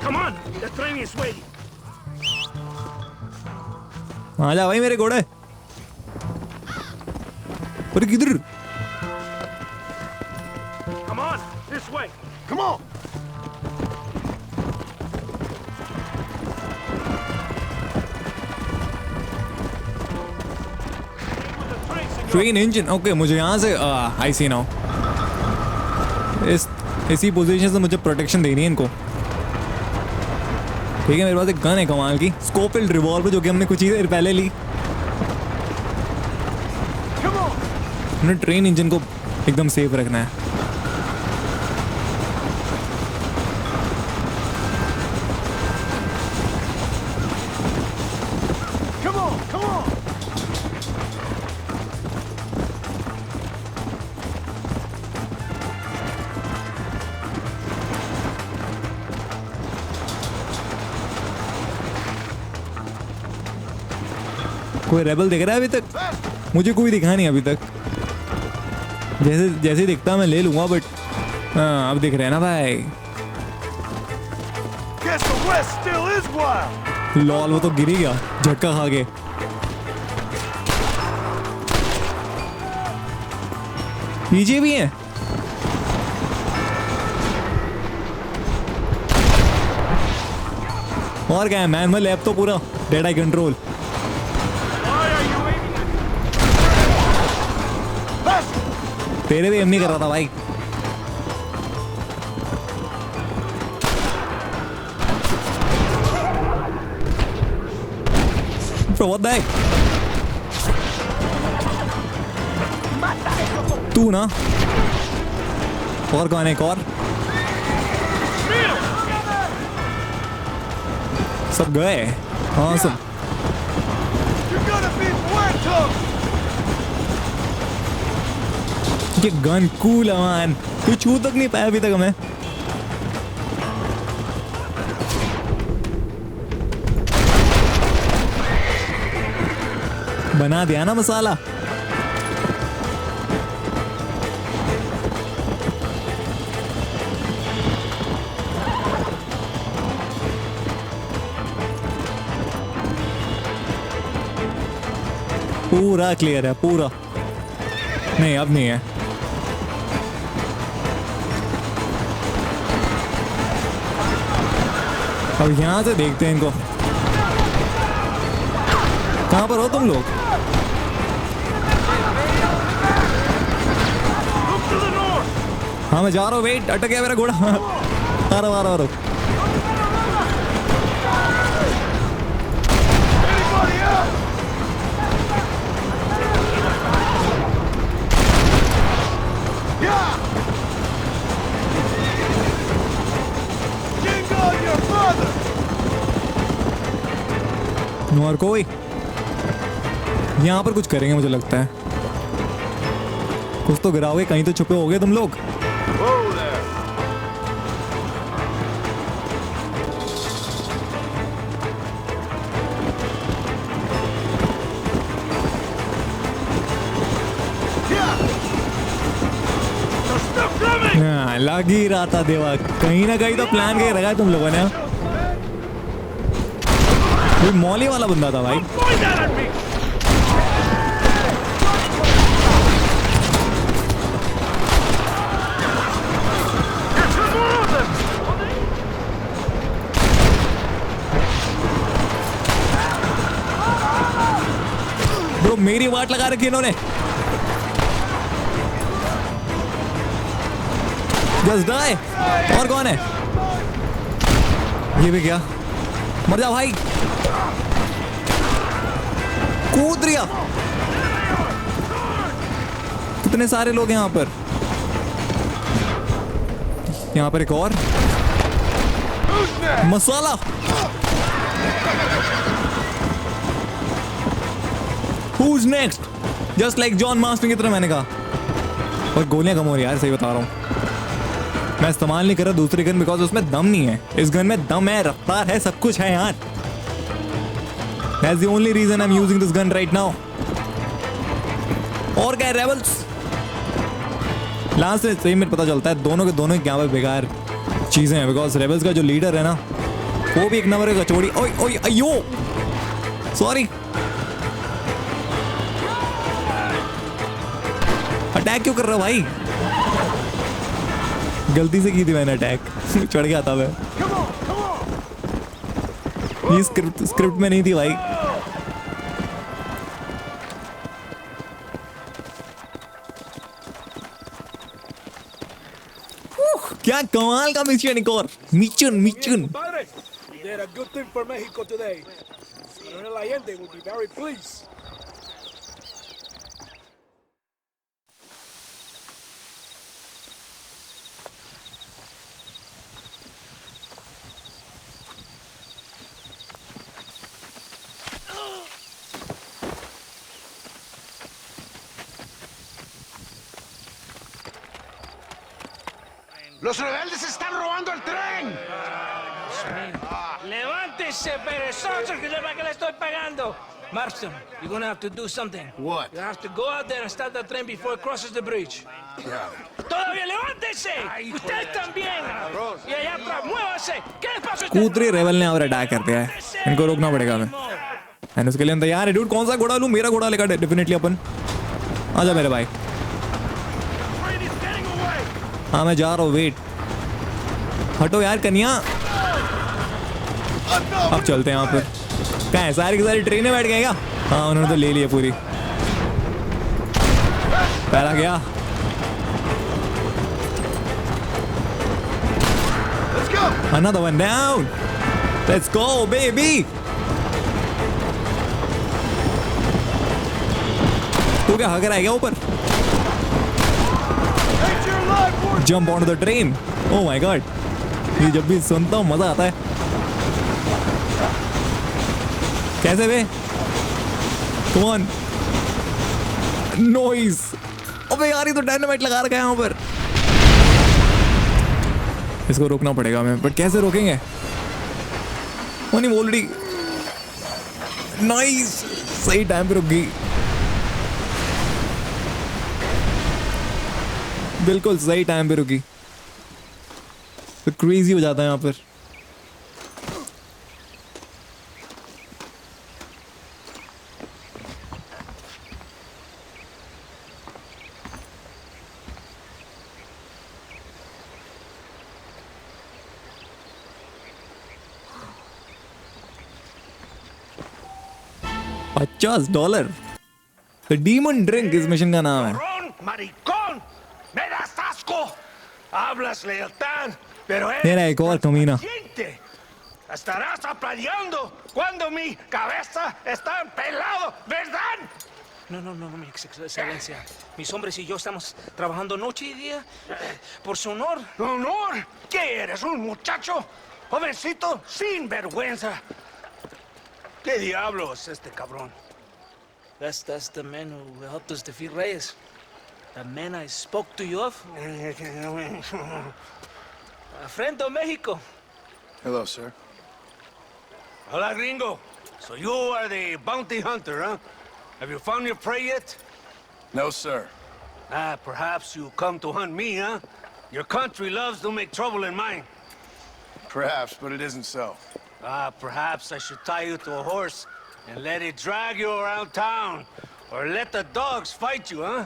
Come on, the train is waiting. आजा भाई मेरे घोड़े। अरे किधर? Come on, this way. Come on. Train engine, okay मुझे यहाँ से आई सी now. इसी पोजीशन से मुझे प्रोटेक्शन देनी है इनको। ठीक है, मेरे पास एक गन है कमाल की, स्कोपील्ड रिवॉल्वर, जो कि हमने कुछ ही देर पहले ली। हमने ट्रेन इंजन को एकदम सेफ रखना है। कोई रेबल दिख रहा है अभी तक? मुझे कोई दिखा नहीं अभी तक। जैसे दिखता मैं ले लूंगा, बट हाँ अब दिख रहे हैं ना भाई। लॉल, वो तो गिर ही गया झटका खा के। पीछे भी हैं। और क्या है मैन, मैं लैब तो पूरा डेटा कंट्रोल। तेरे भी एम नहीं कर रहा था भाई। What the heck? तू ना और कौन है? एक और सब गए। हाँ सब ये गन कूल है मैन, कोई छू तक नहीं पाया अभी तक हमें। बना दिया ना मसाला। पूरा क्लियर है पूरा। नहीं अब नहीं है। अब यहां से देखते हैं इनको। कहां पर हो तुम लोग? हाँ मैं जा रहा हूँ। वेट, अटक गया मेरा घोड़ा। आ रहा हूँ। और कोई यहाँ पर कुछ करेंगे मुझे लगता है। कुछ तो गिराओगे, कहीं तो छुपे होगे तुम लोग। लग ही रहा था देवा, कहीं ना कहीं तो प्लान करके रखा है तुम लोगों ने। कोई मौली वाला बंदा था भाई। ब्रो मेरी वाट लगा रखी इन्होंने। Just die. और कौन है? ये भी क्या? मर जा भाई। कूद रिया। कितने सारे लोग हैं यहाँ पर। यहाँ पर एक और मसाला। Who's next? Just like John Marston की तरह मैंने कहा। और गोलियां कम हो रही यार, सही बता रहा हूँ। मैं इस्तेमाल नहीं कर रहा दूसरी गन बिकॉज उसमें दम नहीं है। इस गन में दम है, रफ्तार है, सब कुछ है यार। That's the only reason I'm using this gun right now. और क्या है रेबल्स? लास्ट से सही में पता चलता है दोनों के दोनों क्या बेकार चीजें हैं। बिकॉज रेबल्स का जो लीडर है ना, वो भी एक नंबर का कचौड़ी। ओए ओए अयो सॉरी। अटैक क्यों कर रहा भाई? गलती से की थी मैंने अटैक। चढ़ गया था मैं। ये स्क्रिप्ट में नहीं थी भाई। क्या कमाल का मिशन। एक और mission. You did a good thing for Mexico today. Coronel Allende will be very pleased. ¡Los rebeldes están robando el tren! ¡Levántese, perezosos, que sepa que le estoy pagando! Marston, you're gonna have to do something. What? You have to go out there and stop the train before it crosses the bridge. ¡Todavía levántese! ¡Usted también! Y allá atrás, muévase. ¿Qué les pasa a usted? कूदरी rebel ने और attack कर दिया है। इनको रोकना पड़ेगा हमें। एंड उसके लिए हम तैयार है डूड। कौन सा घोड़ा लूं? मेरा घोड़ा लेकर डेफिनेटली अपन। आजा मेरे भाई। हाँ मैं जा रहा हूँ। वेट हटो यार कन्या। अब चलते हैं यहाँ पर। क्या है सारी की सारी ट्रेनें बैठ गए क्या? हाँ उन्होंने तो ले लिया पूरी। पहला गया। Another one down. Let's go baby. तू क्या हग रहा है क्या ऊपर? Jump onto the train. Oh my god. ये जब भी सुनता हूँ मजा आता है। कैसे बे? Come on. Noise. अबे यार ये तो डायनामाइट लगा रखा है यहाँ पर। इसको रोकना पड़ेगा हमें, बट कैसे रोकेंगे? ऑलरेडी नाइस, सही टाइम पे रुक गई, बिल्कुल सही टाइम पे रुकी। तो क्रेजी हो जाता है यहाँ पर। $50। The Demon Drink इस मिशन का नाम है। Maricón, me das asco. Hablas lealtad, pero मेरा एक और कमीना। estarás aplaudiendo cuando mi cabeza está pelado, ¿verdad? No, mi excelencia. Mis hombres y yo estamos trabajando noche y día por su honor. ¿Honor? ¿Qué eres, un muchacho? Jovencito, sin vergüenza. ¿Qué diablos este cabrón? That's the man who helped us defeat Reyes. The man I spoke to you of. A friend of Mexico. Hello, sir. Hola, gringo. So you are the bounty hunter, huh? Have you found your prey yet? No, sir. Perhaps you come to hunt me, huh? Your country loves to make trouble in mine. Perhaps, but it isn't so. Perhaps I should tie you to a horse and let it drag you around town. Or let the dogs fight you, huh?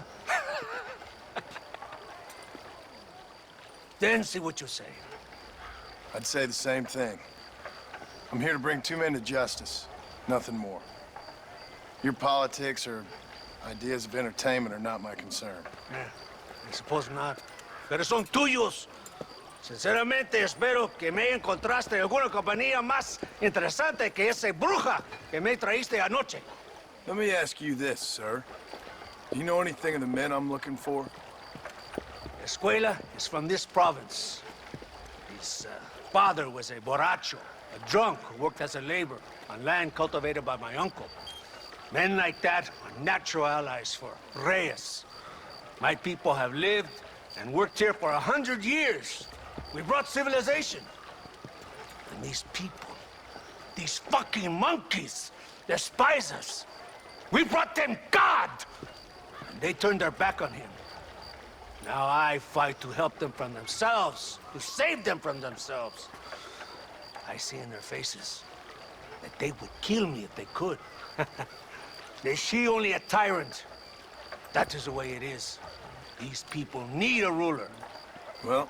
Then see what you say. I'd say the same thing. I'm here to bring two men to justice. Nothing more. Your politics or ideas of entertainment are not my concern. I suppose not. Pero son tuyos. Sinceramente, espero que me encontraste alguna compañía más interesante que esa bruja que me traíste anoche. Let me ask you this, sir. Do you know anything of the men I'm looking for? Escuela is from this province. His father was a borracho, a drunk who worked as a laborer on land cultivated by my uncle. Men like that are natural allies for Reyes. My people have lived and worked here for 100 years. We brought civilization. And these people, these fucking monkeys, despise us. We brought them God! And they turned their back on him. Now I fight to help them from themselves, to save them from themselves. I see in their faces that they would kill me if they could. They see only a tyrant. That is the way it is. These people need a ruler. Well,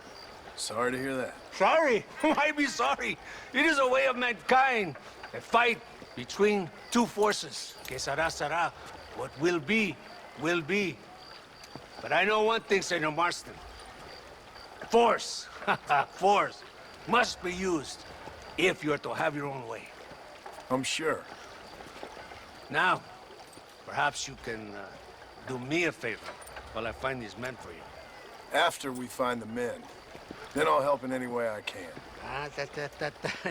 sorry to hear that. Sorry? Why be sorry? It is a way of mankind. A fight between two forces. Que será, será. What will be, will be. But I know one thing, Senor Marston. Force, force, must be used if you're to have your own way. I'm sure. Now, perhaps you can do me a favor while I find these men for you. After we find the men, then I'll help in any way I can.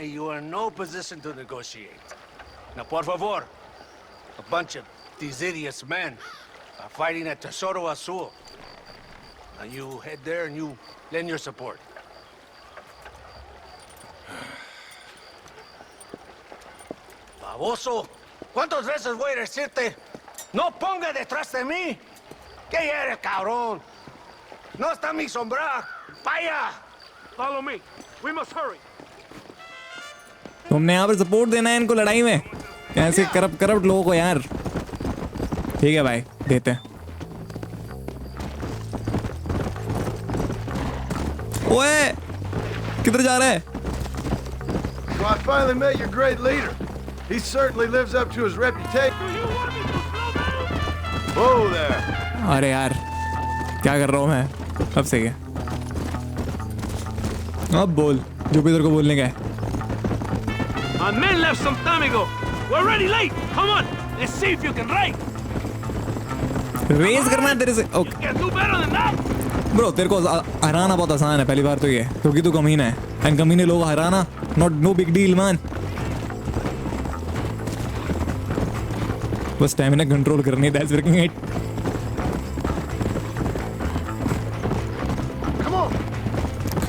You are in no position to negotiate. Now, por favor, a bunch of these idiots men are fighting at Tesoro Azul. Now you head there and you lend your support. Baboso, ¿cuántas veces voy a decirte? No ponga detrás de mí. ¿Qué eres, cabrón? No está mi sombra. Vaya. Follow me. We must hurry. तुमने यहाँ पर support देना है इनको लड़ाई में, ऐसे corrupt लोगों को यार। ठीक है भाई, देते हैं। ओए, किधर जा रहा है? So I finally met your great leader. He certainly lives up to his reputation. Whoa there. अरे यार, क्या कर रहा हूँ मैं? अब सही है। अब बोल, जो भी तेरे को बोलने का है। My men left some time ago. We're already late. Come on, let's see if you can ride. Race करना है तेरे से। You can do better than that. Bro तेरे को हराना बहुत आसान है पहली बार तो ये, क्योंकि तू कमीना है, एंड कमीने लोग हराना नो बिग डील मैन। बस स्टैमिना कंट्रोल करनी है, that's working it.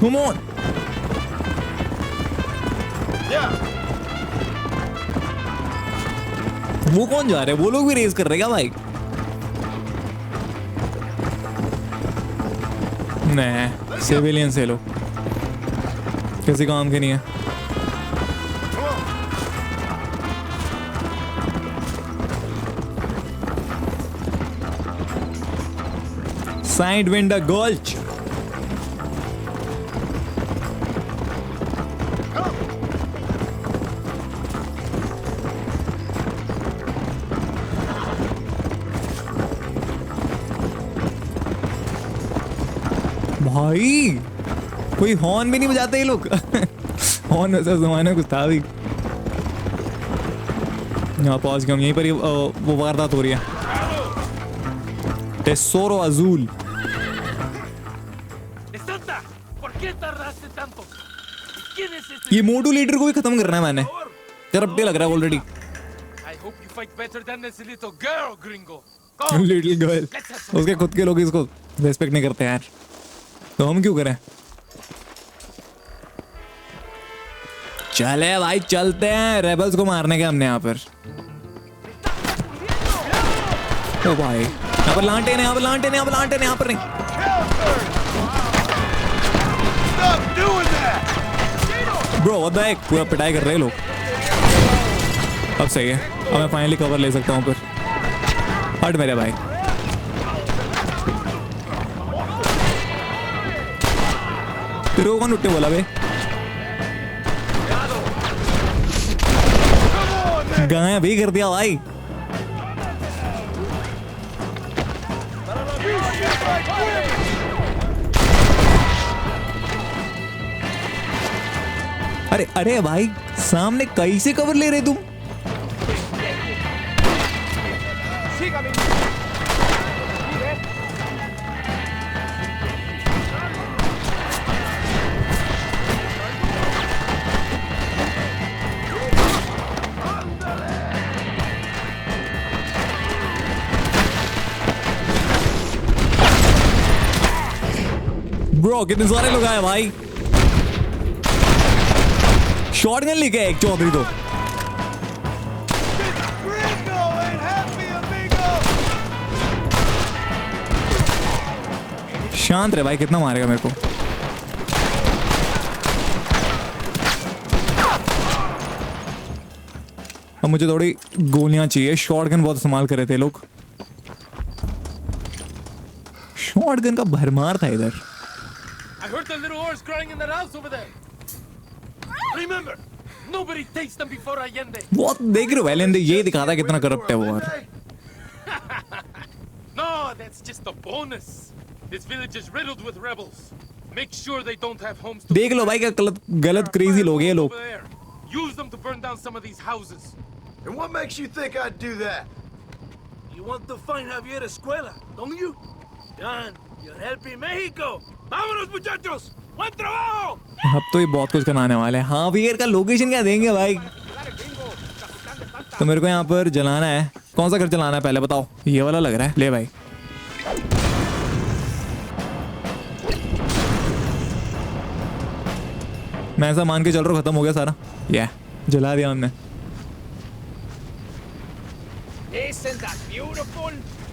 Come on. Yeah. वो कौन जा रहे हैं? वो लोग भी रेस कर रहे हैं क्या भाई? नहीं, सिविलियन से लोग किसी काम के नहीं है। साइड विंडो गोल्च। भाई कोई हॉर्न भी नहीं बजाते ये लोग। हॉर्न वैसा जमाना कुछ था भी। यहाँ पहुंच गए हम, यहीं पर ही वो वारदात हो रही है। टेसोरो अजूल। ये मोटू लीडर को भी खत्म करना है मैंने, करप्टे लग रहा है ऑलरेडी। लिटिल गर्ल, उसके खुद के लोग इसको रेस्पेक्ट नहीं करते यार, तो हम क्यों करें? चले भाई चलते हैं, रेबल्स को मारने के हमने यहाँ पर। ओ भाई यहाँ पर लांटे ने, यहाँ पर लांटे ने, यहाँ पर लांटे ने, यहाँ पर नहीं। ब्रो व्हाट द हेक, पूरा पिटाई कर रहे हैं लोग। अब सही है, अब मैं फाइनली कवर ले सकता हूँ। पर हट मेरे भाई। तेरे को कौन उठे बोला बे? गाय भी कर दिया भाई। अरे अरे भाई सामने कैसे कवर ले रहे तुम? ब्रो कितने सारे लोग आए भाई। शॉटगन लेके एक चौधरी तो शांत रहे भाई, कितना मारेगा मेरे को? अब मुझे थोड़ी गोलियां चाहिए। शॉटगन बहुत इस्तेमाल कर रहे थे लोग। शॉटगन का भरमार था इधर। I heard the little horse crying in that house over there. Remember, nobody takes them before Allende. बहुत देख रहे हो Allende, ये दिखाता है कितना करप्ट है वो यार। No, that's just a bonus. This village is riddled with rebels. Make sure they don't have homes to. देख लो भाई क्या गलत क्रेजी लोग हैं लोग। Use them to burn down some of these houses. And what makes you think I'd do that? You want to find Javier Escuela, don't you? John, you're helping Mexico. Vámonos, muchachos. Buen trabajo. अब तो ये बहुत कुछ कराने वाले हैं। हाँ भैया का लोकेशन क्या देंगे भाई? तो मेरे को यहाँ पर जलाना है। कौन सा घर जलाना है पहले बताओ? ये वाला लग रहा है। ले भाई। मैं ऐसा मान के चल रहा हूँ खत्म हो गया सारा। या जला दिया हमने। Isn't that beautiful?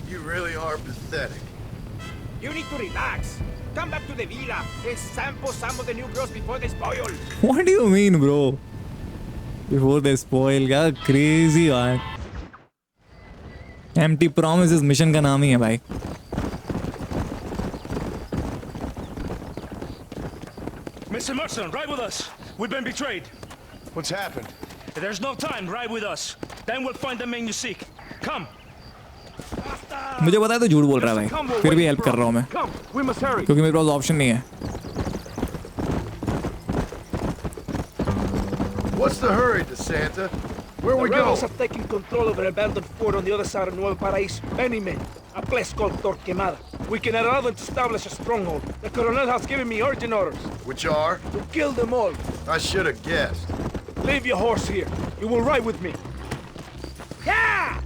You really are pathetic. You need to relax. Come back to the villa and sample some of the new girls before they spoil. What do you mean, bro? Before they spoil? क्या crazy यार। Empty promises mission का नाम ही है भाई। Mr. Marston, ride with us. We've been betrayed. What's happened? There's no time. Ride with us. Then we'll find the man you seek. Come. मुझे पता है तो झूठ बोल रहा है भाई, फिर भी हेल्प कर रहा हूँ मैं, क्योंकि मेरे पास ऑप्शन नहीं है। What's the hurry, DeSanta? Where we The go? rebels have taken control of an abandoned fort on the other side of Nuevo Paraíso. Any men. A place called Torquemada. We can allow them to establish a stronghold. The colonel has given me urgent orders. Which are? To kill them all. I should have guessed. Leave your horse here. You will ride with me. Yeah!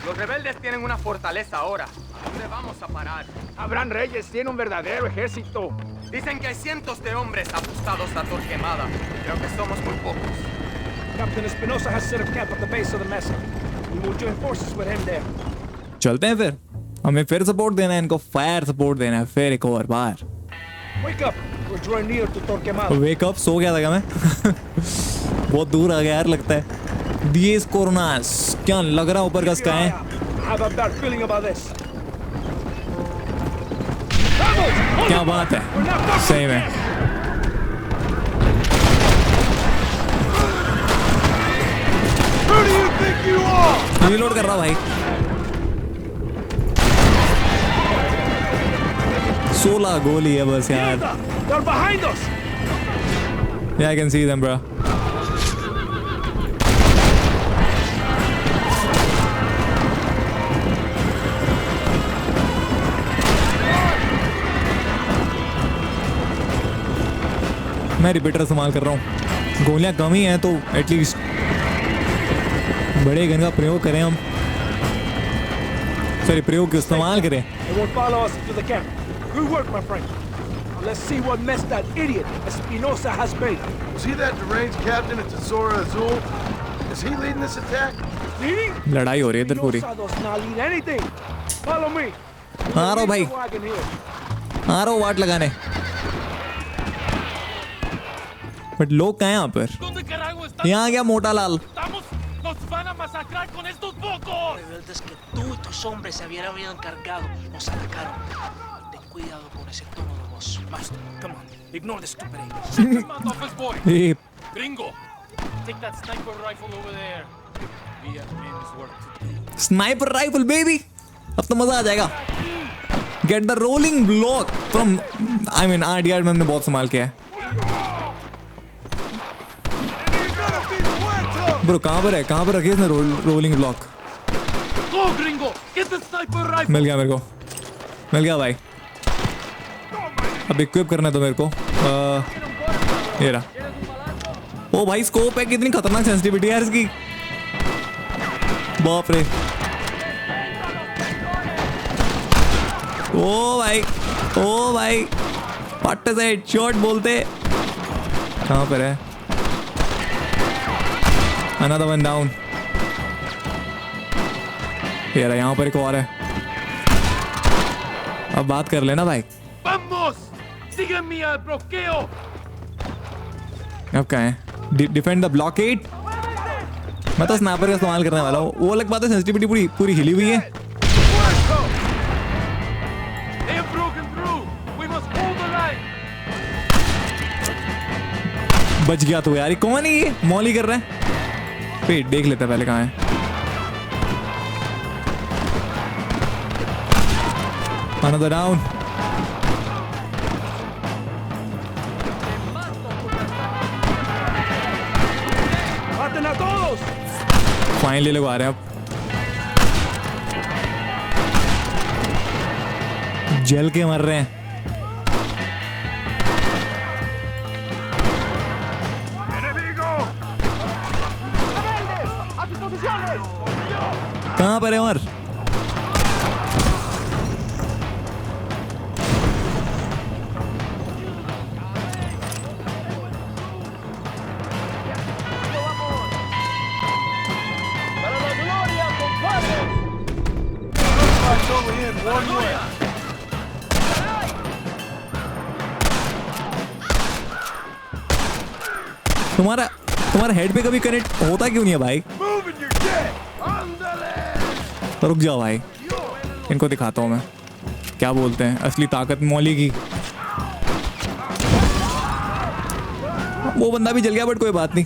Los rebeldes tienen una fortaleza ahora. ¿A dónde vamos a parar? Abraham Reyes tiene un verdadero ejército. Dicen que hay cientos de hombres apostados a Torquemada. Creo que somos muy pocos. Captain Espinosa has set up camp at the base of the Mesa. We will join forces with him there. चलते हैं फिर, हमें फिर support देना है, इनको fire support देना है फिर एक और बार। Wake up. We're drawing near to Torquemada. Wake up, सो गया था क्या मैं? बहुत दूर आ गया यार लगता है। Diez Coronas, क्या लग रहा ऊपर का स्काई है? Have a bad feeling about this. क्या बात है? सही में। Who do you think you are? Reload कर रहा भाई। 16 गोली है बस यार। They're behind us. Yeah, I can see them, bro. मैं रिपीटर इस्तेमाल कर रहा हूँ। गोलियां कम ही हैं तो एटलीस्ट बड़े गन का प्रयोग करें हम। सॉरी, प्रयोग क्यों इस्तेमाल करें? They won't follow us to the camp. Good work, my friend. Now let's see what mess that idiot Espinosa has made. Was he that deranged captain at Tesoro Azul? Is he leading this attack? Leading? लड़ाई हो रही है इधर पूरी। Espinosa does not lead anything. Follow me. आ रहा हूँ भाई। Wagon here. आ रहा हूँ वाट लगाने। बट लोग कहाँ हैं यहाँ पर? यहाँ आ गया मोटा लाल। ¡Nos van a masacrar con estos pocos! Rebeldes que tú y tus hombres se habían encargado nos atacaron. Ten cuidado con ese tono de voz. Marston, come on. Ignore the stupid English. Shut your mouth, office boy! Hey. Gringo, take that sniper rifle over there. We have men's work to do. Sniper rifle baby, अब तो मजा आ जाएगा। Get the rolling block from, I mean RDR में हमने बहुत संभाल किया है। ब्रो कहाँ पर है? कहाँ पर रखी है इसने rolling block? Go, Gringo! Get the sniper rifle! मिल गया मेरे को, मिल गया भाई। अब इक्विप करना है तो मेरे को ये रहा। ओ भाई स्कोप है, कितनी खतरनाक सेंसिटिविटी है यार इसकी। बाप रे। ओ भाई, ओ भाई, पट्टे से हेडशॉट बोलते। कहाँ पर है? Another one down. ये रहा, यहाँ पर एक और है। अब बात कर लेना भाई। Vamos! Sígueme al bloqueo! अब कहाँ है? Defend the blockade. मैं तो स्नाइपर का इस्तेमाल करने वाला हूँ। वो अलग बात है, सेंसिटिविटी पूरी हिली हुई है। They have broken through. We must hold the line. बच गया तो यार, कौन है ये? मॉली कर रहा है। वेट, देख लेते हैं पहले कहाँ है। Another down. फाइनली लोग आ रहे हैं अब। जल के मर रहे हैं। कहाँ पर है उमर? तुम्हारा हेड पे कभी कनेक्ट होता क्यों नहीं है भाई? रुक जाओ भाई, इनको दिखाता हूँ मैं क्या बोलते हैं असली ताकत मौली की। वो बंदा भी जल गया बट कोई बात नहीं।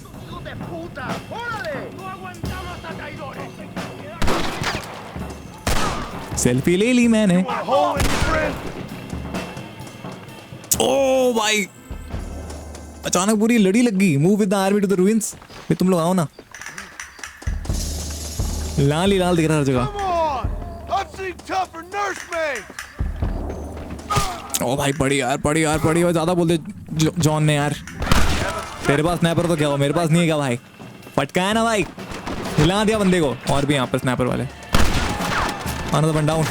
सेल्फी ले ली मैंने। ओ भाई, अचानक पूरी लड़ी लग गई। Move with the army to the ruins. फिर तुम लोग आओ ना। लाल ही लाल दिख रहा हर जगह। ओ भाई पड़ी यार, पड़ी यार, पड़ी। ज्यादा बोलते जॉन ने यार। तेरे पास स्नैपर तो क्या हो, मेरे पास नहीं है क्या भाई? पटका है ना भाई, हिला दिया बंदे को। और भी यहाँ पर स्नैपर वाले। आना तो बन डाउन।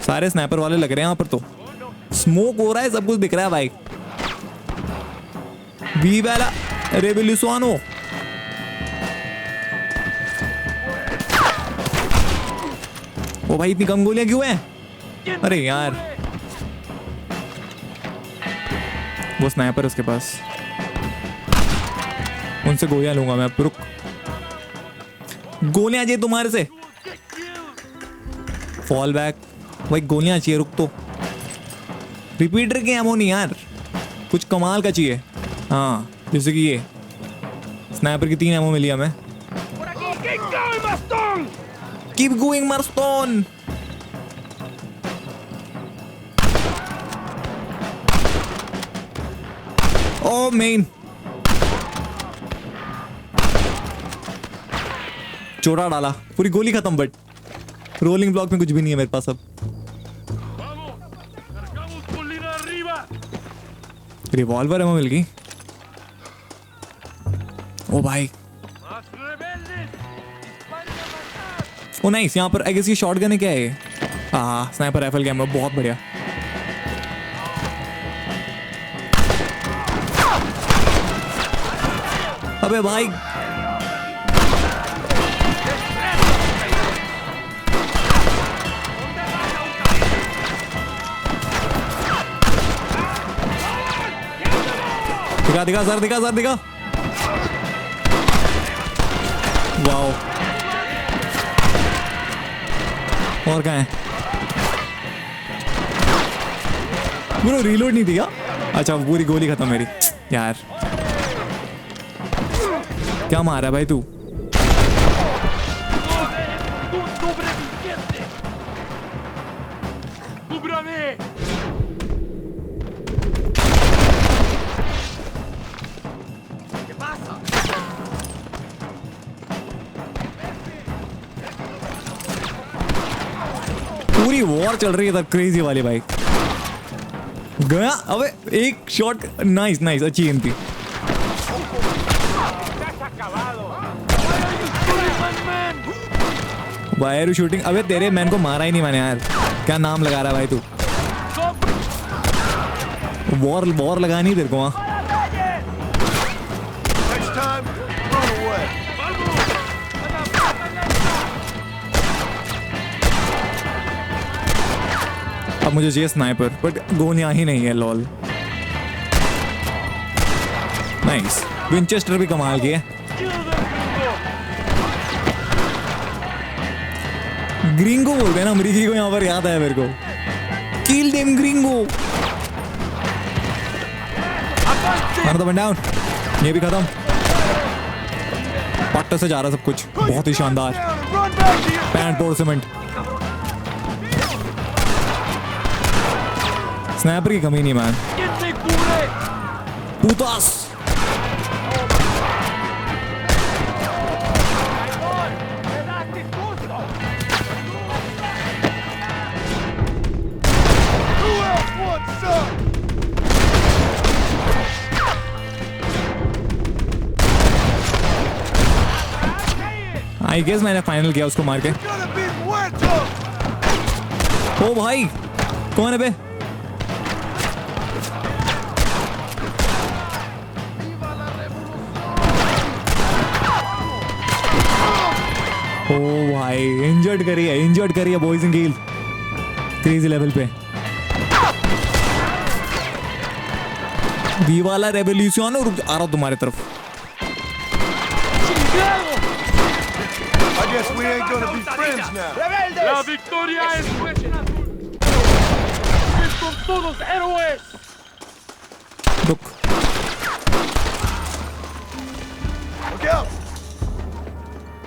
सारे स्नैपर वाले लग रहे हैं यहाँ पर। तो स्मोक हो रहा है, सब कुछ दिख रहा है भाई। वी वाला रेवोल्यूशनो। ओ भाई इतनी कम गोलियां क्यों हैं? अरे यार वो स्नाइपर उसके पास, उनसे गोलियां लूंगा मैं। रुक, गोलियां चाहिए तुम्हारे से। फॉल बैक भाई, गोलियां चाहिए। रुक तो, रिपीटर के एमो नहीं यार, कुछ कमाल का चाहिए। हाँ जैसे कि ये स्नाइपर की 3 एमो मिली हमें। Keep going Marston. ओ मेन चोरा डाला, पूरी गोली खत्म। बट रोलिंग ब्लॉक में कुछ भी नहीं है मेरे पास अब। रिवॉल्वर है, मिल गई। ओ भाई ओ नाइस। यहाँ पर आई गेस ये शॉटगन है, क्या है ये? हाँ स्नाइपर राइफल कैमरा, बहुत बढ़िया। अबे भाई दिखा दिखा सर, दिखा सर, दिखा। वाओ, और कहाँ है? ब्रो रीलोड नहीं दिया। अच्छा पूरी गोली खत्म मेरी यार। क्या मारा भाई तू? पूरी वॉर चल रही है इधर, क्रेजी वाली भाई। गया अबे एक शॉट। नाइस नाइस, अच्छी एम थी। Wire shooting. अबे तेरे मैन को मारा ही नहीं मैंने यार। क्या नाम लगा रहा है भाई तू? वॉर वॉर लगानी तेरे को। वहाँ अब मुझे चाहिए स्नाइपर, बट गोलियां ही नहीं है। Lol nice. विंचेस्टर भी कमाल की है। ग्रिंगो बोलते हैं ना अमरीकी को, यहाँ पर याद आया मेरे को। Kill them gringo. मार दो बन डाउन। ये भी खत्म। पट्टे से जा रहा सब कुछ, बहुत ही शानदार। पैंट पोर सीमेंट। स्नैपर की कमी नहीं मैन। पुतास। आई गेस मैंने फाइनल किया उसको मार के। ओ भाई कौन है बे? ओ भाई इंजर्ड करी है boys and girls, crazy level पे। वी वाला रेवोल्यूशन। रुक आ रहा हूं तुम्हारी तरफ। I guess we ain't gonna be friends now. La victoria es nuestra. Son todos héroes. रुक।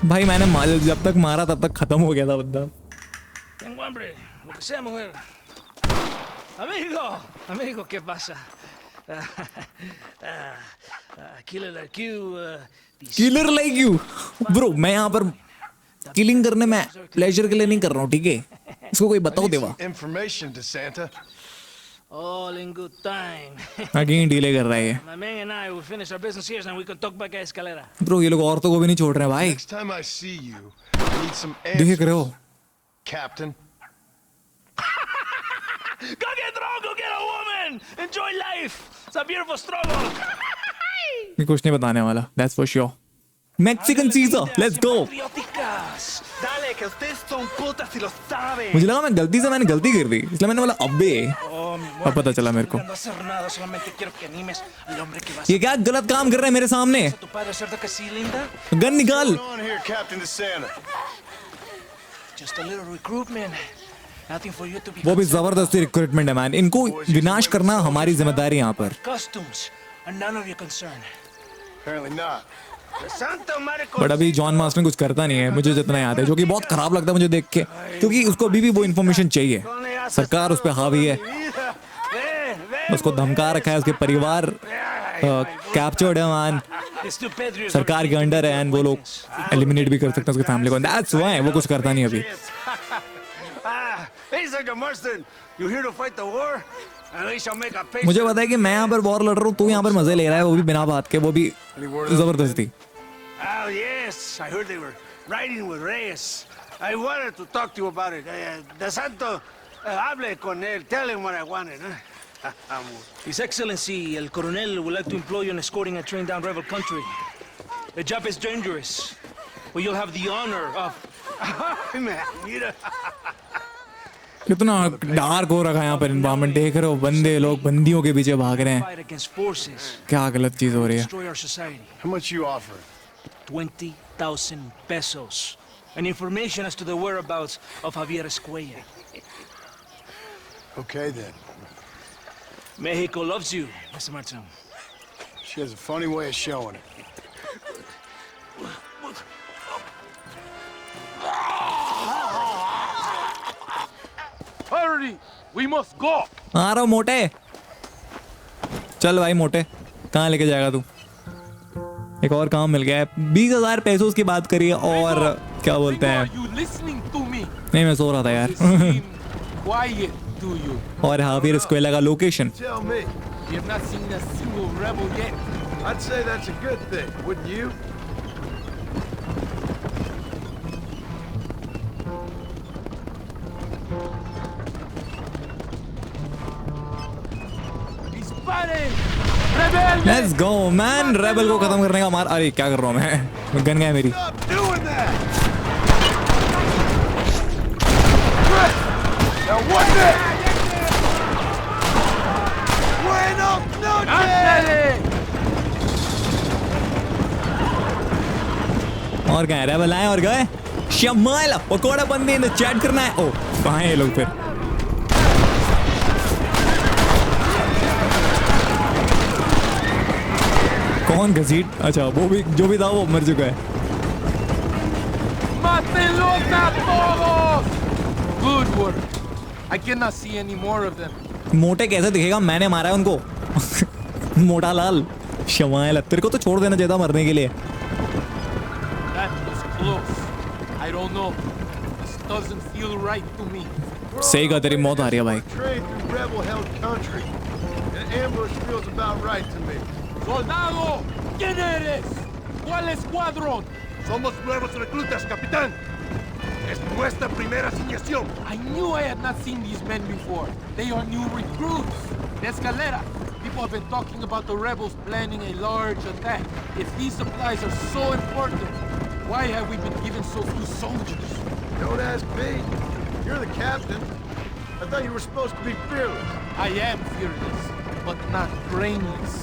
भाई मैंने जब तक मारा तब तक खत्म हो गया था बंदा। Tengo hambre, lo que sea, mujer. Amigo, ¿qué pasa? Killer like you. Killer like you, bro. मैं यहाँ पर किलिंग करने में प्लेजर के लिए नहीं कर रहा हूँ, ठीक है? इसको कोई बताओ देवा। Information to Santa. All in good time. Again delay कर रहा है ये। My man and I will finish our business here and we can talk back at Escalera. Bro ये लोग औरतों को भी नहीं छोड़ रहे हैं भाई। Next time I see you, I need some देख रहे हो? Captain. Go get drunk, go get a woman! Enjoy life! It's a beautiful struggle! मैं कुछ नहीं बताने वाला, that's for sure. Mexican Caesar, let's go. Dale, que ustedes son putas y lo saben. मुझे लगा मैंने गलती कर दी, इसलिए मैंने बोला अबे। अब पता चला मेरे को। ये क्या गलत काम कर रहे हैं मेरे सामने? गन निकाल। वो भी जबरदस्ती रिक्रूटमेंट है मैन। इनको विनाश करना हमारी जिम्मेदारी यहाँ पर। बट अभी जॉन मार्स्टन कुछ करता नहीं है, मुझे जितना याद है, जो कि बहुत खराब लगता है मुझे देख के, क्योंकि उसको अभी भी वो इन्फॉर्मेशन चाहिए। सरकार उस पर हावी है, उसको धमका रखा है, उसके परिवार कैप्चर्ड है मैन, सरकार के अंडर है एंड वो लोग एलिमिनेट भी कर सकते हैं उसके फैमिली को। दैट्स व्हाई वो कुछ करता नहीं अभी। मुझे पता है कि मैं यहाँ पर वॉर लड़ रहा हूँ, तू यहाँ पर मजे ले रहा है, वो भी बिना बात के, वो भी जबरदस्ती। Oh yes, I heard they were riding with Reyes. I wanted to talk to you about it. De Santo, hable con él. Tell him what I wanted. His Excellency, El Coronel, would like to employ you in escorting a train down rebel country. The job is dangerous, but you'll have the honor of... कितना dark हो रखा है यहाँ पर environment, देख रहे हो? बंदे लोग बंदियों के पीछे भाग रहे हैं, क्या गलत चीज हो रही है। How much you offer? 20,000 pesos. And information as to the whereabouts of Javier Escuella. Okay then. Mexico loves you, Mr. Martin. She has a funny way of showing it. Hurry! We must go! आ रहा हूँ मोटे। चल भाई मोटे, कहाँ लेके जाएगा तू? एक और काम मिल गया है, 20,000 पैसों की बात करिए, और क्या बोलते हैं, नहीं मैं सो रहा था यार। और हावियर एस्कुएला का location. Let's go man, rebel को खत्म करने का मार। अरे क्या कर रहा हूँ मैं, गन गया मेरी। और क्या रेबल आए और गए। शमाइल पकौड़ा बंदी इन चैट करना है। ओ कहाँ है ये लोग फिर? कौन घसीट? अच्छा वो भी, जो भी था वो मर चुका है। Good work. I cannot see any more of them. मोटे कैसे दिखेगा? मैंने मारा है उनको। मोटा लाल शमाइल, तेरे को तो छोड़ देना चाहिए था मरने के लिए। That was close. I don't know. This doesn't feel right to me. सही कहा, तेरी मौत आ रही है भाई। Soldado, ¿quién eres? ¿Cuál escuadrón? Somos nuevos reclutas, capitán. Es nuestra primera asignación. I knew I had not seen these men before. They are new recruits. De Escalera. People have been talking about the rebels planning a large attack. If these supplies are so important, why have we been given so few soldiers? Don't ask me. You're the captain. I thought you were supposed to be fearless. I am fearless, but not brainless.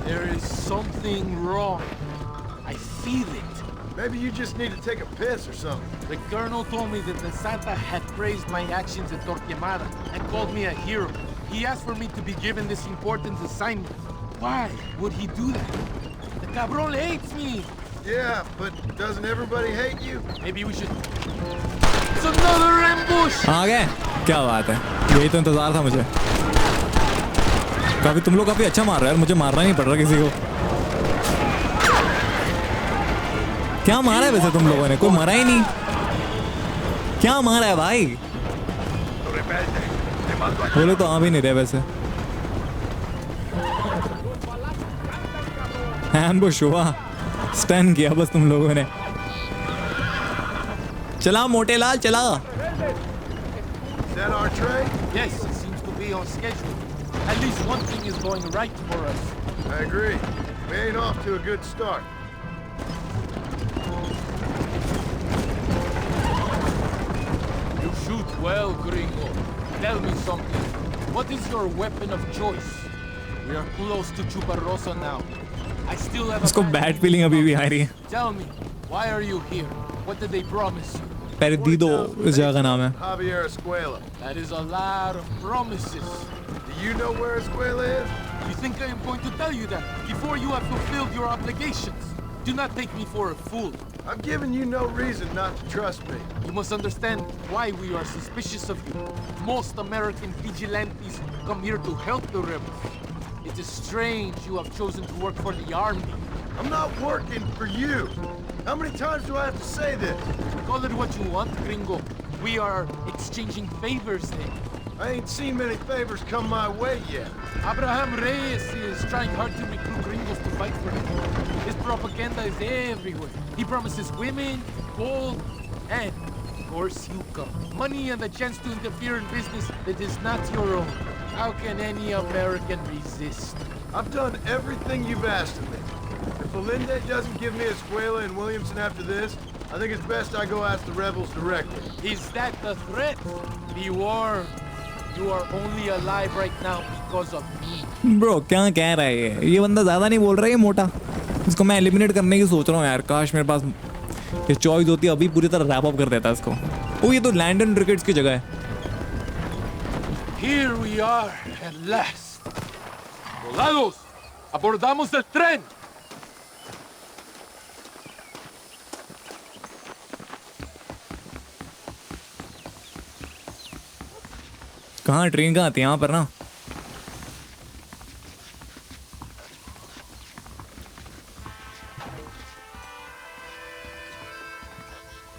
There is something wrong. I feel it. Maybe you just need to take a piss or something. The colonel told me that the Santa had praised my actions at Torquemada and called me a hero. He asked for me to be given this important assignment. Why would he do that? The cabron hates me. Yeah, but doesn't everybody hate you? Maybe we should... It's another ambush! आ गए? क्या बात है, यही तो इंतजार था मुझे। काफी तुम लोग काफी अच्छा मार रहे हो यार, मुझे मारना नहीं पड़ रहा किसी को। क्या मारा है वैसे तुम लोगों ने? कोई मरा ही नहीं। क्या मारा है भाई? बोले तो आ भी नहीं रहे वैसे। एम्बुश हुआ, स्टन किया बस तुम लोगों ने। चला मोटे लाल चला। Is that our train? Yes, it seems to be on schedule. At least one thing is going right for us. I agree. We ain't off to a good start. You shoot well, Gringo. Tell me something. What is your weapon of choice? We are close to Chuparosa now. I still have उसको bad feeling अभी भी आ रही है। Tell me, why are you here? What did they promise you? Perdido इस जगह का नाम है। That is a lot of promises. Do you know where Escuela is? You think I am going to tell you that before you have fulfilled your obligations? Do not take me for a fool. I've given you no reason not to trust me. You must understand why we are suspicious of you. Most American vigilantes come here to help the rebels. It is strange you have chosen to work for the army. I'm not working for you. How many times do I have to say this? Call it what you want, Gringo. We are exchanging favors then. I ain't seen many favors come my way yet. Abraham Reyes is trying hard to recruit gringos to fight for him. His propaganda is everywhere. He promises women, gold, and of course you come. Money and the chance to interfere in business that is not your own. How can any American resist? I've done everything you've asked of me. If Linde doesn't give me Escuela and Williamson after this, I think it's best I go ask the rebels directly. Is that the threat? Be warned. You are only alive right now because of me. Bro, क्या कह रहा है ये बंदा ज्यादा नहीं बोल रहा है ये मोटा। इसको मैं एलिमिनेट करने की सोच रहा हूँ यार। काश मेरे पास ये चॉइस होती अभी पूरी तरह रैप अप कर देता इसको। ओ ये तो लैंडन रिकेट्स की जगह है। Here we are at last. Soldados, abordamos el tren. कहाँ ट्रेन कहाँ आती है? यहाँ पर ना।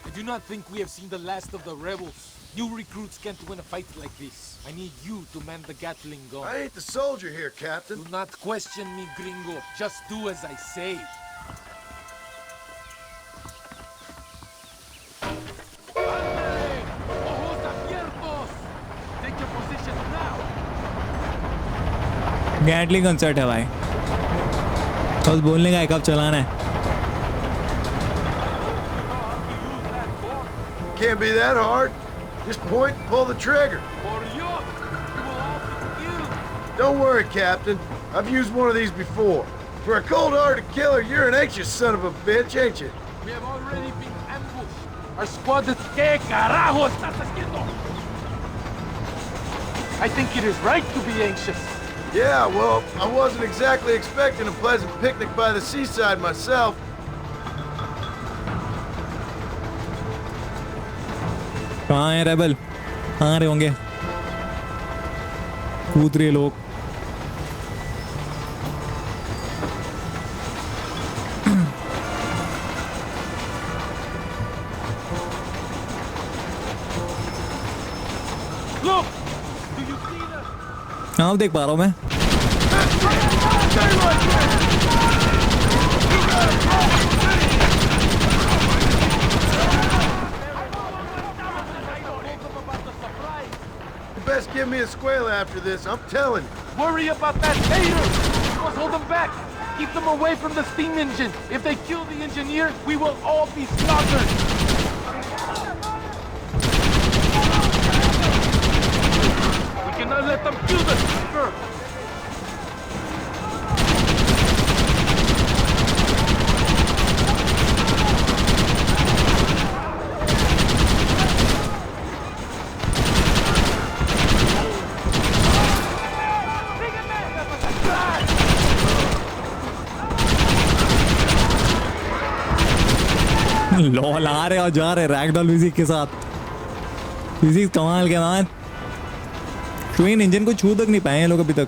I do not think we have seen the last of the rebels. New recruits can't win a fight like this. I need you to man the Gatling gun. I ain't the soldier here, Captain. Do not question me, Gringo. Just do as I say. Gatling gun set है भाई। बस बोलने का है कब चलाना है। Can't be that hard. Just point and pull the trigger. Don't worry, Captain. I've used one of these before. For a cold-hearted killer, you're an anxious son of a bitch, ain't you? We have already been ambushed. Our squad is... ¿Qué carajo estás haciendo? I think it is right to be anxious. Yeah, well, I wasn't exactly expecting a pleasant picnic by the seaside myself. कहाँ है rebel? कहाँ रहे होंगे? कूद रहे लोग। हाँ देख पा रहा हूँ मैं। You best give me a Escuela after this, I'm telling you. Worry about that later. We must hold them back. Keep them away from the steam engine. If they kill the engineer, we will all be slaughtered. We cannot let them kill the sniper. Lol आ रहे और जा रहे ragdoll music के साथ। Music कमाल के मान। ट्रेन इंजन को छू तक नहीं पाए हैं लोग अभी तक।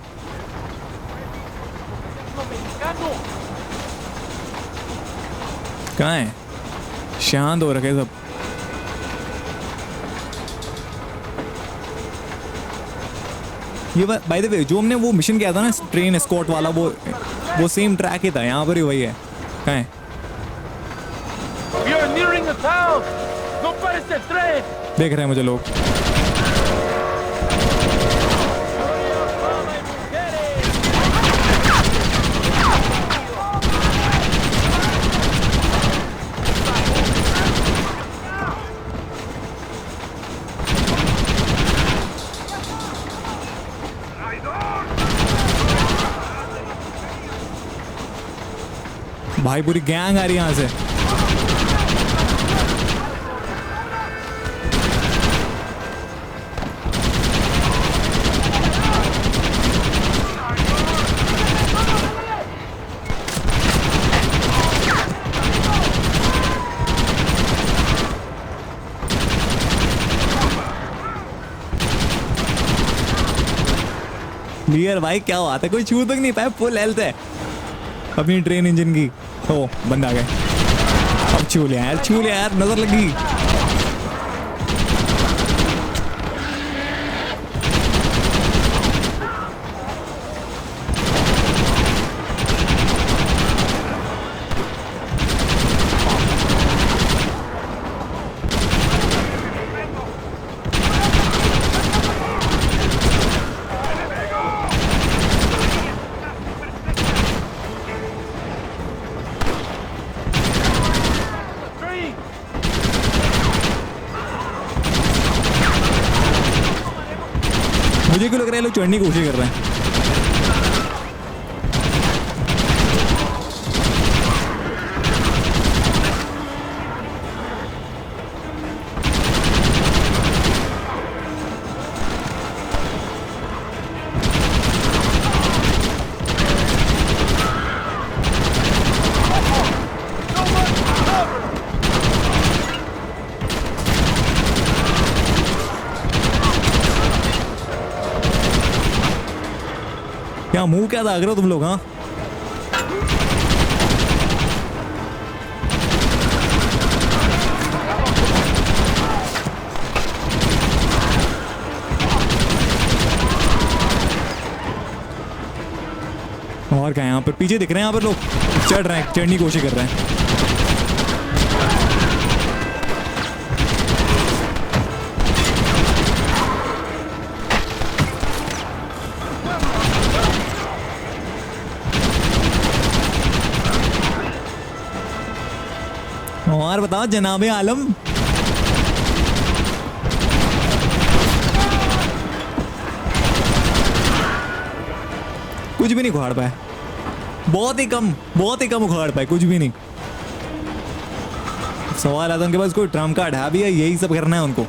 कहाँ है? शांत हो रखे सब। ये बाय द वे जो हमने वो मिशन किया था ना ट्रेन एस्कॉर्ट वाला, वो सेम ट्रैक ही था, यहाँ पर ही वही है। कहाँ है? देख रहे हैं मुझे लोग। भाई पूरी गैंग आ रही है यहाँ से। क्लियर भाई, क्या बात है, कोई छू तक नहीं पाया, फुल हेल्थ है अपनी ट्रेन इंजन की। ओ बंदा आ गए, अब छू लिया यार, छू लिया यार, नजर लगी। मुझे क्यों लग रहा है लोग चढ़ने की कोशिश कर रहे हैं। क्या मुंह क्या दाग रहे हो तुम लोग? हाँ और क्या यहाँ पर पीछे दिख रहे हैं, यहाँ पर लोग चढ़ रहे हैं, चढ़ने की कोशिश कर रहे हैं। और बताओ जनाबे आलम, कुछ भी नहीं उखाड़ पाए, बहुत ही कम उखाड़ पाए, कुछ भी नहीं। सवाल आता है उनके पास कोई ट्रम्प कार्ड है भी है, यही सब करना है उनको।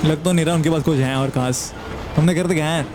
लग तो नहीं रहा उनके पास कुछ है और खास, हमने करते क्या है।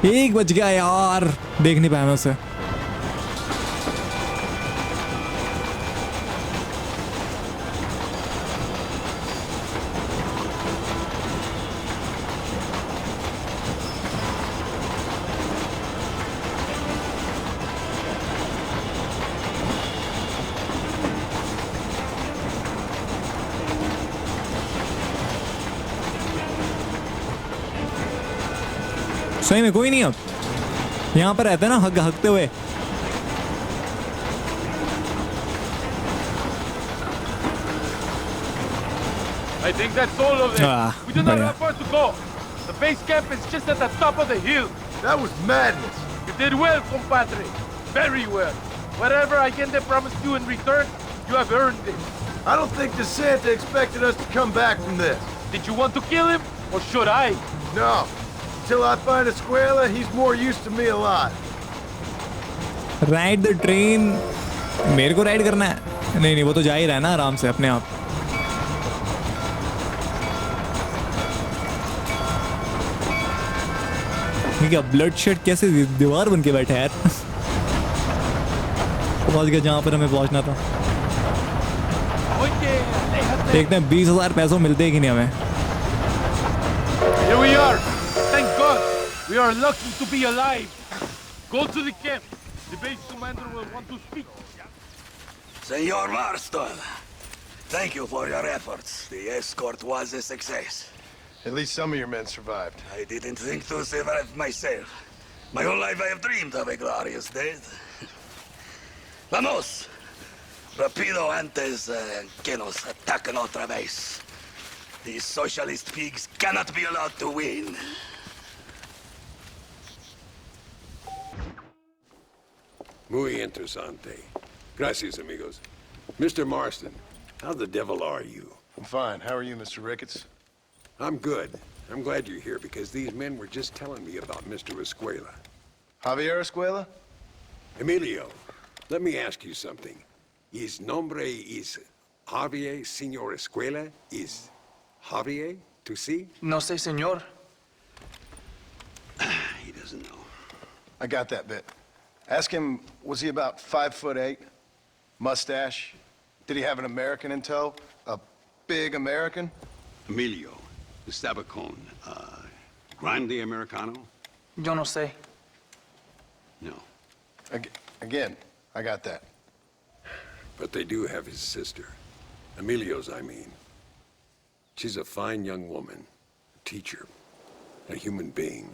एक बच गया यार, देख नहीं पाया मैं उसे। सही में कोई नहीं अब यहाँ पर रहते हैं ना हकते हुए। I think that's all of them. We do not have far to go. The base camp is just at the top of the hill. That was madness. You did well, compadre. Very well. Whatever Allende promised you in return, you have earned it. I don't think the Santa expected us to come back from this. Did you want to kill him, or should I? No. Until I find Escuela, he's more use to me alive. Ride the train. मेरे को ride करना है? नहीं नहीं, वो तो जा ही रहा है ना आराम से अपने आप। क्या ब्लड शेड कैसे दीवार बन के बैठा है यार। पहुंच गया जहाँ पर हमें पहुंचना था। देखते हैं 20,000 पैसों मिलते हैं कि नहीं हमें। Here we are. Thank God. We are lucky to be alive. Go to the camp. The base commander will want to speak. Senor Marston, thank you for your efforts. The escort was a success. At least some of your men survived. I didn't think to survive myself. My whole life I have dreamed of a glorious death. Vamos! Rapido antes que nos ataquen otra vez. These socialist pigs cannot be allowed to win. Muy interesante. Gracias, amigos. Mr. Marston, how the devil are you? I'm fine. How are you, Mr. Ricketts? I'm good. I'm glad you're here because these men were just telling me about Mr. Escuela. Javier Escuela? Emilio, let me ask you something. His nombre is Javier Señor Escuela? Is Javier to see? No sé, señor. He doesn't know. I got that bit. Ask him, was he about 5'8"? Mustache? Did he have an American in tow? A big American? Emilio, the Stabacon, Grande Americano? Yo no sé. No. Again, I got that. But they do have his sister. Emilio's, I mean. She's a fine young woman, a teacher, a human being,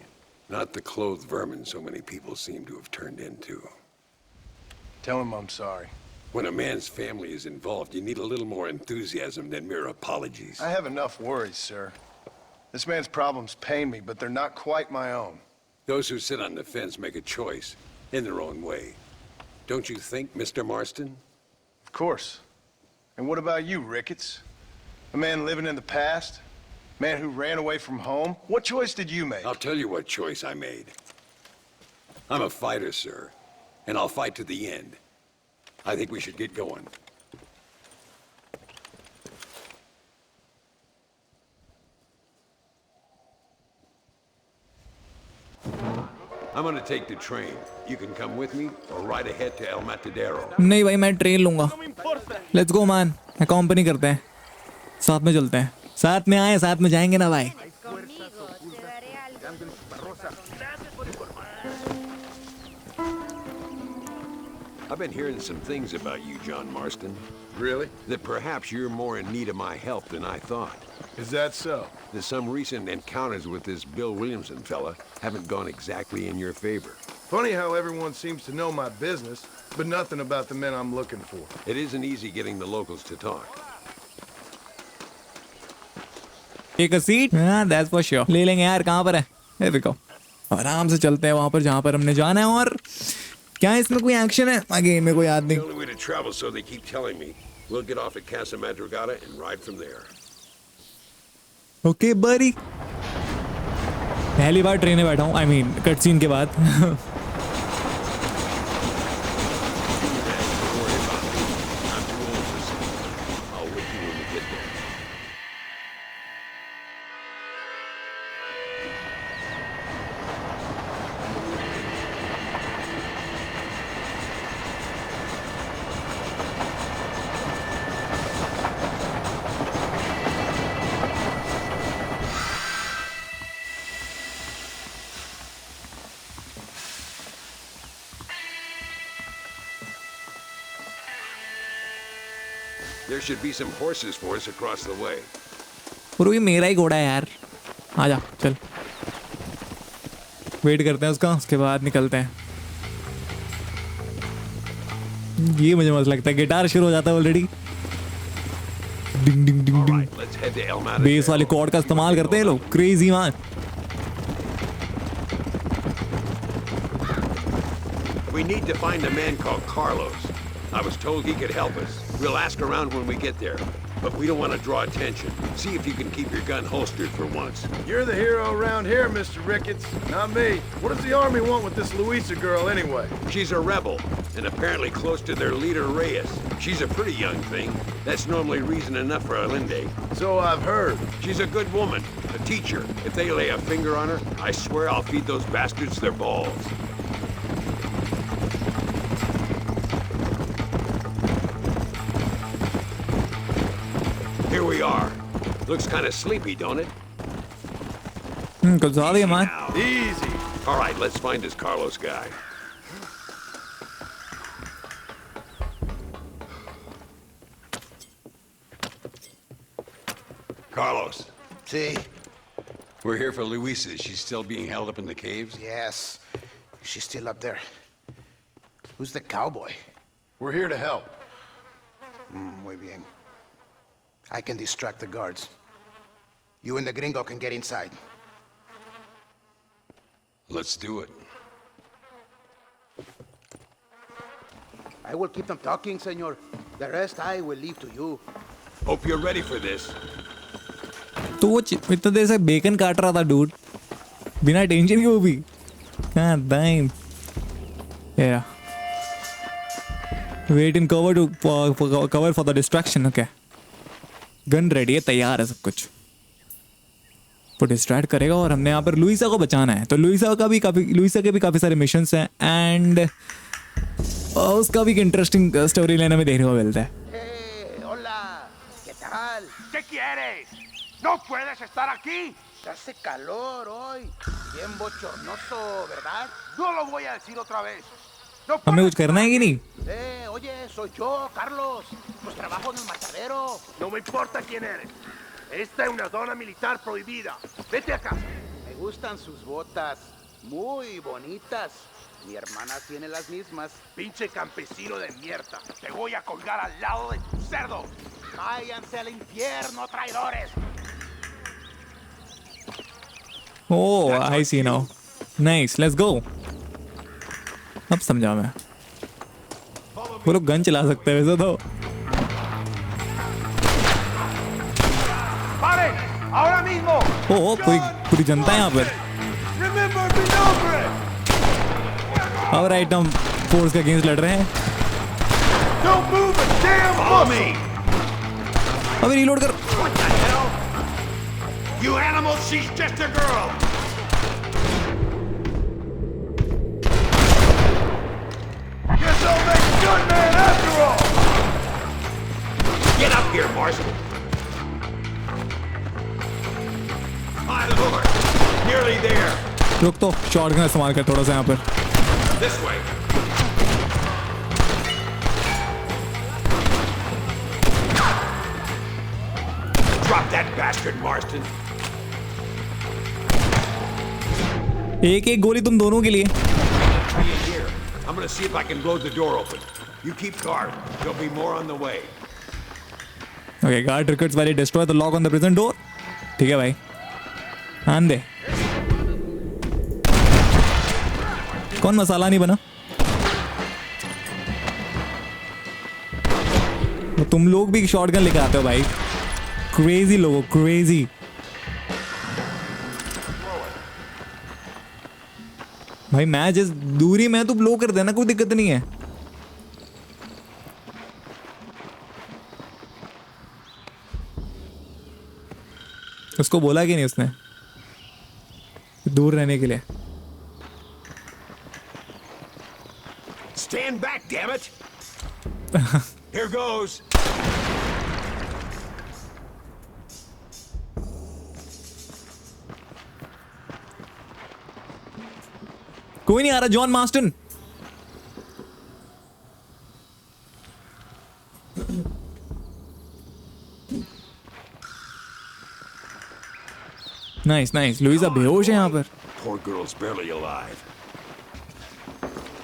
not the clothed vermin so many people seem to have turned into. Tell him I'm sorry. When a man's family is involved, you need a little more enthusiasm than mere apologies. I have enough worries, sir. This man's problems pain me, but they're not quite my own. Those who sit on the fence make a choice, in their own way. Don't you think, Mr. Marston? Of course. And what about you, Ricketts? A man living in the past? Man who ran away from home? What choice did you make? I'll tell you what choice I made. I'm a fighter, sir, and I'll fight to the end. I think we should get going. I'm gonna take the train. You can come with me or ride ahead to El Matadero. नहीं भाई, मैं train लूंगा। Let's go man, company करते हैं, साथ में चलते हैं, साथ में आए साथ में जाएंगे ना भाई। I've been hearing some things about you, John Marston. Really? That perhaps you're more in need of my help than I thought. Is that so? That some recent encounters with this Bill Williamson fella haven't gone exactly in your favor. Funny how everyone seems to know my business, but nothing about the men I'm looking for. It isn't easy getting the locals to talk. Take a seat? Yeah, that's for sure. ले लेंगे यार, कहाँ पर है? Here we go. आराम से चलते हैं वहाँ पर जहाँ पर हमने जाना है। और क्या इसमें कोई एक्शन है? आगे मेरे को याद नहीं। The only way to travel, so they keep telling me. We'll get off at Casa Madrugada and ride from there. Okay, buddy. पहली बार ट्रेन में बैठा हूँ, I mean, कटसीन के बाद। There should be some horses for us across the way. और ये मेरा ही घोड़ा है यार। आजा चल, वेट करते हैं उसका, उसके बाद निकलते हैं। ये मुझे मस्त लगता है, गिटार शुरू हो जाता है ऑलरेडी। डिंग डिंग डिंग डिंग। बेस वाले कॉर्ड का इस्तेमाल करते हैं लोग, crazy man. We need to find a man called Carlos. I was told he could help us. We'll ask around when we get there. but we don't want to draw attention. See if you can keep your gun holstered for once. You're the hero around here, Mr. Ricketts, not me. What does the army want with this Louisa girl anyway? She's a rebel, and apparently close to their leader, Reyes. She's a pretty young thing. That's normally reason enough for a Linde. So I've heard. She's a good woman, a teacher. If they lay a finger on her, I swear I'll feed those bastards their balls. Here we are. Looks kind of sleepy, don't it? कुछ ज़्यादा ही man. Easy. All right, let's find this Carlos guy. Carlos. See? We're here for Luisa. She's still being held up in the caves? Yes. She's still up there. Who's the cowboy? We're here to help. Muy bien. I can distract the guards. You and the gringo can get inside. Let's do it. I will keep them talking, senor. The rest I will leave to you. Hope you're ready for this. तो वो इतना देर से bacon काट रहा था dude बिना tension के वो भी हाँ दाइम yeah wait in cover to cover for the distraction okay gun ready है तैयार है सब कुछ वो डिस्ट्रैक्ट करेगा और हमने यहाँ पर लुइसा को बचाना है तो लुइसा के भी काफ़ी सारे मिशंस हैं एंड उसका भी एक इंटरेस्टिंग स्टोरी लाइन हमें देखने को मिलता है ¿Qué quieres? ¿No puedes estar aquí? Hace calor hoy. Bien bochornoso, ¿verdad? No lo voy a decir otra vez. No हमें कुछ करना है कि नहीं? Oye, soy yo, Carlos. Pues trabajo en el matadero. No me importa quién eres. Esta es una zona militar prohibida. Vete a casa. Me gustan sus botas. Muy bonitas. Mi hermana tiene las mismas. Pinche campesino de mierda. Te voy a colgar al lado de tu cerdo. Váyanse al infierno, traidores. Oh, I see now. Nice, let's go. अब समझा मैं वो लोग gun चला सकते हैं वैसे तो ओह पूरी जनता है यहाँ पर अब राइट हम फोर्स के अगेंस्ट लड़ रहे हैं अभी रीलोड कर You animal, she's just a girl. Guess I'll make a good man after all. Get up here, Marston. My lord, nearly there. रुक तो शॉटगन इस्तेमाल कर थोड़ा सा यहाँ पर This way. Drop that bastard, Marston. एक एक गोली तुम दोनों के लिए I'm gonna see if I can blow the door open. You keep guard. There'll be more on the way. Okay, guard Ricketts while he destroy the lock on the prison door. ठीक है भाई आंदे कौन मसाला नहीं बना तुम लोग भी शॉटगन लेके आते हो भाई क्रेजी लोगो क्रेजी भाई मैं जिस दूरी में तो ब्लो कर देना कोई दिक्कत नहीं है उसको बोला कि नहीं उसने दूर रहने के लिए Stand back, damn it! Here goes. कोई नहीं आ रहा John Marston nice nice Luisa बेहोश है यहाँ पर Poor girl's barely alive.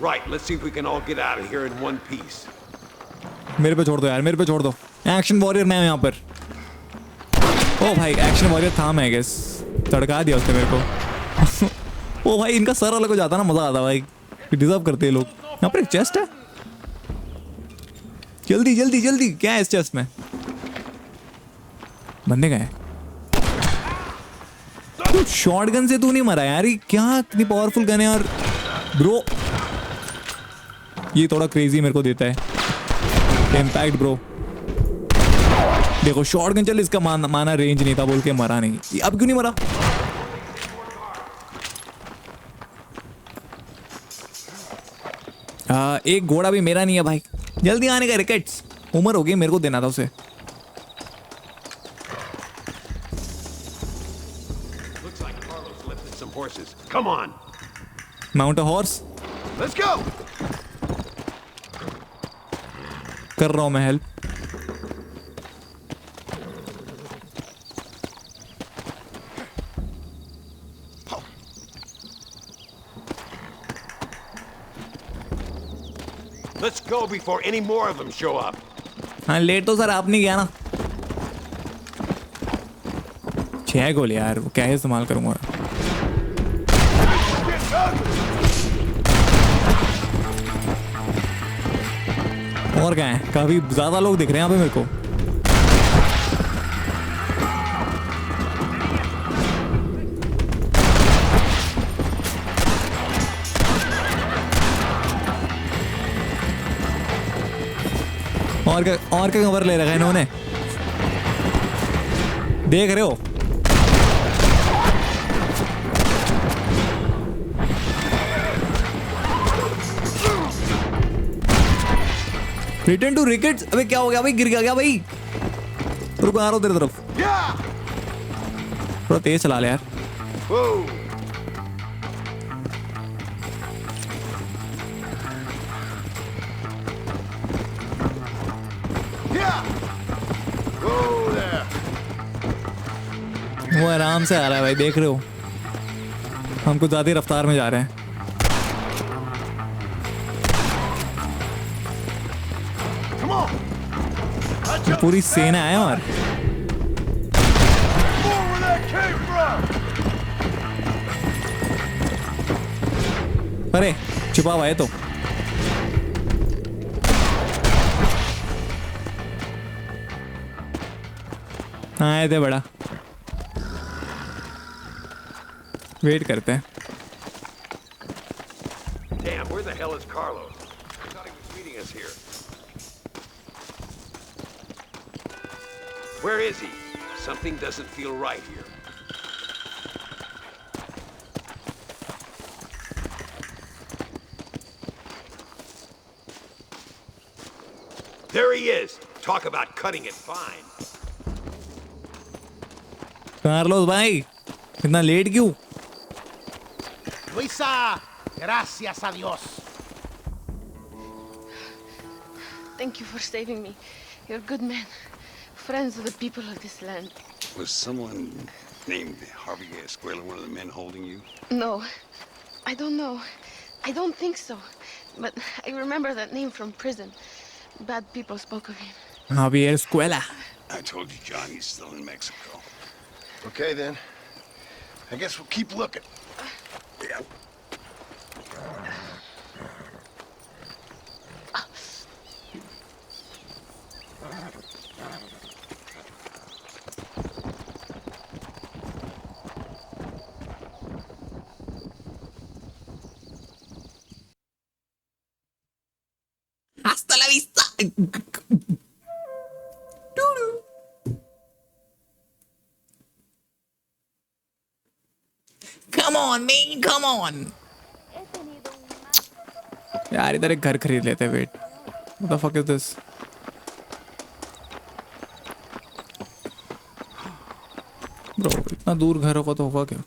Right, let's see if we can all get out of here in one piece. मेरे पे छोड़ दो यार मेरे पे छोड़ दो एक्शन वॉरियर मैं हूं यहाँ पर ओ भाई एक्शन वॉरियर था मैं गेस तड़का दिया उसने मेरे को ओ भाई इनका सर अलग हो जाता ना मजा आता भाई डिजर्व करते हैं लोग यहाँ पर एक चेस्ट है जल्दी जल्दी जल्दी क्या है इस चेस्ट में बंदे गए। तू शॉटगन से तू नहीं मरा यार, ये क्या इतनी पावरफुल गन है यार ब्रो। ये थोड़ा क्रेजी मेरे को देता है इम्पैक्ट ब्रो। देखो शॉटगन चल, इसका माना रेंज नहीं था बोल के मरा नहीं। अब क्यों नहीं मरा? एक घोड़ा भी मेरा नहीं है भाई, जल्दी आने का रिकेट्स। उम्र हो गई, मेरे को देना था उसे। Come on. Mount a horse. Let's go. कर रहा हूं मैं help. Let's go before any more of them show up. हाँ लेट तो सर आप नहीं गया ना। 6 गोली यार, वो क्या है इस्तेमाल करूंगा। और क्या है, काफी ज्यादा लोग दिख रहे हैं यहाँ पे मेरे को। और क्या कवर ले रखा है इन्होंने, देख रहे हो? Return to Rickets. अबे क्या हो गया भाई, गिर गया भाई? रुको आ रहा हूं तेरी तरफ, थोड़ा तेज चला ले यार। वो आराम से आ रहा है भाई, देख रहे हो? हम कुछ ज्यादा रफ्तार में जा रहे हैं। पूरी सेना है और अरे छुपा हुआ है तो। आए थे बड़ा, वेट करते हैं। Damn, where the hell is Carlos? I thought he was meeting us here. Where is he? Something doesn't feel right here. There he is. Talk about cutting it fine. Carlos भाई इतना late क्यों? Luisa, gracias a Dios. Thank you for saving me. You're a good man. Friends of the people of this land. Was someone named Harvey Escuela one of the men holding you? No, I don't know. I don't think so. But I remember that name from prison. Bad people spoke of him. Harvey Escuela. I told you, John, he's still in Mexico. Okay, then. I guess we'll keep looking. Yeah. Hasta la vista. Come on, man, come on. यार इधर एक घर खरीद लेते हैं। Wait, what the fuck is this? Bro, इतना दूर घर होगा तो होगा क्या?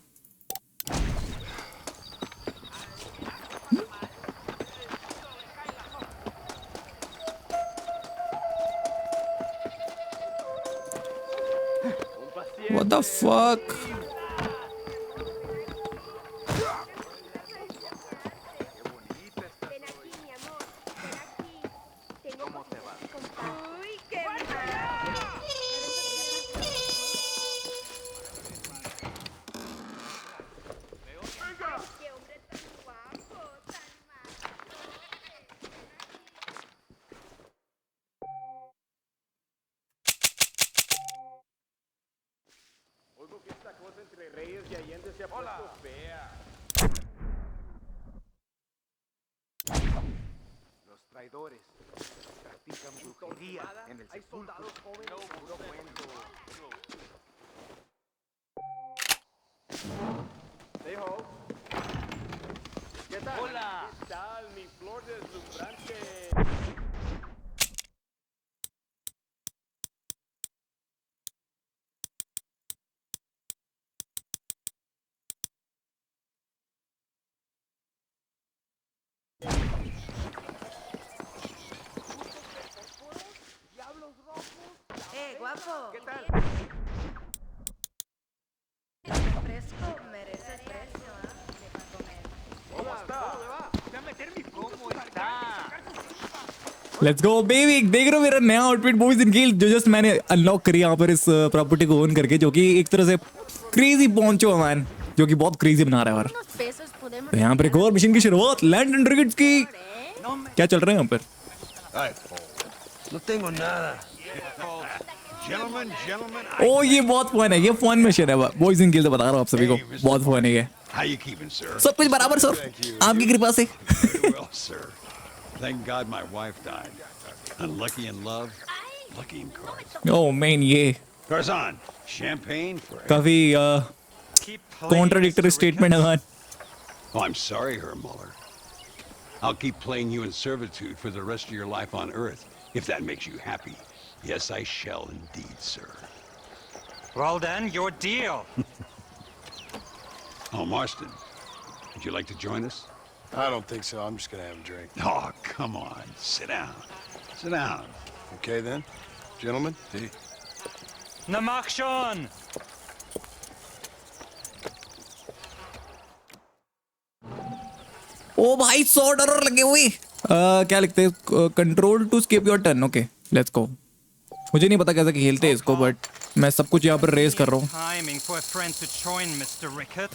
What the fuck? Los traidores practican brujería en el sepulcro. No, puro cuento. Hijo. ¿Qué tal? Hola. ¿Qué tal, mi flor deslumbrante? Guapo. ¿Qué tal? Fresco merece el precio, ¿ah? Deja comer. ¿Cómo está? Voy a meter mi ¿Cómo está? Let's go baby. देख रहे हो मेरा नया outfit boys in गेल जो just मैंने unlock करी यहाँ पर इस प्रॉपर्टी को ओन करके, जो कि एक तरह से क्रेजी पहुंचो मैन, जो कि बहुत क्रेजी बना रहा है। और तो यहाँ पर एक और मिशन की शुरुआत लैंडन रिकेट्स की। क्या चल रहा है यहाँ पर? No tengo nada. Gentlemen, gentlemen. ओ ये बहुत फन है, ये फन मिशन है बॉयज इन गेल, तो बता रहा हूँ आप सभी को, बहुत फन है ये। How you keeping, sir? सब कुछ बराबर सर, आपकी कृपा से। Very well, sir. Thank God my wife died. Unlucky in love, lucky in cards. Oh man, ये Tarzan, champagne for काफी कॉन्ट्राडिक्टरी स्टेटमेंट है man. Oh, I'm sorry, Herr Muller. I'll keep playing you in servitude for the rest of your life on Earth, if that makes you happy. Yes, I shall indeed, sir. Well then, your deal. Oh, Marston, would you like to join us? I don't think so. I'm just gonna have a drink. Oh, come on. Sit down. Sit down. Okay, then. Gentlemen? Hey. Na mach schon! Oh भाई $100 लगे हुए। क्या लिखते हैं? Control to skip your turn. Okay let's go. मुझे नहीं पता कैसे खेलते हैं इसको, बट मैं सब कुछ यहाँ पर रेस कर रहा हूँ।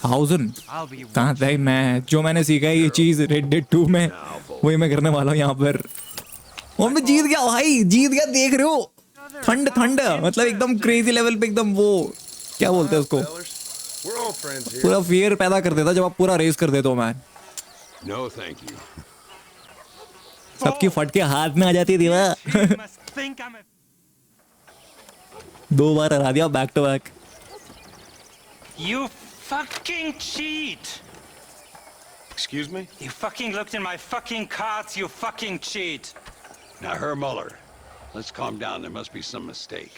1000 कहाँ था मैं? जो मैंने सीखा है ये चीज रेड डेड 2 में, वही मैं करने वाला हूँ यहाँ पर। और मैं जीत गया भाई, जीत गया। देख रहे हो ठंड ठंड, मतलब एकदम क्रेजी लेवल पे, एकदम वो क्या बोलते हैं उसको, पूरा फियर पैदा कर देता जब आप पूरा रेस कर देते हो मैन। No, thank you. सबकी फट के हाथ में आ जाती है दीवा। 2 बार हरा दिया back to back. You fucking cheat! Excuse me? You fucking looked in my fucking cards, you fucking cheat! Now, Herr Muller, let's calm down. There must be some mistake.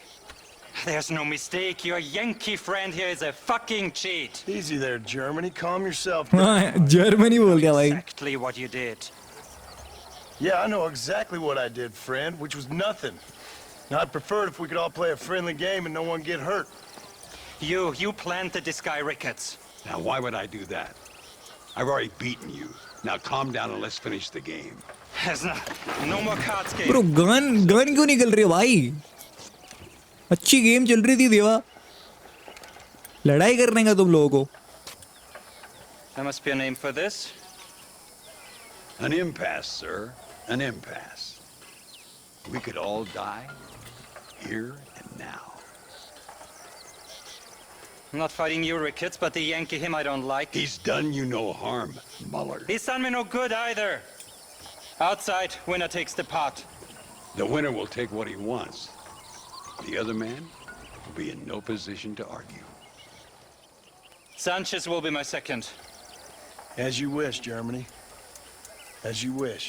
There's no mistake. Your Yankee friend here is a fucking cheat. Easy there, Germany. Calm yourself. Germany बोल दिया भाई। Exactly what you did. Yeah, I know exactly what I did, friend, which was nothing. Now, I'd prefer it if we could all play a friendly game and no one get hurt. You planted this guy Ricketts. Now, why would I do that? I've already beaten you. Now, calm down and let's finish the game. There's no more cards game. Bro, gun क्यों निकल रही है भाई? अच्छी game चल रही थी देवा, लड़ाई करने का तुम लोगों को। There must be a name for this. An impasse, sir. An impasse. We could all die, here and now. I'm not fighting you, Ricketts, but the Yankee him I don't like. He's done you no harm, Muller. He's done me no good either. Outside, winner takes the pot. The winner will take what he wants. The other man will be in no position to argue. Sanchez will be my second. As you wish, Germany. As you wish.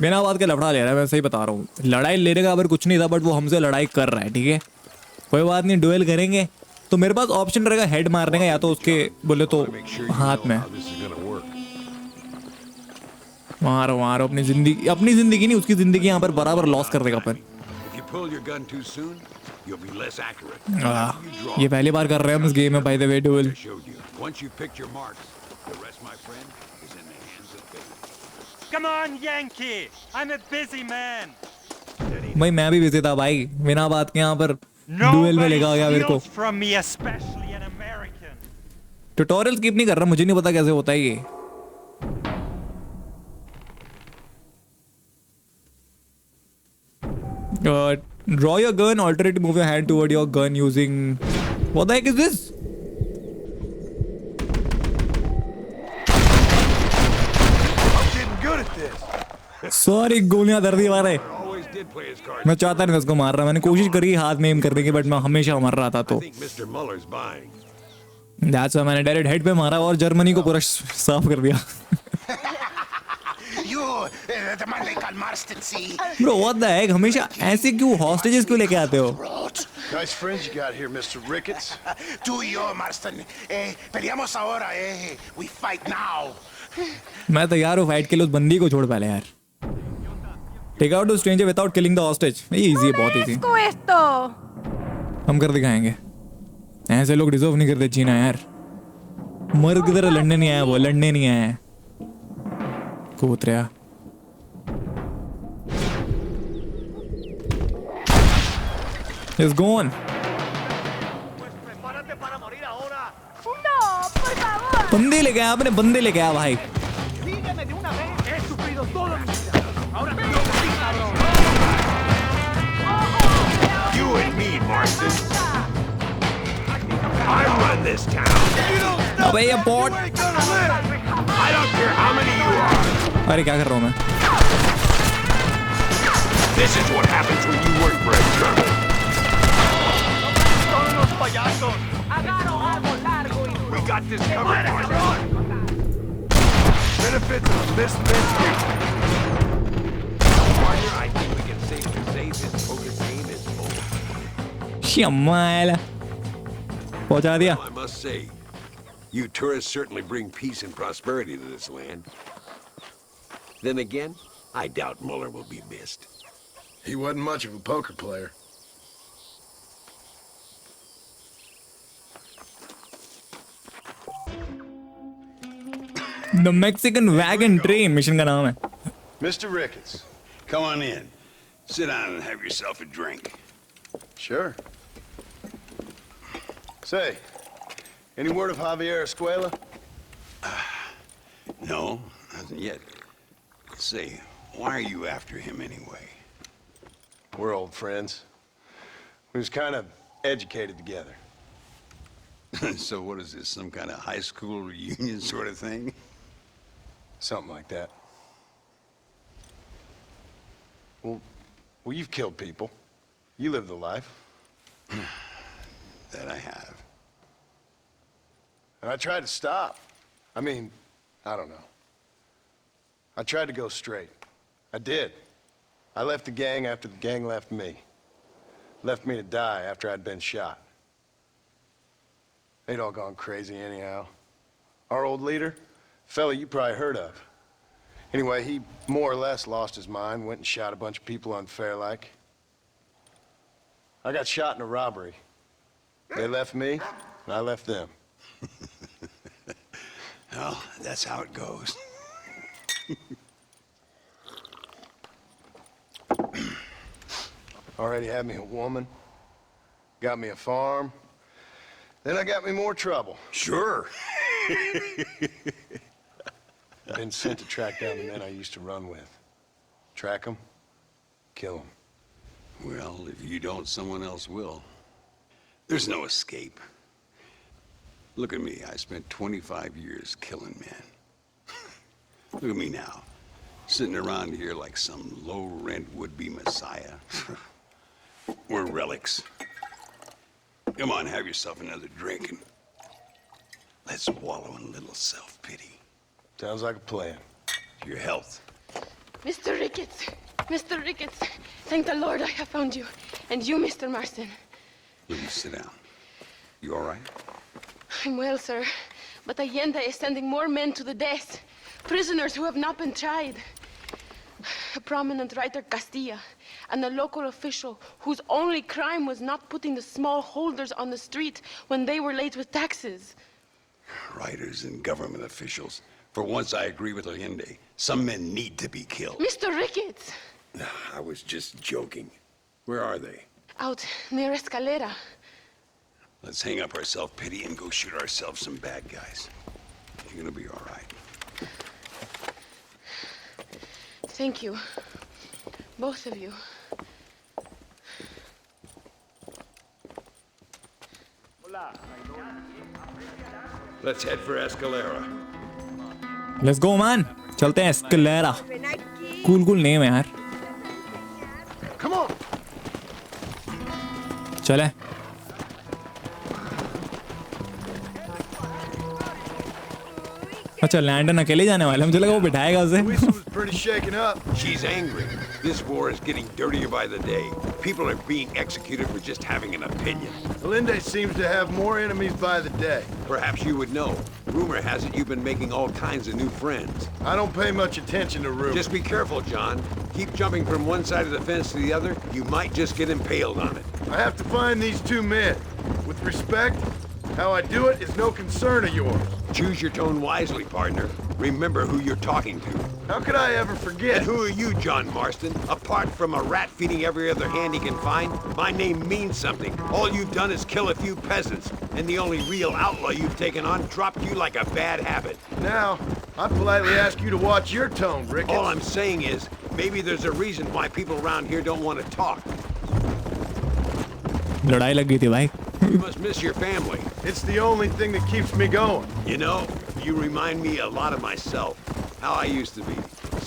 बिना बात के लफड़ा ले रहा है, मैं सही बता रहा हूँ। लड़ाई लेने का अगर कुछ नहीं था, बट वो हमसे लड़ाई कर रहा है, ठीक है? कोई बात नहीं, डुएल करेंगे तो मेरे पास ऑप्शन रहेगा हेड मारने का, या तो उसके बोले तो हाथ में मारो मारो। अपनी जिंदगी नहीं, उसकी जिंदगी यहाँ पर बराबर लॉस कर देगा अपन। ये पहली बार कर रहे हैं हम इस गेम में, by the way duel. Come on, Yankee! I'm a busy man. भाई मैं भी बिजी था भाई, बिना बात के यहाँ पर डुएल में लेगा गया मेरे को। From me, especially an American. Tutorial skip नहीं कर रहा, मुझे नहीं पता कैसे होता है ये। Draw your gun, alternate move your hand toward your gun using... What the heck is this? Sorry गोलियां दर्दी वाले। मैं चाहता नहीं था उसको मार रहा, मैंने कोशिश करी हाथ में एम करने की, बट मैं हमेशा मर रहा था। तो दैट्स व्हाई मैंने डायरेक्ट हेड पे मारा और जर्मनी को पूरा साफ कर दिया। Bro, what the heck? हमेशा ऐसे क्यों हॉस्टेजेस क्यों लेके आते हो? Nice friends you got here, Mr. Ricketts. Tú y yo, Marston. Peleamos ahora, We fight now. मैं तैयार हूँ फाइट के लिए, उस बंदी को छोड़ पहले यार। Take out the stranger without killing the hostage. ये easy है, बहुत easy। हम कर दिखाएंगे। ऐसे लोग डिजर्व नहीं करते जीना यार। मर किधर लड़ने नहीं आया, वो लड़ने नहीं आया। कूतरिया। He's gone. बंदे लेके आया, अपने बंदे लेके आया भाई। You and me, Marston. I run this town. अबे ये bot. I don't care how many you are. अरे क्या कर रहा हूँ मैं? This is what happens when you work for a German. We got this covered, Marston. Benefits of misfits. Partner, I think we can safely say this bogus game is over. Shamaala. पहुंचा दिया। I must say, you tourists certainly bring peace and prosperity to this land. Then again, I doubt Muller will be missed. He wasn't much of a poker player. The Mexican Wagon Train mission का नाम है। Mr. Ricketts. Come on in. Sit down and have yourself a drink. Sure. Say, any word of Javier Escuela? No, nothing yet. Say, why are you after him anyway? We're old friends. We was kind of educated together. So what is this, some kind of high school reunion sort of thing? Something like that. Well, you've killed people. You lived the life. That I have. And I tried to stop. I mean, I don't know. I tried to go straight. I did. I left the gang after the gang left me. Left me to die after I'd been shot. They'd all gone crazy anyhow. Our old leader, fella you probably heard of. Anyway, he more or less lost his mind, went and shot a bunch of people unfair like. I got shot in a robbery. They left me, and I left them. Well, that's how it goes. Already had me a woman, got me a farm, then I got me more trouble. Sure. Been sent to track down the men I used to run with. Track them, kill them. Well, if you don't, someone else will. There's no escape. Look at me, I spent 25 years killing men. Look at me now, sitting around here like some low-rent would-be messiah. We're relics. Come on, have yourself another drink and let's wallow in a little self-pity. Sounds like a plan. Your health. Mr. Ricketts! Mr. Ricketts! Thank the Lord I have found you. And you, Mr. Marston. Please sit down. You all right? I'm well, sir. But Allende is sending more men to the death. Prisoners who have not been tried. A prominent writer, Castilla, and a local official whose only crime was not putting the small holders on the street when they were late with taxes. Writers and government officials. For once, I agree with Linde. Some men need to be killed. Mr. Ricketts! I was just joking. Where are they? Out near Escalera. Let's hang up our self-pity and go shoot ourselves some bad guys. You're gonna be all right. Thank you. Both of you. Let's head for Escalera. Let's go, man. चलते हैं Escalera. Cool name है यार। चले अच्छा Landon अकेले जाने वाला है, मुझे लगा वो बिठाएगा उसे। Pretty shaken up. She's angry. This war is getting dirtier by the day. People are being executed for just having an opinion. Linde seems to have more enemies by the day. Perhaps you would know. Rumor has it you've been making all kinds of new friends. I don't pay much attention to rumors. Just be careful, John. Keep jumping from one side of the fence to the other. You might just get impaled on it. I have to find these two men. With respect, how I do it is no concern of yours. Choose your tone wisely, partner. Remember who you're talking to. How could I ever forget? And who are you, John Marston? Apart from a rat feeding every other hand he can find, my name means something. All you've done is kill a few peasants, and the only real outlaw you've taken on dropped you like a bad habit. Now, I politely ask you to watch your tone, Ricketts. All I'm saying is, maybe there's a reason why people around here don't want to talk. लड़ाई लग गई थी भाई। You must miss your family. It's the only thing that keeps me going. You know, you remind me a lot of myself. How I used to be.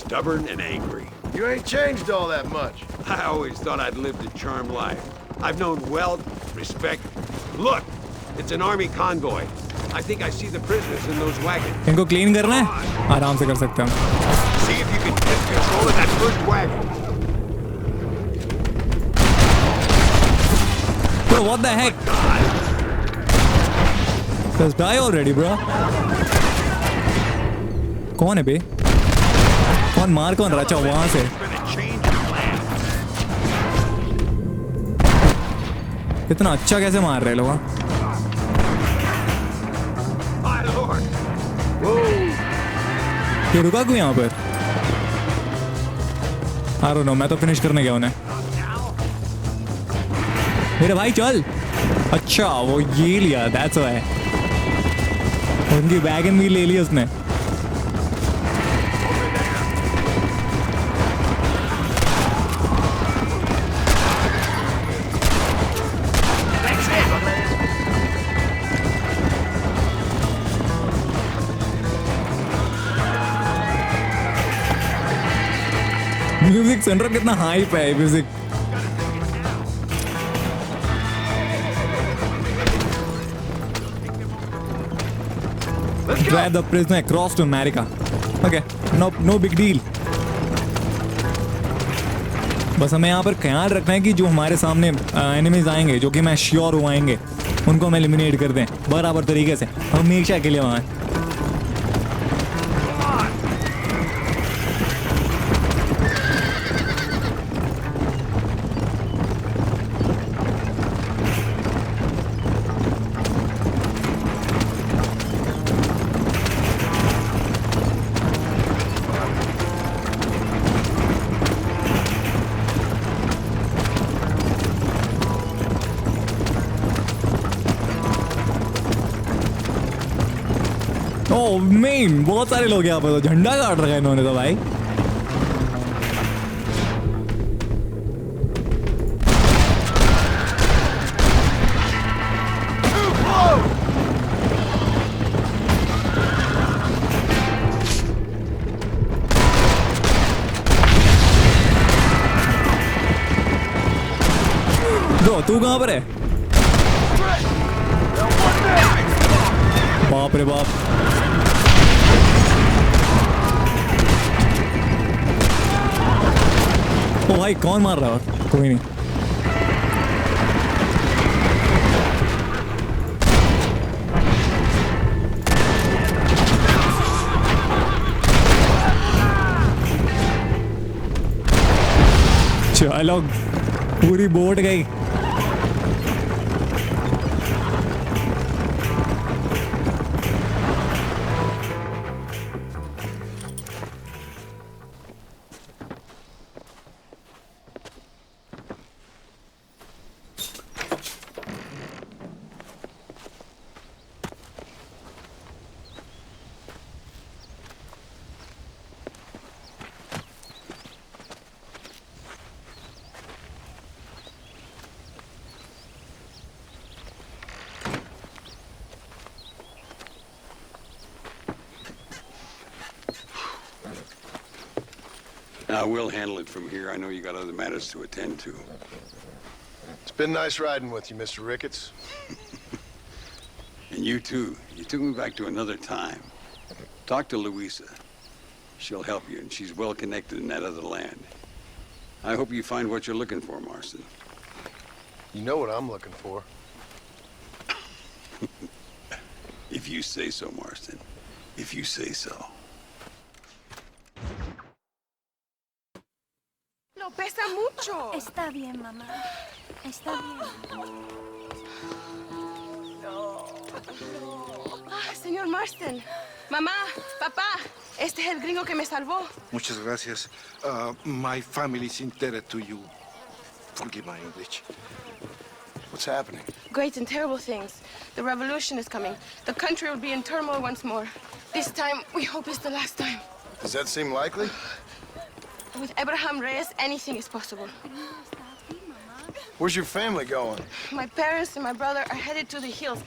Stubborn and angry. You ain't changed all that much. I always thought I'd lived a charmed life. I've known wealth, respect. Look! It's an army convoy. I think I see the prisoners in those wagons. इनको clean करना है? आराम से कर सकते हैं। See if you can get control of that first wagon. Bro, what the heck? Just die already, bro. कौन है बे? कौन मार कौन रचा वहां से? कितना अच्छा कैसे मार रहे लोग? ये रुका क्यों यहाँ पर? I don't know, मैं तो फिनिश करने गया उन्हें। मेरे भाई चल। अच्छा वो ये लिया, that's why। उनकी वैगन भी ले ली उसने। म्यूजिक सुन रहा कितना हाइप है music. Drive the prisoner across to America. Okay, no big deal. बस हमें यहाँ पर ख्याल रखना है कि जो हमारे सामने एनिमीज आएंगे, जो कि मैं श्योर हूँ आएंगे, उनको हम एलिमिनेट कर दें बराबर तरीके से, हमेशा के लिए वहाँ। मेन बहुत सारे लोग यहाँ पर तो झंडा काट रखा है इन्होंने तो भाई। ब्रो तू कहाँ पर है? बाप रे बाप। ओ भाई कौन मार रहा है? कोई नहीं। चलो पूरी बोट गई। We'll handle it from here. I know you got other matters to attend to. It's been nice riding with you, Mr. Ricketts. And you too. You took me back to another time. Talk to Louisa. She'll help you, and she's well connected in that other land. I hope you find what you're looking for, Marston. You know what I'm looking for. If you say so, Marston. If you say so. Lo pesa mucho. Está bien, mamá. Está bien. Señor Marston. Mamá, papá, este es el gringo que me salvó. Muchas gracias. My family is indebted to you. Forgive my English. What's happening? Great and terrible things. The revolution is coming. The country will be in turmoil once more. This time, we hope it's the last time. Does that seem likely? With Abraham Reyes, anything is possible. Where's your family going? My parents and my brother are headed to the hills.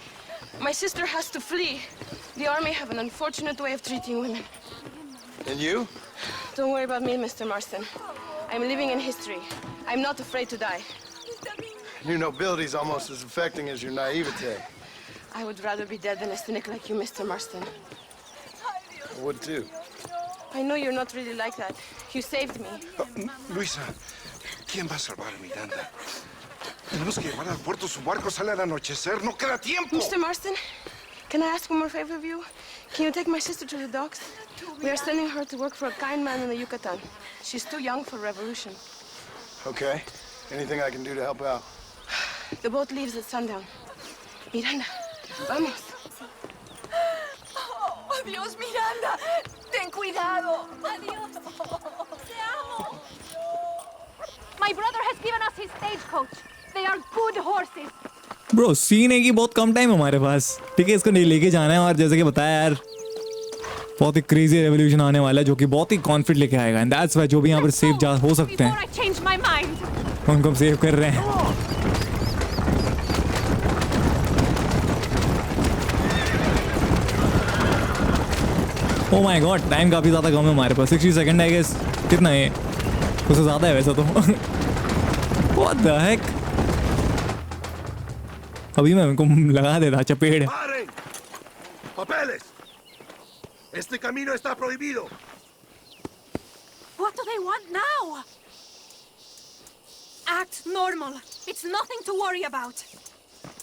My sister has to flee. The army have an unfortunate way of treating women. And you? Don't worry about me, Mr. Marston. I'm living in history. I'm not afraid to die. Your nobility's almost as affecting as your naivete. I would rather be dead than a cynic like you, Mr. Marston. I would too. I know you're not really like that. You saved me. Luisa, ¿quién va a salvar a Miranda? Tenemos que llevar al puerto. Su barco sale al anochecer. No queda tiempo. Mr. Marston, can I ask one more favor of you? Can you take my sister to the docks? We are sending her to work for a kind man in the Yucatan. She's too young for revolution. Okay. Anything I can do to help out? The boat leaves at sundown. Miranda, vamos. Oh, Dios, Miranda. Ten cuidado. Adiós. Te amo. My brother has given us his stagecoach. They are good horses. Bro scene है कि बहुत कम time है हमारे पास, ठीक है, इसको नहीं लेके जाना है। और जैसे कि बताया यार, बहुत ही क्रेजी रेवोल्यूशन आने वाला है जो कि बहुत ही कॉन्फ्लिक्ट लेके आएगा। एंड दैट्स व्हाई जो भी यहाँ पर सेफ जा हो सकते हैं उनको हम सेव कर रहे हैं। ओह माय गॉड, टाइम काफी ज्यादा कम है हमारे पास, 60 सेकंड आई गेस। कितना है? उससे ज्यादा है वैसा तो। व्हाट द हेक, अभी मैं उनको लगा देता चपेड़। Papeles. Este camino está prohibido. What do they want now? Act normal. It's nothing to worry about.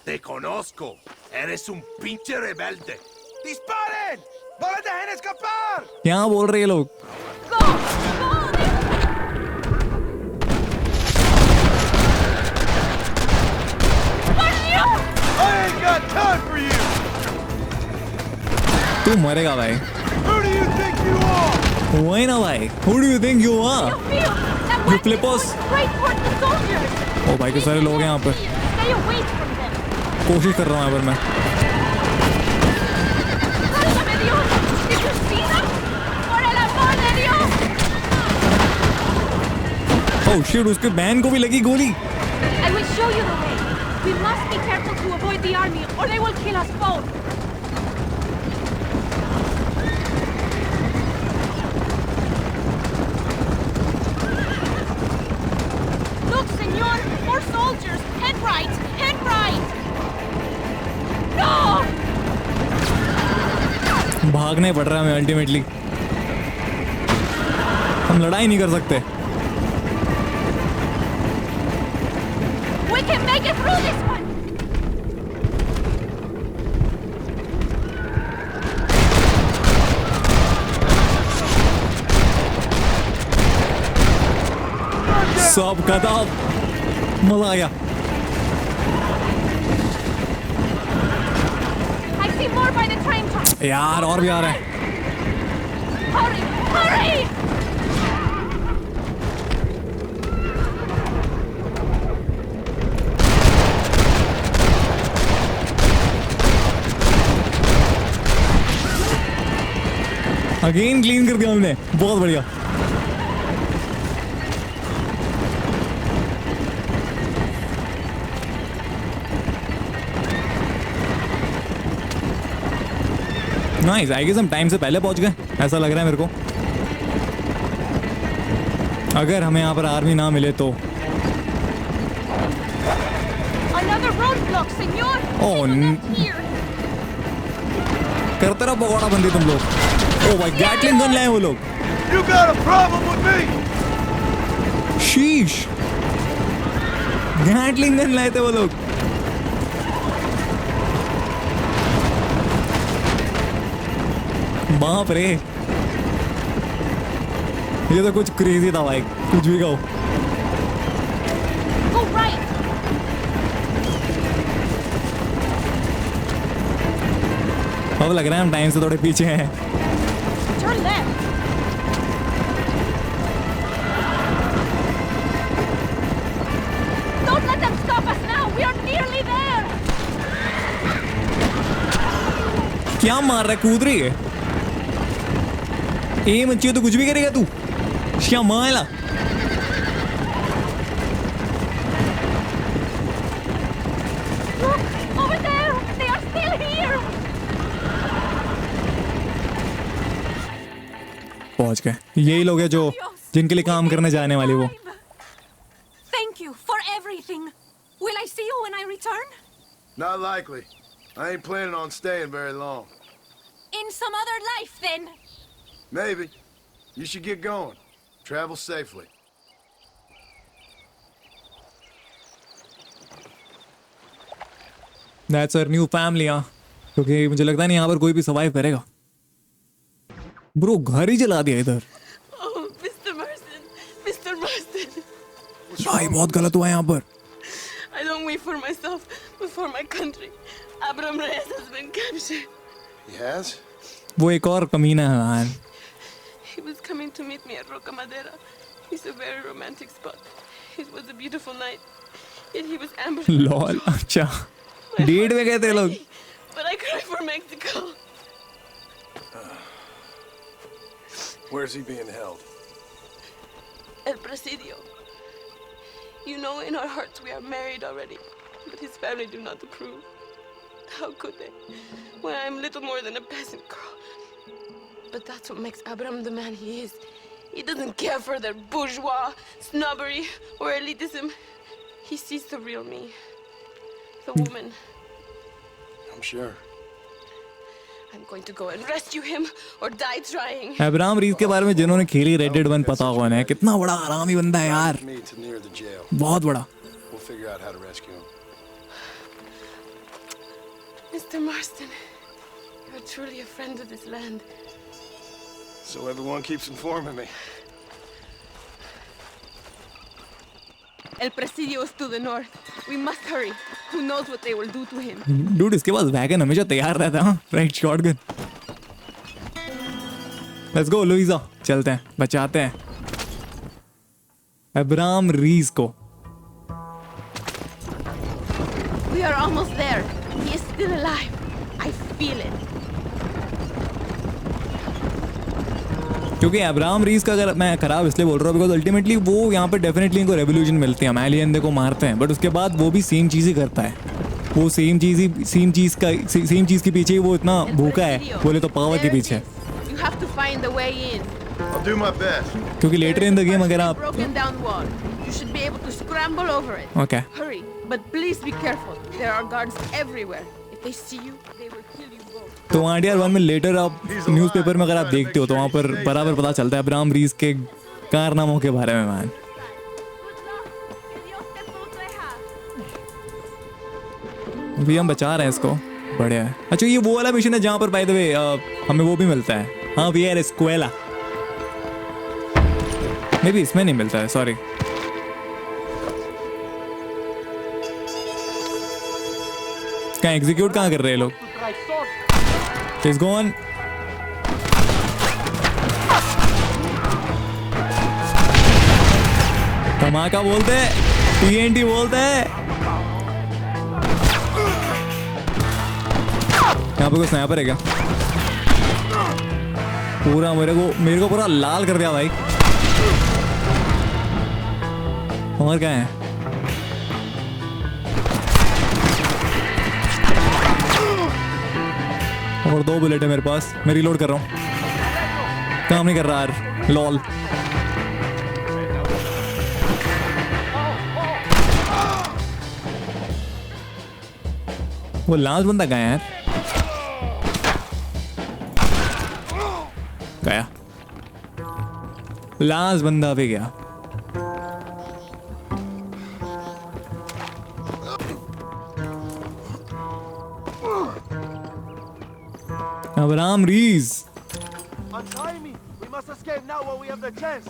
Te conozco. Eres un pinche rebelde. ¡Disparen! ¡No les dejen escapar! क्या बोल रहे हैं लोग? I ain't got time for you. तू मरेगा भाई। Who do you think you are? वही ना भाई। Who do you think you are? You flippers. ओ भाई, कितने सारे लोग हैं यहाँ पर। कोशिश कर रहा हूँ यहाँ पर मैं। Oh shit, उसके बैन को भी लगी गोली। I will show you the way. We must be careful to avoid the army, or they will kill us both. Look, senor, more soldiers. Head right, head right. No! भागने पड़ रहा है हमें अल्टीमेटली। हम लड़ाई नहीं कर सकते। We can make it through this one. सब खत्म, मजा आ गया। I see more by the train track. यार और भी आ रहा है। Hurry, hurry! अगेन क्लीन कर दिया हमने, बहुत बढ़िया। नाइस, आई गेस हम टाइम से पहले पहुंच गए, ऐसा लग रहा है मेरे को। अगर हमें यहाँ पर आर्मी ना मिले तो Another roadblock, senor. करते रहो पकौड़ा बंदी तुम लोग। ओ भाई गैटलिंग गन लाए वो लोग। You got a problem with me? शीश, गैटलिंग गन लाए थे वो लोग। बाप रे, ये तो कुछ क्रेजी था भाई, कुछ भी कहो। Go right. अब लग रहा है हम टाइम से थोड़े पीछे हैं। Turn left. Don't let them stop us now. We are nearly there. क्या मार रहा है, कूद रही है। एम अच्छी है तो कुछ भी करेगा तू। क्या माला। Look, over there. They are still here. पहुंच गए। यही लोग हैं जो जिनके लिए काम करने जाने वाली वो। Thank you for everything. Will I see you when I return? Not likely. I ain't planning on staying very long. In some other life, then. Maybe. You should get going. Travel safely. That's our new family, हाँ। क्योंकि मुझे लगता नहीं यहाँ पर कोई भी survive करेगा। ब्रो घर ही जला दिया इधर। Oh, Mr. Marston. Mr. Marston. भाई बहुत गलत हुआ है यहाँ पर। I don't wait for myself, but for my country. Abram Reyes has been captured. He has? वो एक और कमीना है मान। He was coming to meet me at Roca Madera. It's a very romantic spot. It was a beautiful night. Yet he was ambushed. Lol, अच्छा। Date में गए थे लोग। But I cry for Mexico. Where's he being held? El Presidio. You know, in our hearts we are married already, but his family do not approve. How could they, when I am little more than a peasant girl? But that's what makes Abram the man he is. He doesn't care for their bourgeois, snobbery, or elitism. He sees the real me. The woman. I'm sure. I'm going to go and rescue him or die trying. Abraham Reese के बारे में जिन्होंने खेली red dead 1 पता होगा उन्हें, कितना बड़ा हरामी बंदा है यार। बहुत बड़ा। We'll figure out how to rescue him. Mr. Marston, you're truly a friend of this land. So everyone keeps informing me. El Presidio is to the north. We must hurry. Who knows what they will do to him? Dude, इसके पास wagon हमेशा तैयार रहता है, right shotgun. Let's go, Luisa, चलते हैं, बचाते हैं Abraham रीज को। We are almost there. He is still alive. I feel it. क्योंकि अब्राहम रीज का अगर मैं खराब इसलिए बोल रहा हूँ बिकॉज अल्टीमेटली वो यहाँ पे डेफिनेटली इनको रेवोल्यूशन मिलती है, मैलियंदे को मारते हैं, बट उसके बाद वो भी सेम चीज़ ही करता है। वो सेम चीज़ के पीछे ही वो इतना भूखा है, बोले तो पावर के पीछे। You have to find the way in. I'll do my best. क्योंकि लेटर इन द गेम अगर आप broken down wall. You should be able to scramble over it. Okay. Hurry, but please be careful. There are guards everywhere. If they see you, they will kill you both. तो RDR 1 में letter आप newspaper में अगर आप देखते हो तो वहाँ पर बराबर पता चलता है अब्राहम रीज के कारनामों के बारे में। मैन अभी हम बचा रहे हैं इसको, बढ़िया है। अच्छा ये वो वाला मिशन है जहाँ पर बाय द वे हमें वो भी मिलता है। हाँ वी आर स्क्वेला, मे बी इसमें नहीं मिलता है, सॉरी। कहाँ एग्जीक्यूट कहाँ कर रहे हैं लोग? He's gone. धमाका बोलते हैं, TNT बोलते हैं। यहाँ पे कोई स्नाइपर है क्या? पूरा मेरे को पूरा लाल कर दिया भाई। और क्या है? और 2 बुलेट है मेरे पास, मैं रिलोड कर रहा हूँ। काम नहीं कर रहा यार, लॉल। वो लास्ट बंदा गया यार, गया लास्ट बंदा भी गया। Abraham Reese Untie me. We must escape now while we have the chance.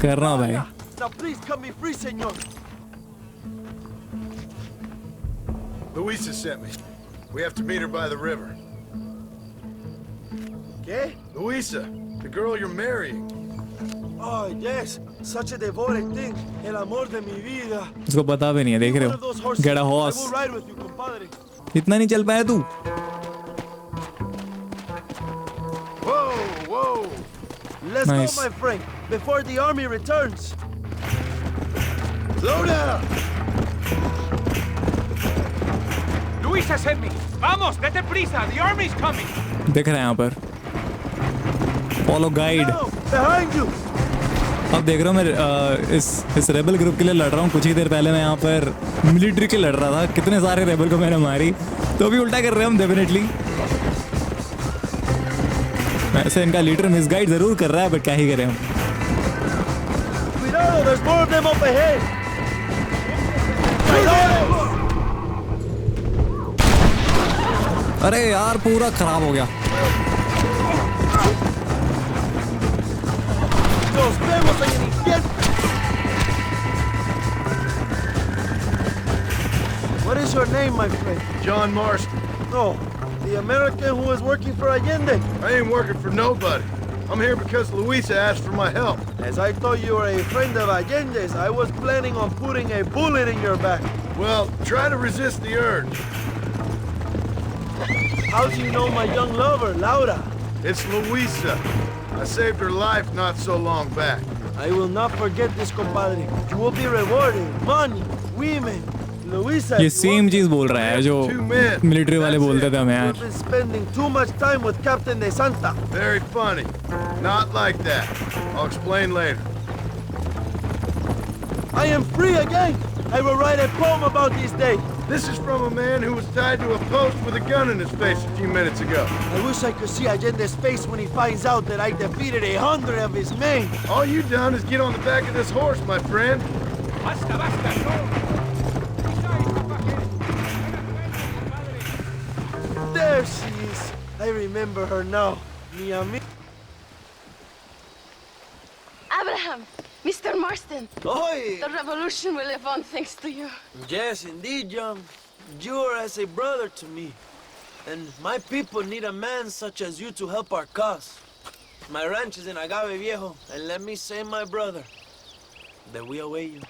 कर रहा हूँ भाई। Now please cut me free, senor. Louisa sent me. We have to meet her by the river. ¿Qué? Louisa, the girl you're marrying. Oh, yes. Such a devoted thing. El amor de mi vida. इसको पता भी नहीं है, देख रहे हो? Get a horse. I will ride with you, compadre. इतना नहीं चल पाया तू? Whoa, whoa. Let's Nice. go, my friend, before the army returns. Slow down. Luisa sent me. Vamos, date prisa. The army's coming. दिख रहा है यहाँ पर। Follow guide. Behind you. अब देख रहा हूँ मैं इस रेबल ग्रुप के लिए लड़ रहा हूँ। कुछ ही देर पहले मैं यहाँ पर मिलिट्री के लड़ रहा था, कितने सारे रेबल को मैंने मारी, तो अभी उल्टा कर रहे हैं हम डेफिनेटली। वैसे इनका लीडर मिसगाइड जरूर कर रहा है, बट क्या ही करें हम। Cuidado, there's more of them up ahead. अरे यार पूरा खराब हो गया। Nos vemos en el infierno. What is your name, my friend? John Marston. Oh, the American who is working for Allende. I ain't working for nobody. I'm here because Louisa asked for my help. As I thought you were a friend of Allende's, I was planning on putting a bullet in your back. Well, try to resist the urge. How do you know my young lover, Laura? It's Louisa. I saved her life not so long back. I will not forget this, compadre. You will be rewarded. Money, women, Louisa. ये same चीज बोल रहा है जो military वाले बोलते थे हमें यार। You've been spending too much time with Captain De Santa. Very funny. Not like that. I'll explain later. I am free again. I will write a poem about this day. This is from a man who was tied to a post with a gun in his face a few minutes ago. I wish I could see Allende's face when he finds out that I defeated 100 of his men. All you done is get on the back of this horse, my friend. Basta, basta, no. There she is. I remember her now. Mi amiga. Abraham, Mr. Marston. Oi! The revolution will live on thanks to you. Yes, indeed, John. You are as a brother to me. And my people need a man such as you to help our cause. My ranch is in Agave Viejo, and let me say, my brother, that we await you.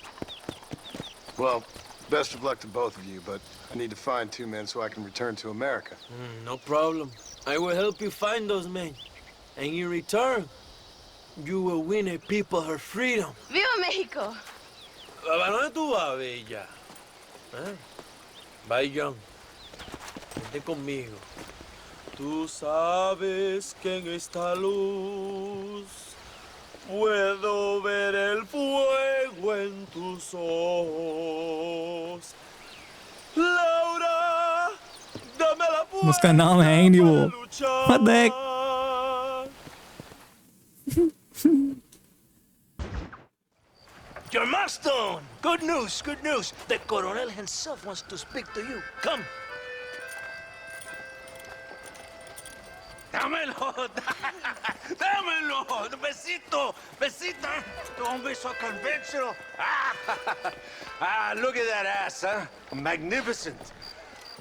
Well, best of luck to both of you, but I need to find 2 men so I can return to America. No problem. I will help you find those men. And in return, you will win a people her freedom. Viva Mexico! ¿A dónde tú vas, bella? Bye, John. Vente conmigo. Tú sabes que en esta luz puedo ver el fuego en tus ojos. Laura, dame la fuerza. उसका नाम है ही नहीं वो। What the heck? You're Marston! Good news, good news. The Coronel himself wants to speak to you. Come. Dámelo, dámelo, besito, besita. Un beso conventional. Look at that ass, huh? Magnificent.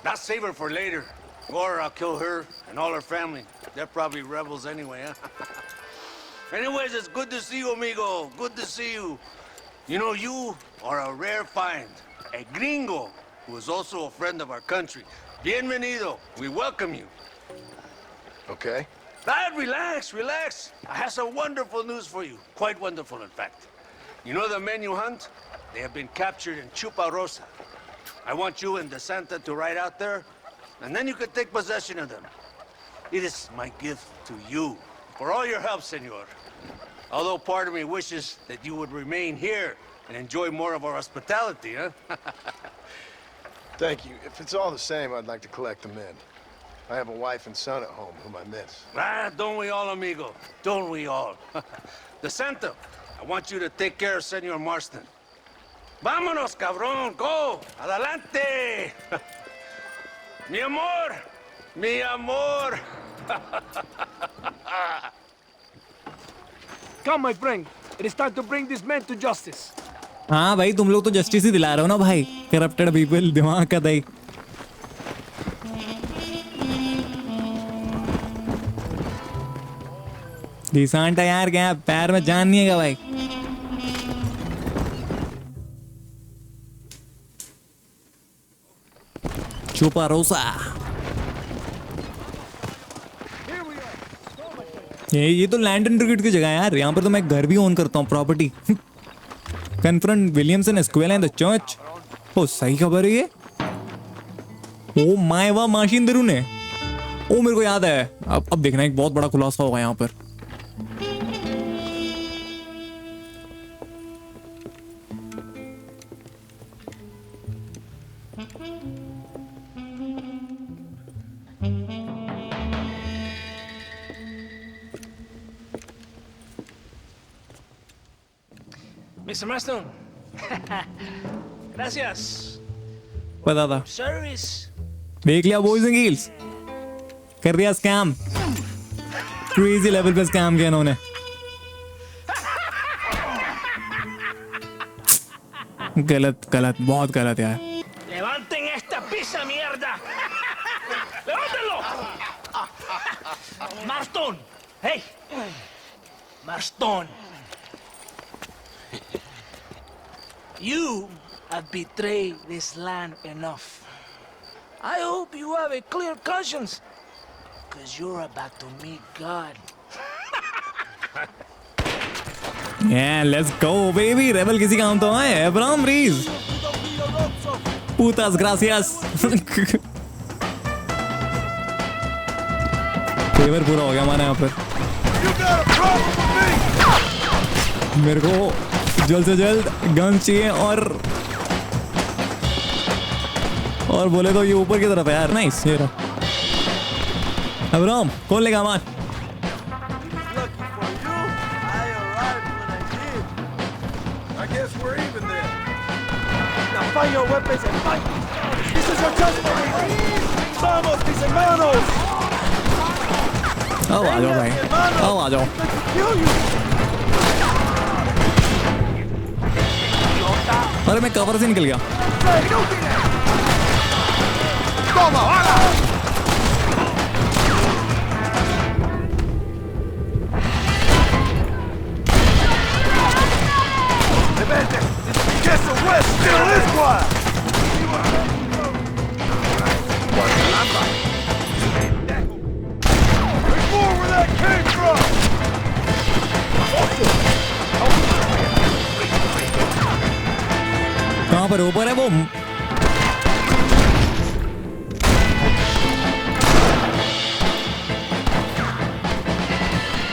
I'll save her for later. Or I'll kill her and all her family. They're probably rebels anyway, huh? Anyways, it's good to see you, amigo. Good to see you. You know, you are a rare find. A gringo who is also a friend of our country. Bienvenido. We welcome you. Okay. Relax, relax. I have some wonderful news for you. Quite wonderful, in fact. You know the men you hunt? They have been captured in Chuparosa. I want you and De Santa to ride out there, and then you can take possession of them. It is my gift to you for all your help, senor. Although part of me wishes that you would remain here and enjoy more of our hospitality, huh? Thank you. If it's all the same, I'd like to collect the men. I have a wife and son at home whom I miss. Don't we all, amigo? Don't we all? The Santa, I want you to take care of Senor Marston. Vámonos, cabrón, go! Adelante! Mi amor! Mi amor! Come, my friend. It is time to bring this man to justice. हाँ भाई तुम लोग तो justice ही दिला रहे हो ना भाई करप्टेड पीपल दिमाग का दही डिसेंट है यार क्या पैर में जान नहीं है भाई छुपा रोसा ये तो लैंडन रिकेट की जगह है यार यहाँ पर तो मैं घर भी ओन करता हूँ property confront Williamson squeal in the church ओ सही खबर है ये ओ माय वाह मशीन दरू ने ओ मेरे को याद है अब देखना एक बहुत बड़ा खुलासा होगा यहाँ पर Mr. Marston. Gracias. पता था Service. देख लिया बॉयज एंड गर्ल्स कर दिया स्कैम क्रेजी लेवल पे स्कैम किया इन्होंने गलत गलत बहुत गलत यार Levanten esta pizza mierda. Levántenlo. Marston. Hey. Marston. You have betrayed this land enough. I hope you have a clear conscience, because you're about to meet God. Yeah, let's go baby rebel किसी काम तो है Abraham रीज putas gracias favour पूरा हो गया हमारे यहाँ पर मेरे को जल्द से जल्द गन चाहिए और बोले तो ये ऊपर की तरफ है यार नाइस ये रहा अब्राहम कौन लेगा मान Find your weapons and fight! This is your testimony! Vamos, mis hermanos! आओ आ जाओ भाई आओ आ जाओ अरे मैं कवर से निकल गया Guess the West still is wild! There's more where that came from! कहाँ पर ऊपर है वो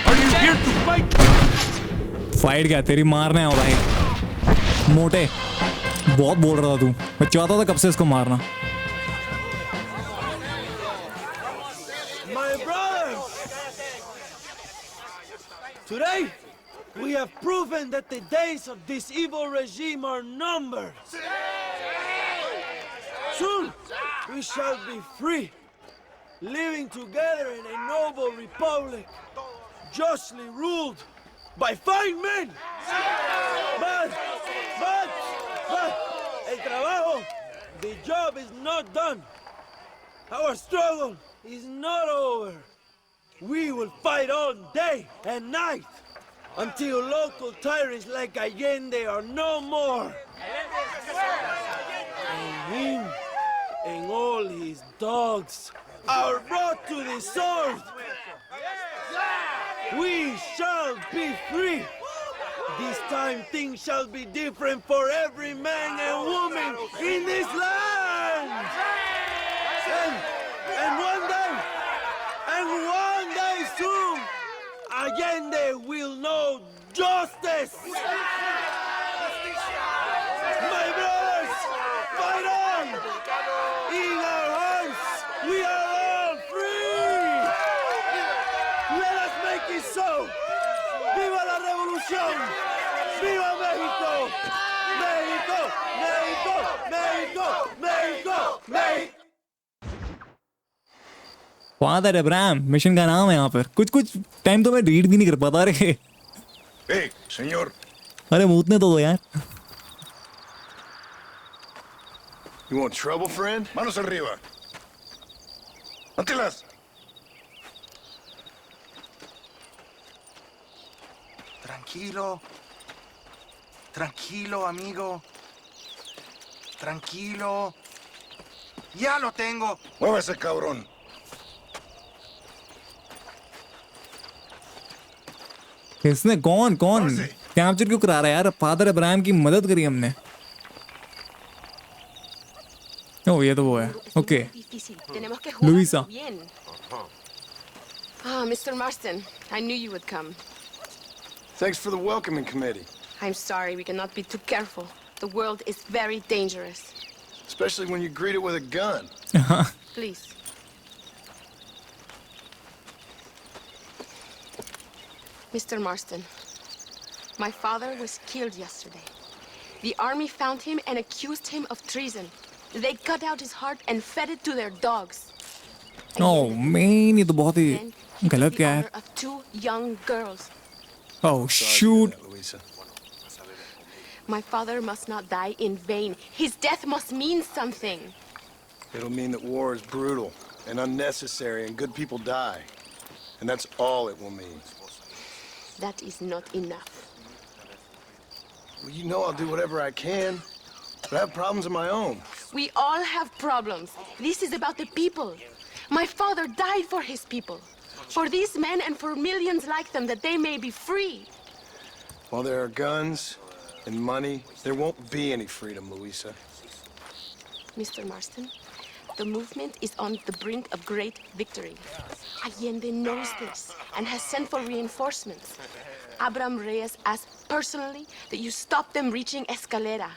Are you here to fight? Fight क्या तेरी मारने आओ भाई मोटे बहुत बोल रहा था तू मैं चाहता था कब से इसको मारना My brothers! Today, we have proven that the days of this evil regime are numbered. Soon, we shall be free, living together in a noble republic, justly ruled by fine men. But, el trabajo, the job is not done. Our struggle is not over. We will fight all day and night until local tyrants like Allende are no more. And him and all his dogs are brought to the sword. We shall be free. This time things shall be different for every man and woman in this land. And one day soon, Allende will know justice. My brothers, fight on! Mexico! Mexico! Mexico! Mexico! Mexico! Father Abraham mission का नाम है यहाँ पर. कुछ time तो मैं read भी नहीं कर पाता रे. Hey, señor. अरे मूतने तो दो यार. You want trouble, friend? Manos arriba. Antelas. Tranquilo. Tranquilo, amigo. Tranquilo. Ya lo tengo. Muévese, cabrón. किसने कौन कैप्चर क्यों करा रहा है यार? फादर अब्राहम की मदद करी हमने. ओ ये तो वो है. Okay. Luisa. Ah, Mr. Marston, I knew you would come. Thanks for the welcoming committee. I'm sorry, we cannot be too careful. The world is very dangerous. Especially when you greet it with a gun. Please. Mr. Marston, my father was killed yesterday. The army found him and accused him of treason. They cut out his heart and fed it to their dogs. Oh man, ये तो बहुत ही गलत क्या है? Of two young girls. Oh shoot. My father must not die in vain. His death must mean something. It'll mean that war is brutal and unnecessary and good people die. And that's all it will mean. That is not enough. Well, you know I'll do whatever I can, but I have problems of my own. We all have problems. This is about the people. My father died for his people. For these men and for millions like them, that they may be free. While there are guns and money, there won't be any freedom, Louisa. Mr. Marston, the movement is on the brink of great victory. Allende knows this and has sent for reinforcements. Abraham Reyes asked personally that you stop them reaching Escalera.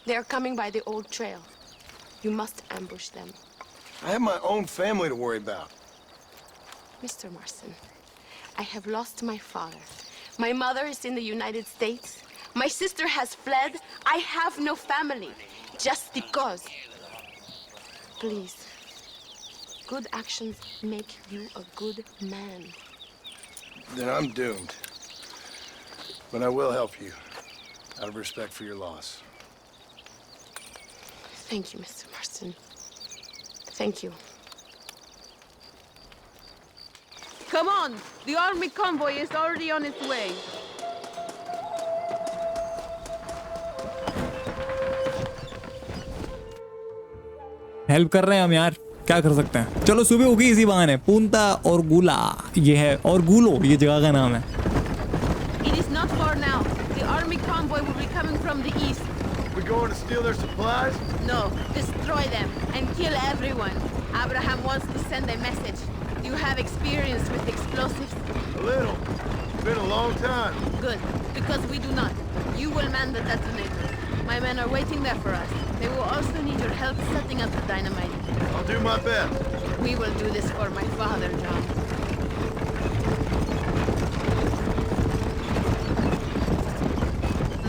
They are coming by the old trail. You must ambush them. I have my own family to worry about. Mr. Marston, I have lost my father. My mother is in the United States. My sister has fled. I have no family. Just because. Please. Good actions make you a good man. Then I'm doomed. But I will help you, out of respect for your loss. Thank you, Mr. Marston. Thank you. Come on! The army convoy is already on its way. Help कर रहे हैं हम यार, क्या कर सकते हैं. चलो सुबह हो गई इसी बहाने. पूंता और गुला ये है, और गुलो ये जगह का नाम है. It is not far now. The army convoy will be coming from the east. We going to steal their supplies? No, destroy them and kill everyone. Abraham wants to send a message. You have experience with explosives? A little. It's been a long time. Good, because we do not. You will man the detonator. My men are waiting there for us. They will also need your help setting up the dynamite. I'll do my best. We will do this for my father, John.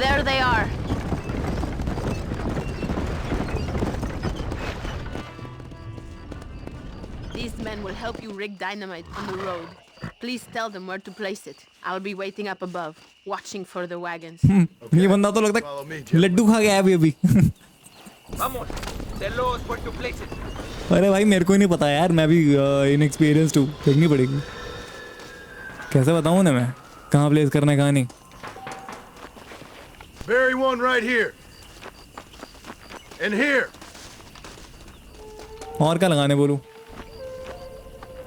There they are. These men will help you rig dynamite on the road. Please tell them where to place it. I'll be waiting up above, watching for the wagons. ये बंदा तो लगता है लड्डू खा गया है अभी. Vamos, tell us where to place it. अरे भाई मेरे को ही नहीं पता यार, मैं भी इनएक्सपीरियंस्ड हूँ. देखनी पड़ेगी. कैसे बताऊँ ना मैं कहाँ प्लेस करना है कहाँ नहीं. Bury one right here. And here. और क्या लगाने बोलूँ?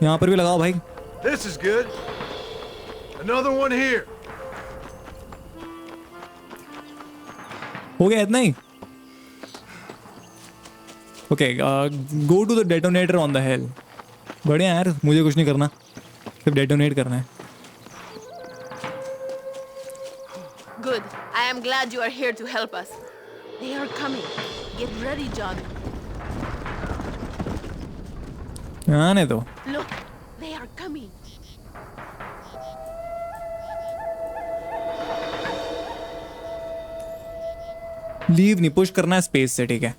यहाँ पर भी लगाओ भाई. This is good. Another one here. हो गया इतना ही. Okay, go to the detonator on the hill. बढ़िया यार, मुझे कुछ नहीं करना, सिर्फ डेटोनेट करना है. Good. I am glad you are here to help us. They are coming. Get ready, John. आने दो. Look, they are coming. Leave नहीं, पुश करना है स्पेस से, ठीक है।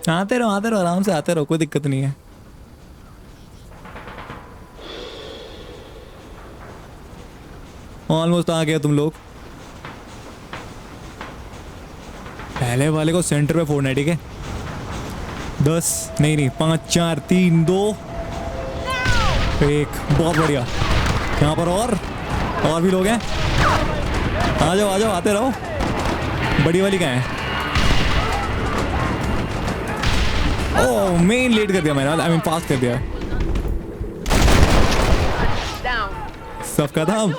आते रहो आराम से आते रहो, कोई दिक्कत नहीं है। ऑलमोस्ट आ गया तुम लोग। पहले वाले को सेंटर पे फोड़ना है, ठीक है। 10 नहीं 5 4 3 2 1, बहुत बढ़िया। यहाँ पर और भी लोग हैं। आ जाओ आते रहो। बड़ी वाली कहाँ है? ओह मेन लेट कर दिया मैंने, आई मीन पास कर दिया। सब खत्म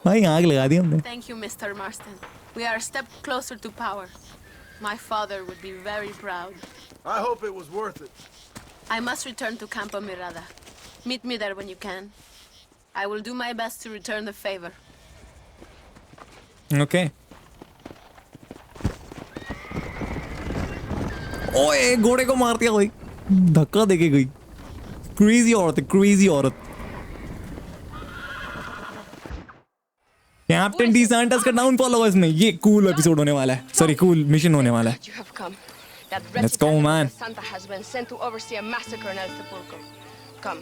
भाई, आग लगा दी हमने। Thank you, Mr. Marston. We are a step closer to power. My father would be very proud. I hope it was worth it. I must return to Campo Mirada. Meet me there when you can. I will do my best to return the favor. Okay. ओए घोड़े को मार दिया कोई, धक्का देके गई। Crazy औरत, क्रेजी औरत। कैप्टन डी सैंटस का डाउनफॉल होगा इसमें। ये कूल एपिसोड होने वाला है, सॉरी कूल मिशन होने वाला है। Let's go, man. Santa has been sent to oversee a massacre in El Sepulcro. Come,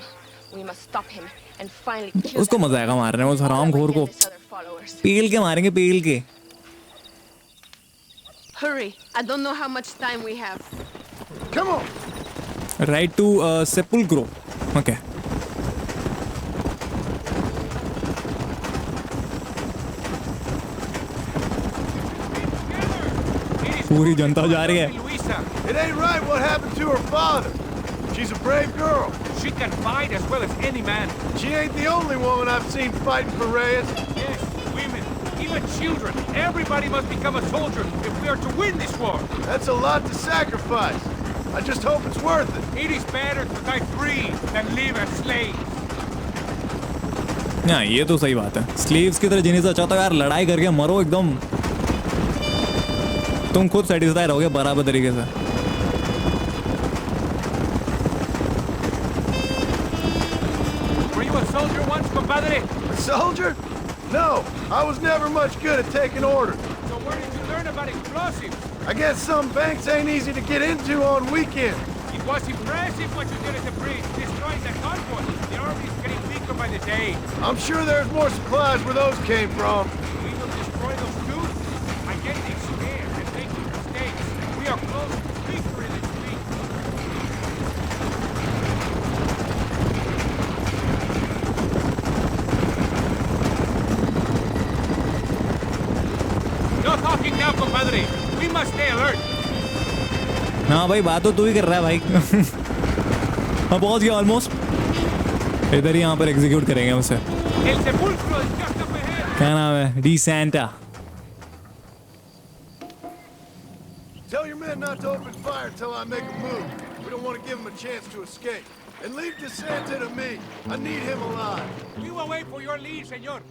we must stop him and finally kill. उसको मजा आएगा मारने में, उस हरामखोर को पेल के मारेंगे, पेल के। Hurry! I don't know how much time we have. Come on. Right to Sepulcro. Okay. पूरी जनता जा रही है। It ain't right what happened to her father. She's a brave girl. She can fight as well as any man. She ain't the only woman I've seen fighting for Reyes. Yes, women, even children. Everybody must become a soldier if we are to win this war. That's a lot to sacrifice. I just hope it's worth it. It is better to die free than live as slaves. हाँ ये तो सही बात है। Slaves की तरह जीने से अच्छा था यार लड़ाई करके मरो एकदम, तुम खुद सेटिस्फाई रहोगे बराबर तरीके से। Were you a soldier once, compadre? A soldier? No, I was never much good at taking orders. So where did you learn about explosives? I guess some banks ain't easy to get into on weekends. It was impressive what you did at the bridge, destroying the convoy. The army is getting weaker by the day. I'm sure there's more supplies where those came from. We will destroy those too. I get it scared and making mistakes. We are close to victory this week. No talking now, compadre. We must stay alert. हाँ भाई बात तो तू ही कर रहा है भाई। हाँ पहुंच गया ऑलमोस्ट, इधर ही यहाँ पर एग्जीक्यूट करेंगे उसे। क्या नाम है? D Santa. Tell your men not to open fire till I make a move. We don't want to give them a chance to escape. And leave DeSanta to me. I need him alive. We will wait for your lead, señor.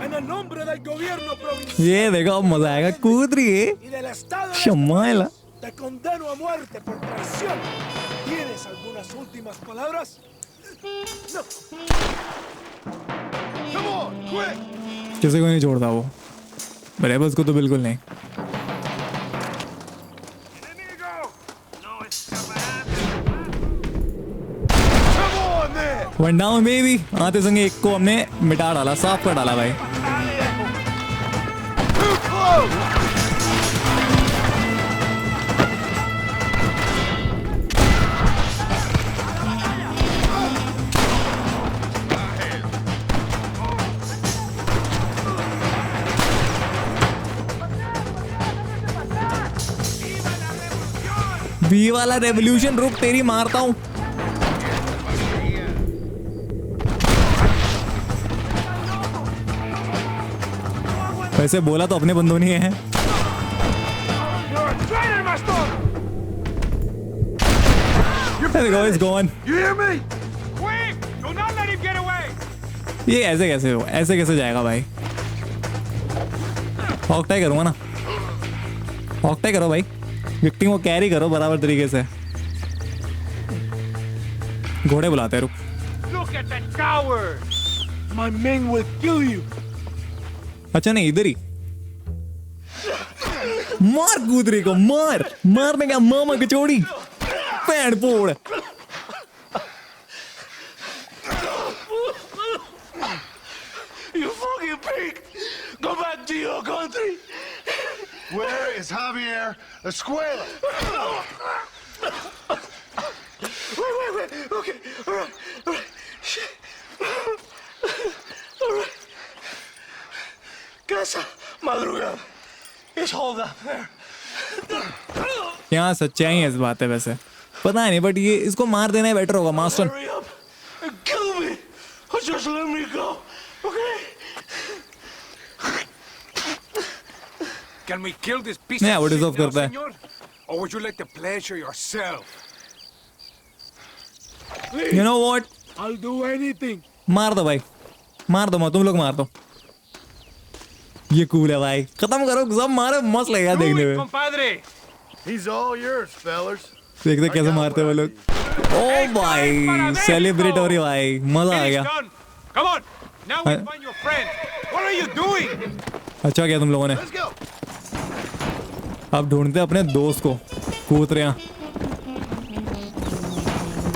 En el nombre del gobierno provincial. ये देखो मजा आएगा, कूद रही है। Y del estado de Shamaila. Te condeno a muerte por traición. ¿Tienes algunas últimas palabras? No. Come on, quick. किसी को नहीं छोड़ता वो, रेबल्स को तो बिल्कुल नहीं। One down baby। आते संगे एक को हमने मिटा डाला, साफ कर डाला भाई। बी वाला रेवोल्यूशन, रुक तेरी मारता हूं। वैसे बोला तो अपने बंदों नहीं है। There we go, it's gone. You hear me? Quick! Do not let him get away. ये ऐसे कैसे हो, ऐसे कैसे जाएगा भाई? हॉकटाई करूंगा ना, हॉकटाई करो भाई। विक्टिम को कैरी करो बराबर तरीके से। घोड़े बुलाते हैं, रुक। Look at that coward! My men will kill you. अच्छा नहीं, इधर ही मार कूदरी को, मार मारने का मामा कचौड़ी पैड़ पोड़। You fucking pig! Go back to your country! Where is Javier Escuela? Wait. Okay, all right. Shit. All right. Casa Madrugada. It's hold up there. यहाँ सच्चाई है इस बात है, वैसे पता नहीं, बट ये इसको मार देना बेटर होगा। Marston Hurry up and kill me, or just let me go, okay? Can we kill this piece Yeah, of what is shit off now, करता है? senor? Or would you like the pleasure yourself? You know what? I'll do anything. मार दो भाई, मार दो, तुम लोग मार दो। ये कूल है भाई, खत्म करो सब, मारो, मस्त लगेगा देखने में। Compadre. He's all yours, fellas. देखते कैसे मारते हैं वो लोग। ओ भाई सेलिब्रेटरी भाई, मजा आ गया। Come on, now we find your friend. What are you doing? अच्छा किया तुम लोगों ने। अब ढूंढते अपने दोस्त को, कूतरियां।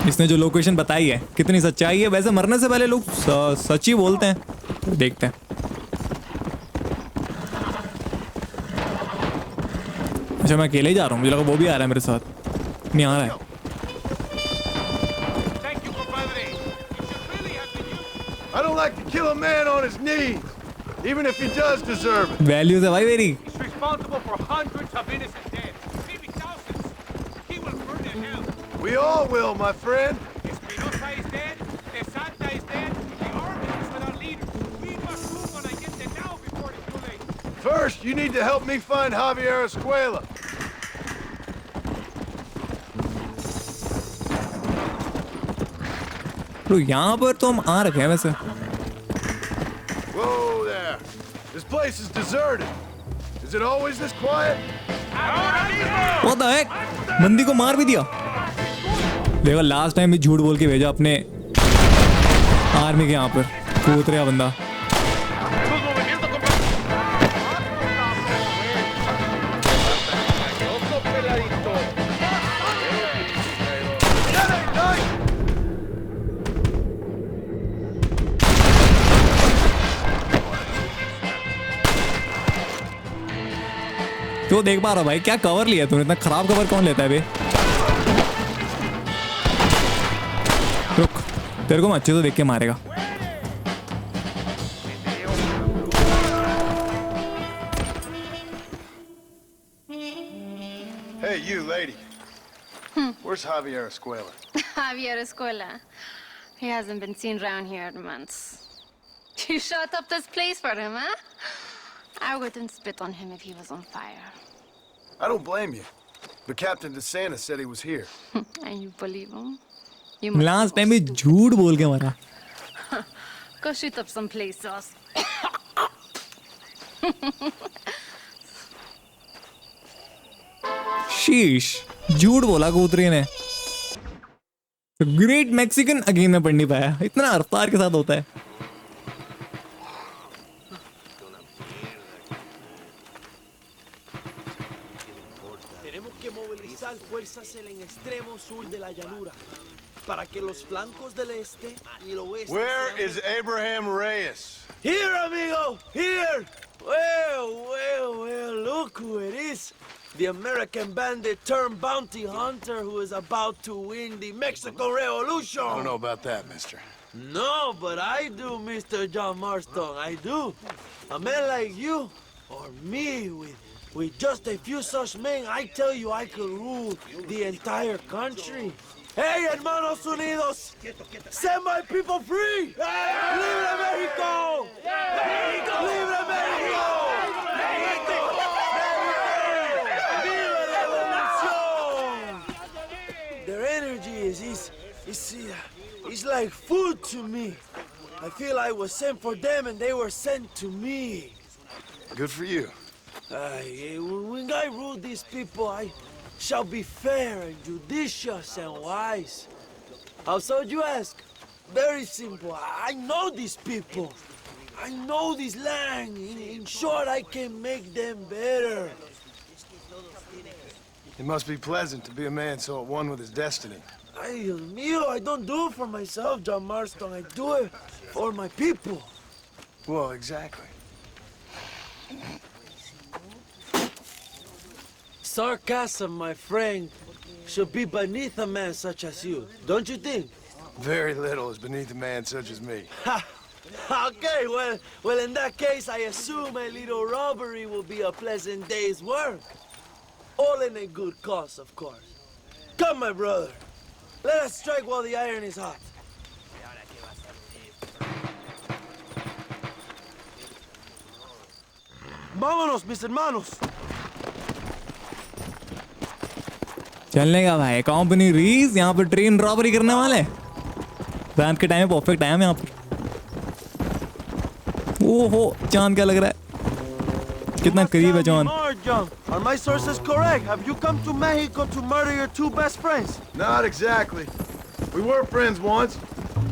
इसने जो लोकेशन बताई है कितनी सच्चाई है, वैसे मरने से पहले लोग सच ही बोलते हैं। देखते हैं। अच्छा मैं अकेले ही जा रहा हूँ, मुझे लगा वो भी आ रहा है मेरे साथ। नहीं आ रहा है। I don't like to kill a man on his knees, even if he does deserve it. Values है भाई मेरी। He's responsible for hundreds of innocent dead, maybe thousands. He will burn in hell. We all will, my friend. Espinosa is dead. De Santa is dead. The army is without leaders. We must move on against them now before it's too late. First, you need to help me find Javier Escuela. तो यहाँ पर तो हम आ रखे हैं वैसे। Whoa there. This place is deserted. Is it always this quiet? What the heck? बंदी को मार भी दिया। देखो लास्ट टाइम भी झूठ बोल के भेजा अपने आर्मी के यहाँ पर, कूतरिया बंदा। तो देख पा रहा भाई, क्या कवर लिया तूने? इतना खराब कवर कौन लेता है बे? रुक, तेरे को मैं अच्छे से देख के मारेगा। Hey, you lady. Where's Javier Escuela? Javier Escuela. He hasn't been seen around here in months. You shut up this place for him, huh? I wouldn't spit on him if he was on fire. I don't blame you. But Captain DeSantis said he was here. And you believe him? Last time भी झूठ बोल के मारा। Go shoot up some places. शीश, झूठ बोला कूतरी ने। Great Mexican again में पढ़ नहीं पाया, इतना रफ्तार के साथ होता है। Fuerzas en el extremo sur de la llanura para que los flancos del este y el oeste. Where is Abraham Reyes? Here, amigo, here. Well, look who it is. The American bandit turned bounty hunter who is about to win the Mexican Revolution. I don't know about that, mister. No, but I do, Mr. John Marston, I do. A man like you, or me, with just a few such men, I tell you I could rule the entire country. Hey, hermanos unidos, set my people free! Libre Mexico! Libre Mexico! Viva la revolución! Their energy is like food to me. I feel I was sent for them and they were sent to me. Good for you. When I ruled these people, I shall be fair and judicious and wise. How so, you ask? Very simple. I know these people. I know this land. In short, I can make them better. It must be pleasant to be a man so at one with his destiny. Ay, Dios mío, I don't do it for myself, John Marston. I do it for my people. Well, exactly. Sarcasm, my friend, should be beneath a man such as you, don't you think? Very little is beneath a man such as me. Ha! Okay, well, in that case, I assume a little robbery will be a pleasant day's work. All in a good cause, of course. Come, my brother. Let us strike while the iron is hot. Vámonos, mis hermanos. चलने का भाई company रीज यहाँ पे train robbery करने वाले रात के time perfect time यहाँ पे ओहो चांद क्या लग रहा है कितना करीब है चांद Are my sources correct? Have you come to Mexico to murder your two best friends? Not exactly. We were friends once.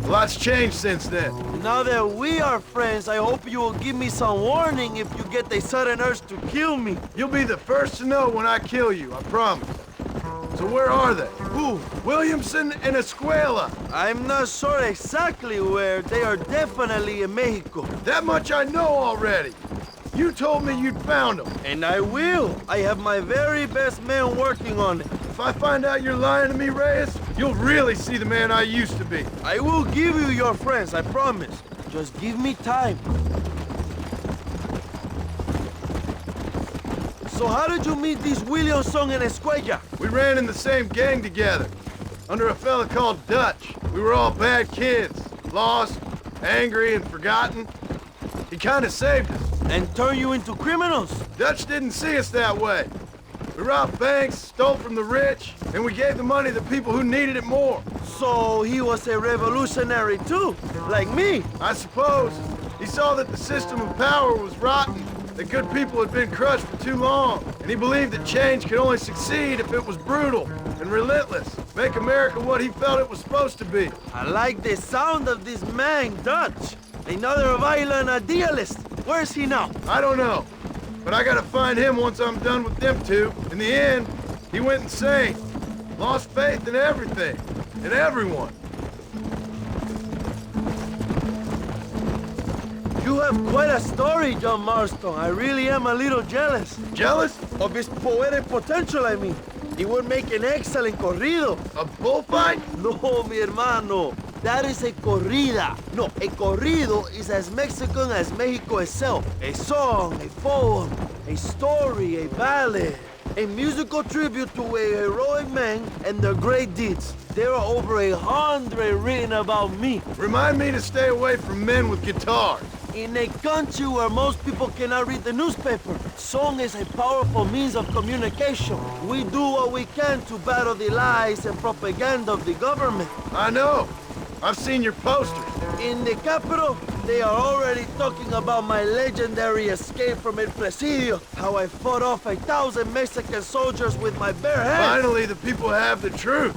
A lot's changed since then. Now that we are friends, I hope you will give me some warning if you get a sudden urge to kill me. You'll be the first to know when I kill you, I promise. So where are they? Who? Williamson and Escuela. I'm not sure exactly where. They are definitely in Mexico. That much I know already. You told me you'd found them. And I will. I have my very best men working on it. If I find out you're lying to me, Reyes, you'll really see the man I used to be. I will give you your friends, I promise. Just give me time. So how did you meet these Williamson and Escuella? We ran in the same gang together, under a fella called Dutch. We were all bad kids, lost, angry, and forgotten. He kind of saved us. And turned you into criminals? Dutch didn't see us that way. We robbed banks, stole from the rich, and we gave the money to people who needed it more. So he was a revolutionary too, like me? I suppose. He saw that the system of power was rotten, that good people had been crushed for too long, and he believed that change could only succeed if it was brutal and relentless, make America what he felt it was supposed to be. I like the sound of this man, Dutch. Another violent idealist. Where is he now? I don't know, but I gotta find him once I'm done with them two. In the end, he went insane, lost faith in everything, and everyone. You have quite a story, John Marston. I really am a little jealous. Jealous? Of his poetic potential, I mean. He would make an excellent corrido. A bullfight? No, mi hermano. That is a corrida. No, a corrido is as Mexican as Mexico itself. A song, a poem, a story, a ballad. A musical tribute to a heroic man and their great deeds. There are over 100 written about me. Remind me to stay away from men with guitars. In a country where most people cannot read the newspaper, song is a powerful means of communication. We do what we can to battle the lies and propaganda of the government. I know. I've seen your posters. In the capital, they are already talking about my legendary escape from El Presidio, how I fought off 1,000 Mexican soldiers with my bare hands. Finally, the people have the truth.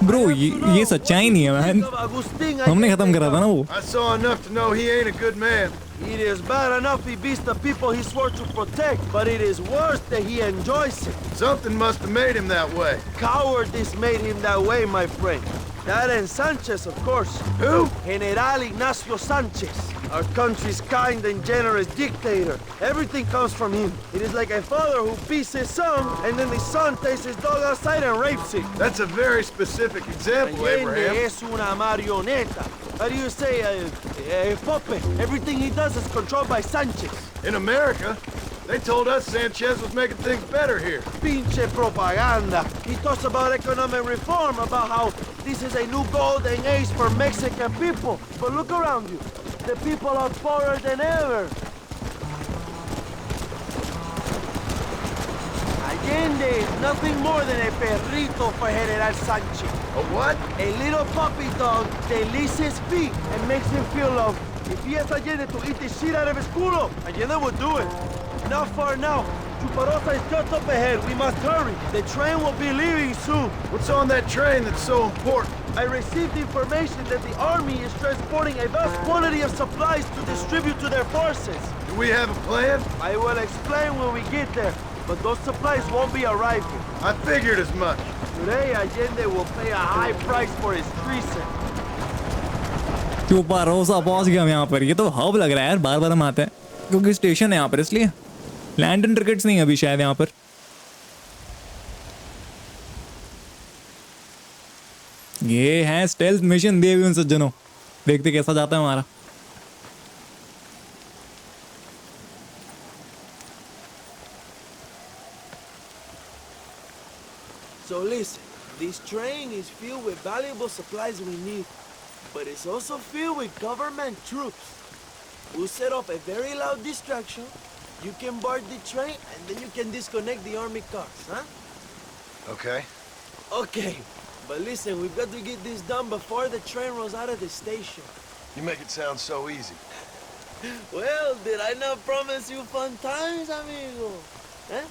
Bro, ये सच्चाई नहीं है man. हमने खत्म करा था ना वो. I saw enough to know he ain't a good man. It is bad enough he beats the people he swore to protect, but it is worse that he enjoys it. Something must have made him that way. Cowardice made him that way, my friend. That and Sanchez, of course. Who? General Ignacio Sanchez, our country's kind and generous dictator. Everything comes from him. It is like a father who beats his son, and then the son takes his dog outside and rapes it. That's a very specific example, Abraham. Es una marioneta. How do you say, a puppet? Everything he does is controlled by Sanchez. In America, they told us Sanchez was making things better here. Pinche propaganda. He talks about economic reform, about how this is a new golden age for Mexican people. But look around you. The people are poorer than ever. Allende is nothing more than a perrito for General Sanchez. A what? A little puppy dog that licks his feet and makes him feel loved. If he has Allende to eat the shit out of his culo, Allende would do it. Not far now. Chuparosa is just up ahead. We must hurry. The train will be leaving soon. What's on that train that's so important? I received information that the army is transporting a vast quantity of supplies to distribute to their forces. Do we have a plan? I will explain when we get there, but those supplies won't be arriving. I figured as much. Today, Allende will pay a high price for his treason. चुपारोसा पहुंच गया हम यहाँ पर. ये तो hub लग रहा है यार, बार बार हम आते हैं क्योंकि स्टेशन है यहाँ पर, इसलिए. लैंडन रिकेट्स नहीं अभी शायद यहाँ पर. ये है स्टेल्थ मिशन दिए हुए उन सज्जनों. देखते कैसा जाता है हमारा. So listen, this train is filled with valuable supplies we need, but it's also filled with government troops. We'll set up a very loud distraction. You can board the train, and then you can disconnect the army cars, huh? Okay. Okay, but listen, we've got to get this done before the train runs out of the station. You make it sound so easy. Well, did I not promise you fun times, amigo? Eh?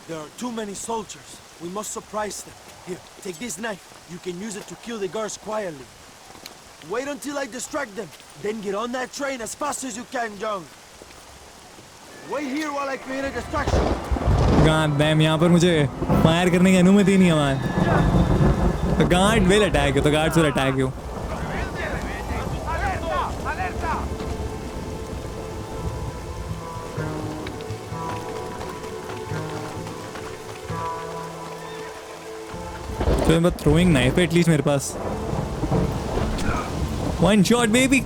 There are too many soldiers. We must surprise them. Here, take this knife. You can use it to kill the guards quietly. Wait until I distract them. Then get on that train as fast as you can, John. Wait here while I create a distraction. God damn, यहाँ पर मुझे fire करने की अनुमति नहीं है man. The guard will attack you. The guards will attack you. So I'm throwing knife at least मेरे पास. One shot, baby.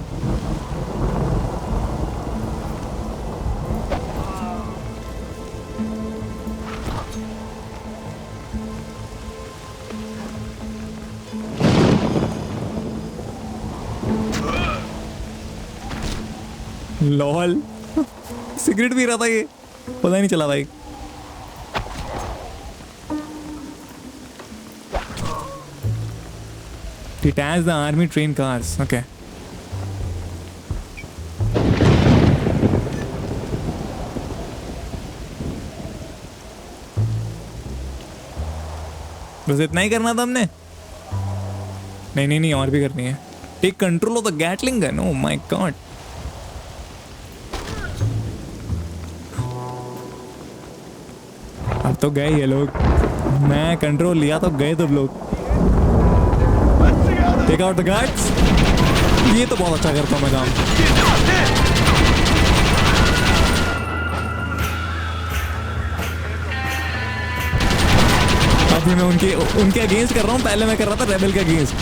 Lol. Cigarette P रहा था ये, पता ही नहीं चला भाई. Detach the army train cars. Okay. बस इतना ही करना था हमने. नहीं और भी करनी है. Take control of the Gatling gun. Oh my God. अब तो गए ये लोग. मैं कंट्रोल लिया तो गए तुम लोग. Take out the guards. ये तो बहुत अच्छा करता हूँ मैं काम. अभी मैं उनके अगेंस्ट कर रहा हूँ. पहले मैं कर रहा था रेबल के अगेंस्ट.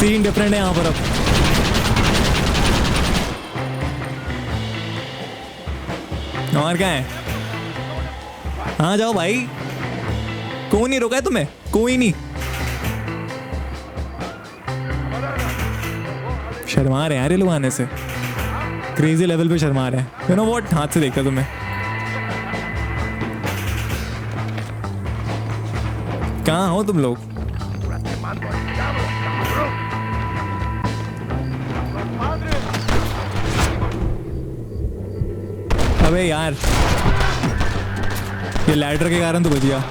सीन डिफरेंट है यहाँ पर अब. और क्या है? हाँ जाओ भाई. कोई नहीं रोका है तुम्हें. कोई नहीं. शर्मा रहे हैं यार ये लोग आने से. क्रेजी लेवल पे शर्मा रहे हैं. यू नो व्हाट, हाथ से देखता तुम्हें. कहाँ हो तुम लोग? अबे यार, ये लैडर के कारण तो बच गया.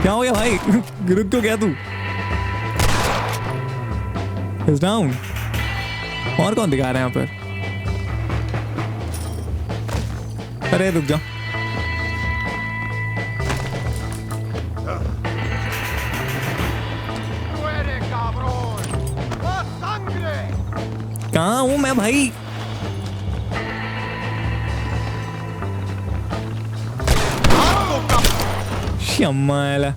क्या हो गया भाई? रुक क्यों गया तू? It's down. और कौन दिखा रहा है यहाँ पर? अरे रुक जा. कहाँ हूँ मैं भाई? Shamala.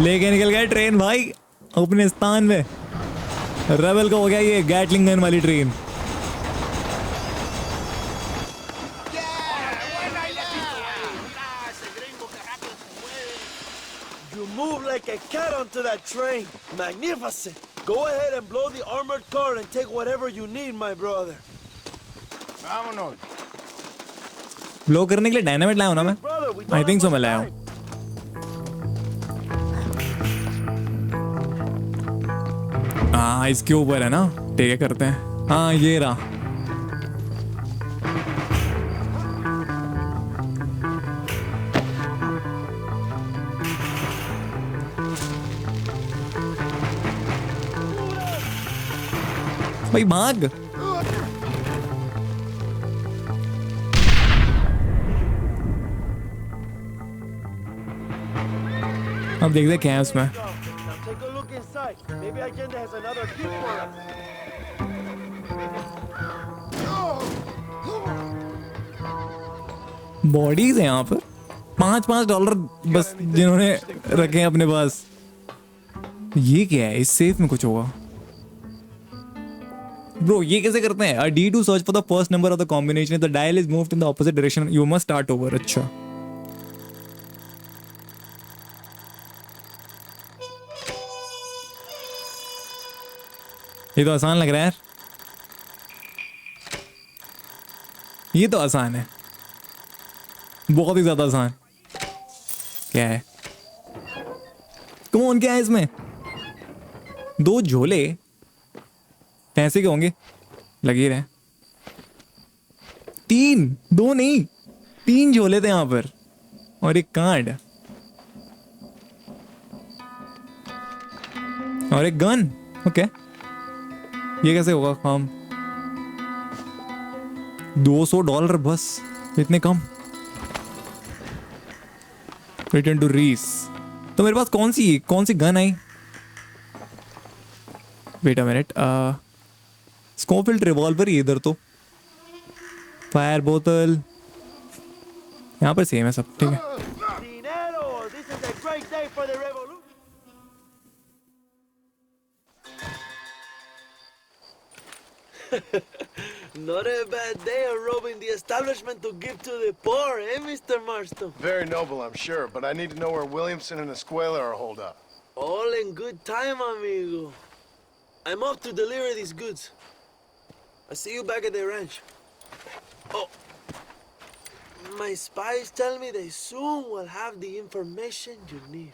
लेके निकल गया ट्रेन भाई अपने स्थान में। रेबल का हो गया ये गैटलिंग गन वाली train. You move like a cat onto that train. Magnificent. Go ahead and blow the armored car and take whatever you need, my brother. Vámonos. Blow करने के लिए डायनामाइट लाया हूं ना मैं? आई थिंक सो मैं लाया हूं। हाँ इसके ऊपर है ना, ठीक है करते हैं। हाँ ये रहा। भाई भाग। अब देखते हैं क्या है उसमें। Take a look inside. Maybe Allende has another gift for us. Bodies है यहाँ पर। $5 बस जिन्होंने रखे हैं अपने पास। ये क्या है? इस सेफ में कुछ होगा ब्रो। ये कैसे करते हैं? A D to search for the first number of the combination. If the dial is moved in the opposite direction, you must start over. अच्छा ये तो आसान लग रहा है यार। ये तो आसान है, बहुत ही ज्यादा आसान। क्या है? कौन क्या है इसमें? 2 झोले पैसे के होंगे, लगे रहे। 3, 2 नहीं 3 झोले थे यहाँ पर और एक कार्ड और एक गन। ओके ये कैसे होगा काम? $200 बस, इतने कम। रिटर्न टू रीस। तो मेरे पास कौन सी गन आई? Wait a minute. Schofield revolver ही इधर तो। फायर बोतल यहाँ पर सेम है सब, ठीक है। Not a bad day of robbing the establishment to give to the poor, eh, Mr. Marston? Very noble, I'm sure, but I need to know where Williamson and the Squaler are holed up. All in good time, amigo. I'm off to deliver these goods. I'll see you back at the ranch. Oh, my spies tell me they soon will have the information you need.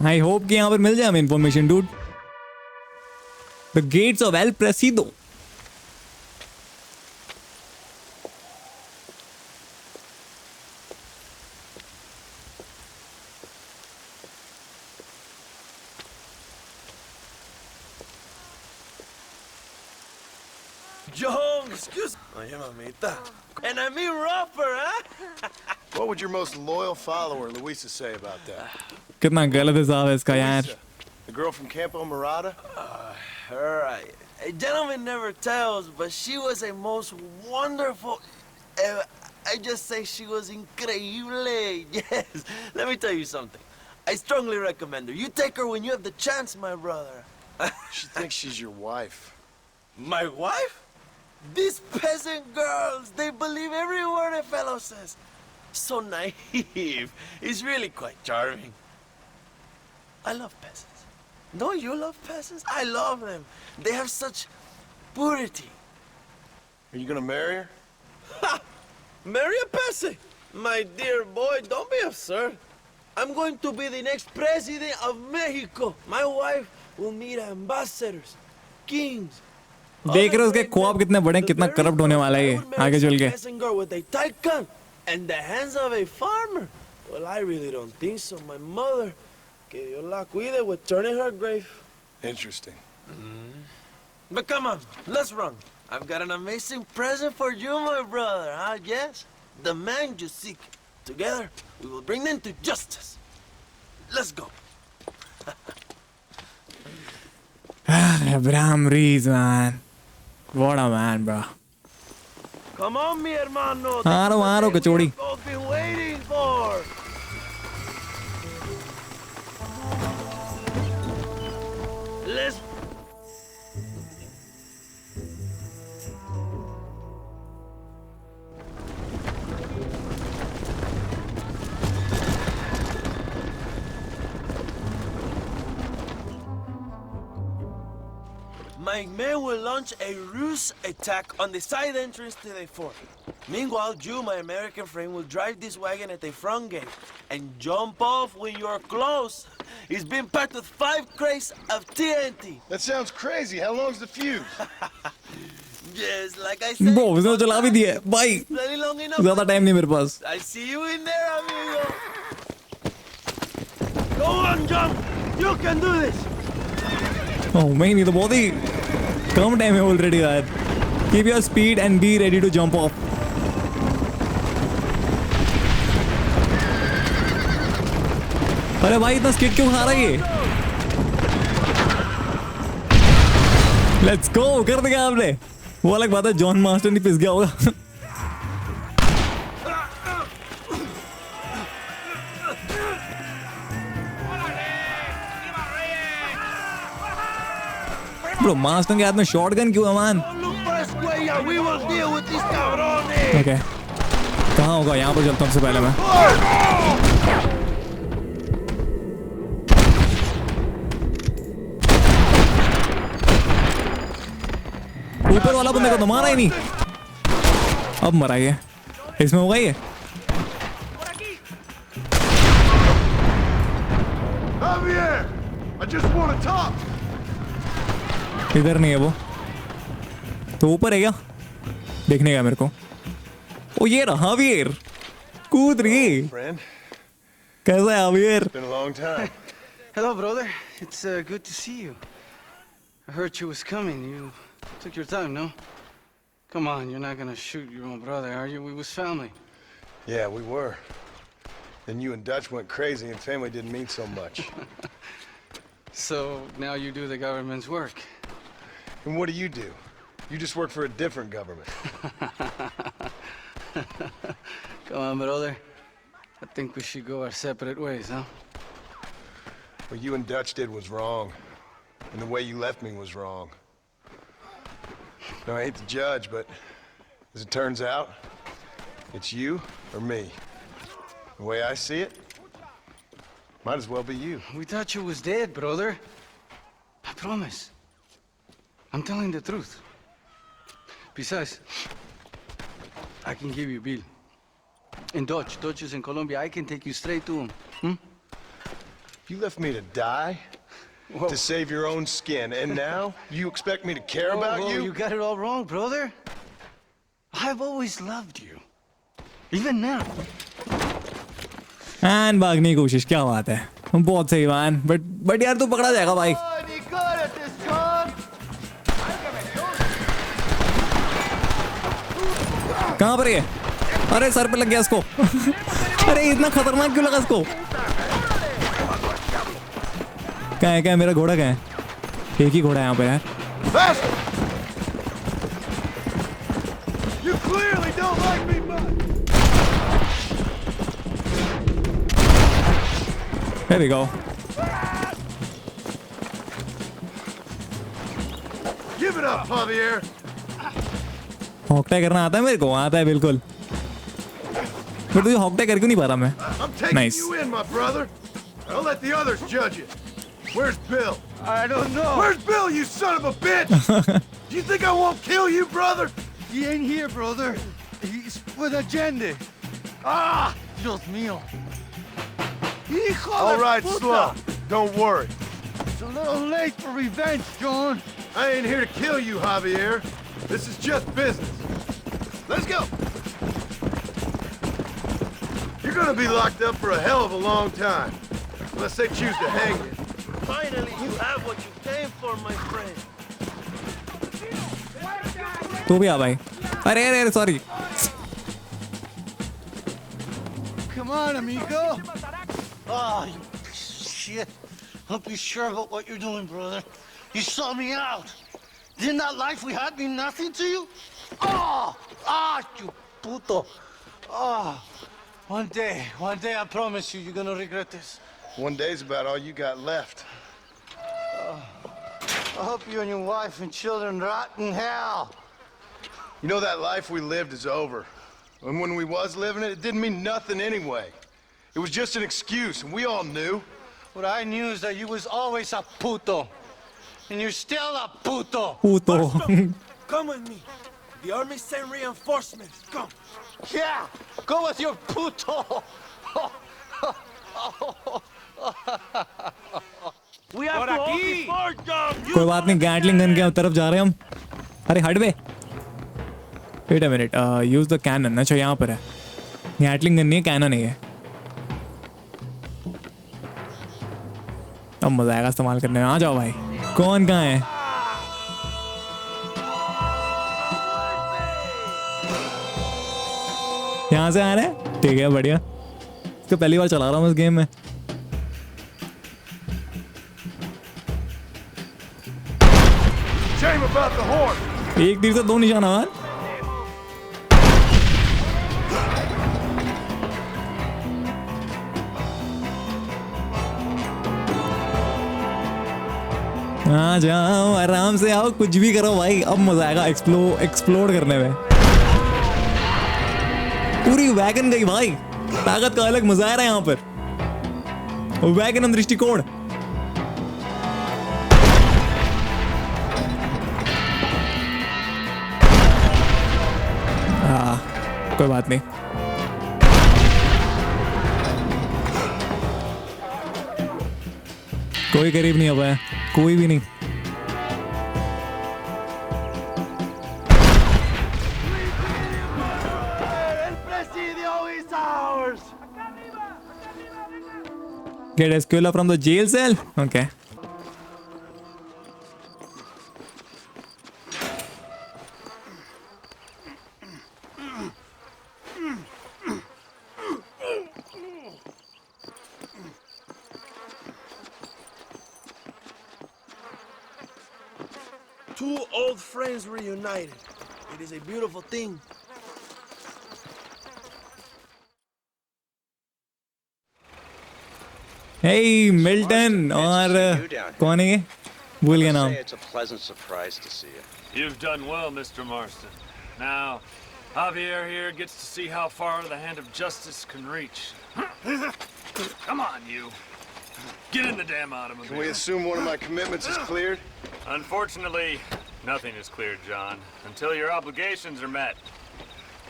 I hope कि यहाँ पर मिल जाए हमें information dude. The gates of El Presidio. John, excuse me. Oye, mamita. And I mean rougher, huh? What would your most loyal follower, Luisa, say about that? कितना गलत हिसाब है इसका यार। The girl from Campo Murata? Her, a gentleman never tells, but she was a most wonderful... I just say she was increíble. Yes. Let me tell you something. I strongly recommend her. You take her when you have the chance, my brother. She thinks she's your wife. My wife? These peasant girls, they believe every word a fellow says. So naive. It's really quite charming. I love peasants. Don't you love peasants? I love them. They have such purity. Are you gonna marry her? Ha! Marry a peasant? My dear boy, don't be absurd. I'm going to be the next president of Mexico. My wife will meet ambassadors, kings. देख रहे हो उसके ख्वाब कितने बड़े, कितना corrupt होने वाला है ये आगे चल के। Peasant girl with a tight gun and the hands of a farmer. Well, I really don't think so. My mother, que Dios la cuide, would turn in her grave. Interesting. But come on, let's run. I've got an amazing present for you, my brother, huh? Yes? The man you seek. Together, we will bring them to justice. Let's go. Abraham Rees, man. What a man, bro. Come on, mi hermano. Aro, kachori. We've been waiting for. Let's. My men will launch a ruse attack on the side entrance to the fort. Meanwhile, you, my American friend, will drive this wagon at the front gate and jump off when you're close. It's been packed with 5 crates of TNT. That sounds crazy. How long's the fuse? Yes, like I said. Bro, इसने चला भी दिया भाई. Plenty long enough. ज़्यादा time नहीं मेरे पास. I see you in there, amigo. Go on, jump. You can do this. Oh, मैं नहीं तो बहुत ही कम टाइम है already यार. Keep your speed and be ready to jump off. अरे भाई इतना स्किट क्यों खा रहा है ये? Let's go, कर दिया आपने. वो अलग बात है, जॉन मार्स्टन ही पिस गया होगा. Bro, मार्स्टन के हाथ में शॉटगन क्यों है man? Okay. कहाँ होगा? यहाँ पर चलता हूँ सबसे पहले मैं. ऊपर वाला बंदे को तो मारा ही नहीं. अब मरा ये. इसमें होगा ये. इधर नहीं है वो. तो ऊपर है क्या? देखने का मेरे को. ओ ये रहा हावियर. कूद रही. कैसा है हावियर? Been a long time. Hello, brother. It's good to see you. I heard you was coming. You took your time, no? Come on, you're not gonna shoot your own brother, are you? We was family. Yeah, we were. Then you and Dutch went crazy and family didn't mean so much. So now you do the government's work. And what do? You just work for a different government. Come on, brother. I think we should go our separate ways, huh? What you and Dutch did was wrong. And the way you left me was wrong. Now, I hate to judge, but as it turns out, it's you or me. The way I see it, might as well be you. We thought you was dead, brother. I promise. I'm telling the truth. Besides, I can give you Bill. And Dutch is in Colombia. I can take you straight to him. You left me to die? Whoa. To save your own skin, and now you expect me to care about you? You got it all wrong, brother. I've always loved you. Even now. And भागने की कोशिश क्या बात है? बहुत सही man. But यार तू पकड़ा जाएगा भाई. कहाँ पर है? अरे सर पे लग गया इसको. अरे इतना खतरनाक क्यों लगा इसको? क्या है मेरा घोड़ा क्या है? एक ही घोड़ा है यहाँ पे यार. You clearly don't like me much. There we go. Give it up, Javier. हॉकटाई करना आता है मेरे को. आता है बिल्कुल. पर तुझे हॉकटाई करके नहीं पता मैं. I'm taking Nice. you in, my brother. Don't let the others judge you. Where's Bill? I don't know. Where's Bill, you son of a bitch? Do you think I won't kill you, brother? He ain't here, brother. He's with Allende. Ah! Dios mío. All right, Slow. Don't worry. It's a little late for revenge, John. I ain't here to kill you, Javier. This is just business. Let's go. You're gonna be locked up for a hell of a long time. Unless they choose to hang you. Finally, you have what you came for, my friend. तू भी आ भाई. अरे अरे sorry. Come on, amigo. Oh, you piece of shit. Don't be sure about what you're doing, brother. You saw me out. Didn't that life we had mean nothing to you? Oh, you puto. Oh, one day, I promise you, you're gonna regret this. One day's about all you got left. I hope you and your wife and children rot in hell. You know that life we lived is over. And when we was living it, it didn't mean nothing anyway. It was just an excuse, and we all knew. What I knew is that you was always a puto. And you're still a puto. Puto. Come with me. The army sent reinforcements. Come. Yeah, go with your puto. We have to hold the fort down. कोई बात नहीं. Gatling gun के तरफ जा रहे हैं हम. अरे हट बे. Wait a minute. Use the cannon. अच्छा यहाँ पर है. गैटलिंग गन नहीं है, कैनन है ये. अब मजा आएगा इस्तेमाल करने में. आ जाओ भाई. कौन कहाँ है? यहाँ से आ रहे हैं. ठीक है, बढ़िया. इसको पहली बार चला रहा हूँ इस गेम में. एक तीर से 2 निशाना. हाँ जाओ, आराम से आओ, कुछ भी करो भाई. अब मजा आएगा एक्सप्लोर करने में. पूरी वैगन गई भाई. ताकत का अलग मजा आ रहा है यहाँ पर. वैगन दृष्टिकोण. हाँ, कोई बात नहीं. कोई करीब नहीं हो पाया. कोई भी नहीं. El Presidio is ours. Get Escuela from the jail cell? Okay. Two old friends reunited. It is a beautiful thing. Hey, Milton और कौन है ये? भूल गया नाम. It's a pleasant surprise to see you. You've done well, Mr. Marston. Now, Javier here gets to see how far the hand of justice can reach. Come on, you. Get in the damn automobile. Can we assume one of my commitments is cleared? Unfortunately, nothing is cleared, John, until your obligations are met.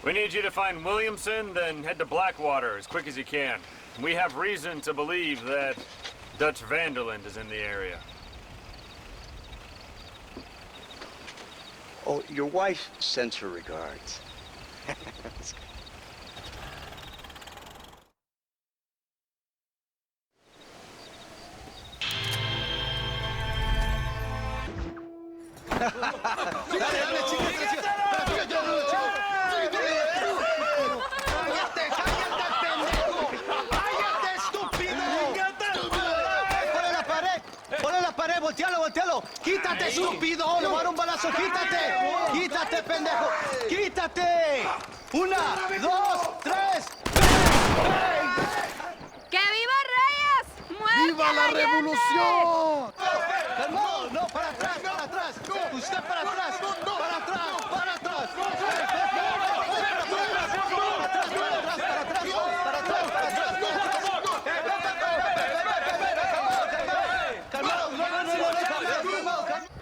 We need you to find Williamson, then head to Blackwater as quick as you can. We have reason to believe that Dutch Vanderland is in the area. Oh, your wife sends her regards. Voltealo. Quítate, estúpido. Le voy a dar un balazo. Quítate, pendejo. Quítate. 1, 2, 3. ¡Que viva Reyes! ¡Muerte ¡Viva la revolución! No, para atrás. Usted para atrás. Para atrás.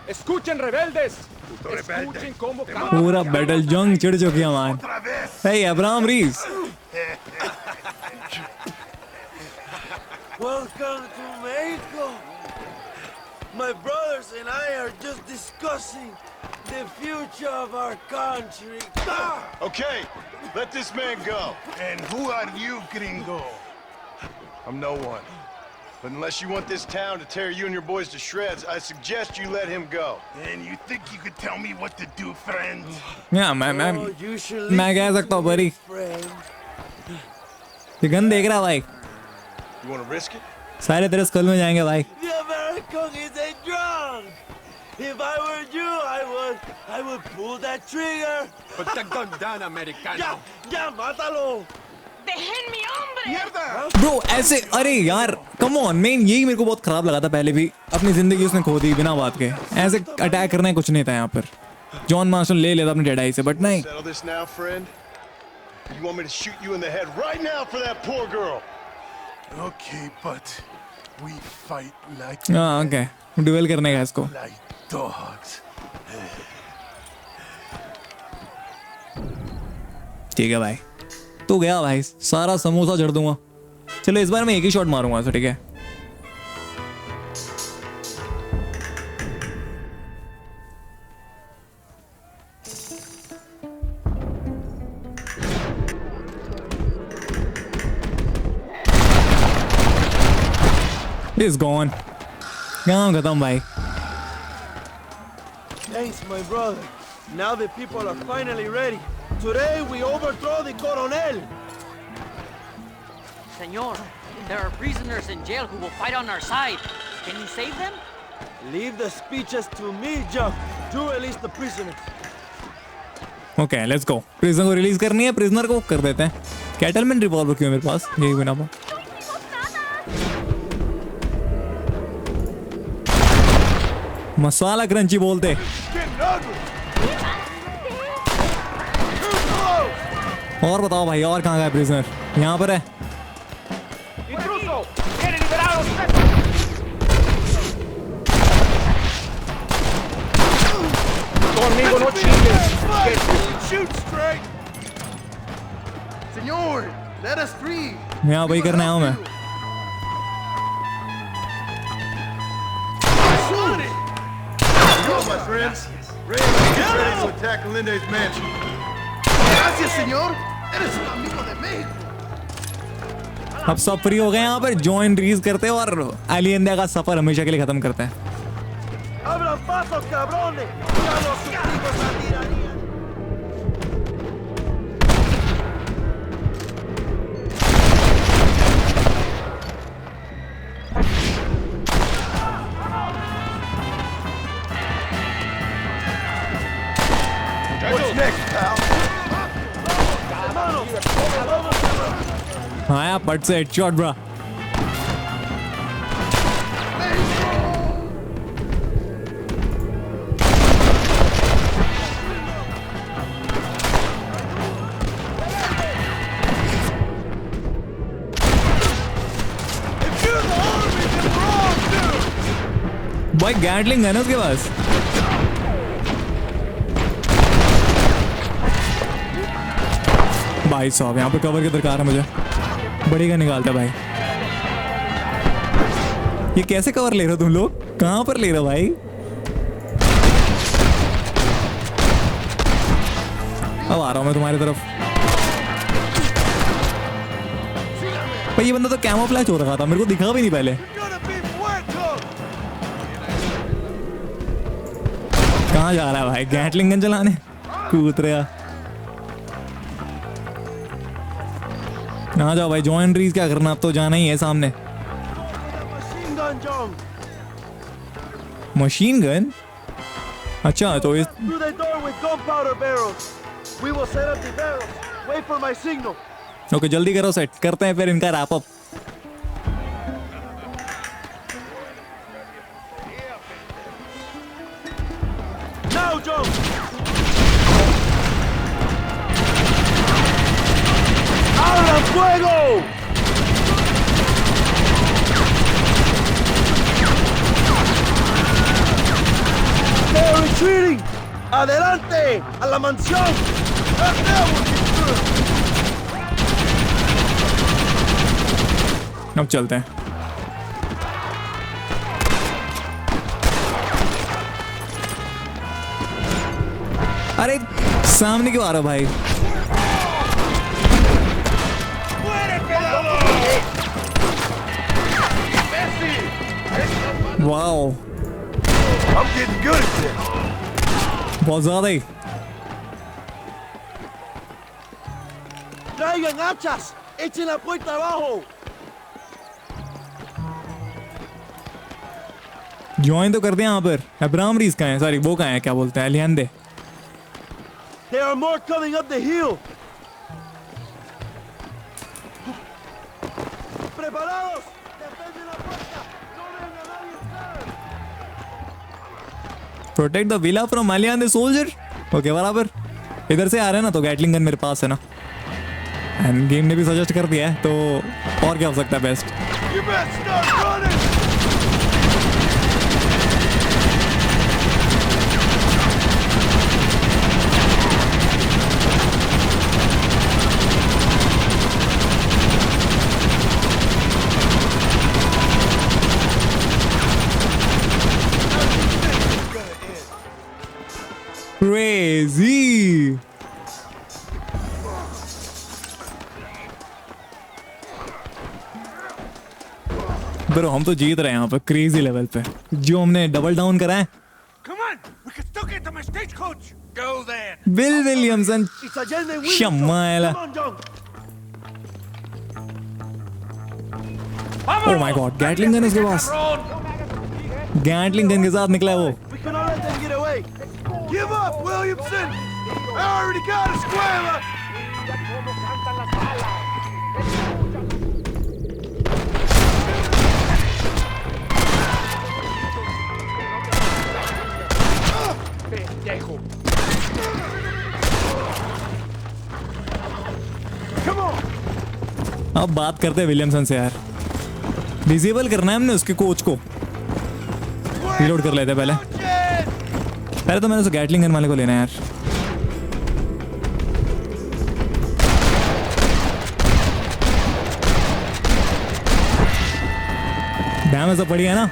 Escuchen, rebeldes. Escuchen cómo पूरा battle जंग चिढ़ चुकी है मान. Hey, Abraham Reeves. Welcome to Mexico. My brothers and I are just discussing the future of our country. Okay, let this man go. And who are you, gringo? I'm no one. But unless you want this town to tear you and your boys to shreds, I suggest you let him go. And you think you could tell me what to do, friend? Yeah, मैं कह सकता हूँ buddy. ये gun देख रहा भाई. You want to risk it? सारे तेरे स्कूल में जाएंगे भाई. The American is a drunk. If I were you, I would pull that trigger. Put the gun down, Americano. Ya, mátalo. ¡Déjenme, hombre! Bro, ऐसे अरे यार कम ऑन मेन यही मेरे को बहुत खराब लगा था पहले भी. अपनी जिंदगी उसने खो दी बिना बात के. ऐसे अटैक करना कुछ नहीं था यहाँ पर. जॉन मार्स्टन ले लेता अपने डेड आई से बट नहीं. Settle this now, friend. You want me to shoot you in the head right now for that poor girl? Okay, but we fight like हाँ ओके ड्यूएल करने का इसको. like dogs. ठीक है भाई. तो गया भाई सारा समोसा जड़ दूंगा. चलो इस बार मैं एक ही शॉट मारूंगा तो ठीक है. He's gone. काम खत्म भाई. Thanks, my brother. Now the people are finally ready. Today we overthrow the Coronel. Senor, there are prisoners in jail who will fight on our side. Can you save them? Leave the speeches to me, Joe. You release the prisoners. Okay, let's go. Prisoner को release करनी है. Prisoner को कर देते हैं. कैटलमैन revolver क्यों मेरे पास? यही बना हुआ. मसाला क्रंची बोलते. और बताओ भाई और कहाँ गया प्रिजनर? यहाँ पर है. Conmigo no chingues. Shoot straight. Senor, let us free. यहाँ वही करने आया हूँ मैं. Go, my friends. Ready to attack Linde's mansion. Gracias, señor. Eres un amigo de México. अब सब फ्री हो गए यहाँ पर. जॉइन रीज करते हैं और एलियन का सफर हमेशा के लिए खत्म करते हैं. Abran paso, cabrones. Ya los supimos a tiranías. What's next, pal? हाँ यार पट से हेडशॉट ब्रा. भाई गैटलिंग है ना उसके पास. भाई साहब यहाँ पे कवर की दरकार है मुझे. बड़ी का निकालता भाई. ये कैसे कवर ले रहे हो तुम लोग? कहाँ पर ले रहे हो भाई? अब आ रहा हूँ मैं तुम्हारी तरफ. भाई ये बंदा तो कैमोफ्लेज हो रखा था. मेरे को दिखा भी नहीं पहले. कहाँ जा रहा है भाई? गैटलिंग गन चलाने कूद रहा. कहाँ जाओ भाई? जॉइन रीज क्या करना? अब तो जाना ही है सामने. Machine gun? अच्छा तो इस ओके जल्दी करो सेट करते हैं फिर इनका wrap up. ¡Abran fuego! They're retreating! ¡Adelante! ¡A la mansión! अब चलते हैं. अरे सामने क्यों आ रहा भाई? Wow, I'm getting good at this. बहुत ज़्यादा ही। Traigan hachas. Echen la puerta abajo. Join तो कर दे यहाँ पर। अब्राहम रीस का है, सॉरी वो का है, क्या बोलते हैं, Linde. There are more coming up the hill. Preparados. Defenden la puerta. No dejen a nadie entrar. Protect the villa from अलियान the soldier. Okay बराबर, इधर से आ रहे हैं ना, तो गैटलिंग गन मेरे पास है ना, एंड गेम ने भी सजेस्ट कर दिया है, तो और क्या हो सकता है best. You better start running. Crazy. Bro हम तो जीत रहे हैं यहाँ पे क्रेजी लेवल पे, जो हमने डबल डाउन करा है। Come on, we can still get to my stagecoach. Go then. Bill Williamson, शमाइला। Oh my god, Gatling gun उसके पास, गैटलिंग गन के साथ निकला है वो। We cannot let them get away. Give up, Williamson. I already got a squaler. Come on. अब बात करते हैं विलियमसन से यार। डिसेबल करना है हमने उसके कोच को। रीलोड कर लेते हैं पहले तो मैंने उसे गैटलिंग गन वाले को लेना है यार। डैमेज तो पड़ी है ना,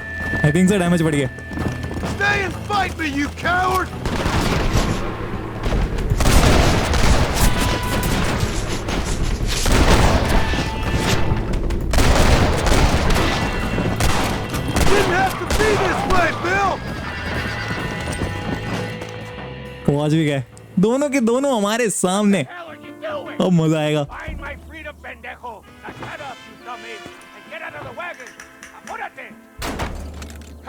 आई थिंक से डैमेज पड़ी है। Stay and fight me, you coward. Didn't have to be this way, Bill. पहुंच भी गए, दोनों के दोनों हमारे सामने। अब मजा आएगा। Find my freedom, pendejo. Now shut up, you dummy, and get out of the wagon. Apúrate.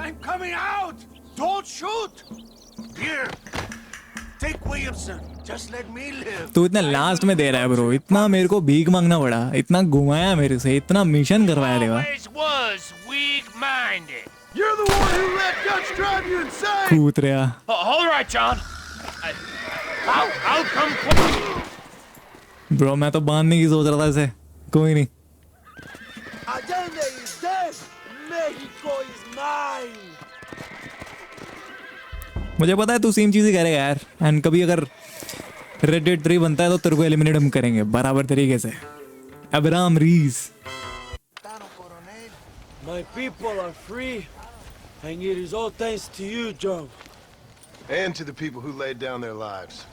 I'm coming out. Don't shoot. Here, take Williamson. Just let me live. तू इतना लास्ट में दे रहा है ब्रो, इतना मेरे को भीख मांगना पड़ा, इतना घुमाया मेरे से, इतना मिशन करवाया देगा। Always was weak-minded. You're the one who let guts drive you insane. कूद रहा। All right, John. I'll come quick. Bro मैं तो बांधने की सोच रहा था इसे, कोई नहीं। Allende is dead. Mexico is mine. मुझे पता है तू सेम चीज ही करेगा यार, एंड कभी अगर रेड डेड 3 बनता है तो तेरे को एलिमिनेट हम करेंगे बराबर तरीके से। Abraham Reyes. My people are free, and it is all thanks to you, John. And to the people who laid down their lives.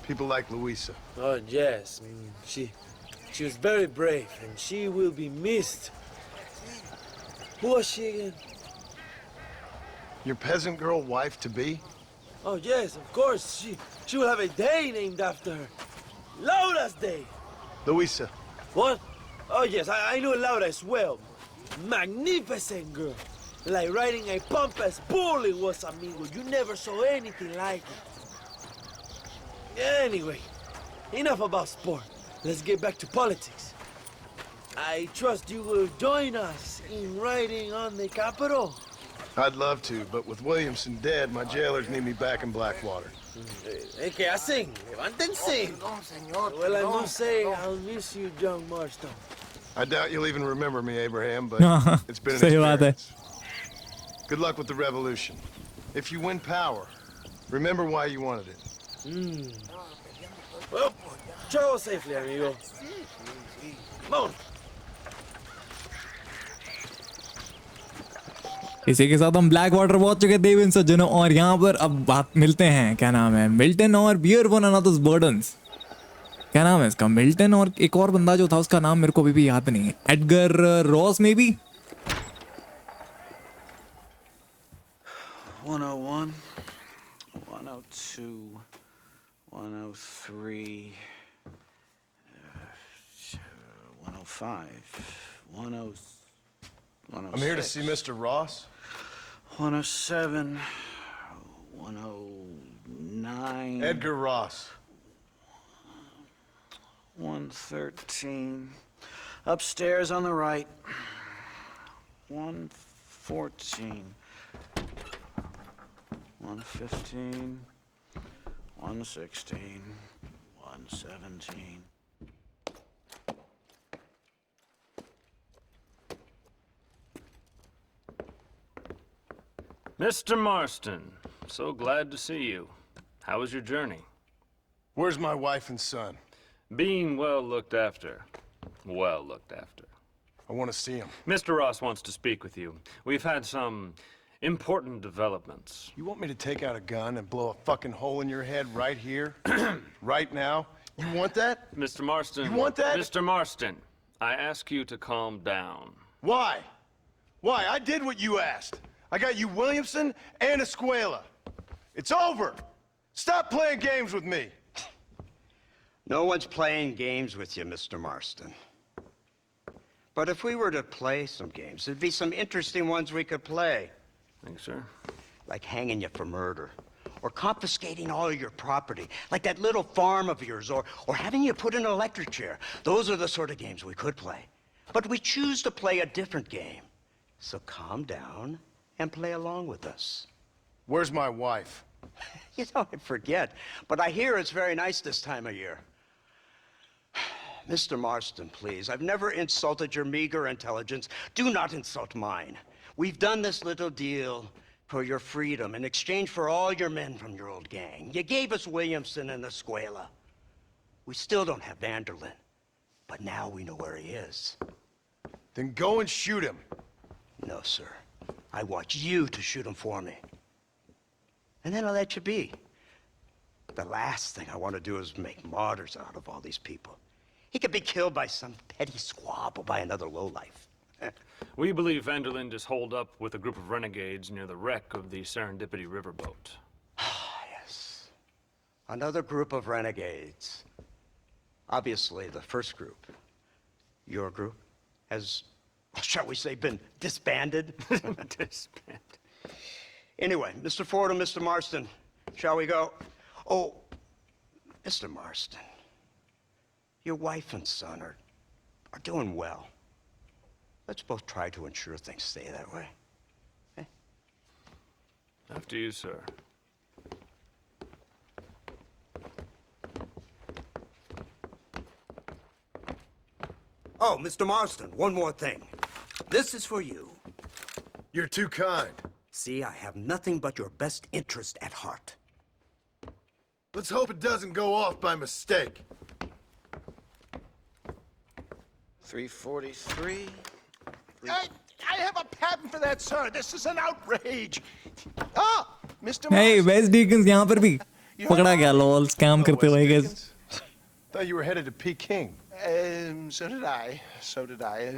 People like Louisa. Oh, yes. She was very brave, and she will be missed. Who was she again? Your peasant girl wife to be? Oh, yes, of course. She will have a day named after her. Laura's Day. Louisa. What? Oh, yes, I know Laura as well. Magnificent girl. Like riding a pampas bull it was, amigo. You never saw anything like it. Anyway, enough about sport. Let's get back to politics. I trust you will join us in riding on the Capitol. I'd love to, but with Williamson dead, my jailers need me back in Blackwater. ¿Qué hacen? Levántense. Well, I must say, I'll miss you, John Marston. I doubt you'll even remember me, Abraham, but it's been an सही बात है। experience. Good luck with the revolution. If you win power, remember why you wanted it. Well, travel safely, amigo. Come on. इसी के साथ हम black water पहुंच चुके देवेंद्र सज्जनों, और यहाँ पर अब बात मिलते हैं, क्या नाम है, मिल्टन और बियर वन अनदर्स बर्डन्स। क्या नाम है इसका, मिल्टन और एक और बंदा जो था उसका नाम मेरे को अभी भी याद नहीं है, एडगर रॉस में भी। 101, 102, 103, 105, 106. I'm here to see Mr. Ross. 107, 109. Edgar Ross. 113. Upstairs on the right. 114. 115. 116. 117. Mr. Marston, so glad to see you. How was your journey? Where's my wife and son? Being well looked after. Well looked after. I want to see him. Mr. Ross wants to speak with you. We've had some important developments. You want me to take out a gun and blow a fucking hole in your head right here? Right now? You want that? Mr. Marston. You want that? Mr. Marston, I ask you to calm down. Why? Why? I did what you asked. I got you Williamson and Escuela. It's over. Stop playing games with me. No one's playing games with you, Mr. Marston. But if we were to play some games, there'd be some interesting ones we could play. Thanks, sir. Like hanging you for murder, or confiscating all of your property, like that little farm of yours, or having you put in an electric chair. Those are the sort of games we could play. But we choose to play a different game. So calm down and play along with us. Where's my wife? You know, I forget, but I hear it's very nice this time of year. Mr. Marston, please, I've never insulted your meager intelligence. Do not insult mine. We've done this little deal for your freedom in exchange for all your men from your old gang. You gave us Williamson and Escuela. We still don't have Vanderlyn, but now we know where he is. Then go and shoot him. No, sir. I want you to shoot him for me. And then I'll let you be. The last thing I want to do is make martyrs out of all these people. He could be killed by some petty squab or by another lowlife. We believe Vanderlyn is holed up with a group of renegades near the wreck of the Serendipity riverboat. Yes. Another group of renegades. Obviously, the first group, your group, has, shall we say, been disbanded? Disbanded. Anyway, Mr. Ford and Mr. Marston, shall we go? Oh, Mr. Marston, your wife and son are doing well. Let's both try to ensure things stay that way. Okay? After you, sir. Oh, Mr. Marston, one more thing. This is for you. You're too kind. See, I have nothing but your best interest at heart. Let's hope it doesn't go off by mistake. 343. I have a patent for that, sir. This is an outrage. Ah, Mr. Hey, West Deacons यहाँ पर भी पकड़ा गया lol scam करते हुए guys. Thought you were headed to Peking. So did I.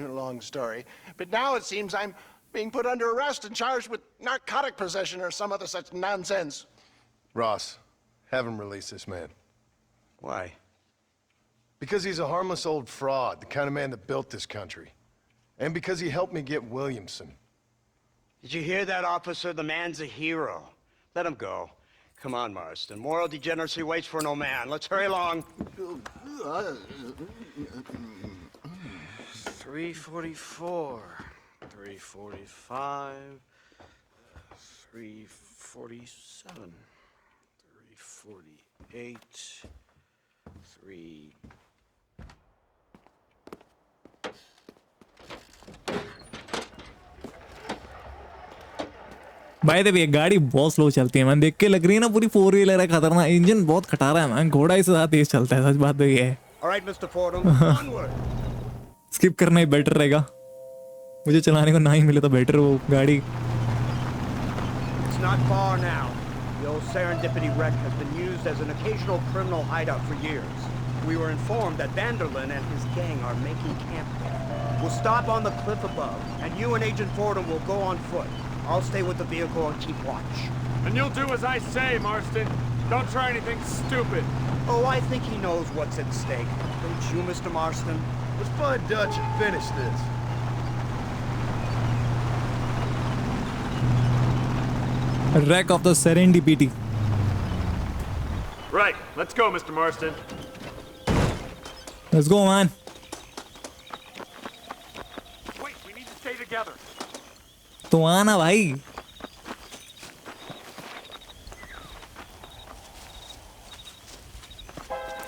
Long story. But now it seems I'm being put under arrest and charged with narcotic possession or some other such nonsense. Ross, have him release this man. Why? Because he's a harmless old fraud, the kind of man that built this country. And because he helped me get Williamson. Did you hear that, officer? The man's a hero. Let him go. Come on, Marston. Moral degeneracy waits for no man. Let's hurry along. 344. 345. 347. 348. 3... bye the वे गाड़ी बहुत slow चलती है मैंने देख के लग रही है ना पूरी 4 व्हीलर है खतरनाक इंजन बहुत खटा रहा है मैन घोड़ा इससे ज़्यादा तेज चलता है सच बात तो ये है स्किप करना ही बेटर रहेगा मुझे चलाने को ना ही मिले तो बेटर वो गाड़ी It's not far now. The old Serendipity wreck has been used as an occasional criminal hideout for years. We were informed that Vanderlyn and his gang are making camp there. We'll stop on the cliff above, and you and Agent Fordham will go on foot. I'll stay with the vehicle and keep watch. And you'll do as I say, Marston. Don't try anything stupid. Oh, I think he knows what's at stake. Don't you, Mr. Marston? Let's find Dutch and finish this. Wreck of the Serendipity. Right, let's go, Mr. Marston. Let's go, man. Wait, we need to stay together. तो आना भाई.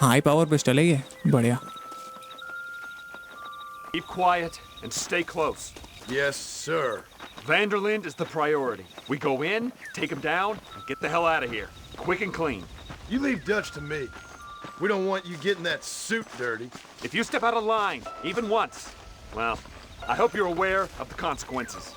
High power pistol है ये. बढ़िया. Keep quiet and stay close. Yes, sir. Vanderlinde is the priority. We go in, take him down, and get the hell out of here. Quick and clean. You leave Dutch to me. We don't want you getting that suit dirty. If you step out of line, even once, well, I hope you're aware of the consequences.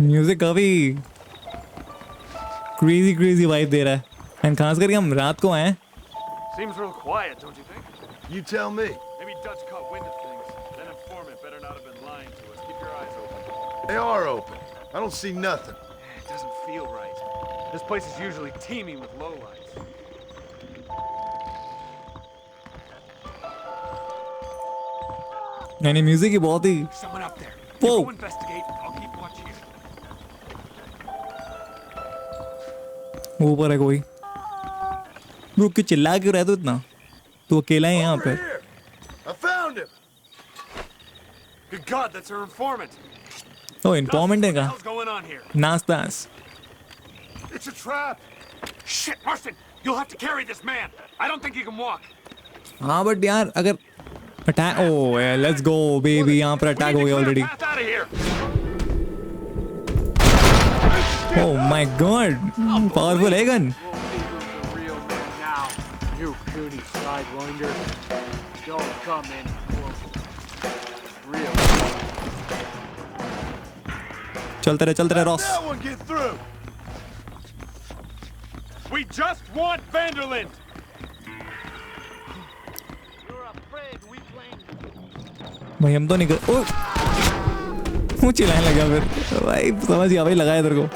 Music काफी crazy vibe दे रहा है. And खास करके हम रात को आए. Seems real quiet, don't you think? You tell me. Maybe Dutch caught wind of things. That informant better not have been lying to us. Keep your eyes open. They are open. I don't see nothing. It doesn't feel right. This place is usually teeming with lowlights. यानी music ही बहुत ही. Someone up there. Whoa. Go investigate. I'll keep watch here. ऊपर है कोई. Bro क्यों चिल्ला क्यों रहा तू इतना? तू अकेला है यहाँ पे. I found him. Good God, that's our informant. Oh, informant है क्या? What's going on here? नास. It's a trap. Shit, Marston, you'll have to carry this man. I don't think he can walk. हाँ but यार अगर attack. ओह यार let's go baby. यहाँ पर attack हो गया already. Oh my God! Powerful है gun. You puny sidewinder. Don't come in close. Real. चलते रहे Ross. That one get through. We just want Vanderlinde. You're afraid we blame you. भाई हम तो निकल. ओह वो चिल्लाने लगा फिर. भाई समझ गया भाई लगाया तेरे को.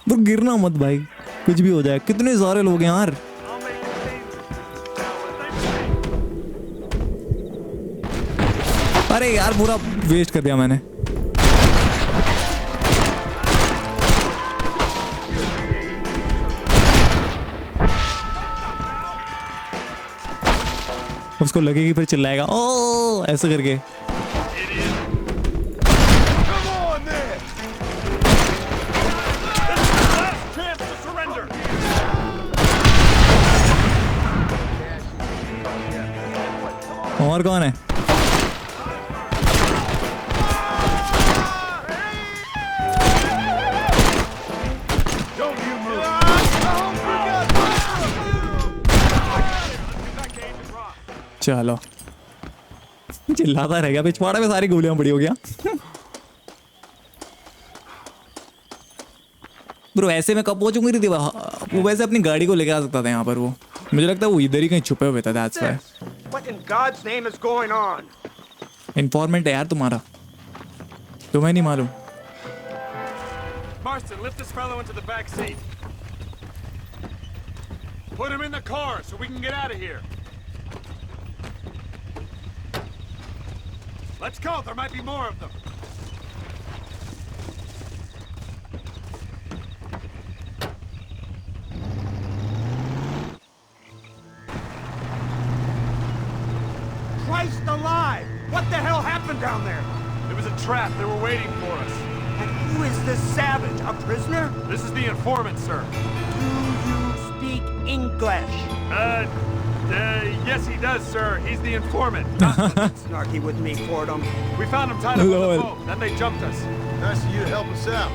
तो गिरना मत भाई. कुछ भी हो जाए. कितने सारे लोग हैं यार. अरे यार पूरा वेस्ट कर दिया मैंने. उसको लगेगी फिर चिल्लाएगा. ओ ऐसे करके. और कौन है? चलो चिल्लाता रह गया. पिछवाड़ा में सारी गोलियां पड़ी हो गया. ब्रो ऐसे में कब पहुंचूंगी. वो वैसे अपनी गाड़ी को लेके आ सकता था यहाँ पर. वो मुझे लगता है वो इधर ही कहीं छुपे हुए था. That's why. What in God's name is going on? Informant है यार तुम्हारा. तुम्हें नहीं मालूम. Marston, lift this fellow into the back seat. Put him in the car so we can get out of here. Let's go. There might be more of them. Christ alive! What the hell happened down there? It was a trap. They were waiting for us. And who is this savage? A prisoner? This is the informant, sir. Do you speak English? Yes, he does, sir. He's the informant. Snarky with me, Fordham. We found him tied up on the boat. Then they jumped us. Nice of you to help us out.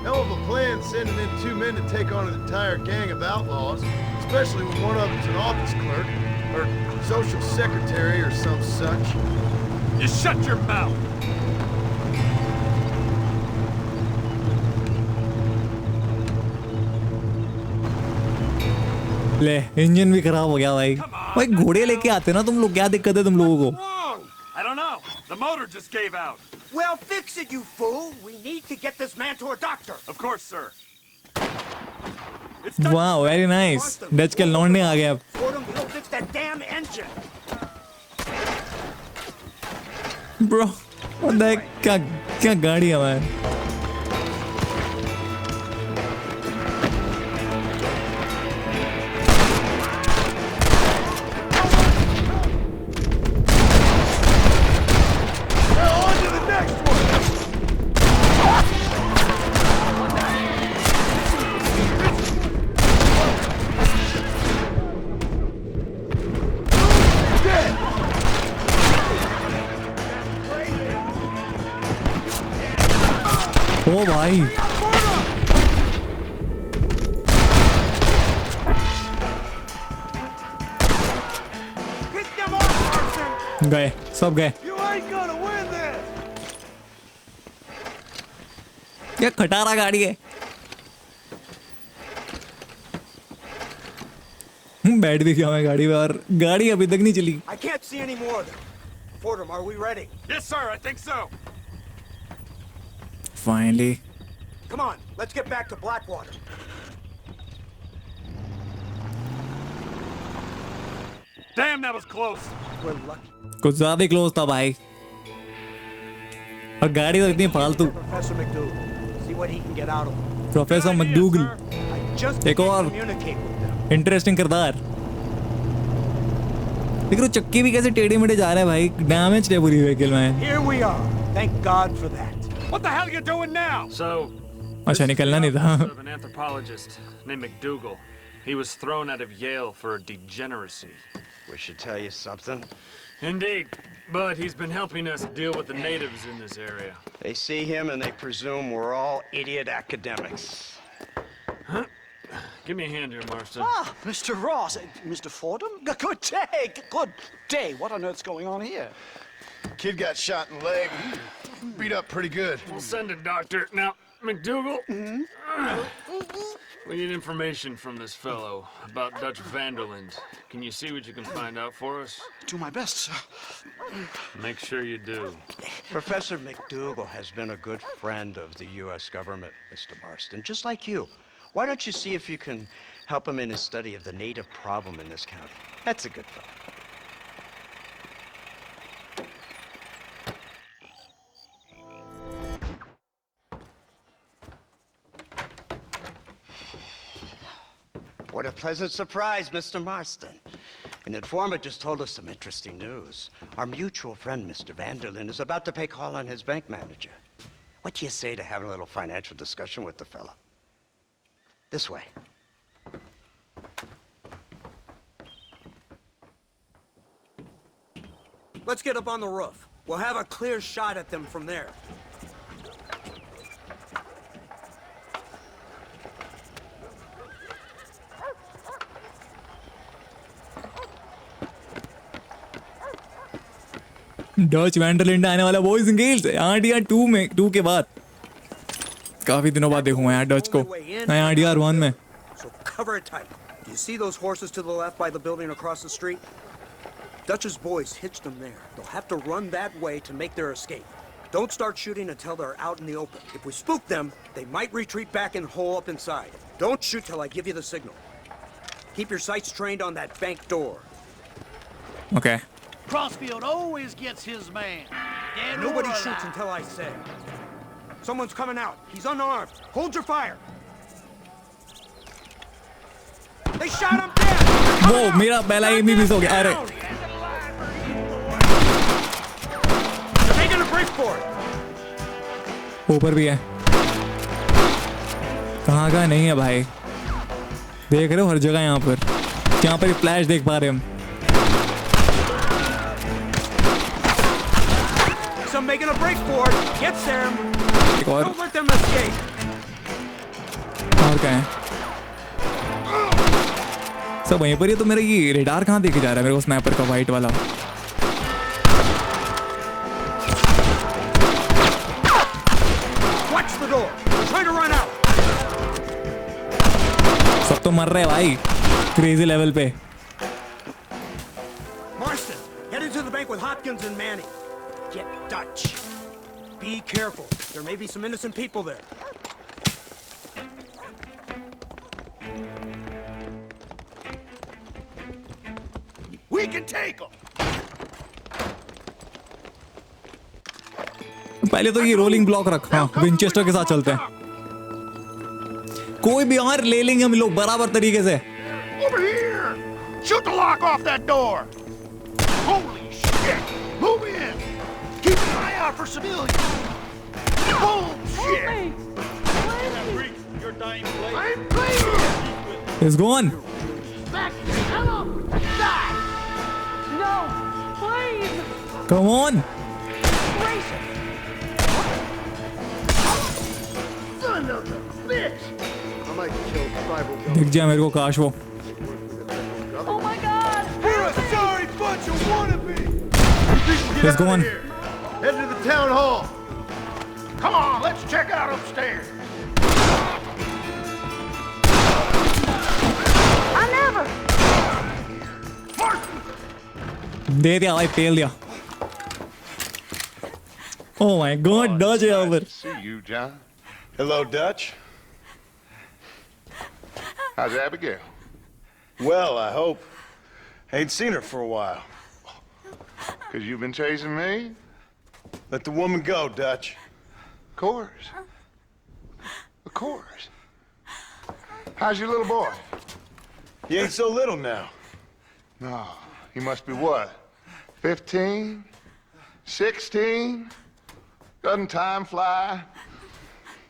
Hell of a plan sending in 2 men to take on an entire gang of outlaws, especially when one of them's an office clerk, or social secretary, or some such. You shut your mouth! ले engine भी खराब हो गया भाई। भाई घोड़े लेके आते ना तुम लोग, क्या दिक्कत है तुम लोगों को? I don't know. The motor just gave out. Well, fix it, you fool. We need to get this man to a doctor. Of course, sir. वाह वेरी नाइस, डच के लौंडे आ गए अब। Fordham, he'll fix that damn engine. Bro क्या गाड़ी है भाई। ओ भाई गए, सब गए। क्या खटारा गाड़ी है। बैठ भी गया मैं गाड़ी में और गाड़ी अभी तक नहीं चली। I can't see any more of them. Fordham, are we ready? Yes, sir. I think so. Finally. Come on, let's get back to Blackwater. Damn, that was close. We're lucky. कुछ ज्यादा क्लोज था भाई, और गाड़ी तो इतनी फालतू। Professor McDougal, see what he can get out of him. Professor McDougall, एक और इंटरेस्टिंग किरदार। देख रहे हो चक्के भी कैसे टेढ़े मेढ़े जा रहे हैं भाई, डैमेज है पूरी व्हीकल में। Here we are. Thank God for that. What the hell are you doing now? So, अच्छा निकलना नहीं था। an anthropologist named McDougal. He was thrown out of Yale for degeneracy. We should tell you something. Indeed, but he's been helping us deal with the natives in this area. They see him and they presume we're all idiot academics. Huh? Give me a hand here, Marston. Ah, Mr. Ross, Mr. Fordham. Good day, good day. What on earth's going on here? Kid got shot in the leg. Beat up pretty good. We'll send a doctor. Now, McDougal, we need information from this fellow about Dutch Vanderland. Can you see what you can find out for us? Do my best, sir. Make sure you do. Professor McDougal has been a good friend of the U.S. government, Mr. Marston, just like you. Why don't you see if you can help him in his study of the native problem in this county? That's a good fellow. What a pleasant surprise, Mr. Marston. An informant just told us some interesting news. Our mutual friend, Mr. Vanderland, is about to pay call on his bank manager. What do you say to having a little financial discussion with the fella? This way. Let's get up on the roof. We'll have a clear shot at them from there. Dutch Van der Linde आने वाला boys and girls. RDR 2 में 2 के बाद काफी दिनों बाद देखूंगा यार डच को। मैं आरडीआर 1 में। So cover it tight. Do you see those horses to the left by the building across the street? Dutch's boys hitched them there. They'll have to run that way to make their escape. Don't start shooting until they're out in the open. If we spook them, they might retreat back and hole up inside. Don't shoot till I give you the signal. Keep your sights trained on that bank door. Okay. Crossfield always gets his man. Nobody shoots until I say. Someone's coming out. He's unarmed. Hold your fire. They shot him dead. वो मेरा पहला M ही miss हो गया। अरे Taking a break for it. ऊपर भी है। कहाँ का नहीं है भाई, देख रहे हो हर जगह यहाँ पर फ्लैश देख पा रहे हम। Some making a break for it. Gets there. और Don't let them escape. और क्या है सब वहीं पर ही। तो मेरा ये रेडार कहाँ देखे जा रहा है मेरे को, स्नाइपर का वाइट वाला। Watch the door. We're trying to run out. सब तो मर रहे हैं भाई। क्रेजी लेवल पे। Marston, head into the bank with Hopkins and Manning. Get Dutch. Be careful. There may be some innocent people there. We can take them. पहले तो ये रोलिंग ब्लॉक रख। हाँ, विंचेस्टर के साथ चलते हैं। कोई भी और ले लेंगे हम लोग बराबर तरीके से। Over here! Shoot the lock off that door! Holy shit! Move in! Keep an eye out for civilians! Bullshit! You're dying late. I'm clear! It's gone. Back! Come on! Die! No! Please! Come on! Brace it! Son of a bitch! I might kill tribal दिख जाए मेरे को काश वो। Oh my God! You're a sorry bunch of wannabes! Let's go on. Head to the town hall. Come on, let's check out upstairs. I never! दे दिया भाई, पेल दिया। Oh my God, Dutch है over. See you, John. Hello, Dutch. How's Abigail? Well, I hope. Ain't seen her for a while. 'Cause you've been chasing me? Let the woman go, Dutch. Of course. Of course. How's your little boy? He ain't so little now. No, he must be what? 15? 16? Doesn't time fly?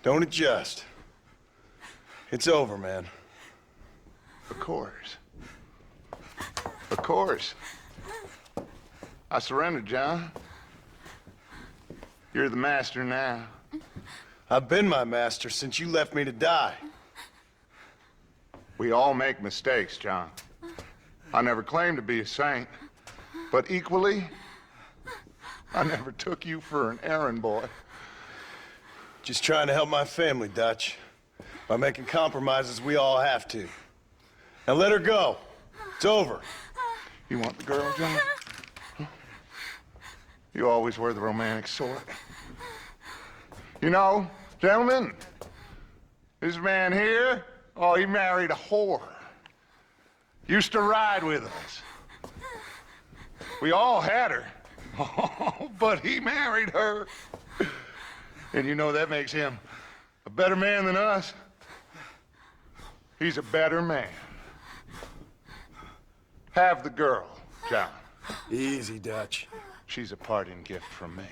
Don't adjust. It's over, man. Of course. Of course. I surrendered, John. You're the master now. I've been my master since you left me to die. We all make mistakes, John. I never claimed to be a saint, but equally, I never took you for an errand boy. Just trying to help my family, Dutch. By making compromises we all have to. Now let her go. It's over. You want the girl, John? Huh? You always were the romantic sort. You know, gentlemen, this man here, oh, he married a whore. Used to ride with us. We all had her. Oh, but he married her. And you know that makes him a better man than us. He's a better man. Have the girl, John. Easy, Dutch. She's a parting gift from me.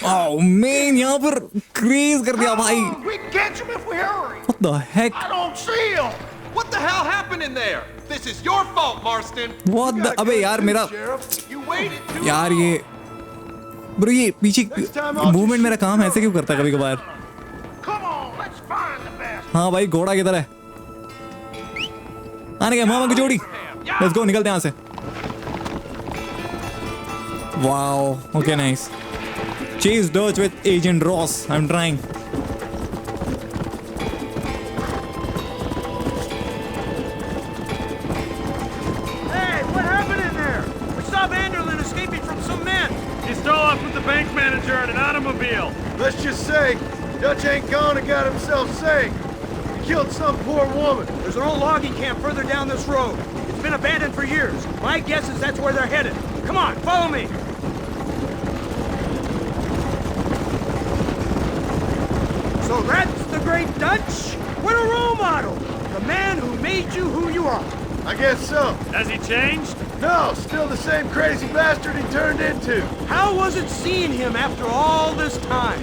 Oh man, यहाँ पर craze कर दिया भाई। We can catch him if we hurry. What the heck? I don't see him. What the hell happened in there? This is your fault, Marston. What the? अबे यार मेरा You waited too यार ये bro ये पीछे movement मेरा काम ऐसे क्यों करता है कभी कभार। Come on, let's find the best. हाँ भाई घोड़ा किधर है? आने गया मामा की जोड़ी। Let's go, निकलते हैं यहाँ से। Wow, okay, nice. Chase Dutch with Agent Ross. I'm trying. Hey, what happened in there? We saw Vanderlyn escaping from some men. He stole off with the bank manager in an automobile. Let's just say, Dutch ain't gone and got himself saved. He killed some poor woman. There's an old logging camp further down this road. It's been abandoned for years. My guess is that's where they're headed. Come on, follow me. So that's the great Dutch? What a role model! The man who made you who you are. I guess so. Has he changed? No, still the same crazy bastard he turned into. How was it seeing him after all this time?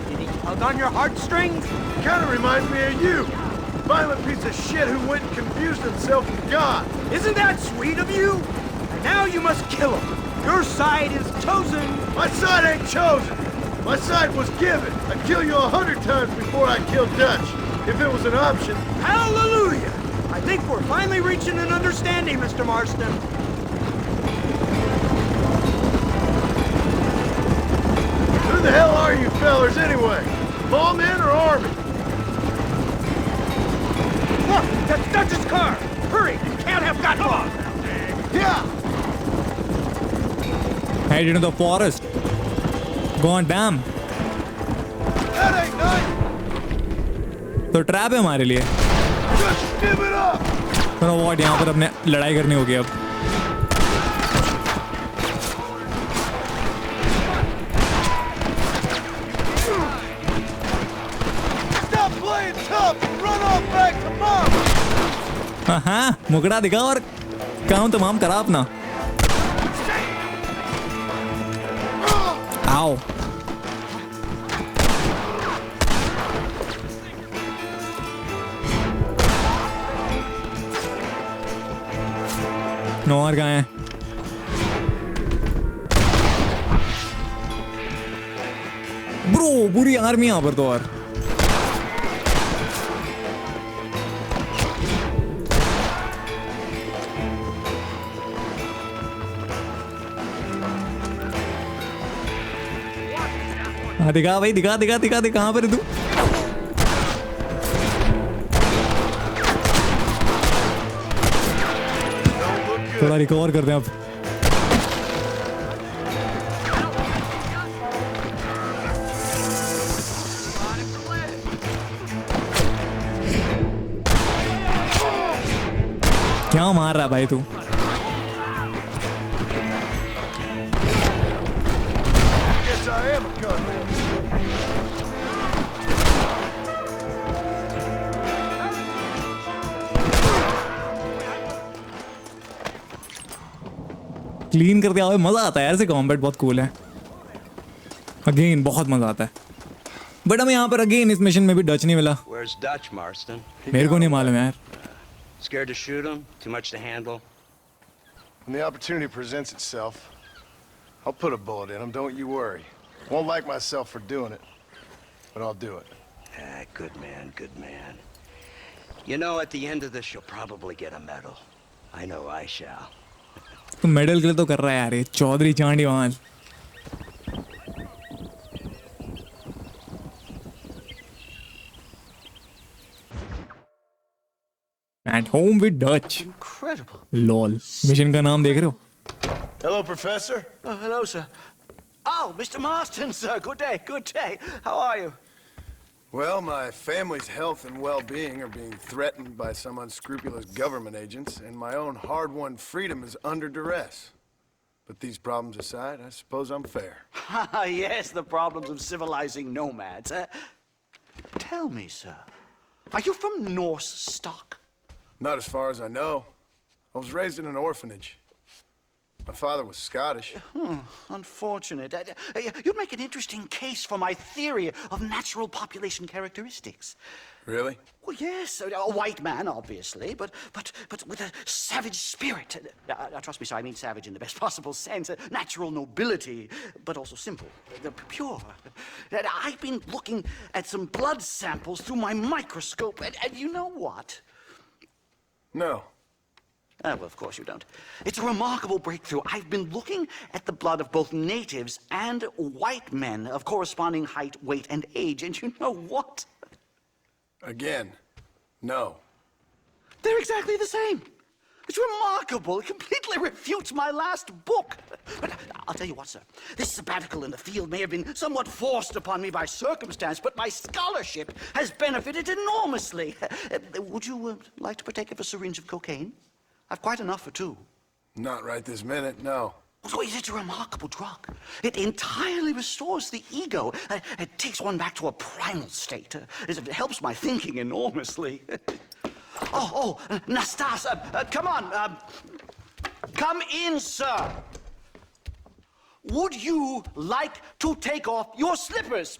Did he tug on your heartstrings? Kind of reminds me of you. Violent piece of shit who went and confused himself with God. Isn't that sweet of you? And now you must kill him. Your side is chosen. My side ain't chosen. My side was given. I'd kill you 100 times before I killed Dutch. If it was an option. Hallelujah! I think we're finally reaching an understanding, Mr. Marston. Who the hell are you fellers anyway? Lawmen or army? That's Dutch's car! Hurry! We can't have gotten lost! Yeah! Head into the forest. God damn. That ain't nice! तो trap है हमारे लिए. Just give it up! तो what यहाँ पर अपने लड़ाई करनी होगी अब. Stop playing tough and run off back to mom! हाँ, मुकड़ा दिखा और काम तमाम करा अपना. आओ. नौर कहाँ है? ब्रो पूरी आर्मी यहाँ पर तो और. दिखा भाई दिखा दिखा दिखा दिखा कहाँ पर है तू? थोड़ा रिकवर करते हैं अब. क्या मार रहा भाई तू? Guess I am a gunman. Clean करते आओ, मजा आता है यार. ऐसे कॉम्बैट बहुत कूल है. अगेन बहुत मजा आता है. बट हमें यहाँ पर अगेन इस मिशन में भी डच नहीं मिला. Where's Dutch, Marston? मेरे को नहीं मालूम यार. Scared to shoot him? Too much to handle? When the opportunity presents itself, I'll put a bullet in him, don't you worry. Won't like myself for doing it, but I'll do it. Ah, good man, good man. You know, at the end of this, you'll probably get a medal. I know I shall. तो medal के लिए तो कर रहा है यार ये चौधरी चांडी वाल. At home with Dutch. Incredible. Lol. Mission का नाम देख रहे हो? Hello, Professor. Oh, hello, sir. Oh, Mr. Marston, sir. Good day, good day. How are you? Well, my family's health and well-being are being threatened by some unscrupulous government agents, and my own hard-won freedom is under duress. But these problems aside, I suppose I'm fair. Yes, the problems of civilizing nomads. Tell me, sir, are you from Norse stock? Not as far as I know. I was raised in an orphanage. My father was Scottish. Unfortunate. You'd make an interesting case for my theory of natural population characteristics. Really? Well, yes, a white man, obviously, but with a savage spirit. Trust me, sir, I mean savage in the best possible sense. Natural nobility, but also simple, pure. I've been looking at some blood samples through my microscope, and you know what? No. Well, of course you don't. It's a remarkable breakthrough. I've been looking at the blood of both natives and white men of corresponding height, weight, and age, and you know what? Again, no. They're exactly the same. It's remarkable. It completely refutes my last book. But I'll tell you what, sir. This sabbatical in the field may have been somewhat forced upon me by circumstance, but my scholarship has benefited enormously. Would you like to partake of a syringe of cocaine? I've quite enough for two. Not right this minute, no. So it's a remarkable drug. It entirely restores the ego. It takes one back to a primal state. It helps my thinking enormously. Nastas, come on. Come in, sir. Would you like to take off your slippers?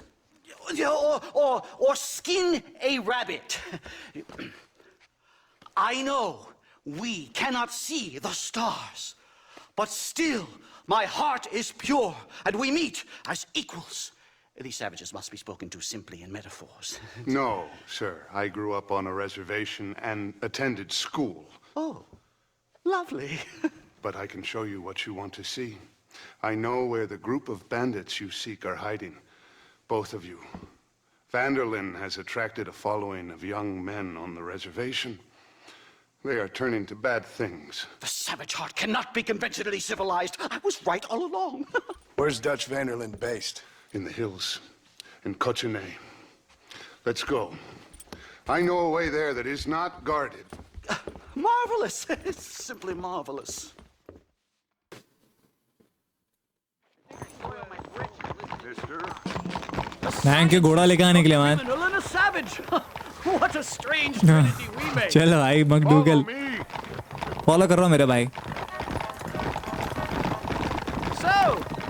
Or skin a rabbit? I know we cannot see the stars, but still my heart is pure, and we meet as equals. These savages must be spoken to simply in metaphors. No, sir. I grew up on a reservation and attended school. Oh, lovely. But I can show you what you want to see. I know where the group of bandits you seek are hiding. Both of you. Vanderlyn has attracted a following of young men on the reservation. They are turning to bad things. The savage heart cannot be conventionally civilized. I was right all along. Where's Dutch Vanderlyn based? In the hills, in Cochene. Let's go. I know a way there that is not guarded. Marvelous. It's simply marvelous. Thank you घोड़ा लेके आने के लिए man. Criminal and a savage. What a strange trinity we made. चल भाई मकडूगल follow कर रहा हूँ मेरे भाई. So,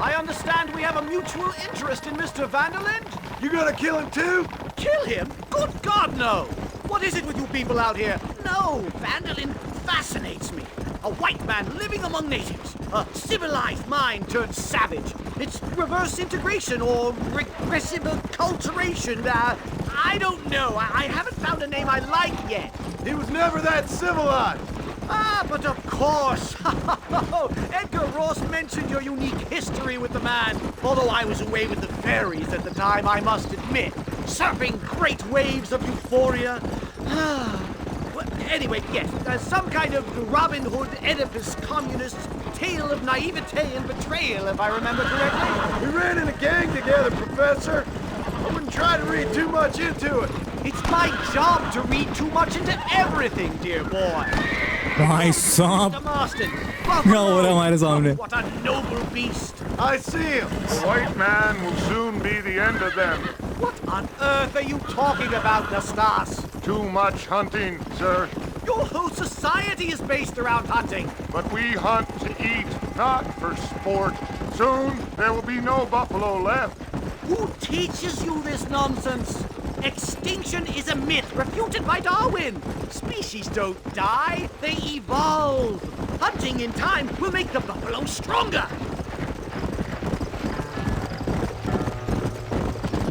I understand we have a mutual interest in Mr. Vanderlyn? You gonna kill him too? Kill him? Good God, no! What is it with you people out here? No, Vanderlyn fascinates me. A white man living among natives. A civilized mind turned savage. It's reverse integration or regressive acculturation. I don't know. I haven't found a name I like yet. He was never that civilized. But of course. Edgar Ross mentioned your unique history with the man. Although I was away with the fairies at the time, I must admit. Surfing great waves of euphoria. Well, anyway, yes, some kind of Robin Hood, Oedipus, communist tale of naivete and betrayal, if I remember correctly. We ran in a gang together, Professor. I wouldn't try to read too much into it. It's my job to read too much into everything, dear boy. भाई साहब Marston, क्या हो रहा है हमारे सामने? what a noble beast. I see him. The white man will soon be the end of them. What on earth are you talking about, Nastas? Too much hunting, sir. Your whole society is based around hunting. But we hunt to eat, not for sport. Soon there will be no buffalo left. Who teaches you this nonsense? Extinction is a myth refuted by Darwin. Species don't die, they evolve. Hunting in time will make the buffalo stronger.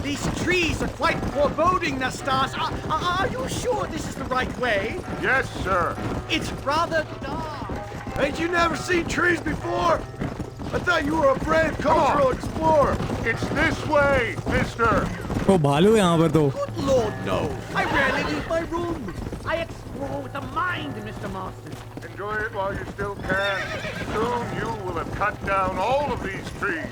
These trees are quite foreboding, Nastas. Are you sure this is the right way? Yes, sir. It's rather dark. Ain't you never seen trees before? I thought you were a brave cultural explorer. It's this way, mister. ओ भालू है यहाँ पर तो. Good Lord, no. I rarely leave my room. I explore with the mind, Mr. Marston. Enjoy it while you still can. Soon you will have cut down all of these trees.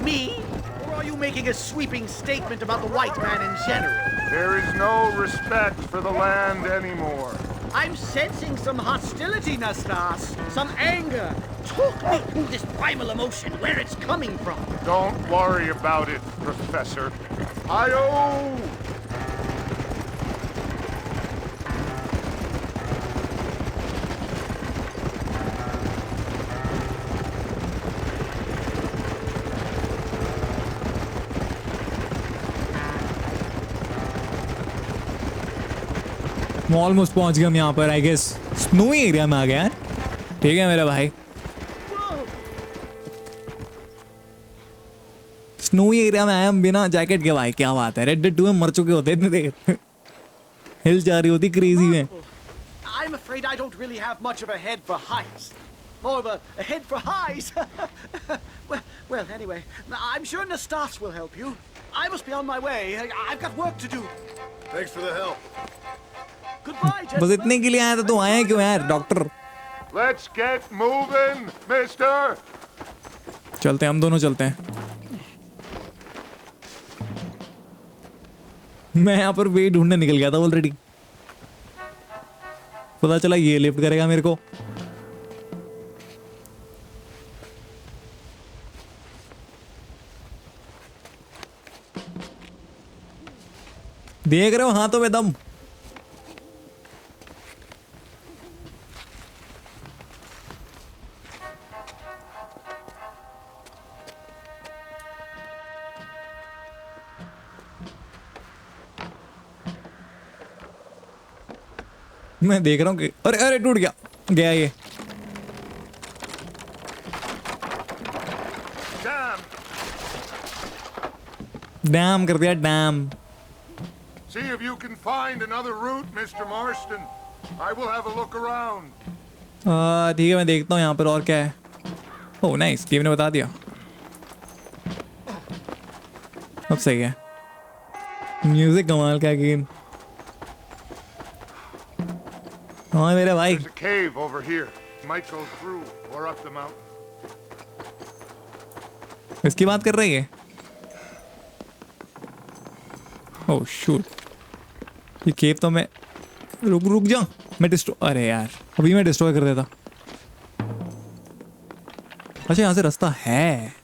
Me? Or are you making a sweeping statement about the white man in general? There is no respect for the land anymore. I'm sensing some hostility, Nastas. Some anger. Talk me through this primal emotion, where it's coming from. Don't worry about it, Professor. Hi-yo! Almost पहुंच गए हम यहाँ पर. I guess snowy area में आ गया है. ठीक है मेरा भाई. स्नोई एरिया में आए हम बिना जैकेट के. भाई क्या बात है. रेड डेड 2 में मर चुके होते इतने देर. हिल जा रही होती क्रेजी में. I'm afraid I don't really have much of a head for heights. More of a head for highs. well, anyway, I'm sure Nastas will help you. I must be on my way. I've got work to do. Thanks for the help. Goodbye, बस इतने के लिए आया था. तो आए क्यों यार doctor? Let's get moving, mister. चलते हैं हम दोनों चलते हैं. मैं यहाँ पर वे ढूंढने निकल गया था ऑलरेडी. पता चला ये लिफ्ट करेगा मेरे को. देख रहे हो हाथों में दम. मैं देख रहा हूँ कि अरे अरे टूट गया गया ये. डैम कर दिया dam. See if you can find another route, Mr. Marston. I will have a look around. ठीक है मैं देखता हूँ यहाँ पर और क्या है. Oh nice. गेम ने बता दिया. अब सही है. म्यूजिक कमाल का गेम. हाँ मेरे भाई. There's a cave over here. Might go through or up the mountain. इसकी बात कर रही है. Oh shoot. ये केव तो मैं रुक जा. मैं डिस्ट्रॉय. अरे यार अभी मैं डिस्ट्रॉय कर देता. अच्छा यहाँ से रास्ता है.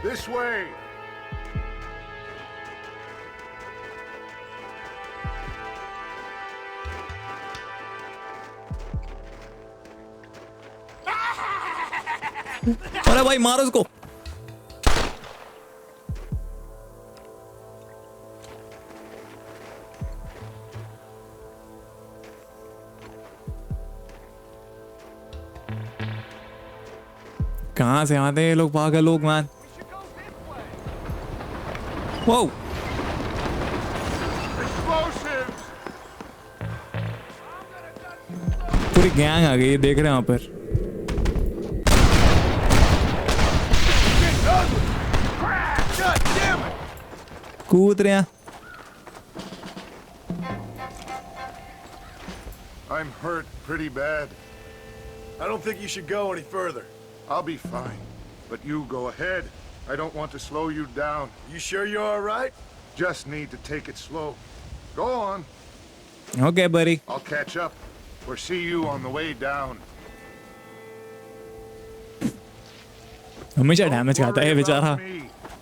This way. अरे भाई मारो उसको. कहाँ से आते हैं ये लोग पागल लोग मैन. वो पूरी गैंग आ गई देख रहे हैं यहाँ पर. कूद रहे हैं. I'm hurt pretty bad. I don't think you should go any further. I'll be fine, but you go ahead. I don't want to slow you down. You sure you're all right? Just need to take it slow. Go on. Okay, buddy. I'll catch up or see you on the way down. हमेशा damage खाता है बेचारा.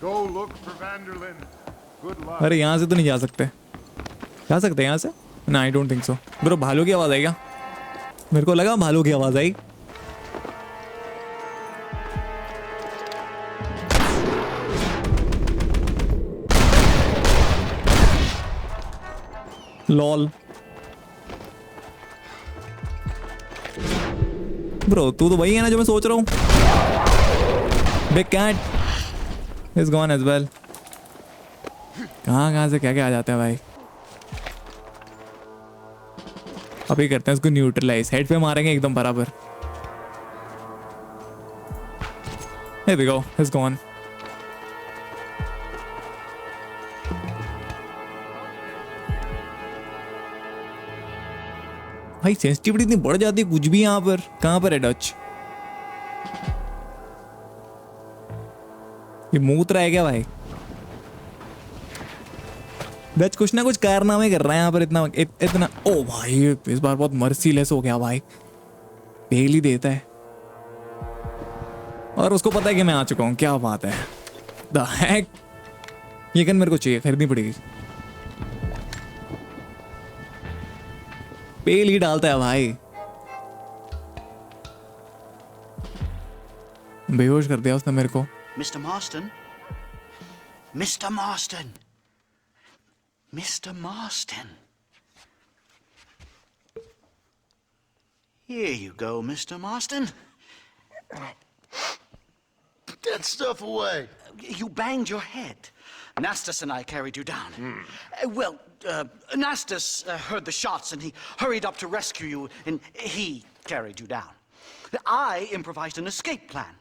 Go look for Vanderlyn. Good luck. अरे यहाँ से तो नहीं जा सकते. जा सकते हैं यहाँ से? ना आई डोंट थिंक सो. ब्रो भालू की आवाज आई क्या? मेरे को लगा भालू की आवाज आई. लॉल. ब्रो तू तो वही है ना जो मैं सोच रहा हूँ. Big cat is gone as well. कहाँ से क्या आ जाता है भाई. अभी करते हैं इसको न्यूट्रलाइज. हेड पे मारेंगे एकदम बराबर. Here we go. It's gone. भाई सेंसिटिविटी इतनी बढ़ जाती है कुछ भी यहाँ पर. कहाँ पर है डच? ये मूत रहा है क्या भाई? डच कुछ ना कुछ कारनामे कर रहा है यहाँ पर. इतना ओ भाई इस बार बहुत मर्सीलेस हो गया भाई. पेल ही देता है और उसको पता है कि मैं आ चुका हूँ. क्या बात है. The hack. ये गन मेरे को चाहिए. खरीदनी पड़ेगी. पेल ही डालता है भाई. बेहोश कर दिया उसने मेरे को. Mr. Marston? Mr. Marston? Mr. Marston? Here you go, Mr. Marston. Put that stuff away. You banged your head. Nastas and I carried you down. Nastas heard the shots and he hurried up to rescue you and he carried you down. I improvised an escape plan.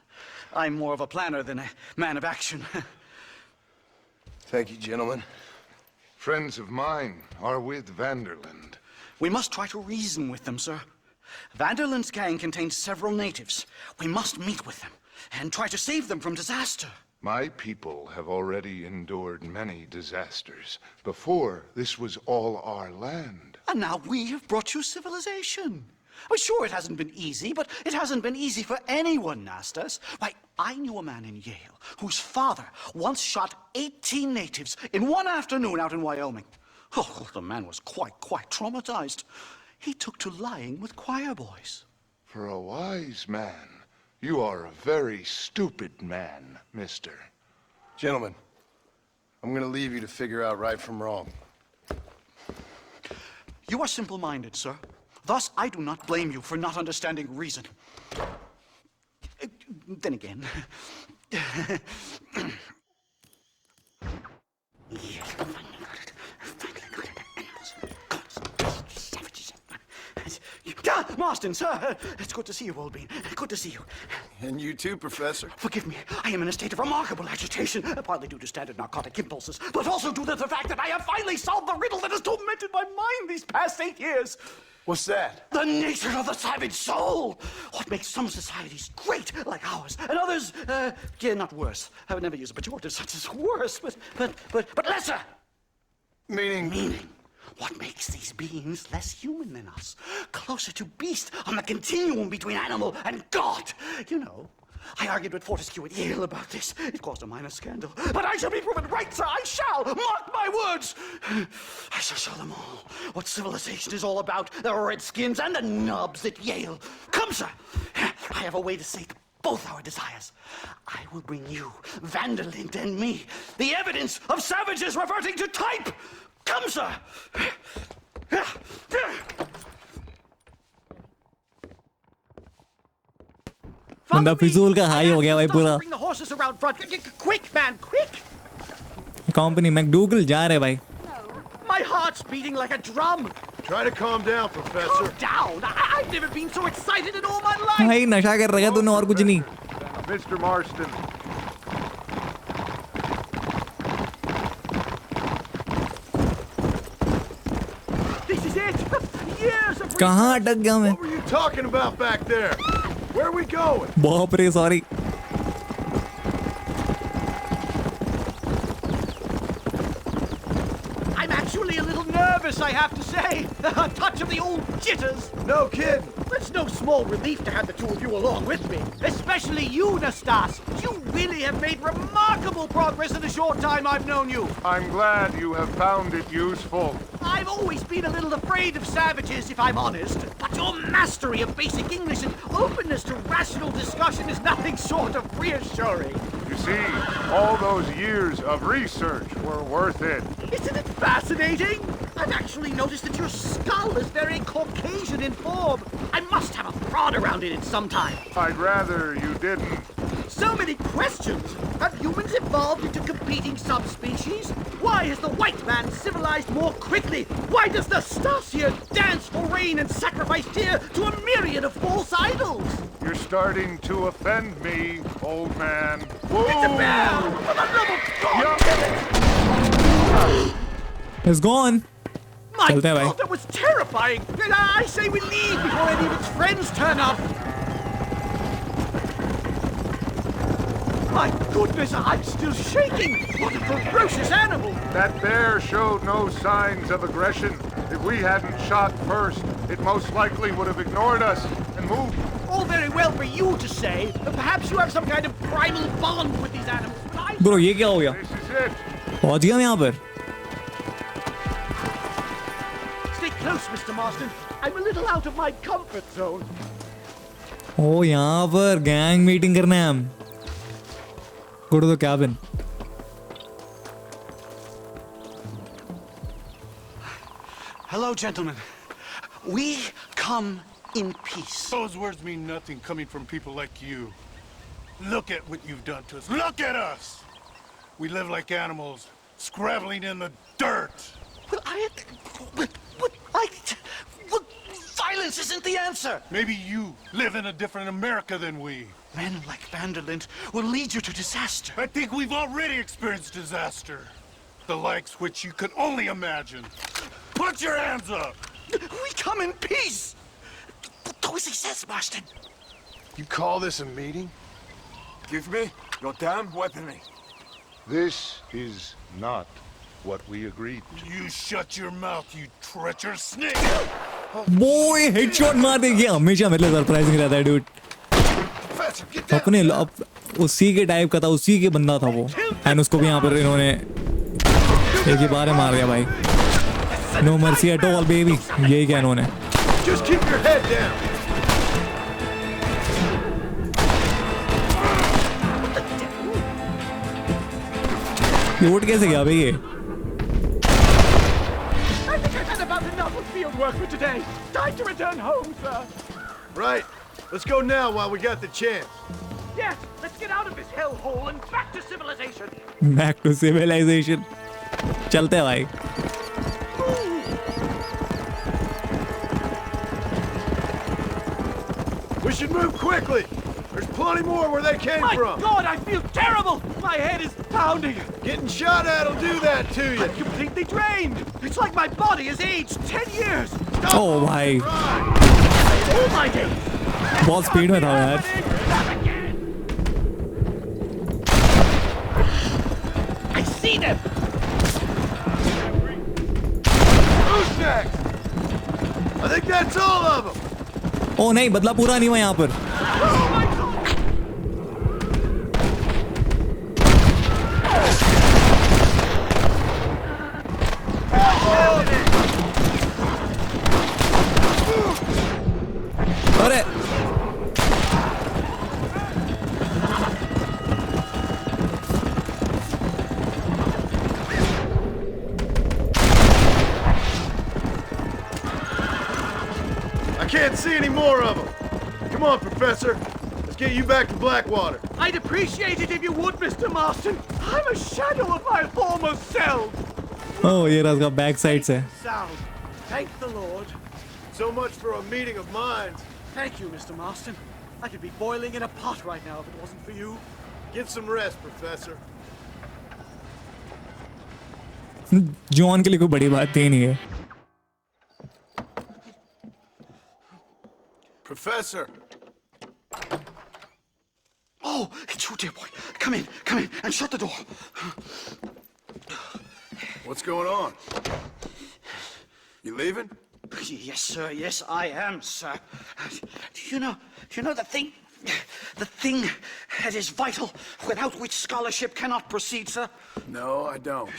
I'm more of a planner than a man of action. Thank you, gentlemen. Friends of mine are with Vanderlyn. We must try to reason with them, sir. Vanderlyn's gang contains several natives. We must meet with them and try to save them from disaster. My people have already endured many disasters. Before, this was all our land. And now we have brought you civilization. Well, sure, it hasn't been easy, but it hasn't been easy for anyone, Nastas. Why, I knew a man in Yale whose father once shot 18 natives in one afternoon out in Wyoming. Oh, the man was quite traumatized. He took to lying with choir boys. For a wise man, you are a very stupid man, mister. Gentlemen, I'm gonna leave you to figure out right from wrong. You are simple-minded, sir. Thus, I do not blame you for not understanding reason. Then again... Marston, sir! It's good to see you, old bean. Good to see you. And you too, Professor. Forgive me, I am in a state of remarkable agitation, partly due to standard narcotic impulses, but also due to the fact that I have finally solved the riddle that has tormented my mind these past 8 years. What's that? The nature of the savage soul. What makes some societies great, like ours, and others, not worse. I would never use a pejorative such as worse, but lesser. Meaning? What makes these beings less human than us? Closer to beast on the continuum between animal and God. You know, I argued with Fortescue at Yale about this. It caused a minor scandal. But I shall be proven right, sir. I shall. Mark my words. I shall show them all what civilization is all about. The redskins and the nubs at Yale. Come, sir. I have a way to sate both our desires. I will bring you, Vanderlinde and me, the evidence of savages reverting to type. Come, sir. बंदा फिजूल का high हो गया भाई पूरा. Bring the horses around front. Quick, man, quick. Company McDougall जा रहे भाई. My heart's beating like a drum. Try to calm down, Professor. Calm down? I've never been so excited in all my life. भाई नशा कर रखा तूने और कुछ नहीं. Mr. Marston. This is it. Years of कहाँ अटक गया मैं? What were you talking about back there? Where are we going? बाप रे sorry. I'm actually a little nervous, I have to say. A touch of the old jitters. No kidding. It's no small relief to have the two of you along with me. Especially you, Nastas. You really have made remarkable progress in the short time I've known you. I'm glad you have found it useful. I've always been a little afraid of savages, if I'm honest. But your mastery of basic English and openness to rational discussion is nothing short of reassuring. You see, all those years of research were worth it. Isn't it fascinating? I've actually noticed that your skull is very Caucasian in form. I must have a prod around it at some time. I'd rather you didn't. So many questions. Have humans evolved into competing subspecies? Why is the white man civilized more quickly? Why does the Stasia dance for rain and sacrifice deer to a myriad of false idols? You're starting to offend me, old man. Whoa! It's a bear! For the love of God! It's gone. My God, that was terrifying! I say we leave before any of its friends turn up! My goodness, I'm still shaking! What a ferocious animal! That bear showed no signs of aggression. If we hadn't shot first, it most likely would have ignored us and moved. All very well for you to say, but perhaps you have some kind of primal bond with these animals. Bro, ये क्या हो गया? This is it. पहुंच गया मैं यहाँ पर. Stay close, Mr. Marston. I'm a little out of my comfort zone. ओ यहाँ पर गैंग मीटिंग करना है हम. Go to the cabin. Hello, gentlemen. We come in peace. Those words mean nothing coming from people like you. Look at what you've done to us. Look at us! We live like animals, scrabbling in the dirt. Violence isn't the answer. Maybe you live in a different America than we. Men like Vanderlinde will lead you to disaster. I think we've already experienced disaster. The likes which you could only imagine. Put your hands up! We come in peace! Do as he says, Marston. You call this a meeting? Give me your damn weaponry. This is not what we agreed to. You shut your mouth, you treacherous snake! Boy, headshot मार दे गया. हमेशा मेरे लिए surprising रहता है, dude. अपने उसी के टाइप का था, उसी के बंदा था वो. एंड उसको भी यहाँ पर इन्होंने एक ही बार मार दिया भाई. No mercy at all, baby. यही क्या इन्होंने. Just keep your head down. ये उठ कैसे गया भाई ये? I think I've had about enough of field work for today. Time to return home, sir. Right. Let's go now while we got the chance. Yes, let's get out of this hellhole and back to civilization. Back to civilization. चलते हैं भाई. We should move quickly. There's plenty more where they came from. My God, I feel terrible! My head is pounding. Getting shot at'll do that to you. I'm completely drained. It's like my body has aged 10 years. Oh भाई Oh my days! बहुत speed में था यार. I see them. Who's next? I think that's all of them. ओ नहीं बदला पूरा नहीं हुआ यहाँ पर. अरे I can't see any more of them. Come on, Professor. Let's get you back to Blackwater. I'd appreciate it if you would, Mr. Marston. I'm a shadow of my former self. Oh, ये रहा back side से. Sound. Thank the Lord. So much for a meeting of minds. Thank you, Mr. Marston. I could be boiling in a pot right now if it wasn't for you. Get some rest, Professor. John के लिए कोई बड़ी बात ही नहीं है. Professor. Oh, it's you, dear boy. Come in, and shut the door. What's going on? You leaving? Yes, sir. Yes, I am, sir. You know the thing that is vital, without which scholarship cannot proceed, sir? No, I don't.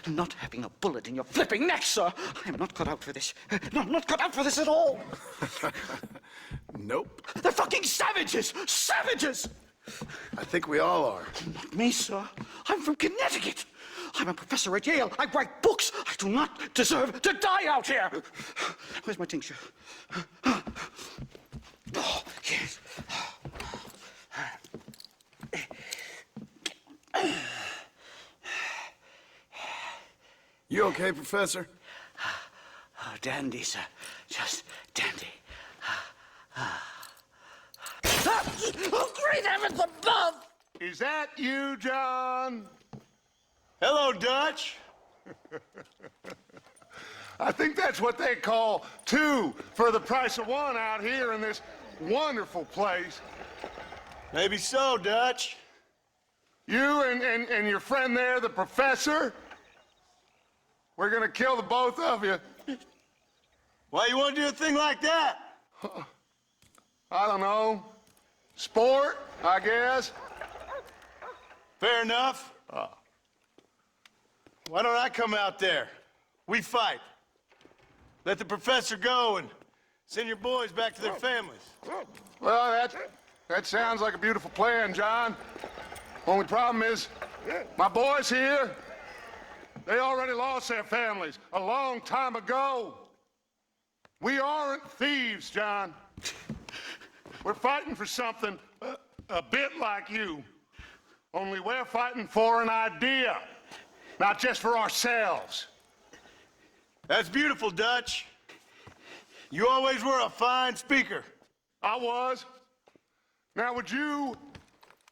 Not having a bullet in your flipping neck, sir. I am not cut out for this. No, I'm not cut out for this at all. Nope. They're fucking savages! Savages! I think we all are. Not me, sir. I'm from Connecticut. I'm a professor at Yale. I write books. I do not deserve to die out here. Where's my tincture? Oh, yes. You okay, Professor? Oh, dandy, sir. Just dandy. Oh, great heavens above! Is that you, John? Hello, Dutch. I think that's what they call two for the price of one out here in this wonderful place. Maybe so, Dutch. You and your friend there, the professor, we're gonna kill the both of you. Why you want to do a thing like that? I don't know. Sport, I guess. Fair enough. Why don't I come out there? We fight. Let the professor go and send your boys back to their families. Well, that sounds like a beautiful plan, John. Only problem is, my boys here, they already lost their families a long time ago. We aren't thieves, John. We're fighting for something a bit like you. Only we're fighting for an idea, not just for ourselves. That's beautiful, Dutch. You always were a fine speaker. I was. Now, would you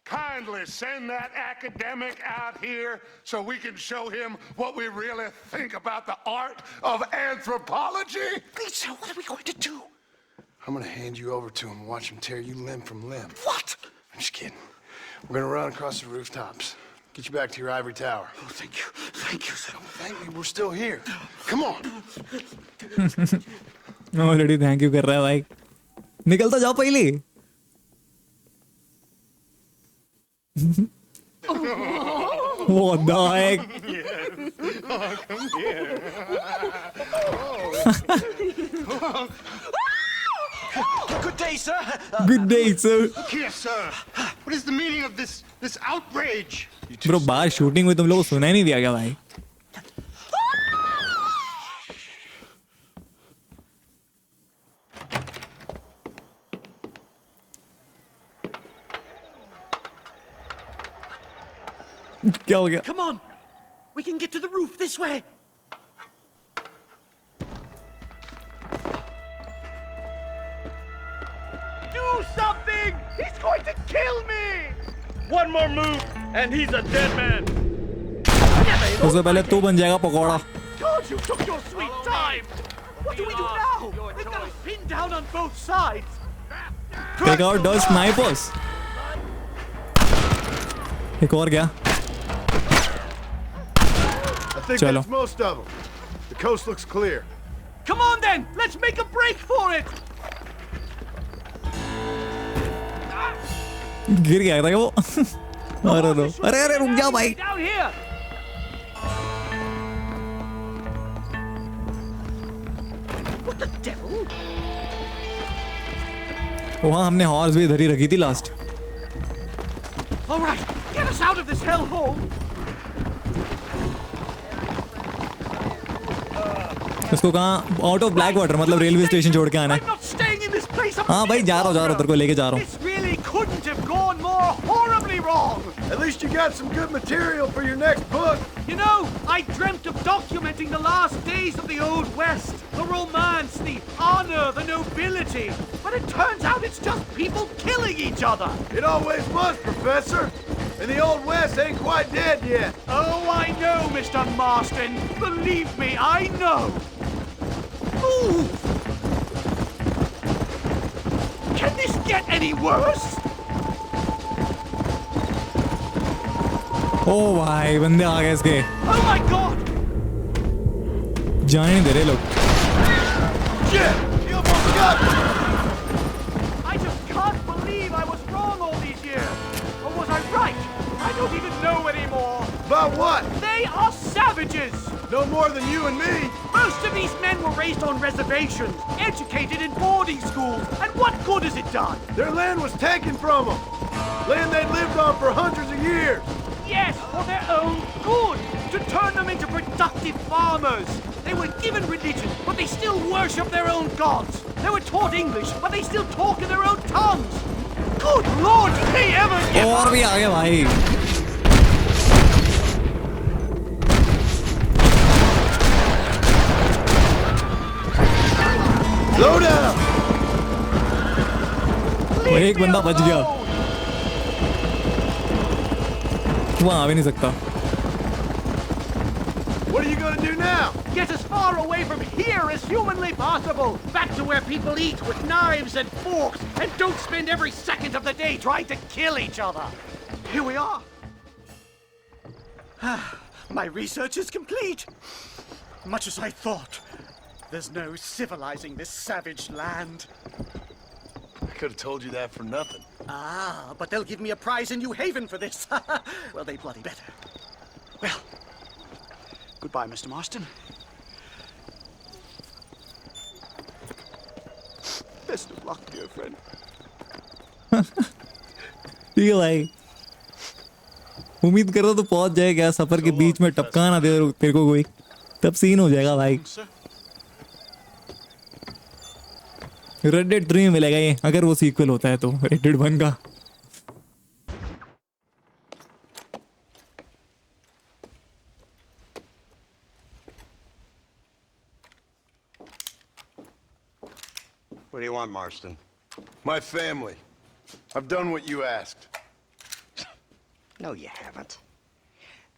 kindly send that academic out here so we can show him what we really think about the art of anthropology? Please, sir, what are we going to do? I'm gonna hand you over to him and watch him tear you limb from limb. What? I'm just kidding. We're gonna run across the rooftops. Get you back to your ivory tower. Oh, thank you. Thank you, sir. Thank me, we're still here. Come on. Already thank you कर रहा है भाई. निकलता जाओ पहले. What the heck? Oh, come here. Good day, sir. Good day, sir. Look here, sir. What is the meaning of this outrage? Bro, बाहर shooting में तुम लोगों को सुना ही नहीं दिया क्या भाई? क्या हो गया? Come on! We can get to the roof this way! Do something! He's going to kill me! One more move, and he's a dead man. उससे पहले तू बन जाएगा pakora. God, you took your sweet time. What do we do now? They've got us pinned down on both sides. Take out those snipers. एक और क्या? I think that's most of them. The coast looks clear. Come on then, let's make a break for it. गिर गया था वो. अरे no. अरे रुक जा भाई. Down here. What the devil? वहाँ हमने हॉर्स भी इधर ही रखी थी last. All right, get us out of this hellhole. इसको कहाँ आउट ऑफ ब्लैक वाटर मतलब रेलवे स्टेशन छोड़ के आना है. हाँ भाई जा रहा हूँ तेरे को लेके जा रहा हूँ. This really couldn't have gone more horribly wrong. At least you got some good material for your next book. You know, I dreamt of documenting the last days of the Old West. The romance, the honor, the nobility. But it turns out it's just people killing each other. It always was, Professor. And the Old West ain't quite dead yet. Oh, I know, Mr. Marston. Believe me, I know. Ooh. Can this get any worse? ओ भाई बंदे आ गए इसके. Oh my God! जाने नहीं दे रहे लोग. Shit! You almost got me! I just can't believe I was wrong all these years. Or was I right? I don't even know anymore. About what? They are savages! No more than you and me. Most of these men were raised on reservations, educated in boarding schools, and what good has it done? Their land was taken from them. Land they'd lived on for hundreds of years. Yes, for their own good, to turn them into productive farmers. They were given religion, but they still worship their own gods. They were taught English, but they still talk in their own tongues. Good Lord, did they ever get... और भी आ गए भाई. Slow down. एक बंदा बच गया. वहाँ आ भी नहीं सकता. What are you going to do now? Get as far away from here as humanly possible. Back to where people eat with knives and forks and don't spend every second of the day trying to kill each other. Here we are. My research is complete. Much as I thought. There's no civilizing this savage land. I could have told you that for nothing. Ah, but they'll give me a prize in New Haven for this. Well, they bloody better. Well, goodbye, Mr. Marston. Best of luck, dear friend. ठीक है भाई. उम्मीद करता तो पहुंच जाएगा. सफर के बीच में टपका ना दे तेरे को कोई. तब सीन हो जाएगा भाई. Red Dead 3 में मिलेगा ये अगर वो सीक्वल होता है तो Red Dead 1 का. What do you want, Marston? My family. I've done what you asked. No, you haven't.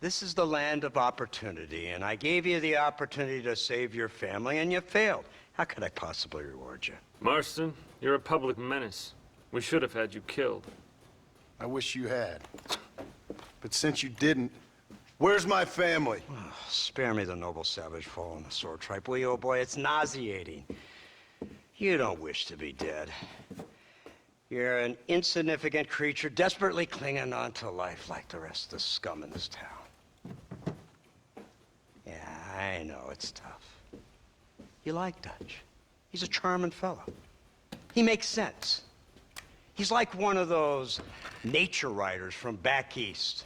This is the land of opportunity, and I gave you the opportunity to save your family, and you failed. How could I possibly reward you? Marston, you're a public menace. We should have had you killed. I wish you had. But since you didn't, where's my family? Oh, spare me the noble savage fall on the sword tripe, will you, old boy? It's nauseating. You don't wish to be dead. You're an insignificant creature desperately clinging on to life like the rest of the scum in this town. Yeah, I know it's tough. You like Dutch. He's a charming fellow. He makes sense. He's like one of those nature writers from back east.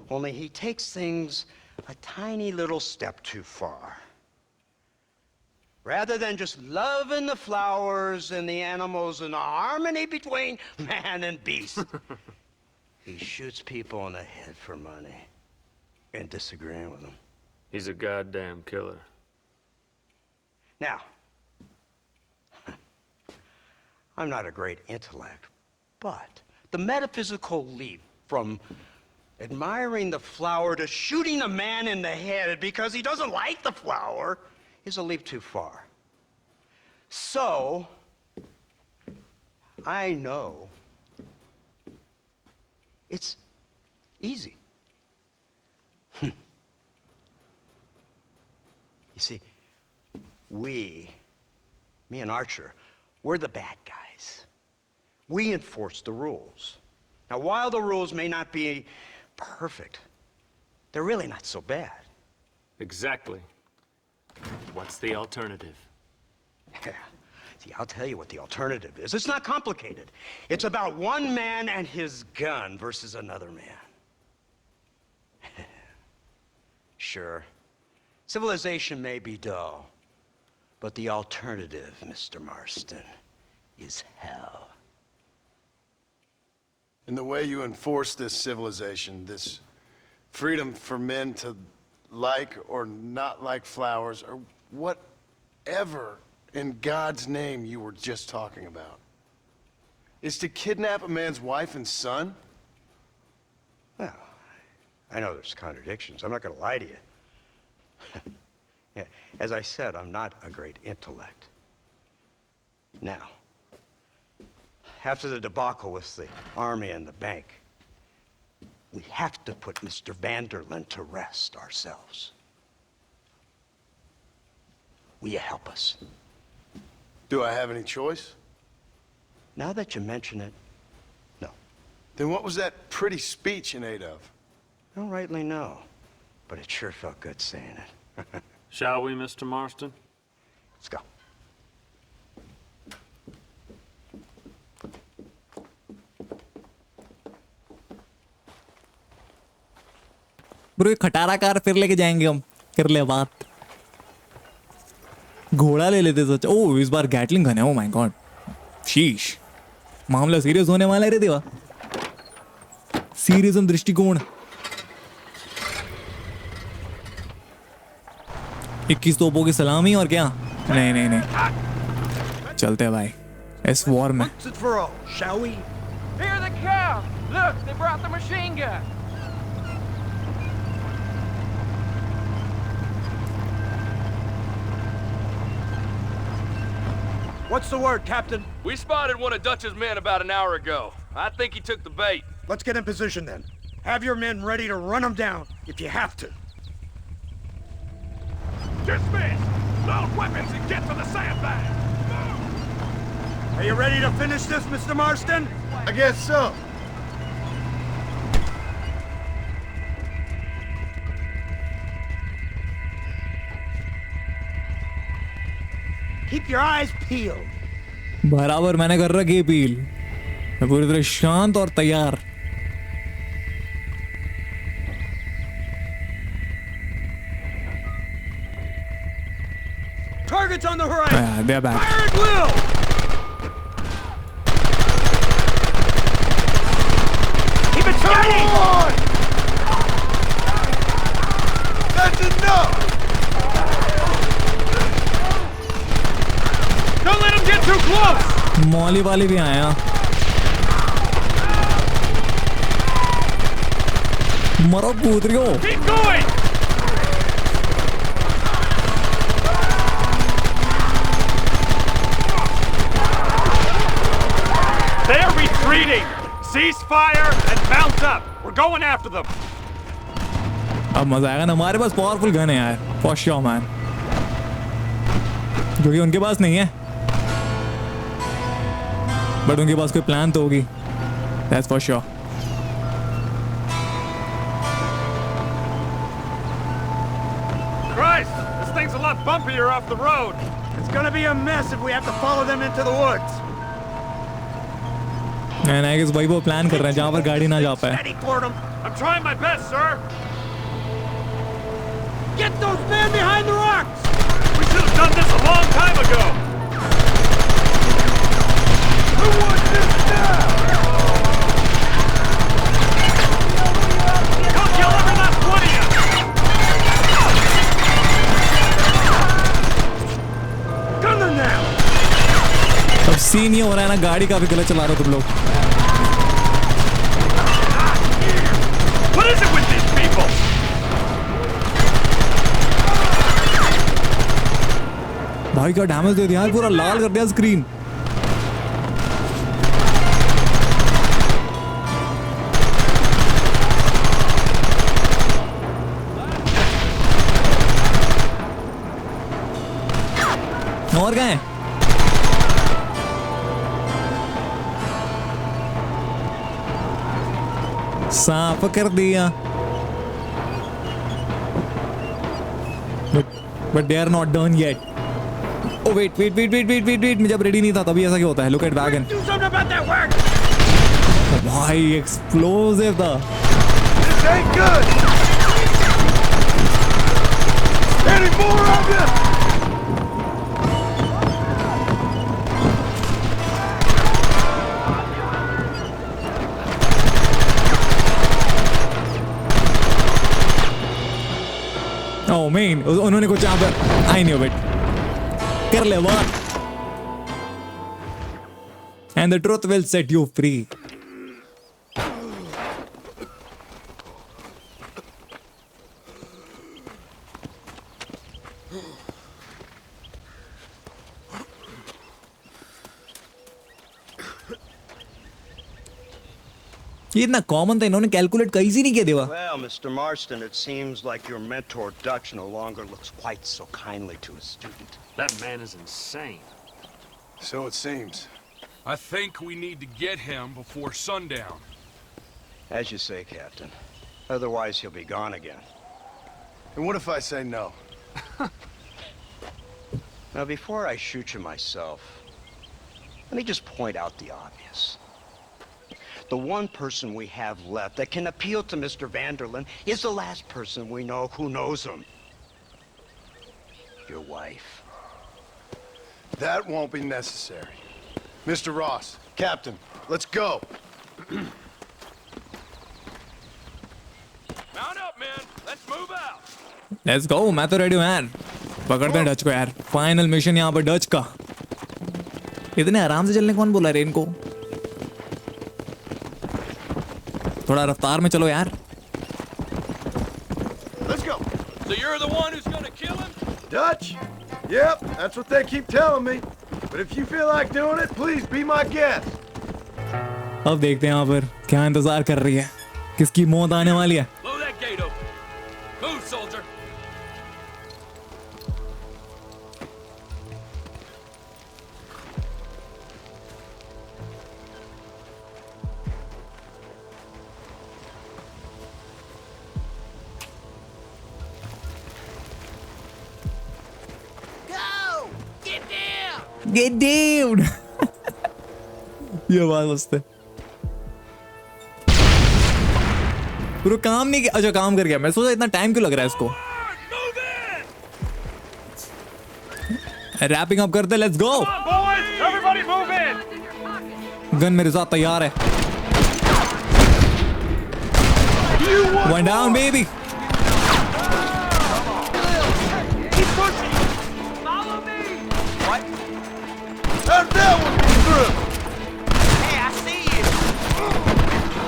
Only he takes things a tiny little step too far. Rather than just loving the flowers and the animals and the harmony between man and beast, he shoots people in the head for money and disagreeing with them. He's a goddamn killer. Now, I'm not a great intellect, but The metaphysical leap from admiring the flower to shooting a man in the head because he doesn't like the flower is a leap too far. So, I know it's easy. You see, me and Archer, we're the bad guys. We enforce the rules. Now, while the rules may not be perfect, they're really not so bad. Exactly. What's the alternative? See, I'll tell you what the alternative is. It's not complicated. It's about one man and his gun versus another man. Sure, civilization may be dull, but the alternative, Mr. Marston, is hell. And the way you enforce this civilization, this freedom for men to like or not like flowers, or whatever in God's name you were just talking about, is to kidnap a man's wife and son? Well, I know there's contradictions. I'm not going to lie to you. Yeah, as I said, I'm not a great intellect. Now, after the debacle with the army and the bank, we have to put Mr. Vanderlyn to rest ourselves. Will you help us? Do I have any choice? Now that you mention it, no. Then what was that pretty speech in aid of? I don't rightly know, but it sure felt good saying it. Shall we, Mr. Marston? Let's go. Bro ये खटारा car फिर लेके जाएंगे हम, कर ले बात. घोड़ा ले लेते सच. ओह इस बार गैटलिंग गन है. ओह माय गॉड, शीश, मामला सीरियस होने वाला है रे देवा. सीरियस दृष्टिकोण. 21 तोपों की सलामी और क्या? नहीं नहीं नहीं, चलते हैं भाई इस वॉर में. Shall we? Here they come! Look, they brought the machine gun. What's the word, Captain? We spotted one of Dutch's men about an hour ago. I think he took the bait. Let's get in position then. Have your men ready to run them down if you have to. Dismiss! Load weapons and get to the sandbag! Are you ready to finish this, Mr. Marston? I guess so. Keep your eyes peeled. बराबर मैंने कर रखी पील. मैं पूरी तरह शांत और तैयार. Targets on the horizon. Yeah, they're back. Fire at will. Keep it steady. That's enough. Don't let them get too close. मौली वाले भी आए हैं. मरो कूदरियो. Keep going. They're retreating. Cease fire and mount up. We're going after them. अब मजा आएगा ना. हमारे पास पावरफुल गन है यार, फॉर श्योर मैन, जो कि उनके पास नहीं है. बट उनके पास कोई प्लान तो होगी. That's for sure. Christ, this thing's a lot bumpier off the road. It's gonna be a mess if we have to follow them into the woods. And I guess भाई वो plan कर रहे हैं जहाँ पर गाड़ी ना जा पाए. I'm trying my best, sir. Get those men behind the rocks. We should have done this a long time ago. Who wants this now? Go kill every last one of you. Gunner now. अब scene ये हो रहा है ना, गाड़ी काफी गलत चला रहे हो तुम लोग. What is it with these people? भाई क्या डैमेज दे दिया यार, पूरा लाल कर दिया स्क्रीन। और गए साफ कर दिया, but they are not done yet. Oh wait, मैं जब रेडी नहीं था तभी ऐसा क्यों होता है? Look at Wagon. भाई एक्सप्लोसिव था। This ain't good. Any more of you? Oh man, उन्होंने कुछ यहाँ पर I knew it. कर ले बात। And the truth will set you free. ये इतना कॉमन था, इन्होंने कैलकुलेट कहीं से नहीं किया देवा। Well, Mr. Marston, it seems like your mentor Dutch no longer looks quite so kindly to his student. That man is insane. So it seems. I think we need to get him before sundown. As you say, Captain. Otherwise, he'll be gone again. And what if I say no? Now, before I shoot you myself, let me just point out the obvious. The one person we have left that can appeal to Mr. Vanderlyn is the last person we know who knows him. Your wife. That won't be necessary. Mr. Ross, Captain, let's go. Mount up, men. Let's move out. Let's go, मैं तो ready हूँ यार। पकड़ते हैं Dutch को यार। Final mission यहाँ पर डच का। इतने आराम से चलने कौन बोला रे इनको? थोड़ा रफ्तार में चलो यार। Let's go. So you're the one who's gonna kill him? Dutch? Yep, that's what they keep telling me. But if you feel like doing it, please be my guest. अब देखते हैं यहाँ पर क्या इंतजार कर रही है, किसकी मौत आने वाली है। Blow that gate open. Move, soldier. Get down. ये बात मस्त है। पूरा काम नहीं किया। अच्छा काम कर गया। मैं सोचा इतना टाइम क्यों लग रहा है इसको। रैपिंग अप करते, लेट्स गो। गन मेरे साथ तैयार है। One down, baby.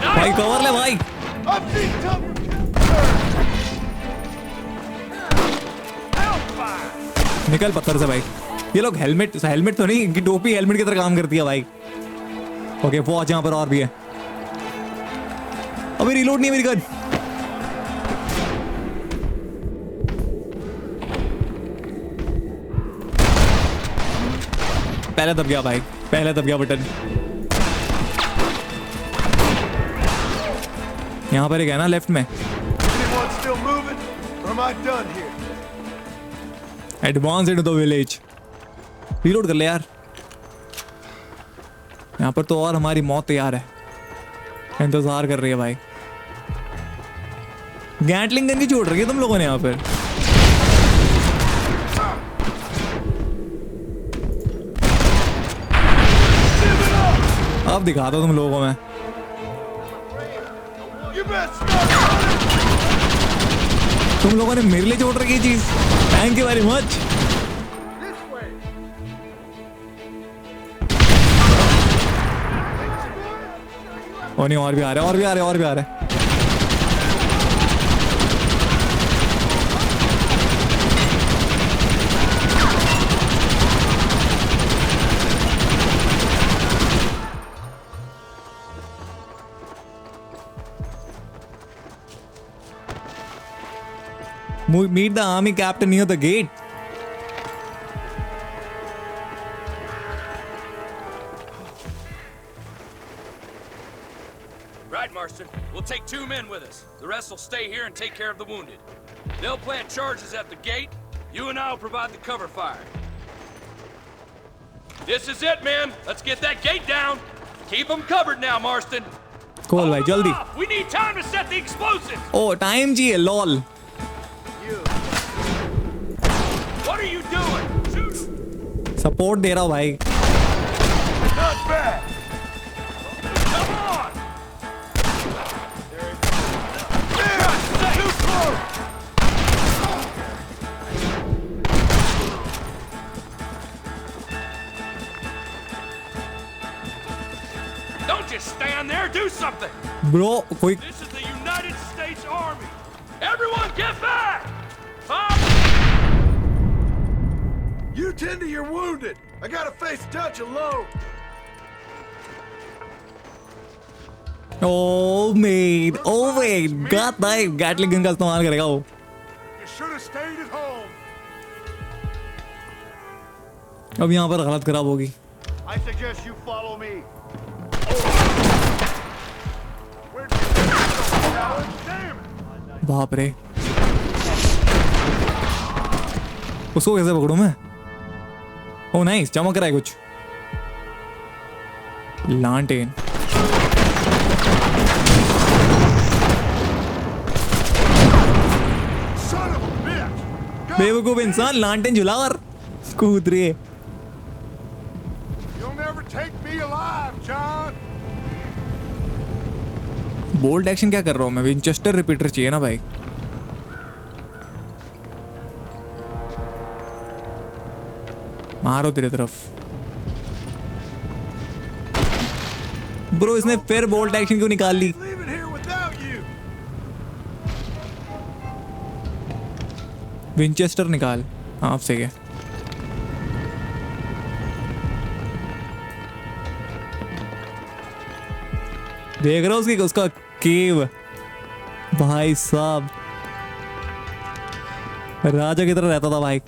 भाई कवर ले भाई। निकल पत्थर से भाई। ये लोग हेलमेट तो नहीं, इनकी टोपी हेलमेट की तरह काम करती है भाई। ओके फौज यहाँ पर और भी है। अभी रिलोड नहीं है मेरी गन। पहले दब गया भाई, पहले दब गया बटन। यहाँ पर एक है ना लेफ्ट में। Advance into the village. Reload कर ले यार। यहाँ पर तो और हमारी मौत तैयार है, इंतजार कर रही है भाई। गैटलिंग गन की छोड़ रही है तुम लोगों ने यहाँ पर। अब दिखा दो तुम लोगों को मैं। तुम लोगों ने मेरे लिए छोड़ रखी है चीज। Thank you very much. और नहीं, और भी आ रहे, और भी आ रहे, और भी आ रहे। Meet the army captain near the gate. Right, Marston. We'll take 2 men with us. The rest will stay here and take care of the wounded. They'll plant charges at the gate. You and I will provide the cover fire. This is it, men. Let's get that gate down. Keep them covered now, Marston. Cool, भाई जल्दी. We need time to set the explosives. Oh, time चाहिए, lol. What are you doing? Shoot. Support दे रहा हूँ भाई. Not bad. Come on. Too close. Don't just stand there. Do something. Bro, कोई This is the United States Army. Everyone get back. You tend to your wounded. I gotta face Dutch alone. Oh mate, got time. Gatling gun का इस्तेमाल करेगा वो. You should have stayed at home. अब यहाँ पर हालत खराब होगी. I suggest you follow me. बाप रे. उसको कैसे पकड़ूं मैं? Oh nice, चमक रहा है कुछ. लांटेन. बेवकूफ इंसान लांटेन झुला और कूद रही है. You'll never take me alive, John. Bold action क्या कर रहा हूँ मैं? विंचेस्टर रिपीटर चाहिए ना भाई. मारो तेरे तरफ. ब्रो इसने फिर बोल्ट एक्शन क्यों निकाल ली? विंचेस्टर निकाल. हाँ अब सही है. देख रहा हूँ उसका केव भाई साहब. राजा की तरह रहता था भाई.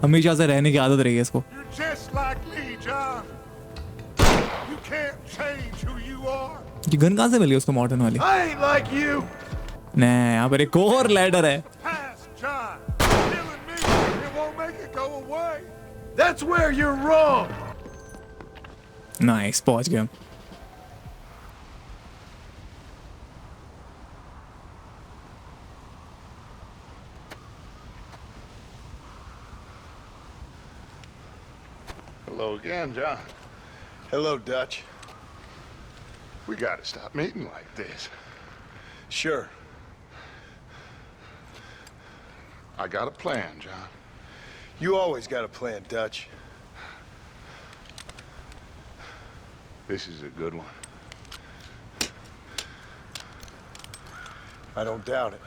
हमेशा से रहने की आदत रही है इसको. You're just like me, John. You can't change who you are. ये गन कहाँ से मिली उसको मॉडर्न वाली? I ain't like you. नहीं यहाँ पर एक और लैडर है. Pass, John. Killing me, it won't make it go away. That's where you're wrong. Nice पहुंच गया. Hello again, John. Hello, Dutch. We gotta stop meeting like this. Sure. I got a plan, John. You always got a plan, Dutch. This is a good one. I don't doubt it.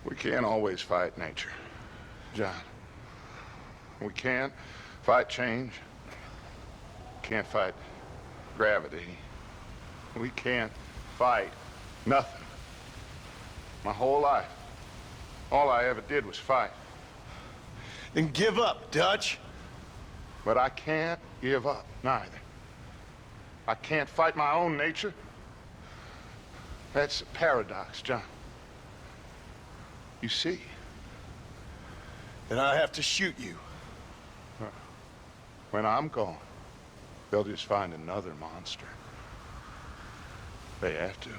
We can't always fight nature, John. We can't fight change. Can't fight gravity. We can't fight nothing. My whole life, all I ever did was fight. Then give up, Dutch. But I can't give up, neither. I can't fight my own nature. That's a paradox, John. You see? Then I have to shoot you. When I'm gone, they'll just find another monster. They have to.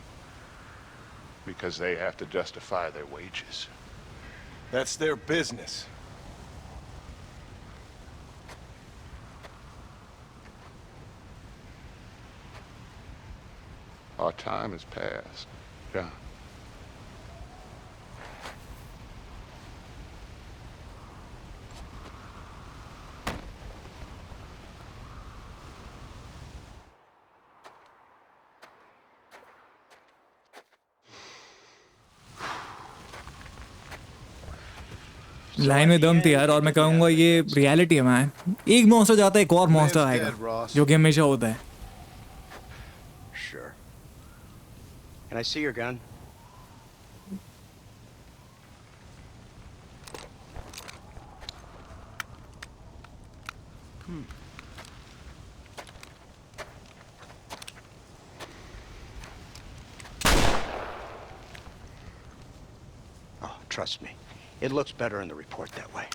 Because they have to justify their wages. That's their business. Our time has passed, John. Line में दम थी यार. और मैं कहूँगा ये reality है man. एक मॉन्स्टर जाता है एक और मॉन्स्टर आएगा जो कि हमेशा होता है. Sure. Can I see your gun? Oh, trust me. It looks better in the report that way.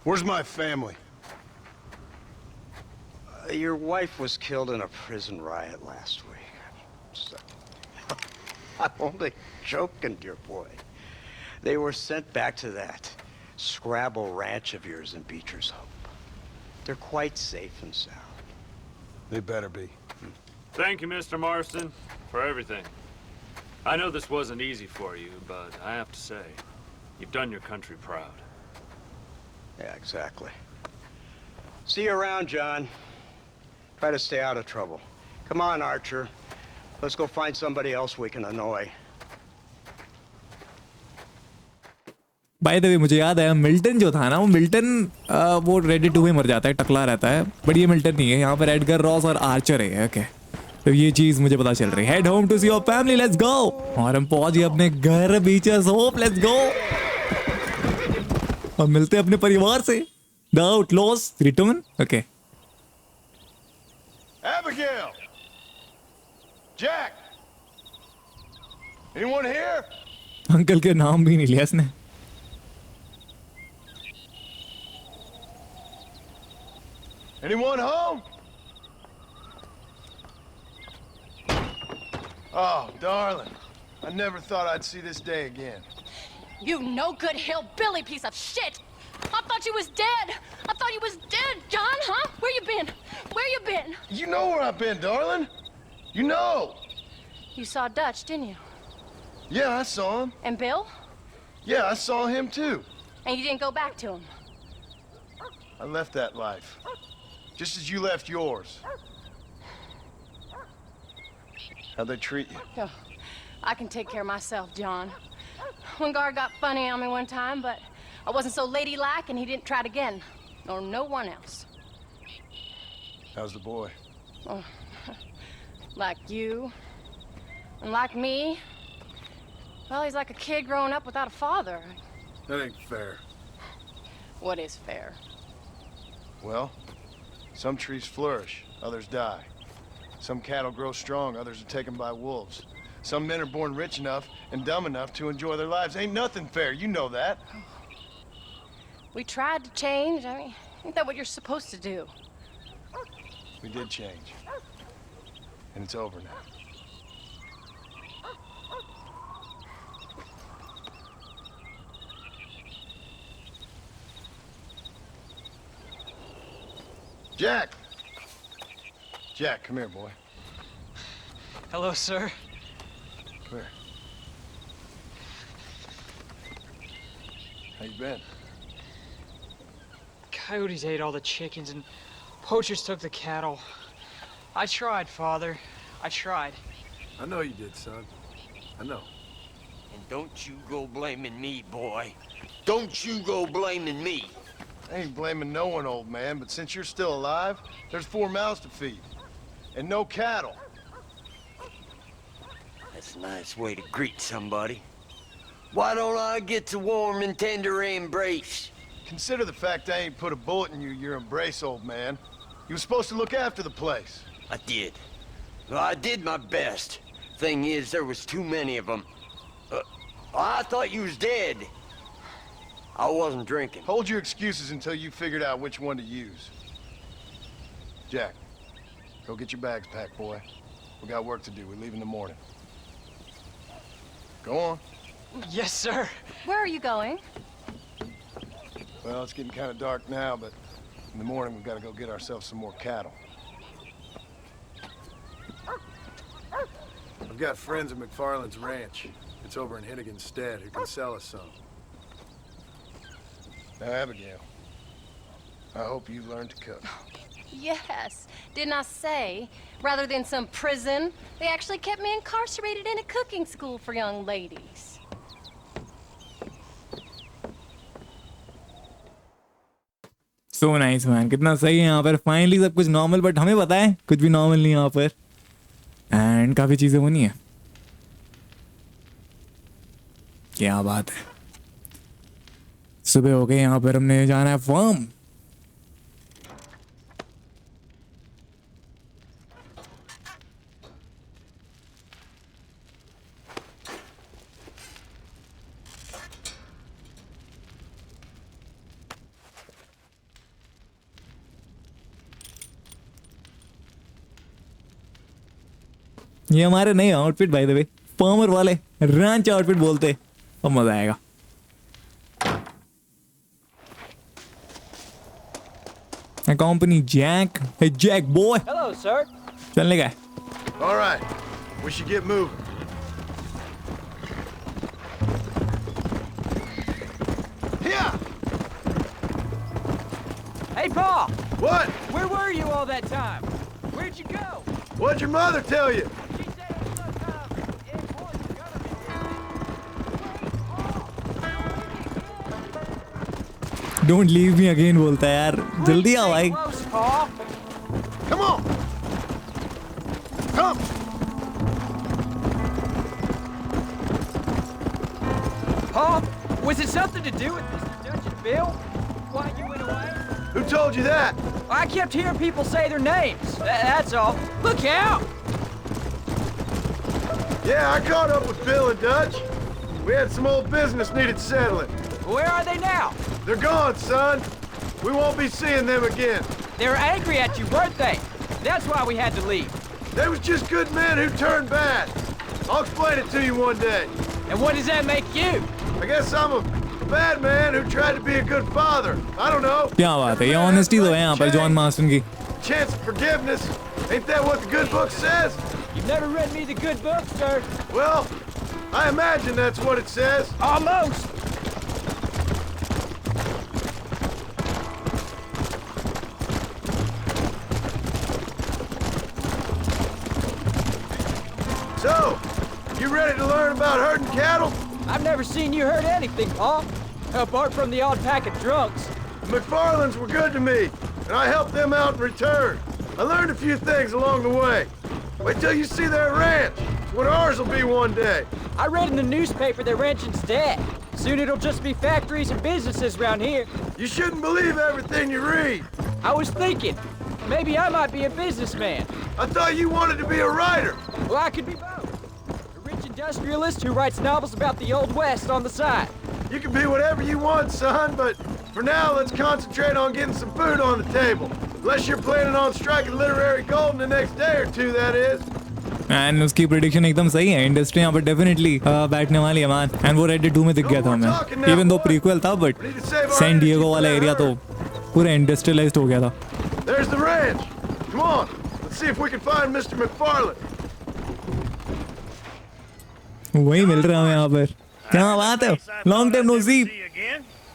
Where's my family? Your wife was killed in a prison riot last week. So, I'm only joking, dear boy. They were sent back to that Scrabble ranch of yours in Beecher's Hope. They're quite safe and sound. They better be. Thank you, Mr. Marston, for everything. I know this wasn't easy for you, but I have to say, you've done your country proud. Yeah, exactly. See you around, John. Try to stay out of trouble. Come on, Archer. Let's go find somebody else we can annoy. Bye the वे मुझे याद है Milton जो था ना वो Milton वो ready to में मर जाता है, टकला रहता है, बट ये मिल्टन नहीं है, यहाँ पर एडगर रॉस और आर्चर है। ओके तो ये चीज मुझे पता चल रही है। Head home to see your family, let's go. और हम पहुंच गए अपने घर बीचर्स होप, लेट्स गो। और मिलते हैं अपने परिवार से। The outlaws return. Okay Abigail! Jack! Anyone here? Uncle के नाम भी नहीं लिया इसने। Anyone home? Oh, darling. I never thought I'd see this day again. You no good hillbilly piece of shit! I thought you was dead! I thought you was dead, John, huh? Where you been? Where you been? You know where I've been, darling. You know. You saw Dutch, didn't you? Yeah, I saw him. And Bill? Yeah, I saw him too. And you didn't go back to him? I left that life. Just as you left yours. How'd they treat you? Oh, I can take care of myself, John. One guard got funny on me one time, but I wasn't so ladylike and he didn't try it again. Nor no one else. How's the boy? Oh, like you. And like me. Well, he's like a kid growing up without a father. That ain't fair. What is fair? Well, some trees flourish, others die. Some cattle grow strong, others are taken by wolves. Some men are born rich enough and dumb enough to enjoy their lives. Ain't nothing fair, you know that. We tried to change. I mean, ain't that what you're supposed to do? We did change. And it's over now. Jack! Jack, come here, boy. Hello, sir. Come here. How you been? Coyotes ate all the chickens and poachers took the cattle. I tried, Father. I tried. I know you did, son. I know. And don't you go blaming me, boy. Don't you go blaming me. I ain't blaming no one, old man, but since you're still alive, there's 4 mouths to feed. And no cattle. That's a nice way to greet somebody. Why don't I get to warm and tender embrace? Consider the fact I ain't put a bullet in your embrace, old man. You were supposed to look after the place. I did. Well, I did my best. Thing is, there was too many of them. I thought you was dead. I wasn't drinking. Hold your excuses until you figured out which one to use. Jack, go get your bags packed, boy. We got work to do. We leave in the morning. Go on. Yes, sir. Where are you going? Well, it's getting kind of dark now, but in the morning we've got to go get ourselves some more cattle. I've got friends at MacFarlane's ranch. It's over in Hennigan's stead who can sell us some. Now, Abigail, I hope you learned to cook. Yes. Didn't I say, rather than some prison, they actually kept me incarcerated in a cooking school for young ladies. So nice man, कितना सही है यहाँ पर। Finally सब कुछ normal, but हमें पता है कुछ भी नॉर्मल नहीं यहाँ पर, एंड काफी चीजें होनी है। क्या बात है, सुबह हो गई। यहाँ पर हमने जाना है फार्म। ये हमारे नए outfit by the way, farmer वाले रैंच आउटफिट बोलते, अब मजा आएगा। Company Jack, hey Jack boy. Hello, sir. चलने का है। All right, we should get moving. Here. Hey, Paul. What? Where were you all that time? Where'd you go? What'd your mother tell you? Don't leave me again बोलता है यार, जल्दी आओ भाई। Come on. Come. Paul, was it something to do with Mr. Dutch and Bill? Why you went away? Who told you that? I kept hearing people say their names. That's all. Look out! Yeah, I caught up with Bill and Dutch. We had some old business needed settling. Where are they now? They're gone, son. We won't be seeing them again. They were angry at you, weren't they? That's why we had to leave. They was just good men who turned bad. I'll explain it to you one day. And what does that make you? I guess I'm a bad man who tried to be a good father. I don't know. क्या बात है, ये honesty तो है यहाँ पर John Marston की। Chance of forgiveness. Ain't that what the good book says? You've never read me the good book, sir. Well, I imagine that's what it says. Almost. So, you ready to learn about herding cattle? I've never seen you hurt anything, Paul. Apart from the odd pack of drunks. The MacFarlanes were good to me, and I helped them out in return. I learned a few things along the way. Wait till you see their ranch. It's what ours will be one day. I read in the newspaper their ranching's dead. Soon it'll just be factories and businesses around here. You shouldn't believe everything you read. I was thinking, maybe I might be a businessman. I thought you wanted to be a writer. Well, I could be both. A rich industrialist who writes novels about the Old West on the side. You can be whatever you want, son, but for now, let's concentrate on getting some food on the table. Unless you're planning on striking literary gold in the next day or two, that is. And उसकी prediction एकदम सही है, industry यहाँ पर definitely बैठने वाली है man. And वो Red Dead 2 में दिख गया था हमें, even though prequel था, but San Diego वाला एरिया तो पूरा इंडस्ट्रियलाइज्ड हो गया था। There's the ranch. Come on, let's see if we can find Mr. MacFarlane. वही मिल रहा है यहाँ पर, क्या बात है, long time no see.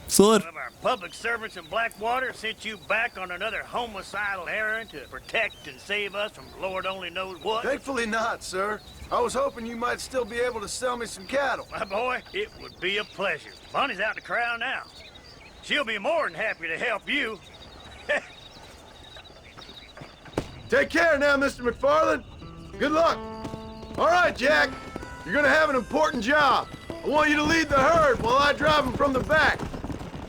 Sir. Public servants in Blackwater sent you back on another homicidal errand to protect and save us from Lord only knows what? Thankfully not, sir. I was hoping you might still be able to sell me some cattle. My boy, it would be a pleasure. Bonnie's out in the crowd now. She'll be more than happy to help you. Take care now, Mr. MacFarlane. Good luck. All right, Jack. You're gonna have an important job. I want you to lead the herd while I drive them from the back.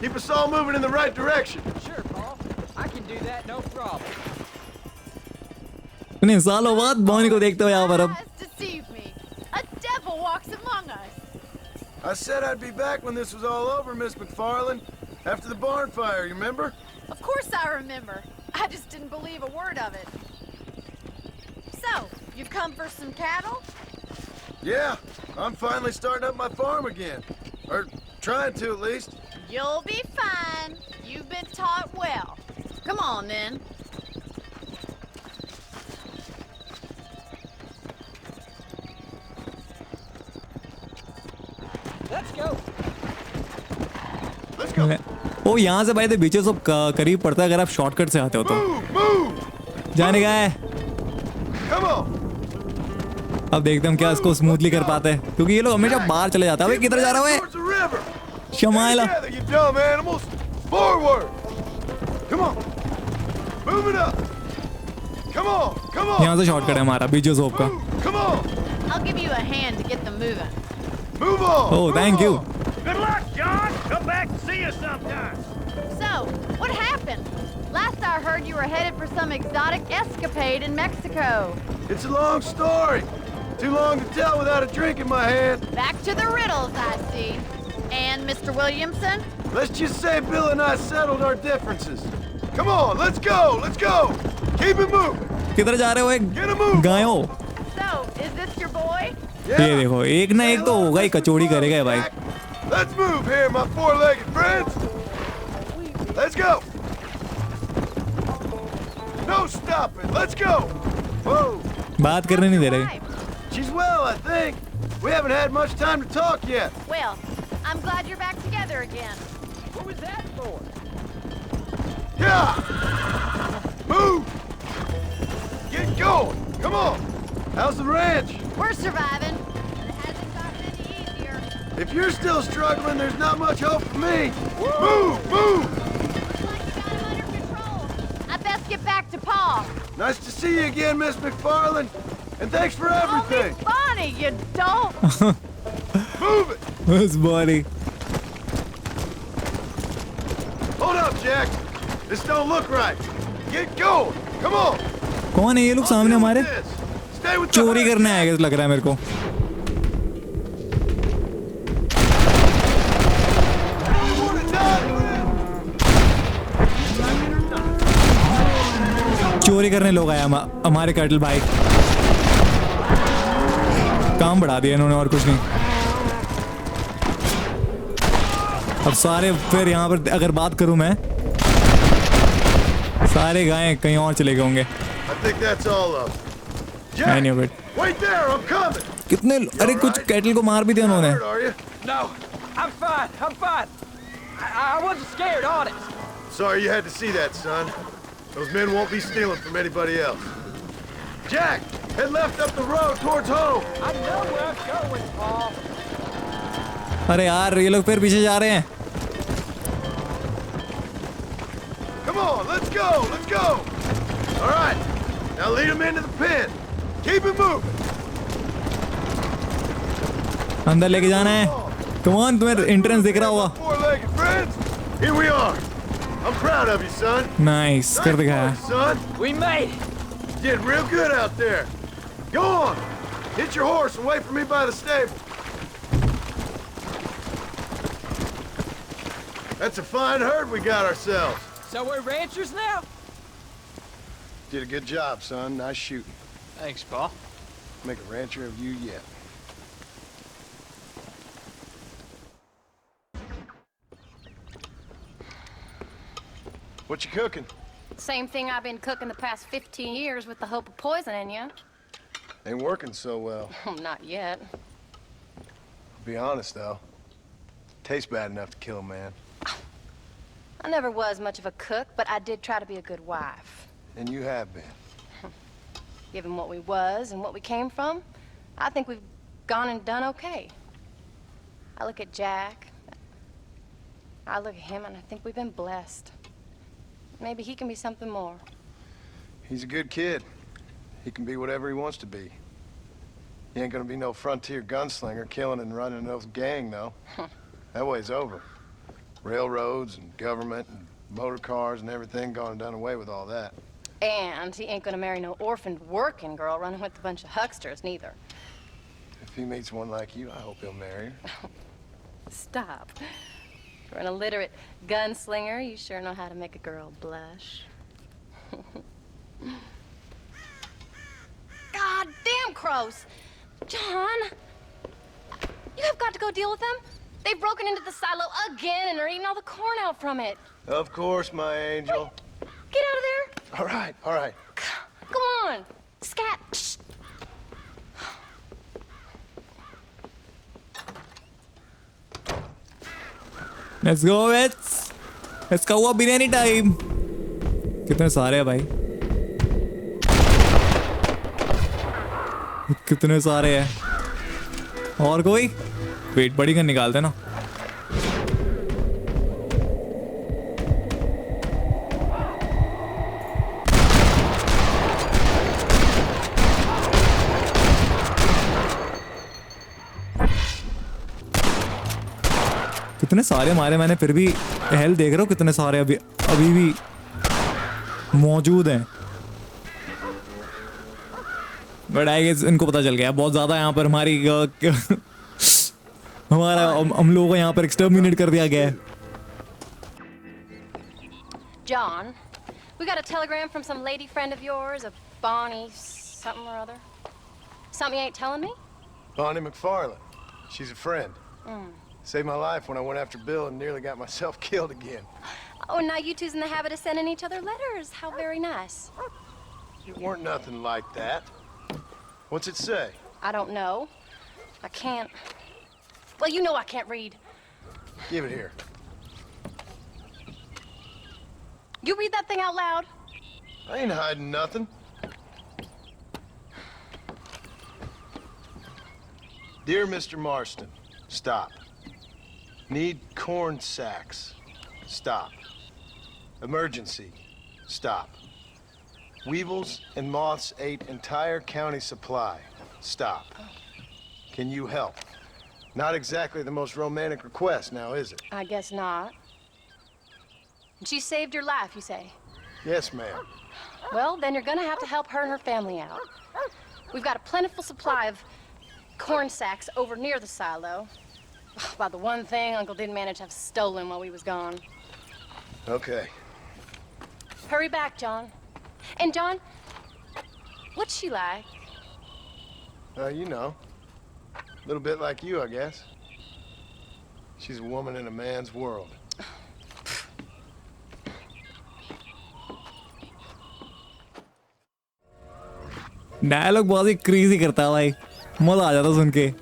Keep us all moving in the right direction. Sure, Paul. I can do that, no problem. नहीं सालों बाद Bonnie को देखते हो यहाँ पर अब। Deceive me. A devil walks among us. I said I'd be back when this was all over, Miss MacFarlane. After the barn fire, you remember? Of course I remember. I just didn't believe a word of it. So, you've come for some cattle? Yeah, I'm finally starting up my farm again. Or trying to, at least. You'll be fine. You've been taught well. Come on, then. Let's go. Let's go. ओ यहाँ से भाई तो beaches of करीब पड़ता है अगर आप shortcut से आते हो तो। जाने का है। Come on. अब देखते हम क्या इसको स्मूथली कर पाते हैं, क्योंकि ये लोग हमेशा बाहर चले जाता है। भाई किधर जा रहा है? Shamaila. You dumb animals. Forward. Come on. Move it up. Come on. Come on. यहाँ से शॉर्टकट है हमारा बीचेस ऑफ का। Come on. I'll give you a hand to get them moving. Move on. Oh, thank you. Good luck, John. Come back and see us sometime. So, what happened? Last I heard you were headed for some exotic escapade in Mexico. It's a long story. Too long to tell without a drink in my hand. Back to the riddles, I see. And Mr. Williamson? Let's just say Bill and I settled our differences. Come on, let's go, let's go. Keep it moving. किधर जा रहे हो एक गायों? So, is Is this your boy? ये देखो एक ना एक तो होगा ही कचौड़ी करेगा भाई. Let's move here, my four-legged friends. Let's go. No stopping. Let's go. Whoa. बात करने नहीं दे रहे. She's well, I think. We haven't had much time to talk yet. Well, I'm glad you're back together again. What was that for? Yeah. Move. Get going. Come on. How's the ranch? We're surviving, and it hasn't gotten any easier. If you're still struggling, there's not much hope for me. Move, move. Looks like you got him under control. I best get back to Pa. Nice to see you again, Miss MacFarlane. And thanks for everything. Oh, Bonnie, you don't. Move it. Who's Bonnie? Hold up, Jack. This don't look right. Get going. Come on. कौन है ये लोग सामने हमारे? चोरी करने आएगा लग रहा है मेरे को. चोरी करने लोग आए हमारे कैटल भाई. काम बढ़ा दिया इन्होंने और कुछ नहीं. अब सारे फिर यहाँ पर अगर बात करूं मैं सारे गायें कहीं और चले गए होंगे. कितने अरे कुछ कैटल को मार भी दिया उन्होंने. No, I'm fine. I wasn't scared, honest. Sorry you had to see that, son. Those men won't be stealing from anybody else. Jack, head left up the road towards home. I know where I'm going, Paul. अरे यार ये लोग फिर पीछे जा रहे हैं. Come on, let's go. All right, now lead them into the pen. Keep it moving. अंदर लेके जाना है. Come on, तुम्हें एंट्रेंस दिख रहा होगा. Four-legged friends, here we are. I'm proud of you, son. Nice, कर दिखाया. Son, we made it. Did real good out there. Go on, hit your horse and wait for me by the stable. That's a fine herd we got ourselves. So we're ranchers now? Did a good job, son. Nice shooting. Thanks, Pa. Make a rancher of you yet. What you cooking? Same thing I've been cooking the past 15 years with the hope of poisoning you. Ain't working so well. Not yet. Be honest, though. Tastes bad enough to kill a man. I never was much of a cook, but I did try to be a good wife. And you have been. Given what we was and what we came from, I think we've gone and done okay. I look at Jack, I look at him, and I think we've been blessed. Maybe he can be something more. He's a good kid. He can be whatever he wants to be. He ain't gonna be no frontier gunslinger killing and running those gang, though. That way's over. Railroads and government and motor cars and everything gone and done away with all that. And he ain't gonna marry no orphaned working girl running with a bunch of hucksters, neither. If he meets one like you, I hope he'll marry her. Stop. For an illiterate gunslinger, you sure know how to make a girl blush. God damn crows! John! You have got to go deal with them. They've broken into the silo again and are eating all the corn out from it. Of course, my angel. Wait, get out of there. All right. Come on. Scat. Shh. Let's go, let's go up biryani time. कितने सारे हैं भाई. कितने सारे हैं. और कोई पेट बड़ी कर निकालते ना. कितने सारे मारे मैंने, फिर भी हेल्थ देख रहा हूँ कितने सारे अभी भी मौजूद हैं. बट आई गेस इनको पता चल गया बहुत ज्यादा यहाँ पर हम लोगों को यहाँ पर एक्सटर्मिनेट कर दिया गया है. John, we got a telegram from some lady friend of yours, a Bonnie something or other. Something you ain't telling me? Bonnie MacFarlane. She's a friend. Mm. Saved my life when I went after Bill and nearly got myself killed again. Oh, now you two's in the habit of sending each other letters. How very nice. It weren't nothing like that. What's it say? I don't know. I can't... Well, you know I can't read. Give it here. You read that thing out loud? I ain't hiding nothing. Dear Mr. Marston, stop. Need corn sacks. Stop. Emergency. Stop. Weevils and moths ate entire county supply. Stop. Can you help? Not exactly the most romantic request now, is it? I guess not. She saved your life, you say? Yes, ma'am. Well, then you're gonna have to help her and her family out. We've got a plentiful supply of corn sacks over near the silo. About the one thing Uncle didn't manage to have stolen while we was gone. Okay. Hurry back, John. And John, what's she like? You know. A little bit like you, I guess. She's a woman in a man's world. Dialogue बहुत ही crazy करता है भाई, मजा आ जाता सुन के।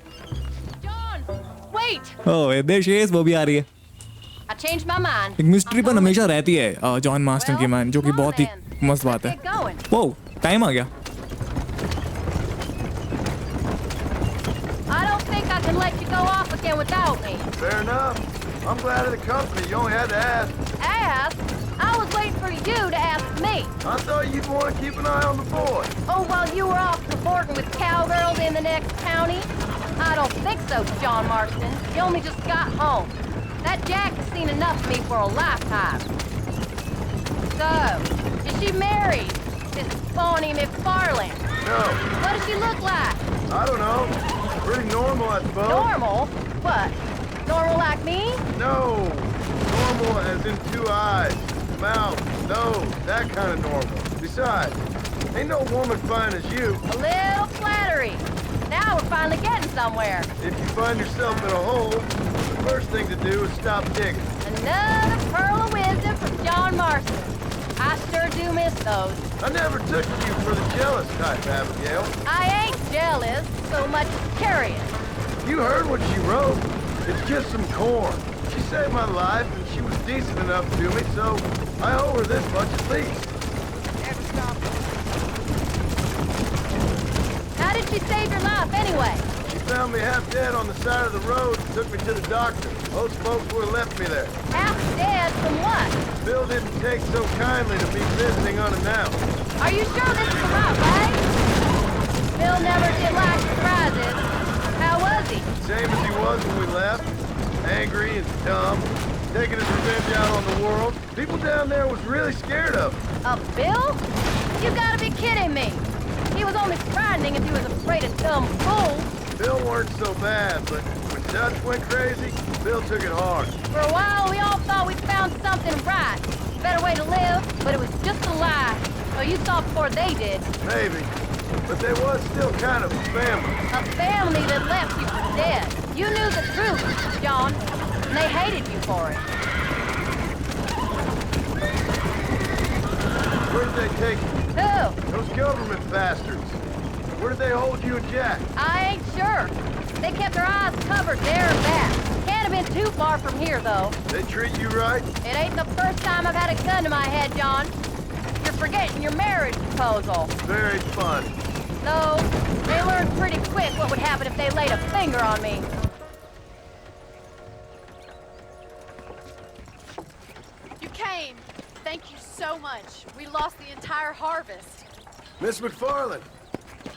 John, wait. Oh there she is, वो भी आ रही है। I changed my mind. एक मिस्ट्री पर हमेशा रहती है जॉन मार्स्टन की मैन, जो कि बहुत ही मस्त बात है। वो टाइम आ गया। I don't think I can let you go off again without me. Fair enough. I'm glad of the company. You only had to ask. Ask? I was waiting for you to ask me. I thought you'd want to keep an eye on the boy. Oh, while you were off cavorting with cowgirls in the next county? I don't think so, John Marston. You only just got home. That Jack has seen enough of me for a lifetime. So, is she married? This Bonnie MacFarlane? No. What does she look like? I don't know. Pretty normal, I suppose. Normal? What? Normal like me? No. Normal as in 2 eyes, mouth, nose, that kind of normal. Besides, ain't no woman fine as you. A little flattery. Now we're finally getting somewhere. If you find yourself in a hole, the first thing to do is stop digging. Another pearl of wisdom from John Marston. I sure do miss those. I never took you for the jealous type, Abigail. I ain't jealous, so much as curious. You heard what she wrote. It's just some corn. She saved my life, and she was decent enough to me, so I owe her this much at least. How did she save your life, anyway? She found me half dead on the side of the road and took me to the doctor. Most folks would have left me there. Half dead from what? Bill didn't take so kindly to me visiting unannounced. Are you sure this is the right way? Bill never did like surprises. How was he? Same as he was when we left. Angry and dumb. Taking his revenge out on the world. People down there was really scared of him. Of Bill? You gotta be kidding me. He was only frightening if he was afraid of dumb fools. Bill weren't so bad, but when Dutch went crazy, Bill took it hard. For a while, we all thought we'd found something right. Better way to live, but it was just a lie. So you saw before they did. Maybe. But they was still kind of a family. A family that left you for dead. You knew the truth, John, and they hated you for it. Where did they take you? Who? Those government bastards. Where did they hold you and Jack? I ain't sure. They kept their eyes covered there and back. Can't have been too far from here, though. They treat you right? It ain't the first time I've had a gun to my head, John. You're forgetting your marriage proposal. Very fun. Though, they learned pretty quick what would happen if they laid a finger on me. You came. Thank you so much. We lost the entire harvest. Miss MacFarlane,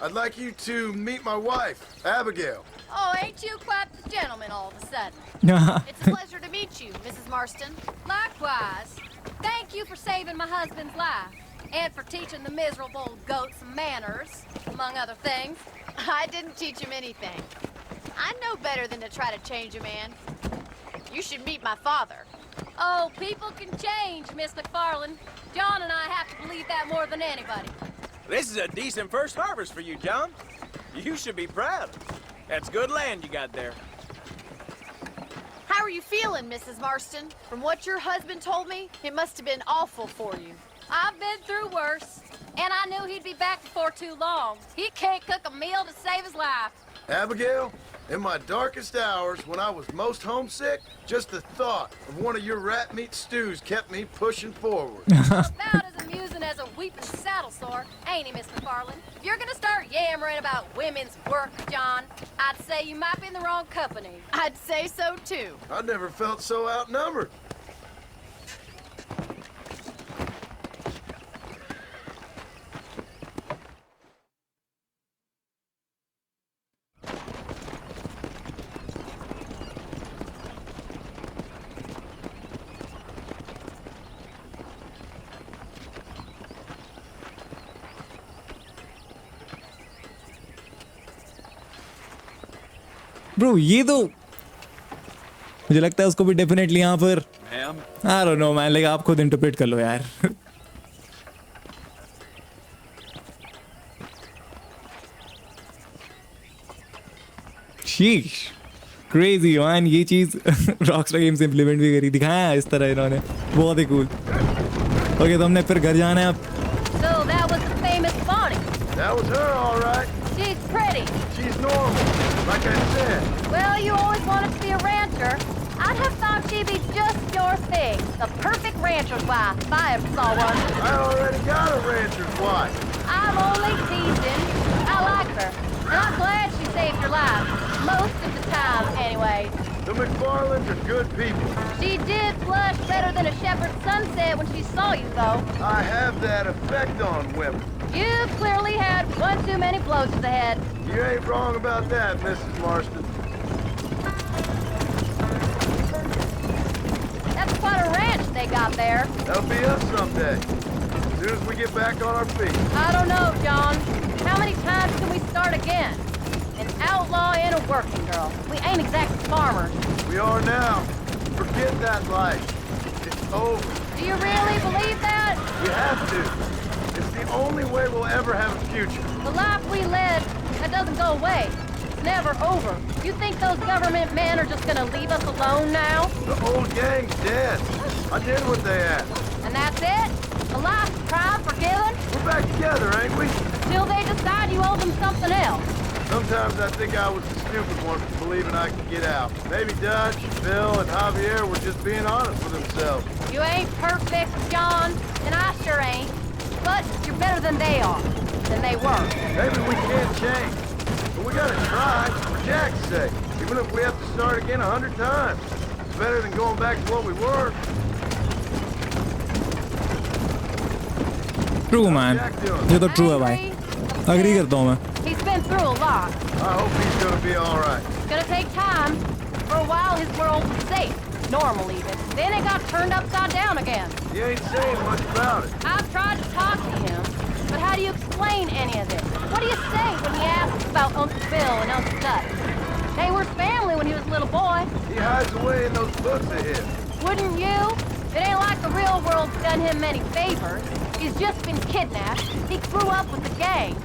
I'd like you to meet my wife, Abigail. Oh, ain't you quite the gentleman all of a sudden? It's a pleasure to meet you, Mrs. Marston. Likewise. Thank you for saving my husband's life. And for teaching the miserable goat some manners, among other things. I didn't teach him anything. I know better than to try to change a man. You should meet my father. Oh, people can change, Miss MacFarlane. John and I have to believe that more than anybody. This is a decent first harvest for you, John. You should be proud. That's good land you got there. How are you feeling, Mrs. Marston? From what your husband told me, it must have been awful for you. I've been through worse, and I knew he'd be back before too long. He can't cook a meal to save his life. Abigail, in my darkest hours, when I was most homesick, just the thought of one of your rat meat stews kept me pushing forward. About as amusing as a weeping saddle sore, ain't he, Miss MacFarlane? If you're gonna start yammering about women's work, John, I'd say you might be in the wrong company. I'd say so, too. I never felt so outnumbered. Bro ये तो मुझे लगता है उसको भी definitely यहाँ पर I don't know man, like आप खुद इंटरप्रेट कर लो यार. शीश क्रेजी मैन, ये चीज रॉकस्टार गेम्स इंप्लीमेंट भी करी, दिखाया है इस तरह इन्होंने, बहुत ही कूल. ओके तो हमने फिर घर जाना है अब. So that was the famous Bonnie. That was her, all right. She's pretty. She's normal, like I said. Well, you always wanted to be a rancher. I'd have thought she'd be just your thing. The perfect rancher's wife, if I ever saw one. I already got a rancher's wife. I'm only teasing. I like her. And I'm glad she saved your life. Most of the time, anyway. The MacFarlanes are good people. She did blush better than a shepherd's sunset when she saw you, though. I have that effect on women. You've clearly had one too many blows to the head. You ain't wrong about that, Mrs. Marston. That's quite a ranch they got there. That'll be us someday. As soon as we get back on our feet. I don't know, John. How many times can we start again? An outlaw and a working girl. We ain't exactly farmers. We are now. Forget that life. It's over. Do you really believe that? You have to. It's the only way we'll ever have a future. The life we led, that doesn't go away. It's never over. You think those government men are just gonna leave us alone now? The old gang's dead. I did what they asked. And that's it? A life crime forgiven? We're back together, ain't we? Till they decide you owe them something else. Sometimes I think I was the stupid one for believing I could get out. Maybe Dutch, Bill, and Javier were just being honest with themselves. You ain't perfect, John, and I sure ain't. But you're better than they are, than they were. Maybe we can't change, but we gotta try, for Jack's sake. Even if we have to start again 100 times. It's better than going back to what we were. True man, ये तो true है भाई. Agree करता हूँ मैं. He's been through a lot. I hope he's gonna be all right. It's gonna take time. For a while, his world was safe. Normal, even. Then it got turned upside down again. He ain't saying much about it. I've tried to talk to him, but how do you explain any of this? What do you say when he asks about Uncle Bill and Uncle Dutch? They were family when he was a little boy. He hides away in those books of his. Wouldn't you? It ain't like the real world's done him many favors. He's just been kidnapped. He grew up with the gang.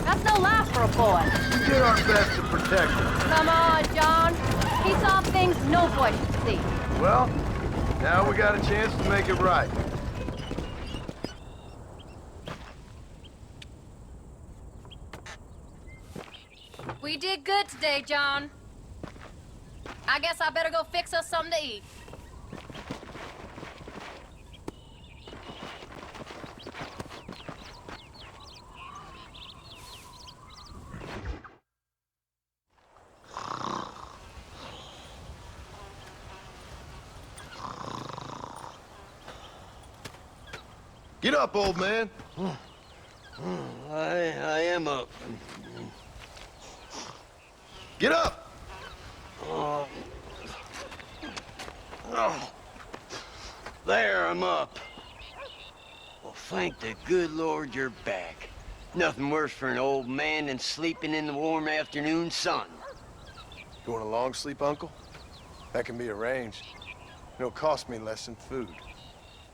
That's no life for a boy. We did our best to protect him. Come on, John. He saw things no boy should see. Well, now we got a chance to make it right. We did good today, John. I guess I better go fix us something to eat. Get up, old man. I am up. Get up! Oh. There, I'm up. Well, thank the good Lord you're back. Nothing worse for an old man than sleeping in the warm afternoon sun. You want a long sleep, Uncle? That can be arranged. It'll cost me less than food.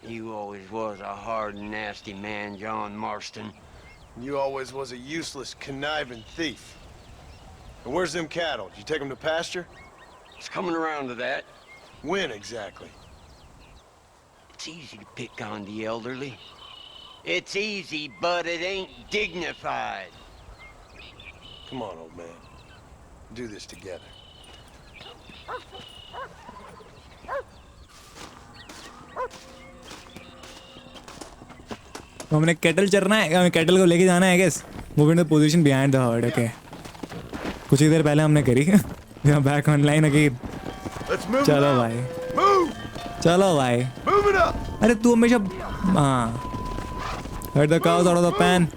You always was a hard and nasty man, John Marston. You always was a useless, conniving thief. And where's them cattle? Did you take them to pasture? It's coming around to that. When exactly? It's easy to pick on the elderly. It's easy, but it ain't dignified. Come on, old man. Do this together. तो हमने cattle चरना है, हमें cattle को लेके जाना है guess. Move in the position behind the herd. Okay, कुछ ही देर पहले हमने करी. यहाँ बैक ऑनलाइन अगेन. चलो भाई, चलो भाई. अरे तू हमेशा हाँ. Let the cows out of the pan.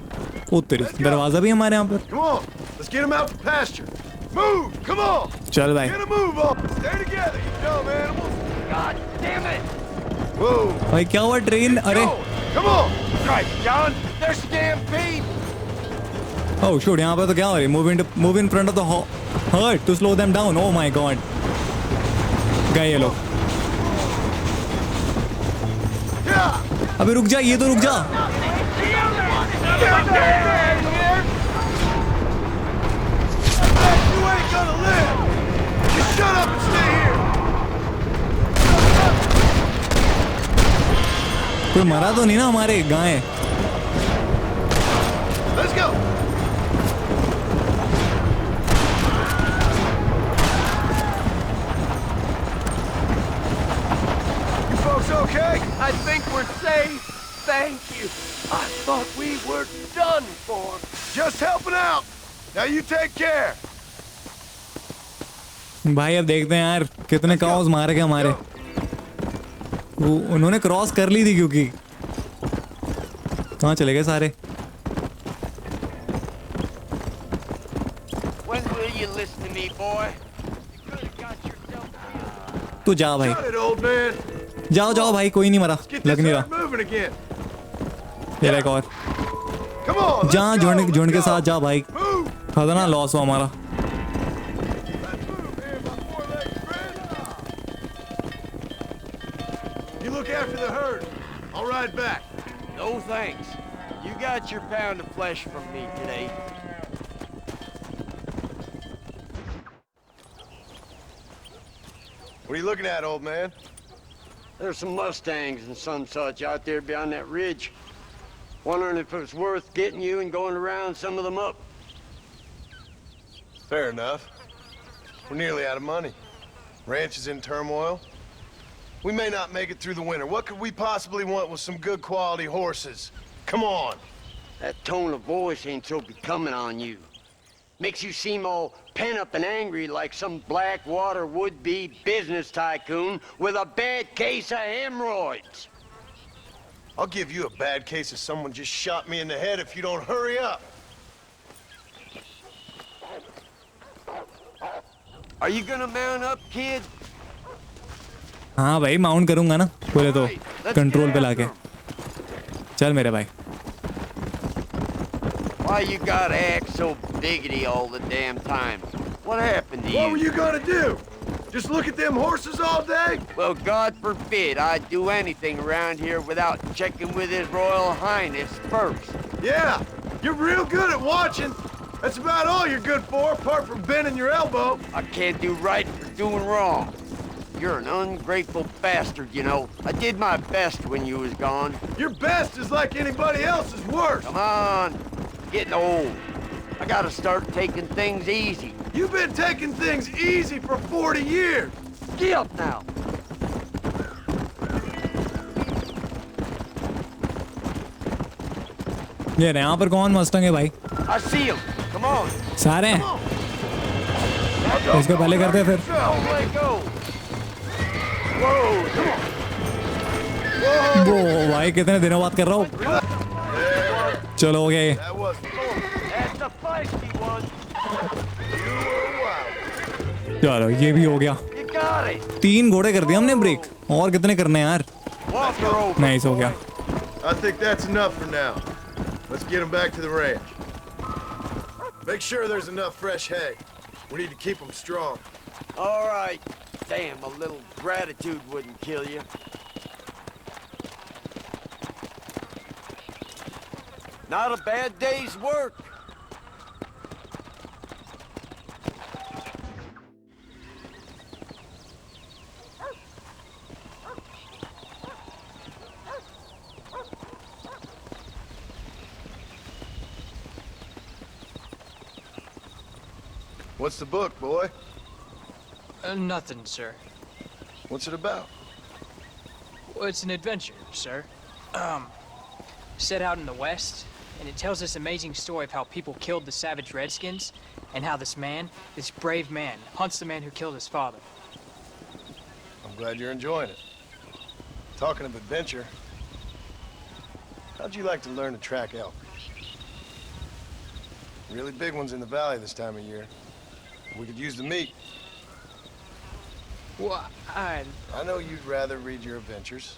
ओ तेरी, दरवाजा भी हमारे यहाँ पर. Come on, let's get them out to pasture. Move, come on. चल भाई. Get a move on. Stay together, you dumb animals. God damn it. Whoa. भाई क्या हुआ ट्रेन? अरे. Come on. Right, John. They're stampede. Oh shoot, यहाँ पर तो क्या हो रही है? Move in front of the herd to slow them down. Oh my god. गए ये लोग. अबे रुक जा, ये तो रुक जा. You ain't gonna live. Just shut up and stay here. कोई मरा तो नहीं ना हमारे गाय? Let's go. You folks okay? I think we're safe. Thank you. I thought we were done for. Just helping out. Now you take care. भाई अब देखते हैं यार कितने काउस मारे गए हमारे. वो उन्होंने क्रॉस कर ली थी क्योंकि कहाँ चले गए सारे. When will you listen to me, boy? तू जा भाई. Shut it, old man. जाओ जाओ भाई, कोई नहीं मरा. लग नहीं रहा. Moving again. ये एक और. Come on. जा झुंड के साथ जा भाई. खतरनाक लॉस हुआ हमारा. You look after the herd. I'll ride back. No thanks. You got your pound of flesh from me today. What are you looking at, old man? There's some Mustangs and some such out there beyond that ridge. Wondering if it's worth getting you and going around some of them up. Fair enough. We're nearly out of money. Ranch is in turmoil. We may not make it through the winter. What could we possibly want with some good quality horses? Come on. That tone of voice ain't so becoming on you. Makes you seem all pent up and angry like some Blackwater would-be business tycoon with a bad case of hemorrhoids. I'll give you a bad case of someone just shot me in the head if you don't hurry up. Are you gonna mount up, kid? हाँ भाई mount करूँगा ना बोले तो control पे लाके. चल मेरे भाई. Why you gotta act so biggity all the damn time? What happened to you? What were you gonna do? Just look at them horses all day? Well, God forbid I'd do anything around here without checking with His Royal Highness first. Yeah, you're real good at watching. That's about all you're good for, apart from bending your elbow. I can't do right for doing wrong. You're an ungrateful bastard, you know. I did my best when you was gone. Your best is like anybody else's worst. Come on. Getting old. I gotta start taking things easy. You've been taking things easy for 40 years. Get up now. ये यहाँ पर कौन Mustang है भाई? I see him. Come on. सारे हैं. इसको पहले करते हैं फिर. Let go. Whoa, come on. वो भाई कितने दिनों बाद कर रहा हूँ. चलो हो गया. That's the feisty one. चलो ये भी हो गया. You got it. 3 घोड़े कर दिए हमने ब्रेक. और कितने करने हैं यार? नाइस हो गया. I think that's enough for now. Let's get them back to the ranch. Make sure there's enough fresh hay. We need to keep them strong. All right. Damn, a little gratitude wouldn't kill you. Not a bad day's work. What's the book, boy? Nothing, sir. What's it about? Well, it's an adventure, sir. Set out in the West, and it tells this amazing story of how people killed the savage Redskins, and how this man, this brave man, hunts the man who killed his father. I'm glad you're enjoying it. Talking of adventure, how'd you like to learn to track elk? Really big ones in the valley this time of year. We could use the meat. Well, I know you'd rather read your adventures.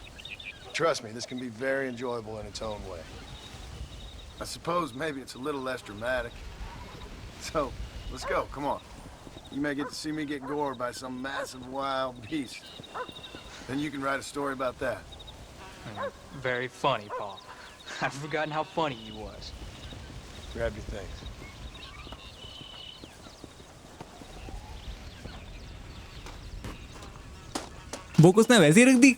Trust me, this can be very enjoyable in its own way. I suppose maybe it's a little less dramatic. So, let's go, come on. You may get to see me get gored by some massive wild beast. Then you can write a story about that. Very funny, Paul. I've forgotten how funny he was. Grab your things. Book उसने वैसे ही रख दी,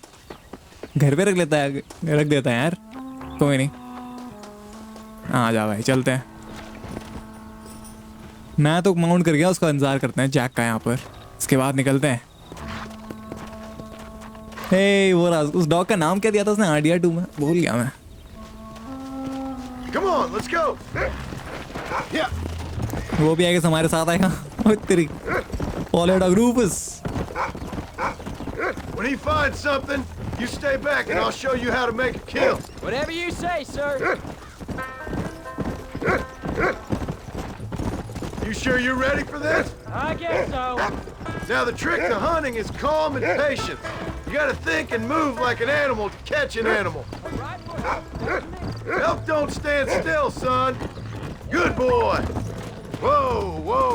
घर पे रख लेता है, रख देता है यार, कोई नहीं। आ जा भाई, चलते हैं। मैं तो माउंट कर गया, उसका इंतजार करते हैं जैक का यहाँ पर, इसके बाद निकलते हैं। हे वो उस डॉग का नाम क्या दिया था उसने आरडीआर 2 में, भूल गया मैं। Come on, let's go. Yeah. वो भी आएगा, हमारे साथ आएगा। ओ तेरी फॉलो डॉग रूपस। When he finds something, you stay back and I'll show you how to make a kill. Whatever you say, sir. You sure you're ready for this? I guess so. Now the trick to hunting is calm and patience. You gotta think and move like an animal to catch an animal. Elk don't stand still, son. Good boy. Whoa, whoa.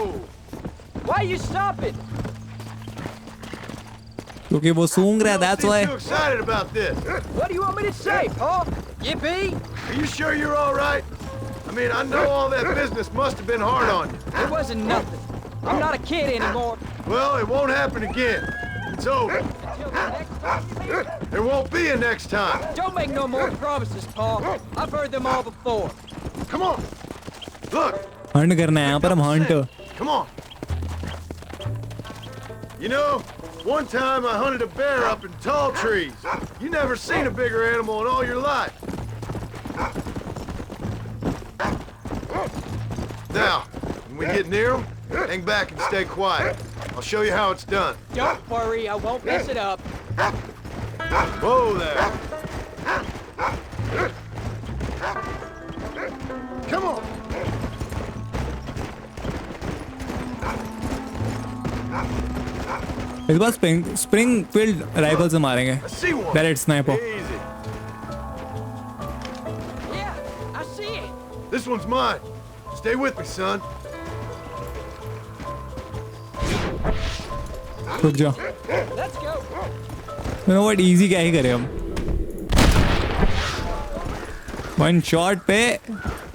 Why are you stopping? क्योंकि वो सूंघ रहा है, that's why. Too excited about this. What do you want me to say, Paul? Yippee? Are you sure you're all right? I mean, I know all that business must have been hard on you. It wasn't nothing. I'm not a kid anymore. Well, it won't happen again. It's over. There won't be a next time. Don't make no more promises, Paul. I've heard them all before. Come on. Look. Hunt करना है यहाँ पर हम hunt. Come on. You know, one time I hunted a bear up in tall trees. You never seen a bigger animal in all your life. Now, when we get near him, hang back and stay quiet. I'll show you how it's done. Don't worry, I won't mess it up. Whoa there. Come on. इस बार Springfield rifle से मारेंगे, direct sniper. Yeah, I see it. This one's mine. Stay with me, son. रुक जाओ। Let's go. You know what, easy क्या ही करें हम। One shot पे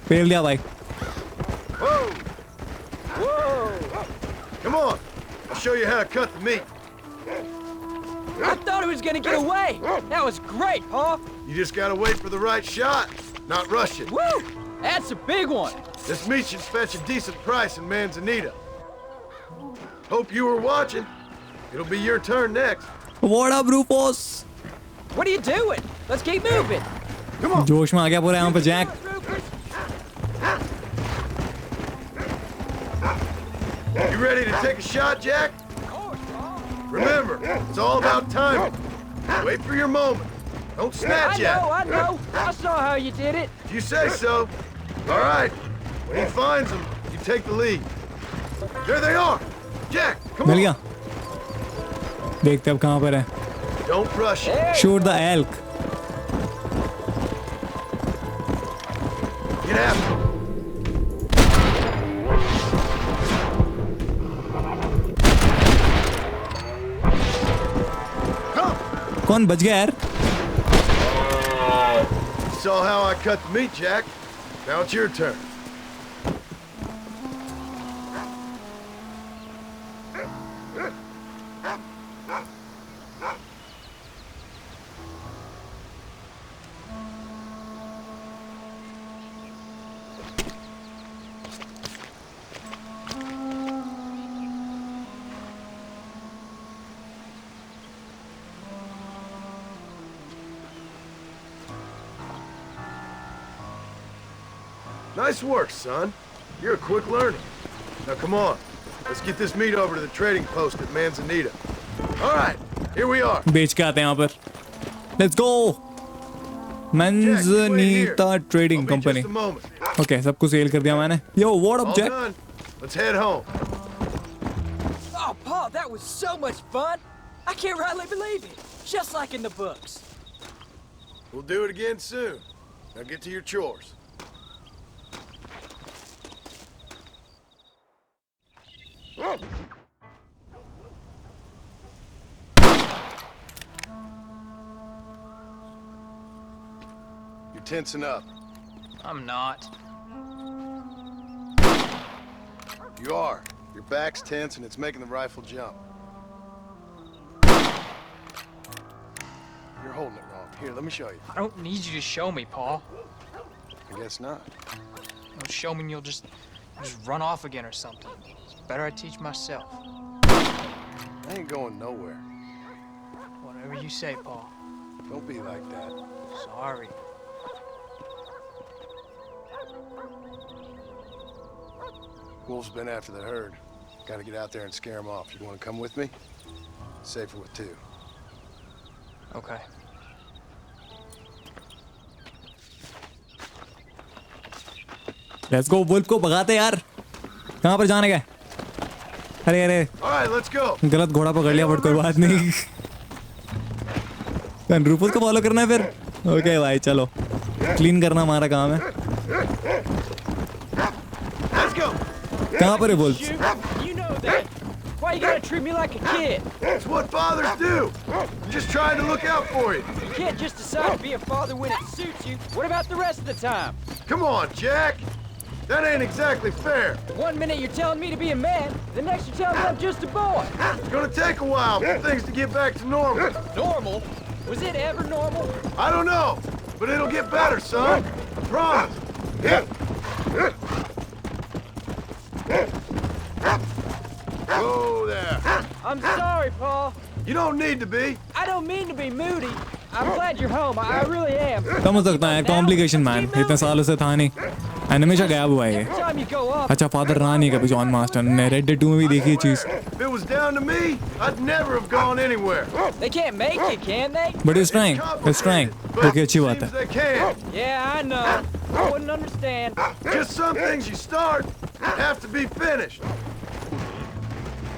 fail दिया भाई। Whoa! Whoa! Come on. I'll show you how to cut the meat. I thought he was gonna get away. That was great, Paul. You just gotta wait for the right shot, not rush it. Woo! That's a big one. This meat should fetch a decent price in Manzanita. Hope you were watching. It'll be your turn next. What up, Rufus? What are you doing? Let's keep moving. Come on. जोश में आ गया पूरा यहाँ पे Jack. You ready to take a shot, Jack? Remember, it's all about timing. Wait for your moment. Don't snatch at it. I know. I saw how you did it. If you say so. All right. When he finds them, you take the lead. There they are. Jack, come mill on. गया। देखते अब कहाँ पर है। Don't rush it. Shoot the elk. Get after him. कौन बच गया यार? You saw how I cut the meat, Jack. Now it's your turn. Nice work, son. You're a quick learner. Now come on. Let's get this meat over to the trading post at Manzanita. All right, here we are. बेच के आते हैं यहाँ पर. Let's go. Manzanita Trading Company. Okay, सब कुछ cell कर दिया मैंने. Yo, what up, Jack? Let's head home. Oh, Paul, that was so much fun. I can't rightly believe it. Just like in the books. We'll do it again soon. Now get to your chores. You're tensing up. I'm not. You are. Your back's tense and it's making the rifle jump. You're holding it wrong. Here, let me show you. I don't need you to show me, Paul. I guess not. You'll show me and you'll just run off again or something. It's better I teach myself. I ain't going nowhere. Whatever you say, Paul. Don't be like that. Sorry. Wolf's been after the herd. Gotta get out there and scare them off. You wanna come with me? Safer with two. Okay. Let's go. Wolf को भगाते यार. कहाँ पर जाने का? अरे अरे. Alright, let's go. गलत घोड़ा पकड़ लिया बट कोई बात नहीं. रूपस को फॉलो करना है फिर. ओके भाई चलो. क्लीन करना हमारा काम है. Let's go. कहाँ पर है wolf? You know that. Why you gotta treat me like a kid? It's what fathers do. I'm just trying to look out for you. You can't just decide to be a father when it suits you. What about the rest of the time? Come on, Jack. That ain't exactly fair. One minute you're telling me to be a man, the next you're telling me I'm just a boy. It's gonna take a while for things to get back to normal. Normal? Was it ever normal? I don't know, but it'll get better, son. I promise. Whoa there. I'm sorry, Paul. You don't need to be. I don't mean to be moody. I'm glad you're home. I really am. समझ सकता है complication man. इतने सालों से था नहीं. Animation गायब हुआ है. अच्छा फादर रहा नहीं कभी जॉन मार्स्टन ने. रेड डेड 2 में भी देखी ये चीज. If it was down to me, I'd never have gone anywhere. They can't make it, can they? But he's trying. He's trying. Okay, अच्छी बात है. They can. Yeah, I know. I wouldn't understand. Just some things you start have to be finished.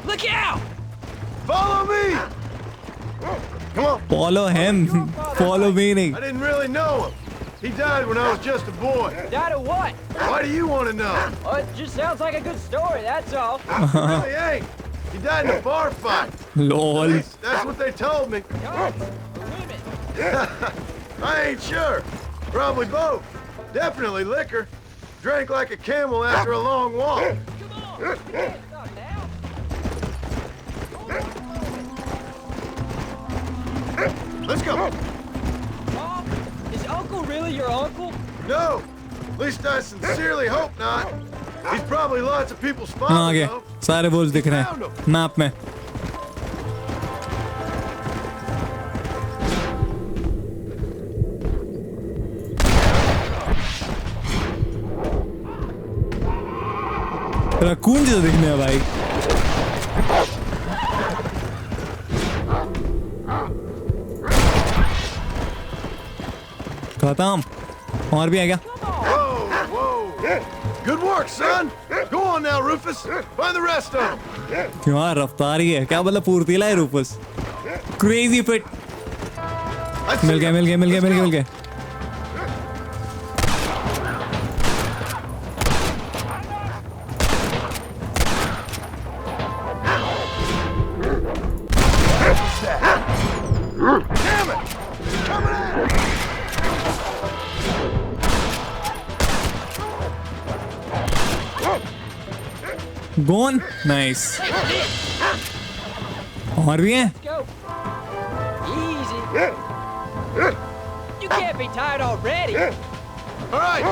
Look out! Follow me. Come on. Follow him. Follow me. I didn't really know him. He died when I was just a boy. Died of what? Why do you want to know? Oh, it just sounds like a good story, that's all. It really ain't. He died in a bar fight. Lol. That's what they told me. Women. I ain't sure. Probably both. Definitely liquor. Drank like a camel after a long walk. Let's go. Mom, is Uncle really your uncle? No. At least I sincerely hope not. He's probably lots of people's father, आगे though. सारे wolf दिख रहे हैं map में. Raccoon जैसा दिखने है भाई. खत्म. और भी आ गया. Good work, son. Go on now, Rufus. Find the rest of them. क्यों यार रफ्तार ही है. क्या मतलब फुर्तीला है रूपस. Crazy fit. मिल गए. Damn it! Coming at me! Gone. Nice. और भी हैं? Go. Easy. You can't be tired already. All right,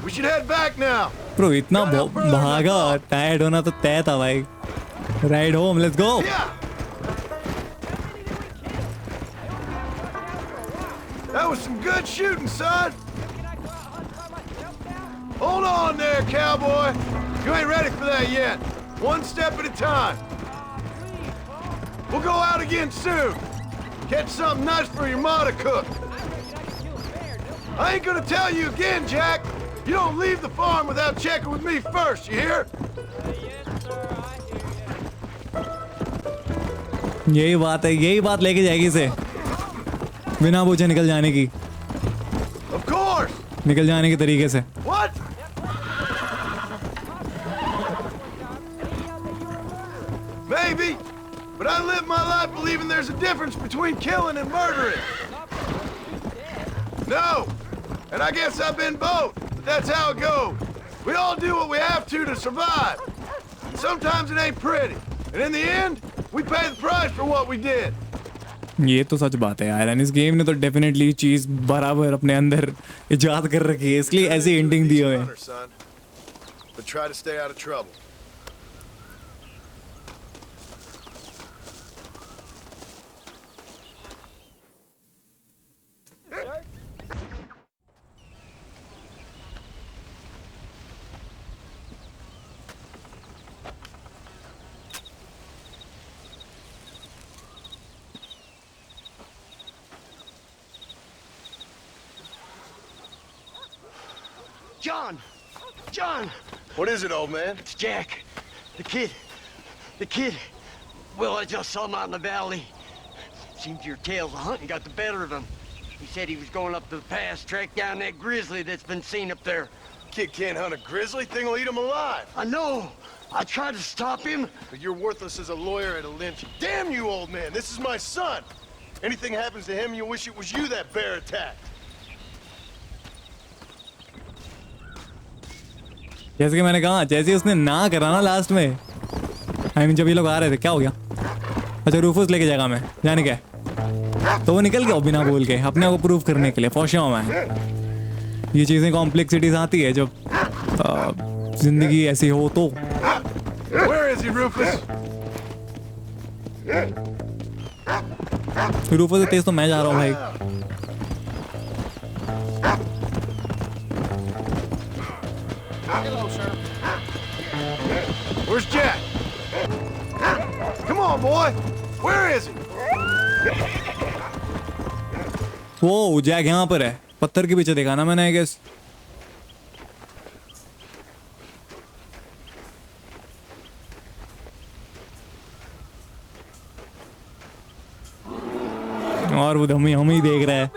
we should head back now. Bro, इतना भागा. टायर्ड होना तो तय था भाई. Ride home. Let's go. That was some good shooting, son. Hold on there, cowboy. You ain't ready for that yet. One step at a time. We'll go out again soon. Catch something nice for your ma to cook. I ain't gonna tell you again, Jack. You don't leave the farm without checking with me first, you hear? यही बात लेके जाएगी इसे बिना पूछे निकल जाने की। Of course. निकल जाने के तरीके से। What? Maybe, but I live my life believing there's a difference between killing and murdering. No, and I guess I've been both, but that's how it goes. We all do what we have to survive. Sometimes it ain't pretty, and in the end, we pay the price for what we did. ये तो सच बात है यार, इस game ने तो definitely चीज बराबर अपने अंदर इजाद कर रखी है, इसलिए ऐसी एंडिंग दी हुई है। But try to stay out of trouble. John! What is it, old man? It's Jack. The kid. Well, I just saw him out in the valley. Seems your tales of hunting got the better of him. He said he was going up to the pass, track down that grizzly that's been seen up there. Kid can't hunt a grizzly. Thing will eat him alive. I know. I tried to stop him. But you're worthless as a lawyer at a lynch. Damn you, old man. This is my son. Anything happens to him, you'll wish it was you that bear attacked. जैसे कि मैंने कहा, जैसे उसने ना करा ना last में, आई मीन जब ये लोग आ रहे थे, क्या हो गया? अच्छा रूफस लेके जाएगा मैं, जाने क्या? तो वो निकल गया बिना बोल के, अपने आप को प्रूव करने के लिए। फौशिया मैं ये चीजें कॉम्प्लेक्सिटीज आती है जब जिंदगी ऐसी हो तो। रूफस से तेज तो मैं जा रहा हूँ भाई। Hello, sir. Where's Jack? Come on, boy. Where is he? वो जैक यहाँ पर है, पत्थर के पीछे देखा ना मैंने, आई गेस। और वो हम ही देख रहा है।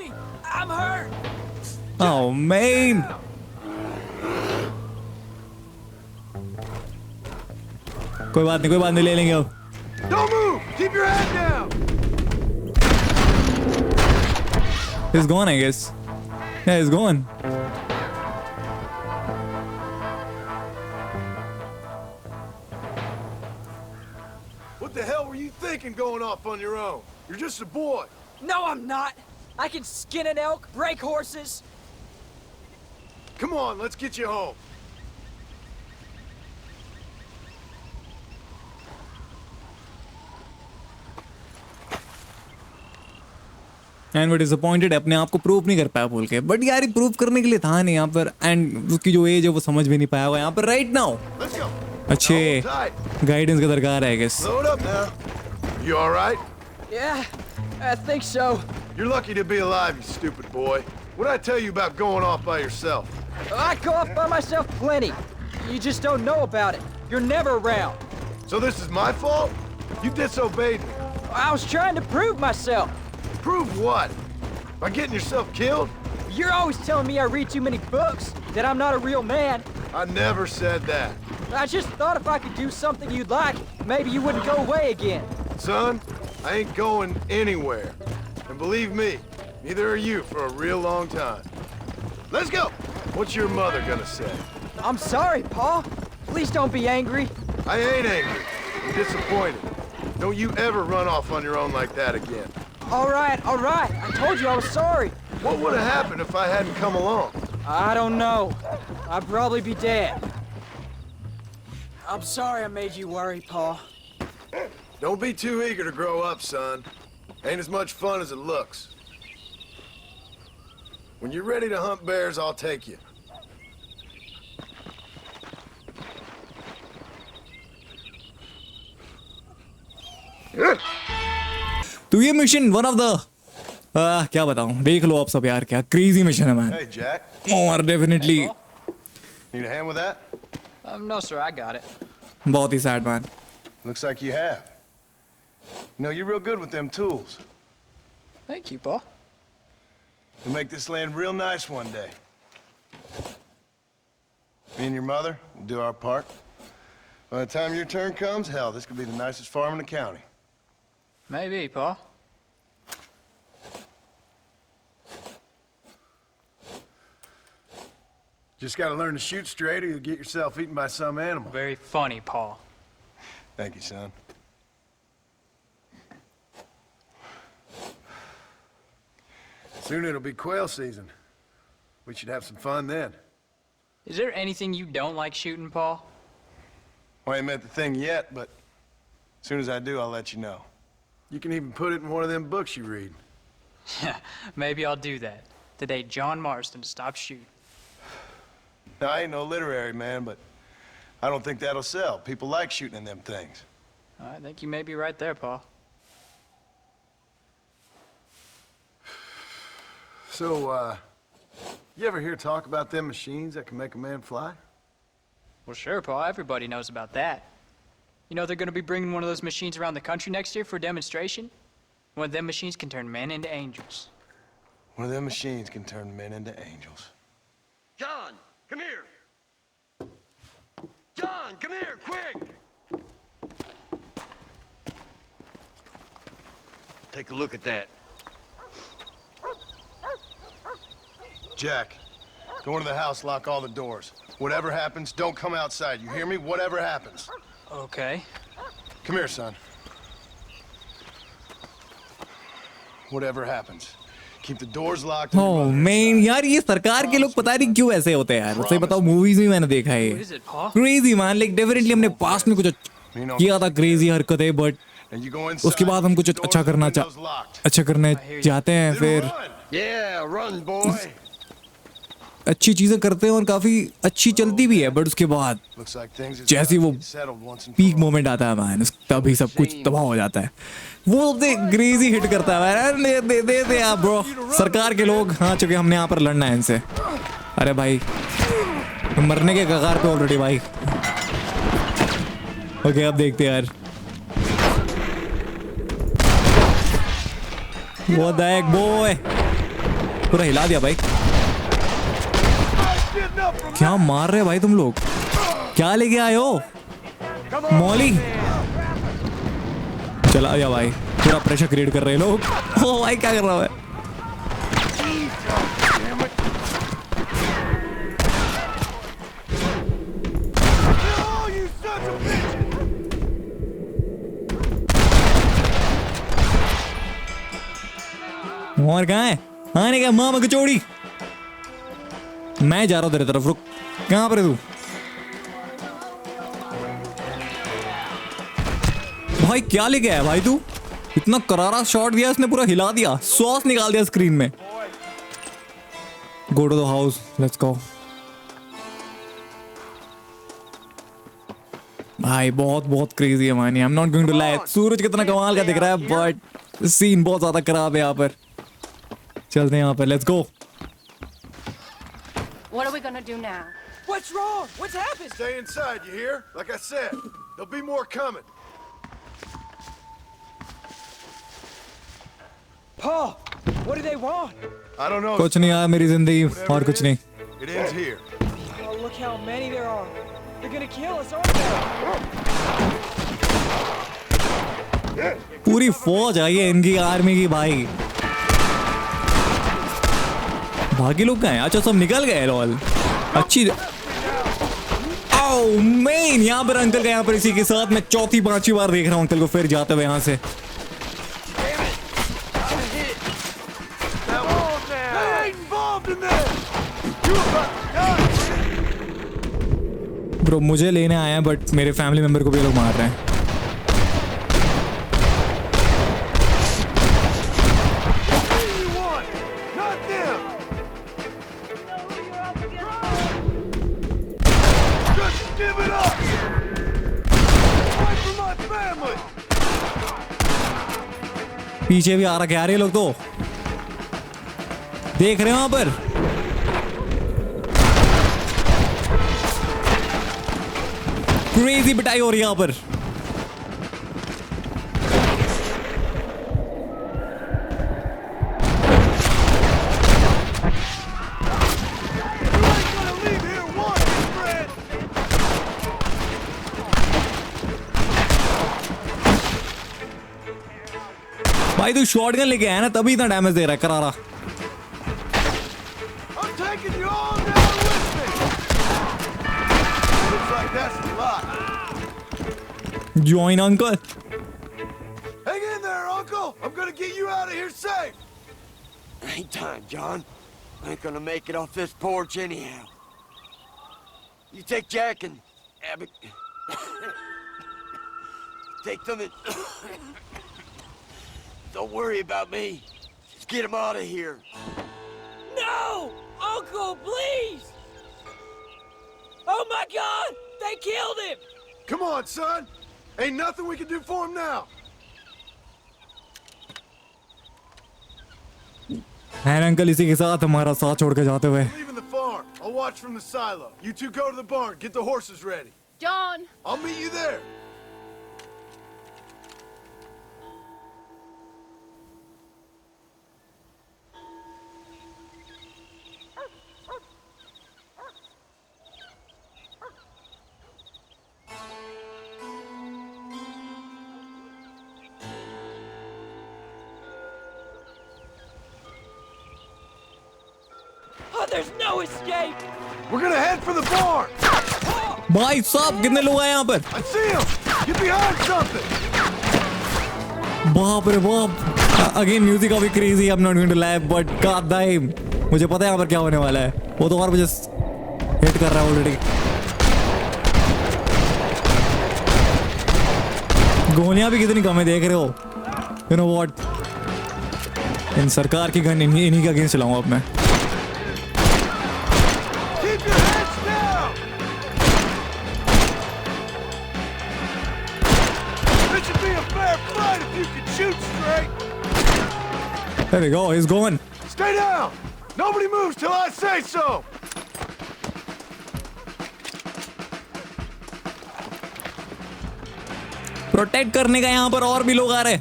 Oh man! कोई बात नहीं ले लेंगे अब। Don't move! Keep your head down! He's gone, I guess. Yeah, he's gone. What the hell were you thinking going off on your own? You're just a boy. No, I'm not. I can skin an elk, break horses. Come on, let's get you home. And वो disappointed अपने आप को prove नहीं कर पाया बोल के, but यार प्रूव करने के लिए था नहीं यहाँ पर, एंड उसकी जो एज है वो समझ भी नहीं पाया हुआ यहाँ पर राइट नाउ। अच्छे गाइडेंस का दरकार है I guess. You all right? Yeah, I think so. You're lucky to be alive, you stupid boy. What did I tell you about going off by yourself? I go off by myself plenty. You just don't know about it. You're never around. So this is my fault? You disobeyed me. I was trying to prove myself. Prove what? By getting yourself killed? You're always telling me I read too many books, that I'm not a real man. I never said that. I just thought if I could do something you'd like, maybe you wouldn't go away again. Son, I ain't going anywhere. And believe me, neither are you for a real long time. Let's go! What's your mother gonna say? I'm sorry, Pa. Please don't be angry. I ain't angry. I'm disappointed. Don't you ever run off on your own like that again. All right. I told you I was sorry. What would have happened if I hadn't come along? I don't know. I'd probably be dead. I'm sorry I made you worry, Pa. Don't be too eager to grow up, son. Ain't as much fun as it looks. When you're ready to hunt bears, I'll take you. तो ये mission one of the क्या बताऊं, देख लो आप सब यार, क्या crazy mission है मैन. Hey, Jack. और definitely Need a hand with that? No, sir, I got it. बहुत ही sad man. Looks like you have. You know, you're real good with them tools. Thank you, Paul. You'll make this land real nice one day. Me and your mother will do our part. By the time your turn comes, hell, this could be the nicest farm in the county. Maybe, Paul. Just gotta learn to shoot straight or you'll get yourself eaten by some animal. Very funny, Paul. Thank you, son. Soon it'll be quail season. We should have some fun then. Is there anything you don't like shooting, Paul? Well, I ain't met the thing yet, but as soon as I do, I'll let you know. You can even put it in one of them books you read. Yeah, maybe I'll do that. The day John Marston stopped shooting. Now, I ain't no literary man, but I don't think that'll sell. People like shooting in them things. I think you may be right there, Paul. So, you ever hear talk about them machines that can make a man fly? Well, sure, Paul. Everybody knows about that. You know they're going to be bringing one of those machines around the country next year for a demonstration? One of them machines can turn men into angels. One of them machines can turn men into angels. John, come here. John, come here, quick. Take a look at that. Jack, go into the house, lock all the doors. Whatever happens, don't come outside. You hear me? Whatever happens. Okay. Come here, son. Whatever happens. Keep the doors locked. Oh man, यार ये सरकार के लोग पता नहीं क्यों ऐसे होते हैं यार. सही बताओ, मूवीज में मैंने देखा है. क्रेजी मैन, लाइक डेफिनेटली हमने पास्ट में कुछ किया था क्रेजी हरकतें, बट उसके बाद हम कुछ अच्छा करने चाहते हैं, फिर अच्छी चीजें करते हैं और काफी अच्छी चलती भी है, बट उसके बाद जैसे वो पीक मोमेंट आता है मैन, तभी सब कुछ तबाह हो जाता है. वो ग्रेजी हिट करता है मैन. दे आप ब्रो. सरकार के लोग हाँ चुके, हमने यहाँ पर लड़ना है इनसे. अरे भाई मरने के कगार पे ऑलरेडी भाई. ओके अब देखते हैं यार. What the heck boy, पूरा हिला दिया भाई. क्या मार रहे भाई तुम लोग? क्या लेके आए हो? मौली चला गया भाई. पूरा प्रेशर क्रिएट कर रहे हैं लोग. ओ भाई क्या कर रहा है? और कहाँ है? आने का मामा कचौड़ी. मैं जा रहा हूँ तेरे तरफ. रुक, कहाँ पर है तू? भाई क्या लेके आया भाई तू? इतना करारा शॉट दिया इसने, पूरा हिला दिया, सॉस निकाल दिया स्क्रीन में. Go to the house, let's go. भाई बहुत बहुत क्रेजी है मानी. I am not going to lie. सूरज कितना कमाल का दिख रहा है, बट सीन बहुत ज्यादा खराब है यहाँ पर. चलते हैं यहाँ पर, let's go. What are we gonna do now? What's wrong? What's happened? Stay inside, you hear? Like I said, there'll be more coming. Paul, what do they want? I don't know. कुछ नहीं यार, मेरी जिंदगी और कुछ नहीं. It ends here. Oh, look how many there are. They're gonna kill us, aren't they? पूरी फौज आई है इनकी आर्मी की भाई. बाकी लोग कहाँ हैं? अच्छा सब निकल गए लॉल. अच्छी. ओह मैन, यहाँ पर अंकल का, यहाँ पर इसी के साथ मैं चौथी पांचवी बार देख रहा हूँ अंकल को फिर जाते हुए यहाँ से. ब्रो मुझे लेने आए हैं, बट मेरे फैमिली मेंबर को भी लोग मार रहे हैं. पीछे भी आ रखे यार ये लोग तो देख रहे हो वहां पर क्रेजी पिटाई हो रही है यहाँ पर भाई तू शॉटगन लेके आया ना तभी इतना डैमेज दे रहा है करारा Join, uncle. Hang in there, uncle. I'm gonna get you out of here safe. Ain't time, John. I ain't gonna make it off this porch anyhow. You take Jack and Abbott. Take them and don't worry about me. Just get him out of here. No! Uncle, please! Oh my God! They killed him! Come on, son. Ain't nothing we can do for him now. And uncle इसी के साथ हमारा साथ छोड़ के जाते हुए Leaving the farm. I'll watch from the silo. You two go to the barn. Get the horses ready. John! I'll meet you there. Oh, there's no escape! We're gonna head for the barn. भाई साहब कितने लोग आए यहाँ पर I see him. Get behind something. बाप रे बाप अगेन म्यूजिक काफी crazy I am not going to lie but god damn मुझे पता है यहाँ पर क्या होने वाला है वो तो और मुझे हिट कर रहा है ऑलरेडी गोलियां भी कितनी कम है देख रहे हो यू नो व्हाट इन सरकार की गन इन्हीं के अगेंस्ट चलाऊंगा अब मैं There we go, he's going. Stay down! Nobody moves till I say so! Protect करने का यहाँ पर और भी लोग आ रहे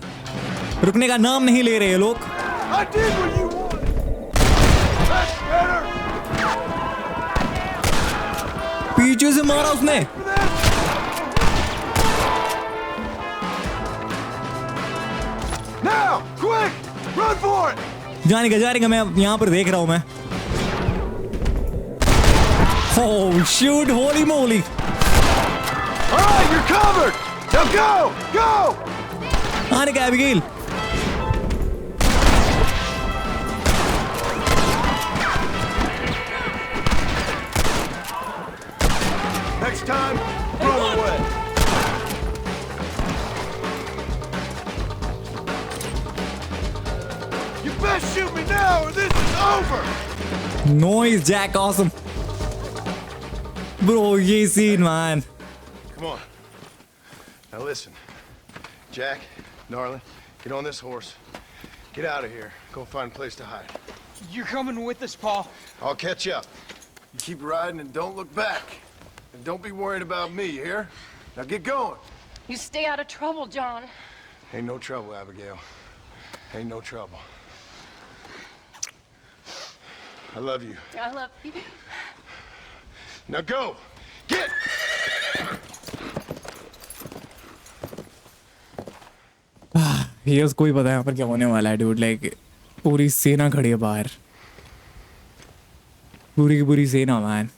रुकने का नाम नहीं ले रहे लोग I did what you wanted. That's better. पीछे से मारा उसने Now, quick! Run for it! जाने का मैं यहाँ पर देख रहा हूँ मैं Oh shoot, holy moly! All right, you're covered. Now go, go! आने का Abigail Next time, run away. You best shoot me now, or this is over. Noise, Jack, awesome. Bro, ye scene, man. Come on. Now listen, Jack, darling, get on this horse. Get out of here. Go find a place to hide. You're coming with us, Paul. I'll catch up. You keep riding and don't look back. And don't be worried about me, you hear? Now get going. You stay out of trouble, John. Ain't no trouble, Abigail. Ain't no trouble. I love you. I love you. Now go! Get! ये उसको ही पता है यहाँ पर क्या होने वाला है dude. Like पूरी सेना खड़ी है बाहर पूरी की पूरी सेना man.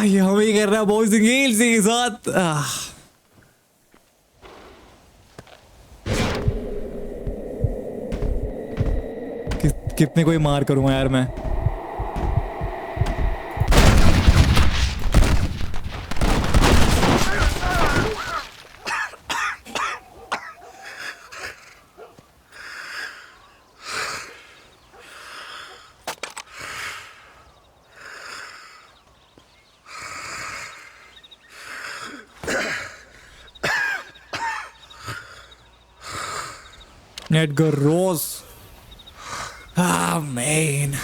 ये हमें ही कर रहा है बॉयज एंड गर्ल्स के साथ कितने कोई मार करूँगा यार मैं. Edgar Ross. Ah, man.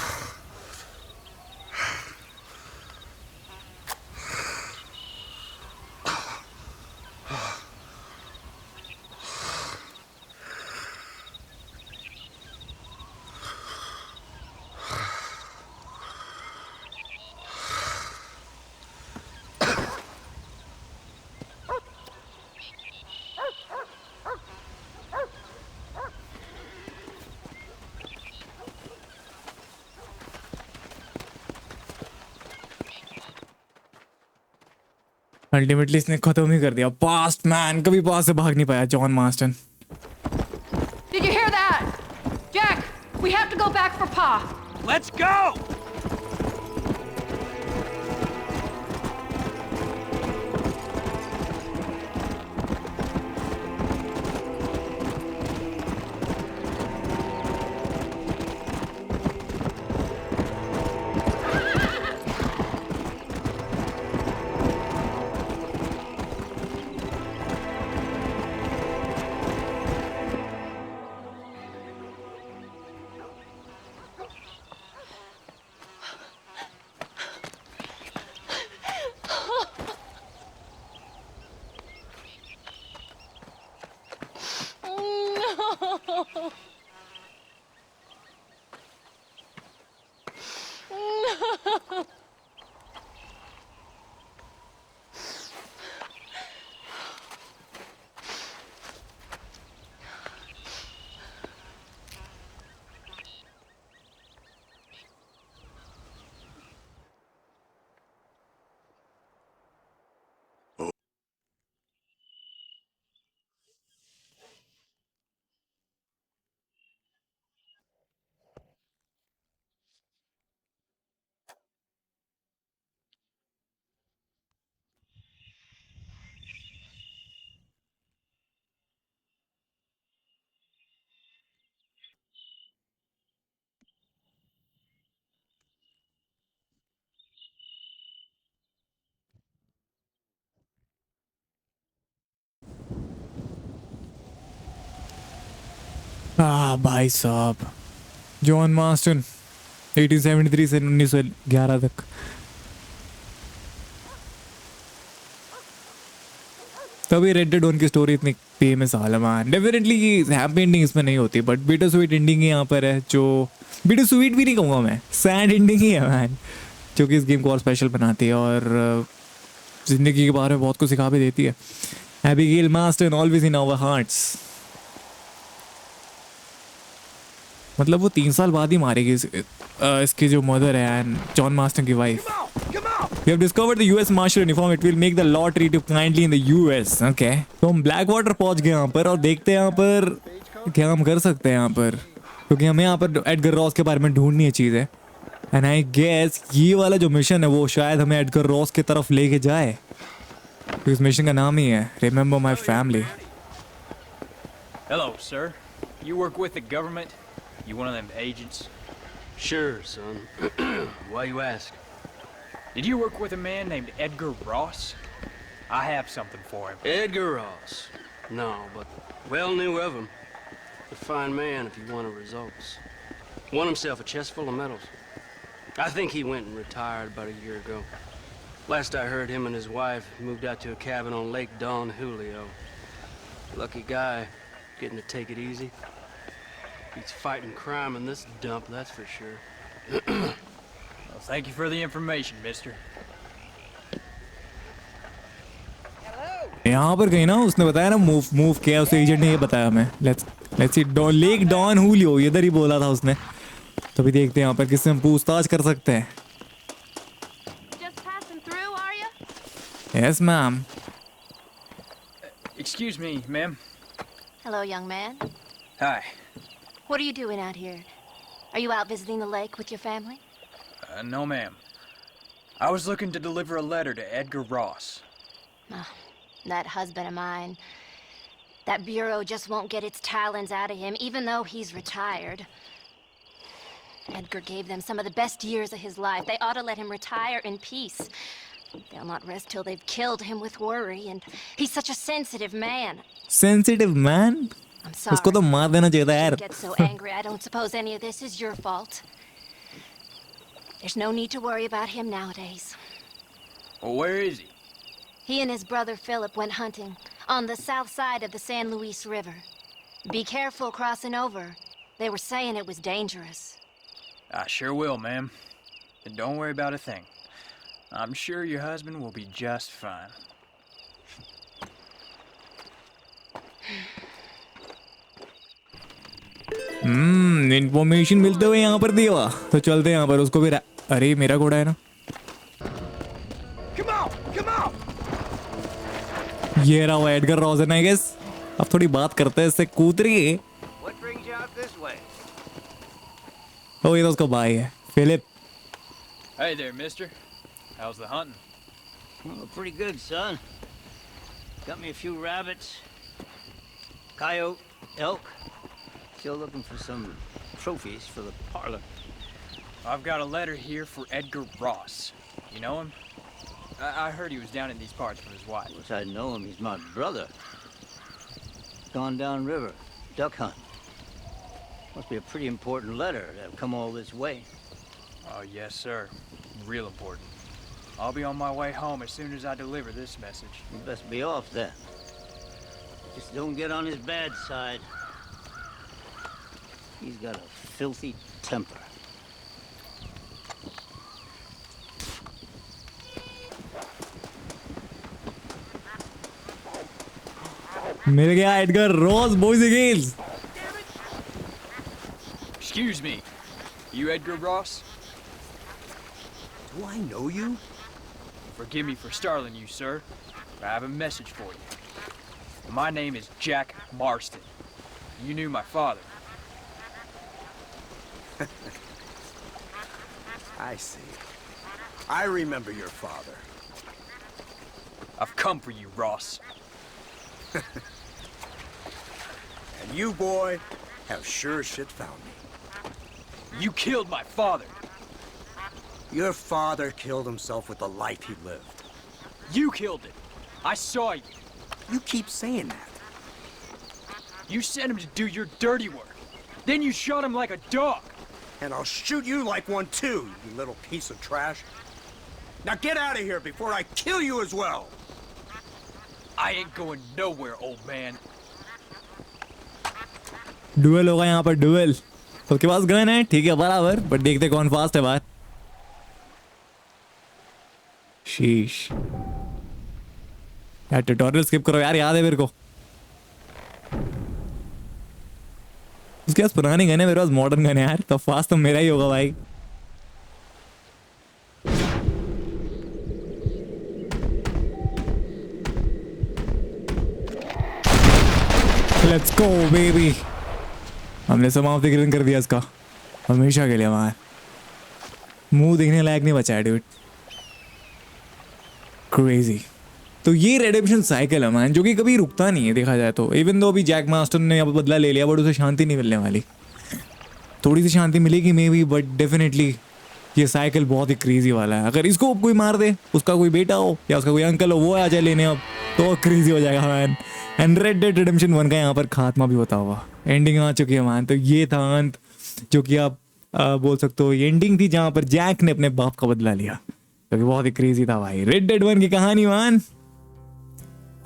Ultimately इसने खत्म ही कर दिया. पास्ट मैन कभी पास से भाग नहीं पाया. John Marston. Did you hear that? Jack, we have to go back for Pa. Let's go! भाई साहब. जॉन मार्स्टन 1873 से 1911 तक. तभी रेड डेड वन की स्टोरी इतनी फेमस हाल है मैन. डेफिनेटली हैप्पी एंडिंग इसमें नहीं होती बट बिटर स्वीट एंडिंग ही यहाँ पर है. जो बिटर स्वीट भी नहीं कहूँगा मैं, सैड एंडिंग ही है मैन, जो कि इस गेम को और स्पेशल बनाती है और जिंदगी के बारे में बहुत कुछ सिखा भी देती है. Abigail Marston always in our hearts. मतलब वो 3 साल बाद ही मारेगी इसकी जो मदर है एंड जॉन मार्स्टन की wife. We have discovered the US Marshal uniform. It will make the law treat you kindly in the US. Okay. तो हम ब्लैक वाटर पहुंच गए यहाँ पर और देखते हैं यहाँ पर क्या हम कर सकते हैं यहाँ पर, क्योंकि हमें यहाँ पर एडगर रॉस के बारे में ढूंढनी है चीज़ें. एंड आई गेस ये वाला जो मिशन है वो शायद हमें एडगर रॉस की तरफ लेके जाए. इस मिशन का नाम ही है Remember My Family. Hello, sir. You work with the government? You one of them agents? Sure, son. Why you ask? Did you work with a man named Edgar Ross? I have something for him. Edgar Ross? No, but well knew of him. A fine man if you wanted results. Won himself a chest full of medals. I think he went and retired about a year ago. Last I heard, him and his wife moved out to a cabin on Lake Don Julio. Lucky guy, getting to take it easy. He's fighting crime in this dump, that's for sure. Well, thank you for the information, mister. यहाँ पर कहीं ना उसने बताया ना move किया, उस agent ने ये बताया हमें. लेट्स सी लेक डॉन हुलियो इधर ही बोला था उसने. तो अभी देखते हैं यहाँ पर किससे हम पूछताछ कर सकते हैं. Yes, ma'am. Excuse me, ma'am. Hello, young man. Hi. What are you doing out here? Are you out visiting the lake with your family? No, ma'am. I was looking to deliver a letter to Edgar Ross. Oh, that husband of mine. That bureau just won't get its talons out of him, even though he's retired. Edgar gave them some of the best years of his life. They ought to let him retire in peace. They'll not rest till they've killed him with worry, and he's such a sensitive man. Sensitive man? I'm sorry. उसको तो मार देना चाहिए था यार. Don't get so angry. I don't suppose any of this is your fault. There's no need to worry about him nowadays. Well, where is he? He and his brother Philip went hunting on the south side of the San Luis River. Be careful crossing over. They were saying it was dangerous. I sure will, ma'am. And don't worry about a thing. I'm sure your husband will be just fine. Information मिलते हुए यहाँ पर दिया तो चलते हैं यहाँ पर उसको भी अरे मेरा घोड़ा है ना ये रहा वो एडगर रॉस आई गेस अब थोड़ी बात करते हैं इससे कूद रही है ओ ये तो उसका भाई है Philip Hey there, mister. How's the hunting? Oh, pretty good, son. Got me a few rabbits, coyote, elk. Still looking for some trophies for the parlor. I've got a letter here for Edgar Ross. You know him? I heard he was down in these parts with his wife. Of course I know him. He's my brother. Gone down river, duck hunt. Must be a pretty important letter to have come all this way. Oh, yes, sir. Real important. I'll be on my way home as soon as I deliver this message. You best be off then. Just don't get on his bad side. He's got a filthy temper. मिल गया Edgar Ross boys and girls. Excuse me. You Edgar Ross? Do I know you? Forgive me for startling you, sir. I have a message for you. My name is Jack Marston. You knew my father. I see. I remember your father. I've come for you, Ross. And you, boy, have sure as shit found me. You killed my father. Your father killed himself with the life he lived. You killed him. I saw you. You keep saying that. You sent him to do your dirty work. Then you shot him like a dog. And I'll shoot you like one too, you little piece of trash. Now get out of here before I kill you as well. I ain't going nowhere, old man. Duel होगा यहाँ पर dual. उसके पास gun है ठीक है बराबर but देखते कौन फास्ट है बात. शीश यार ट्यूटोरियल स्किप करो यार याद है मेरे को. उसके पास पुरानी गन है मेरे पास मॉडर्न गन है यार तो फास्ट तो मेरा ही होगा भाई. Let's go baby. हमने समाप्तिकरण कर दिया इसका हमेशा के लिए. वहां मुंह देखने लायक नहीं बचा है डूड. क्रेजी. तो ये रेडेम्पशन साइकिल है मैन जो कि कभी रुकता नहीं है देखा जाए तो. इवन दो अभी जैक मार्स्टन ने अब बदला ले लिया बट उसे शांति नहीं मिलने वाली. थोड़ी सी शांति मिलेगी मे बी बट डेफिनेटली ये साइकिल बहुत ही क्रेजी वाला है. अगर इसको कोई मार दे उसका कोई बेटा हो या उसका कोई अंकल हो वो आ जाए लेने अब तो क्रेजी हो जाएगा man. And red dead redemption 1 का यहाँ पर खात्मा भी होता हुआ एंडिंग आ चुकी है मैन. तो ये था अंत जो कि आप बोल सकते हो ये एंडिंग थी जहाँ पर जैक ने अपने बाप का बदला लिया क्योंकि तो बहुत ही क्रेजी था भाई. रेड डेड 1 की कहानी मैन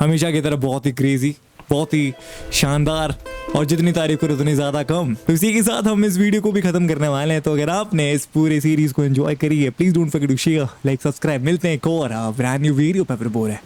हमेशा की तरह बहुत ही क्रेजी बहुत ही शानदार और जितनी तारीफ करो उतनी ज्यादा कम. तो इसी के साथ हम इस वीडियो को भी खत्म करने वाले हैं. तो अगर आपने इस पूरे सीरीज को एंजॉय करी है please don't forget to share like subscribe. मिलते हैं एक और ब्रांड न्यू वीडियो पे फिर बोल रहे हैं.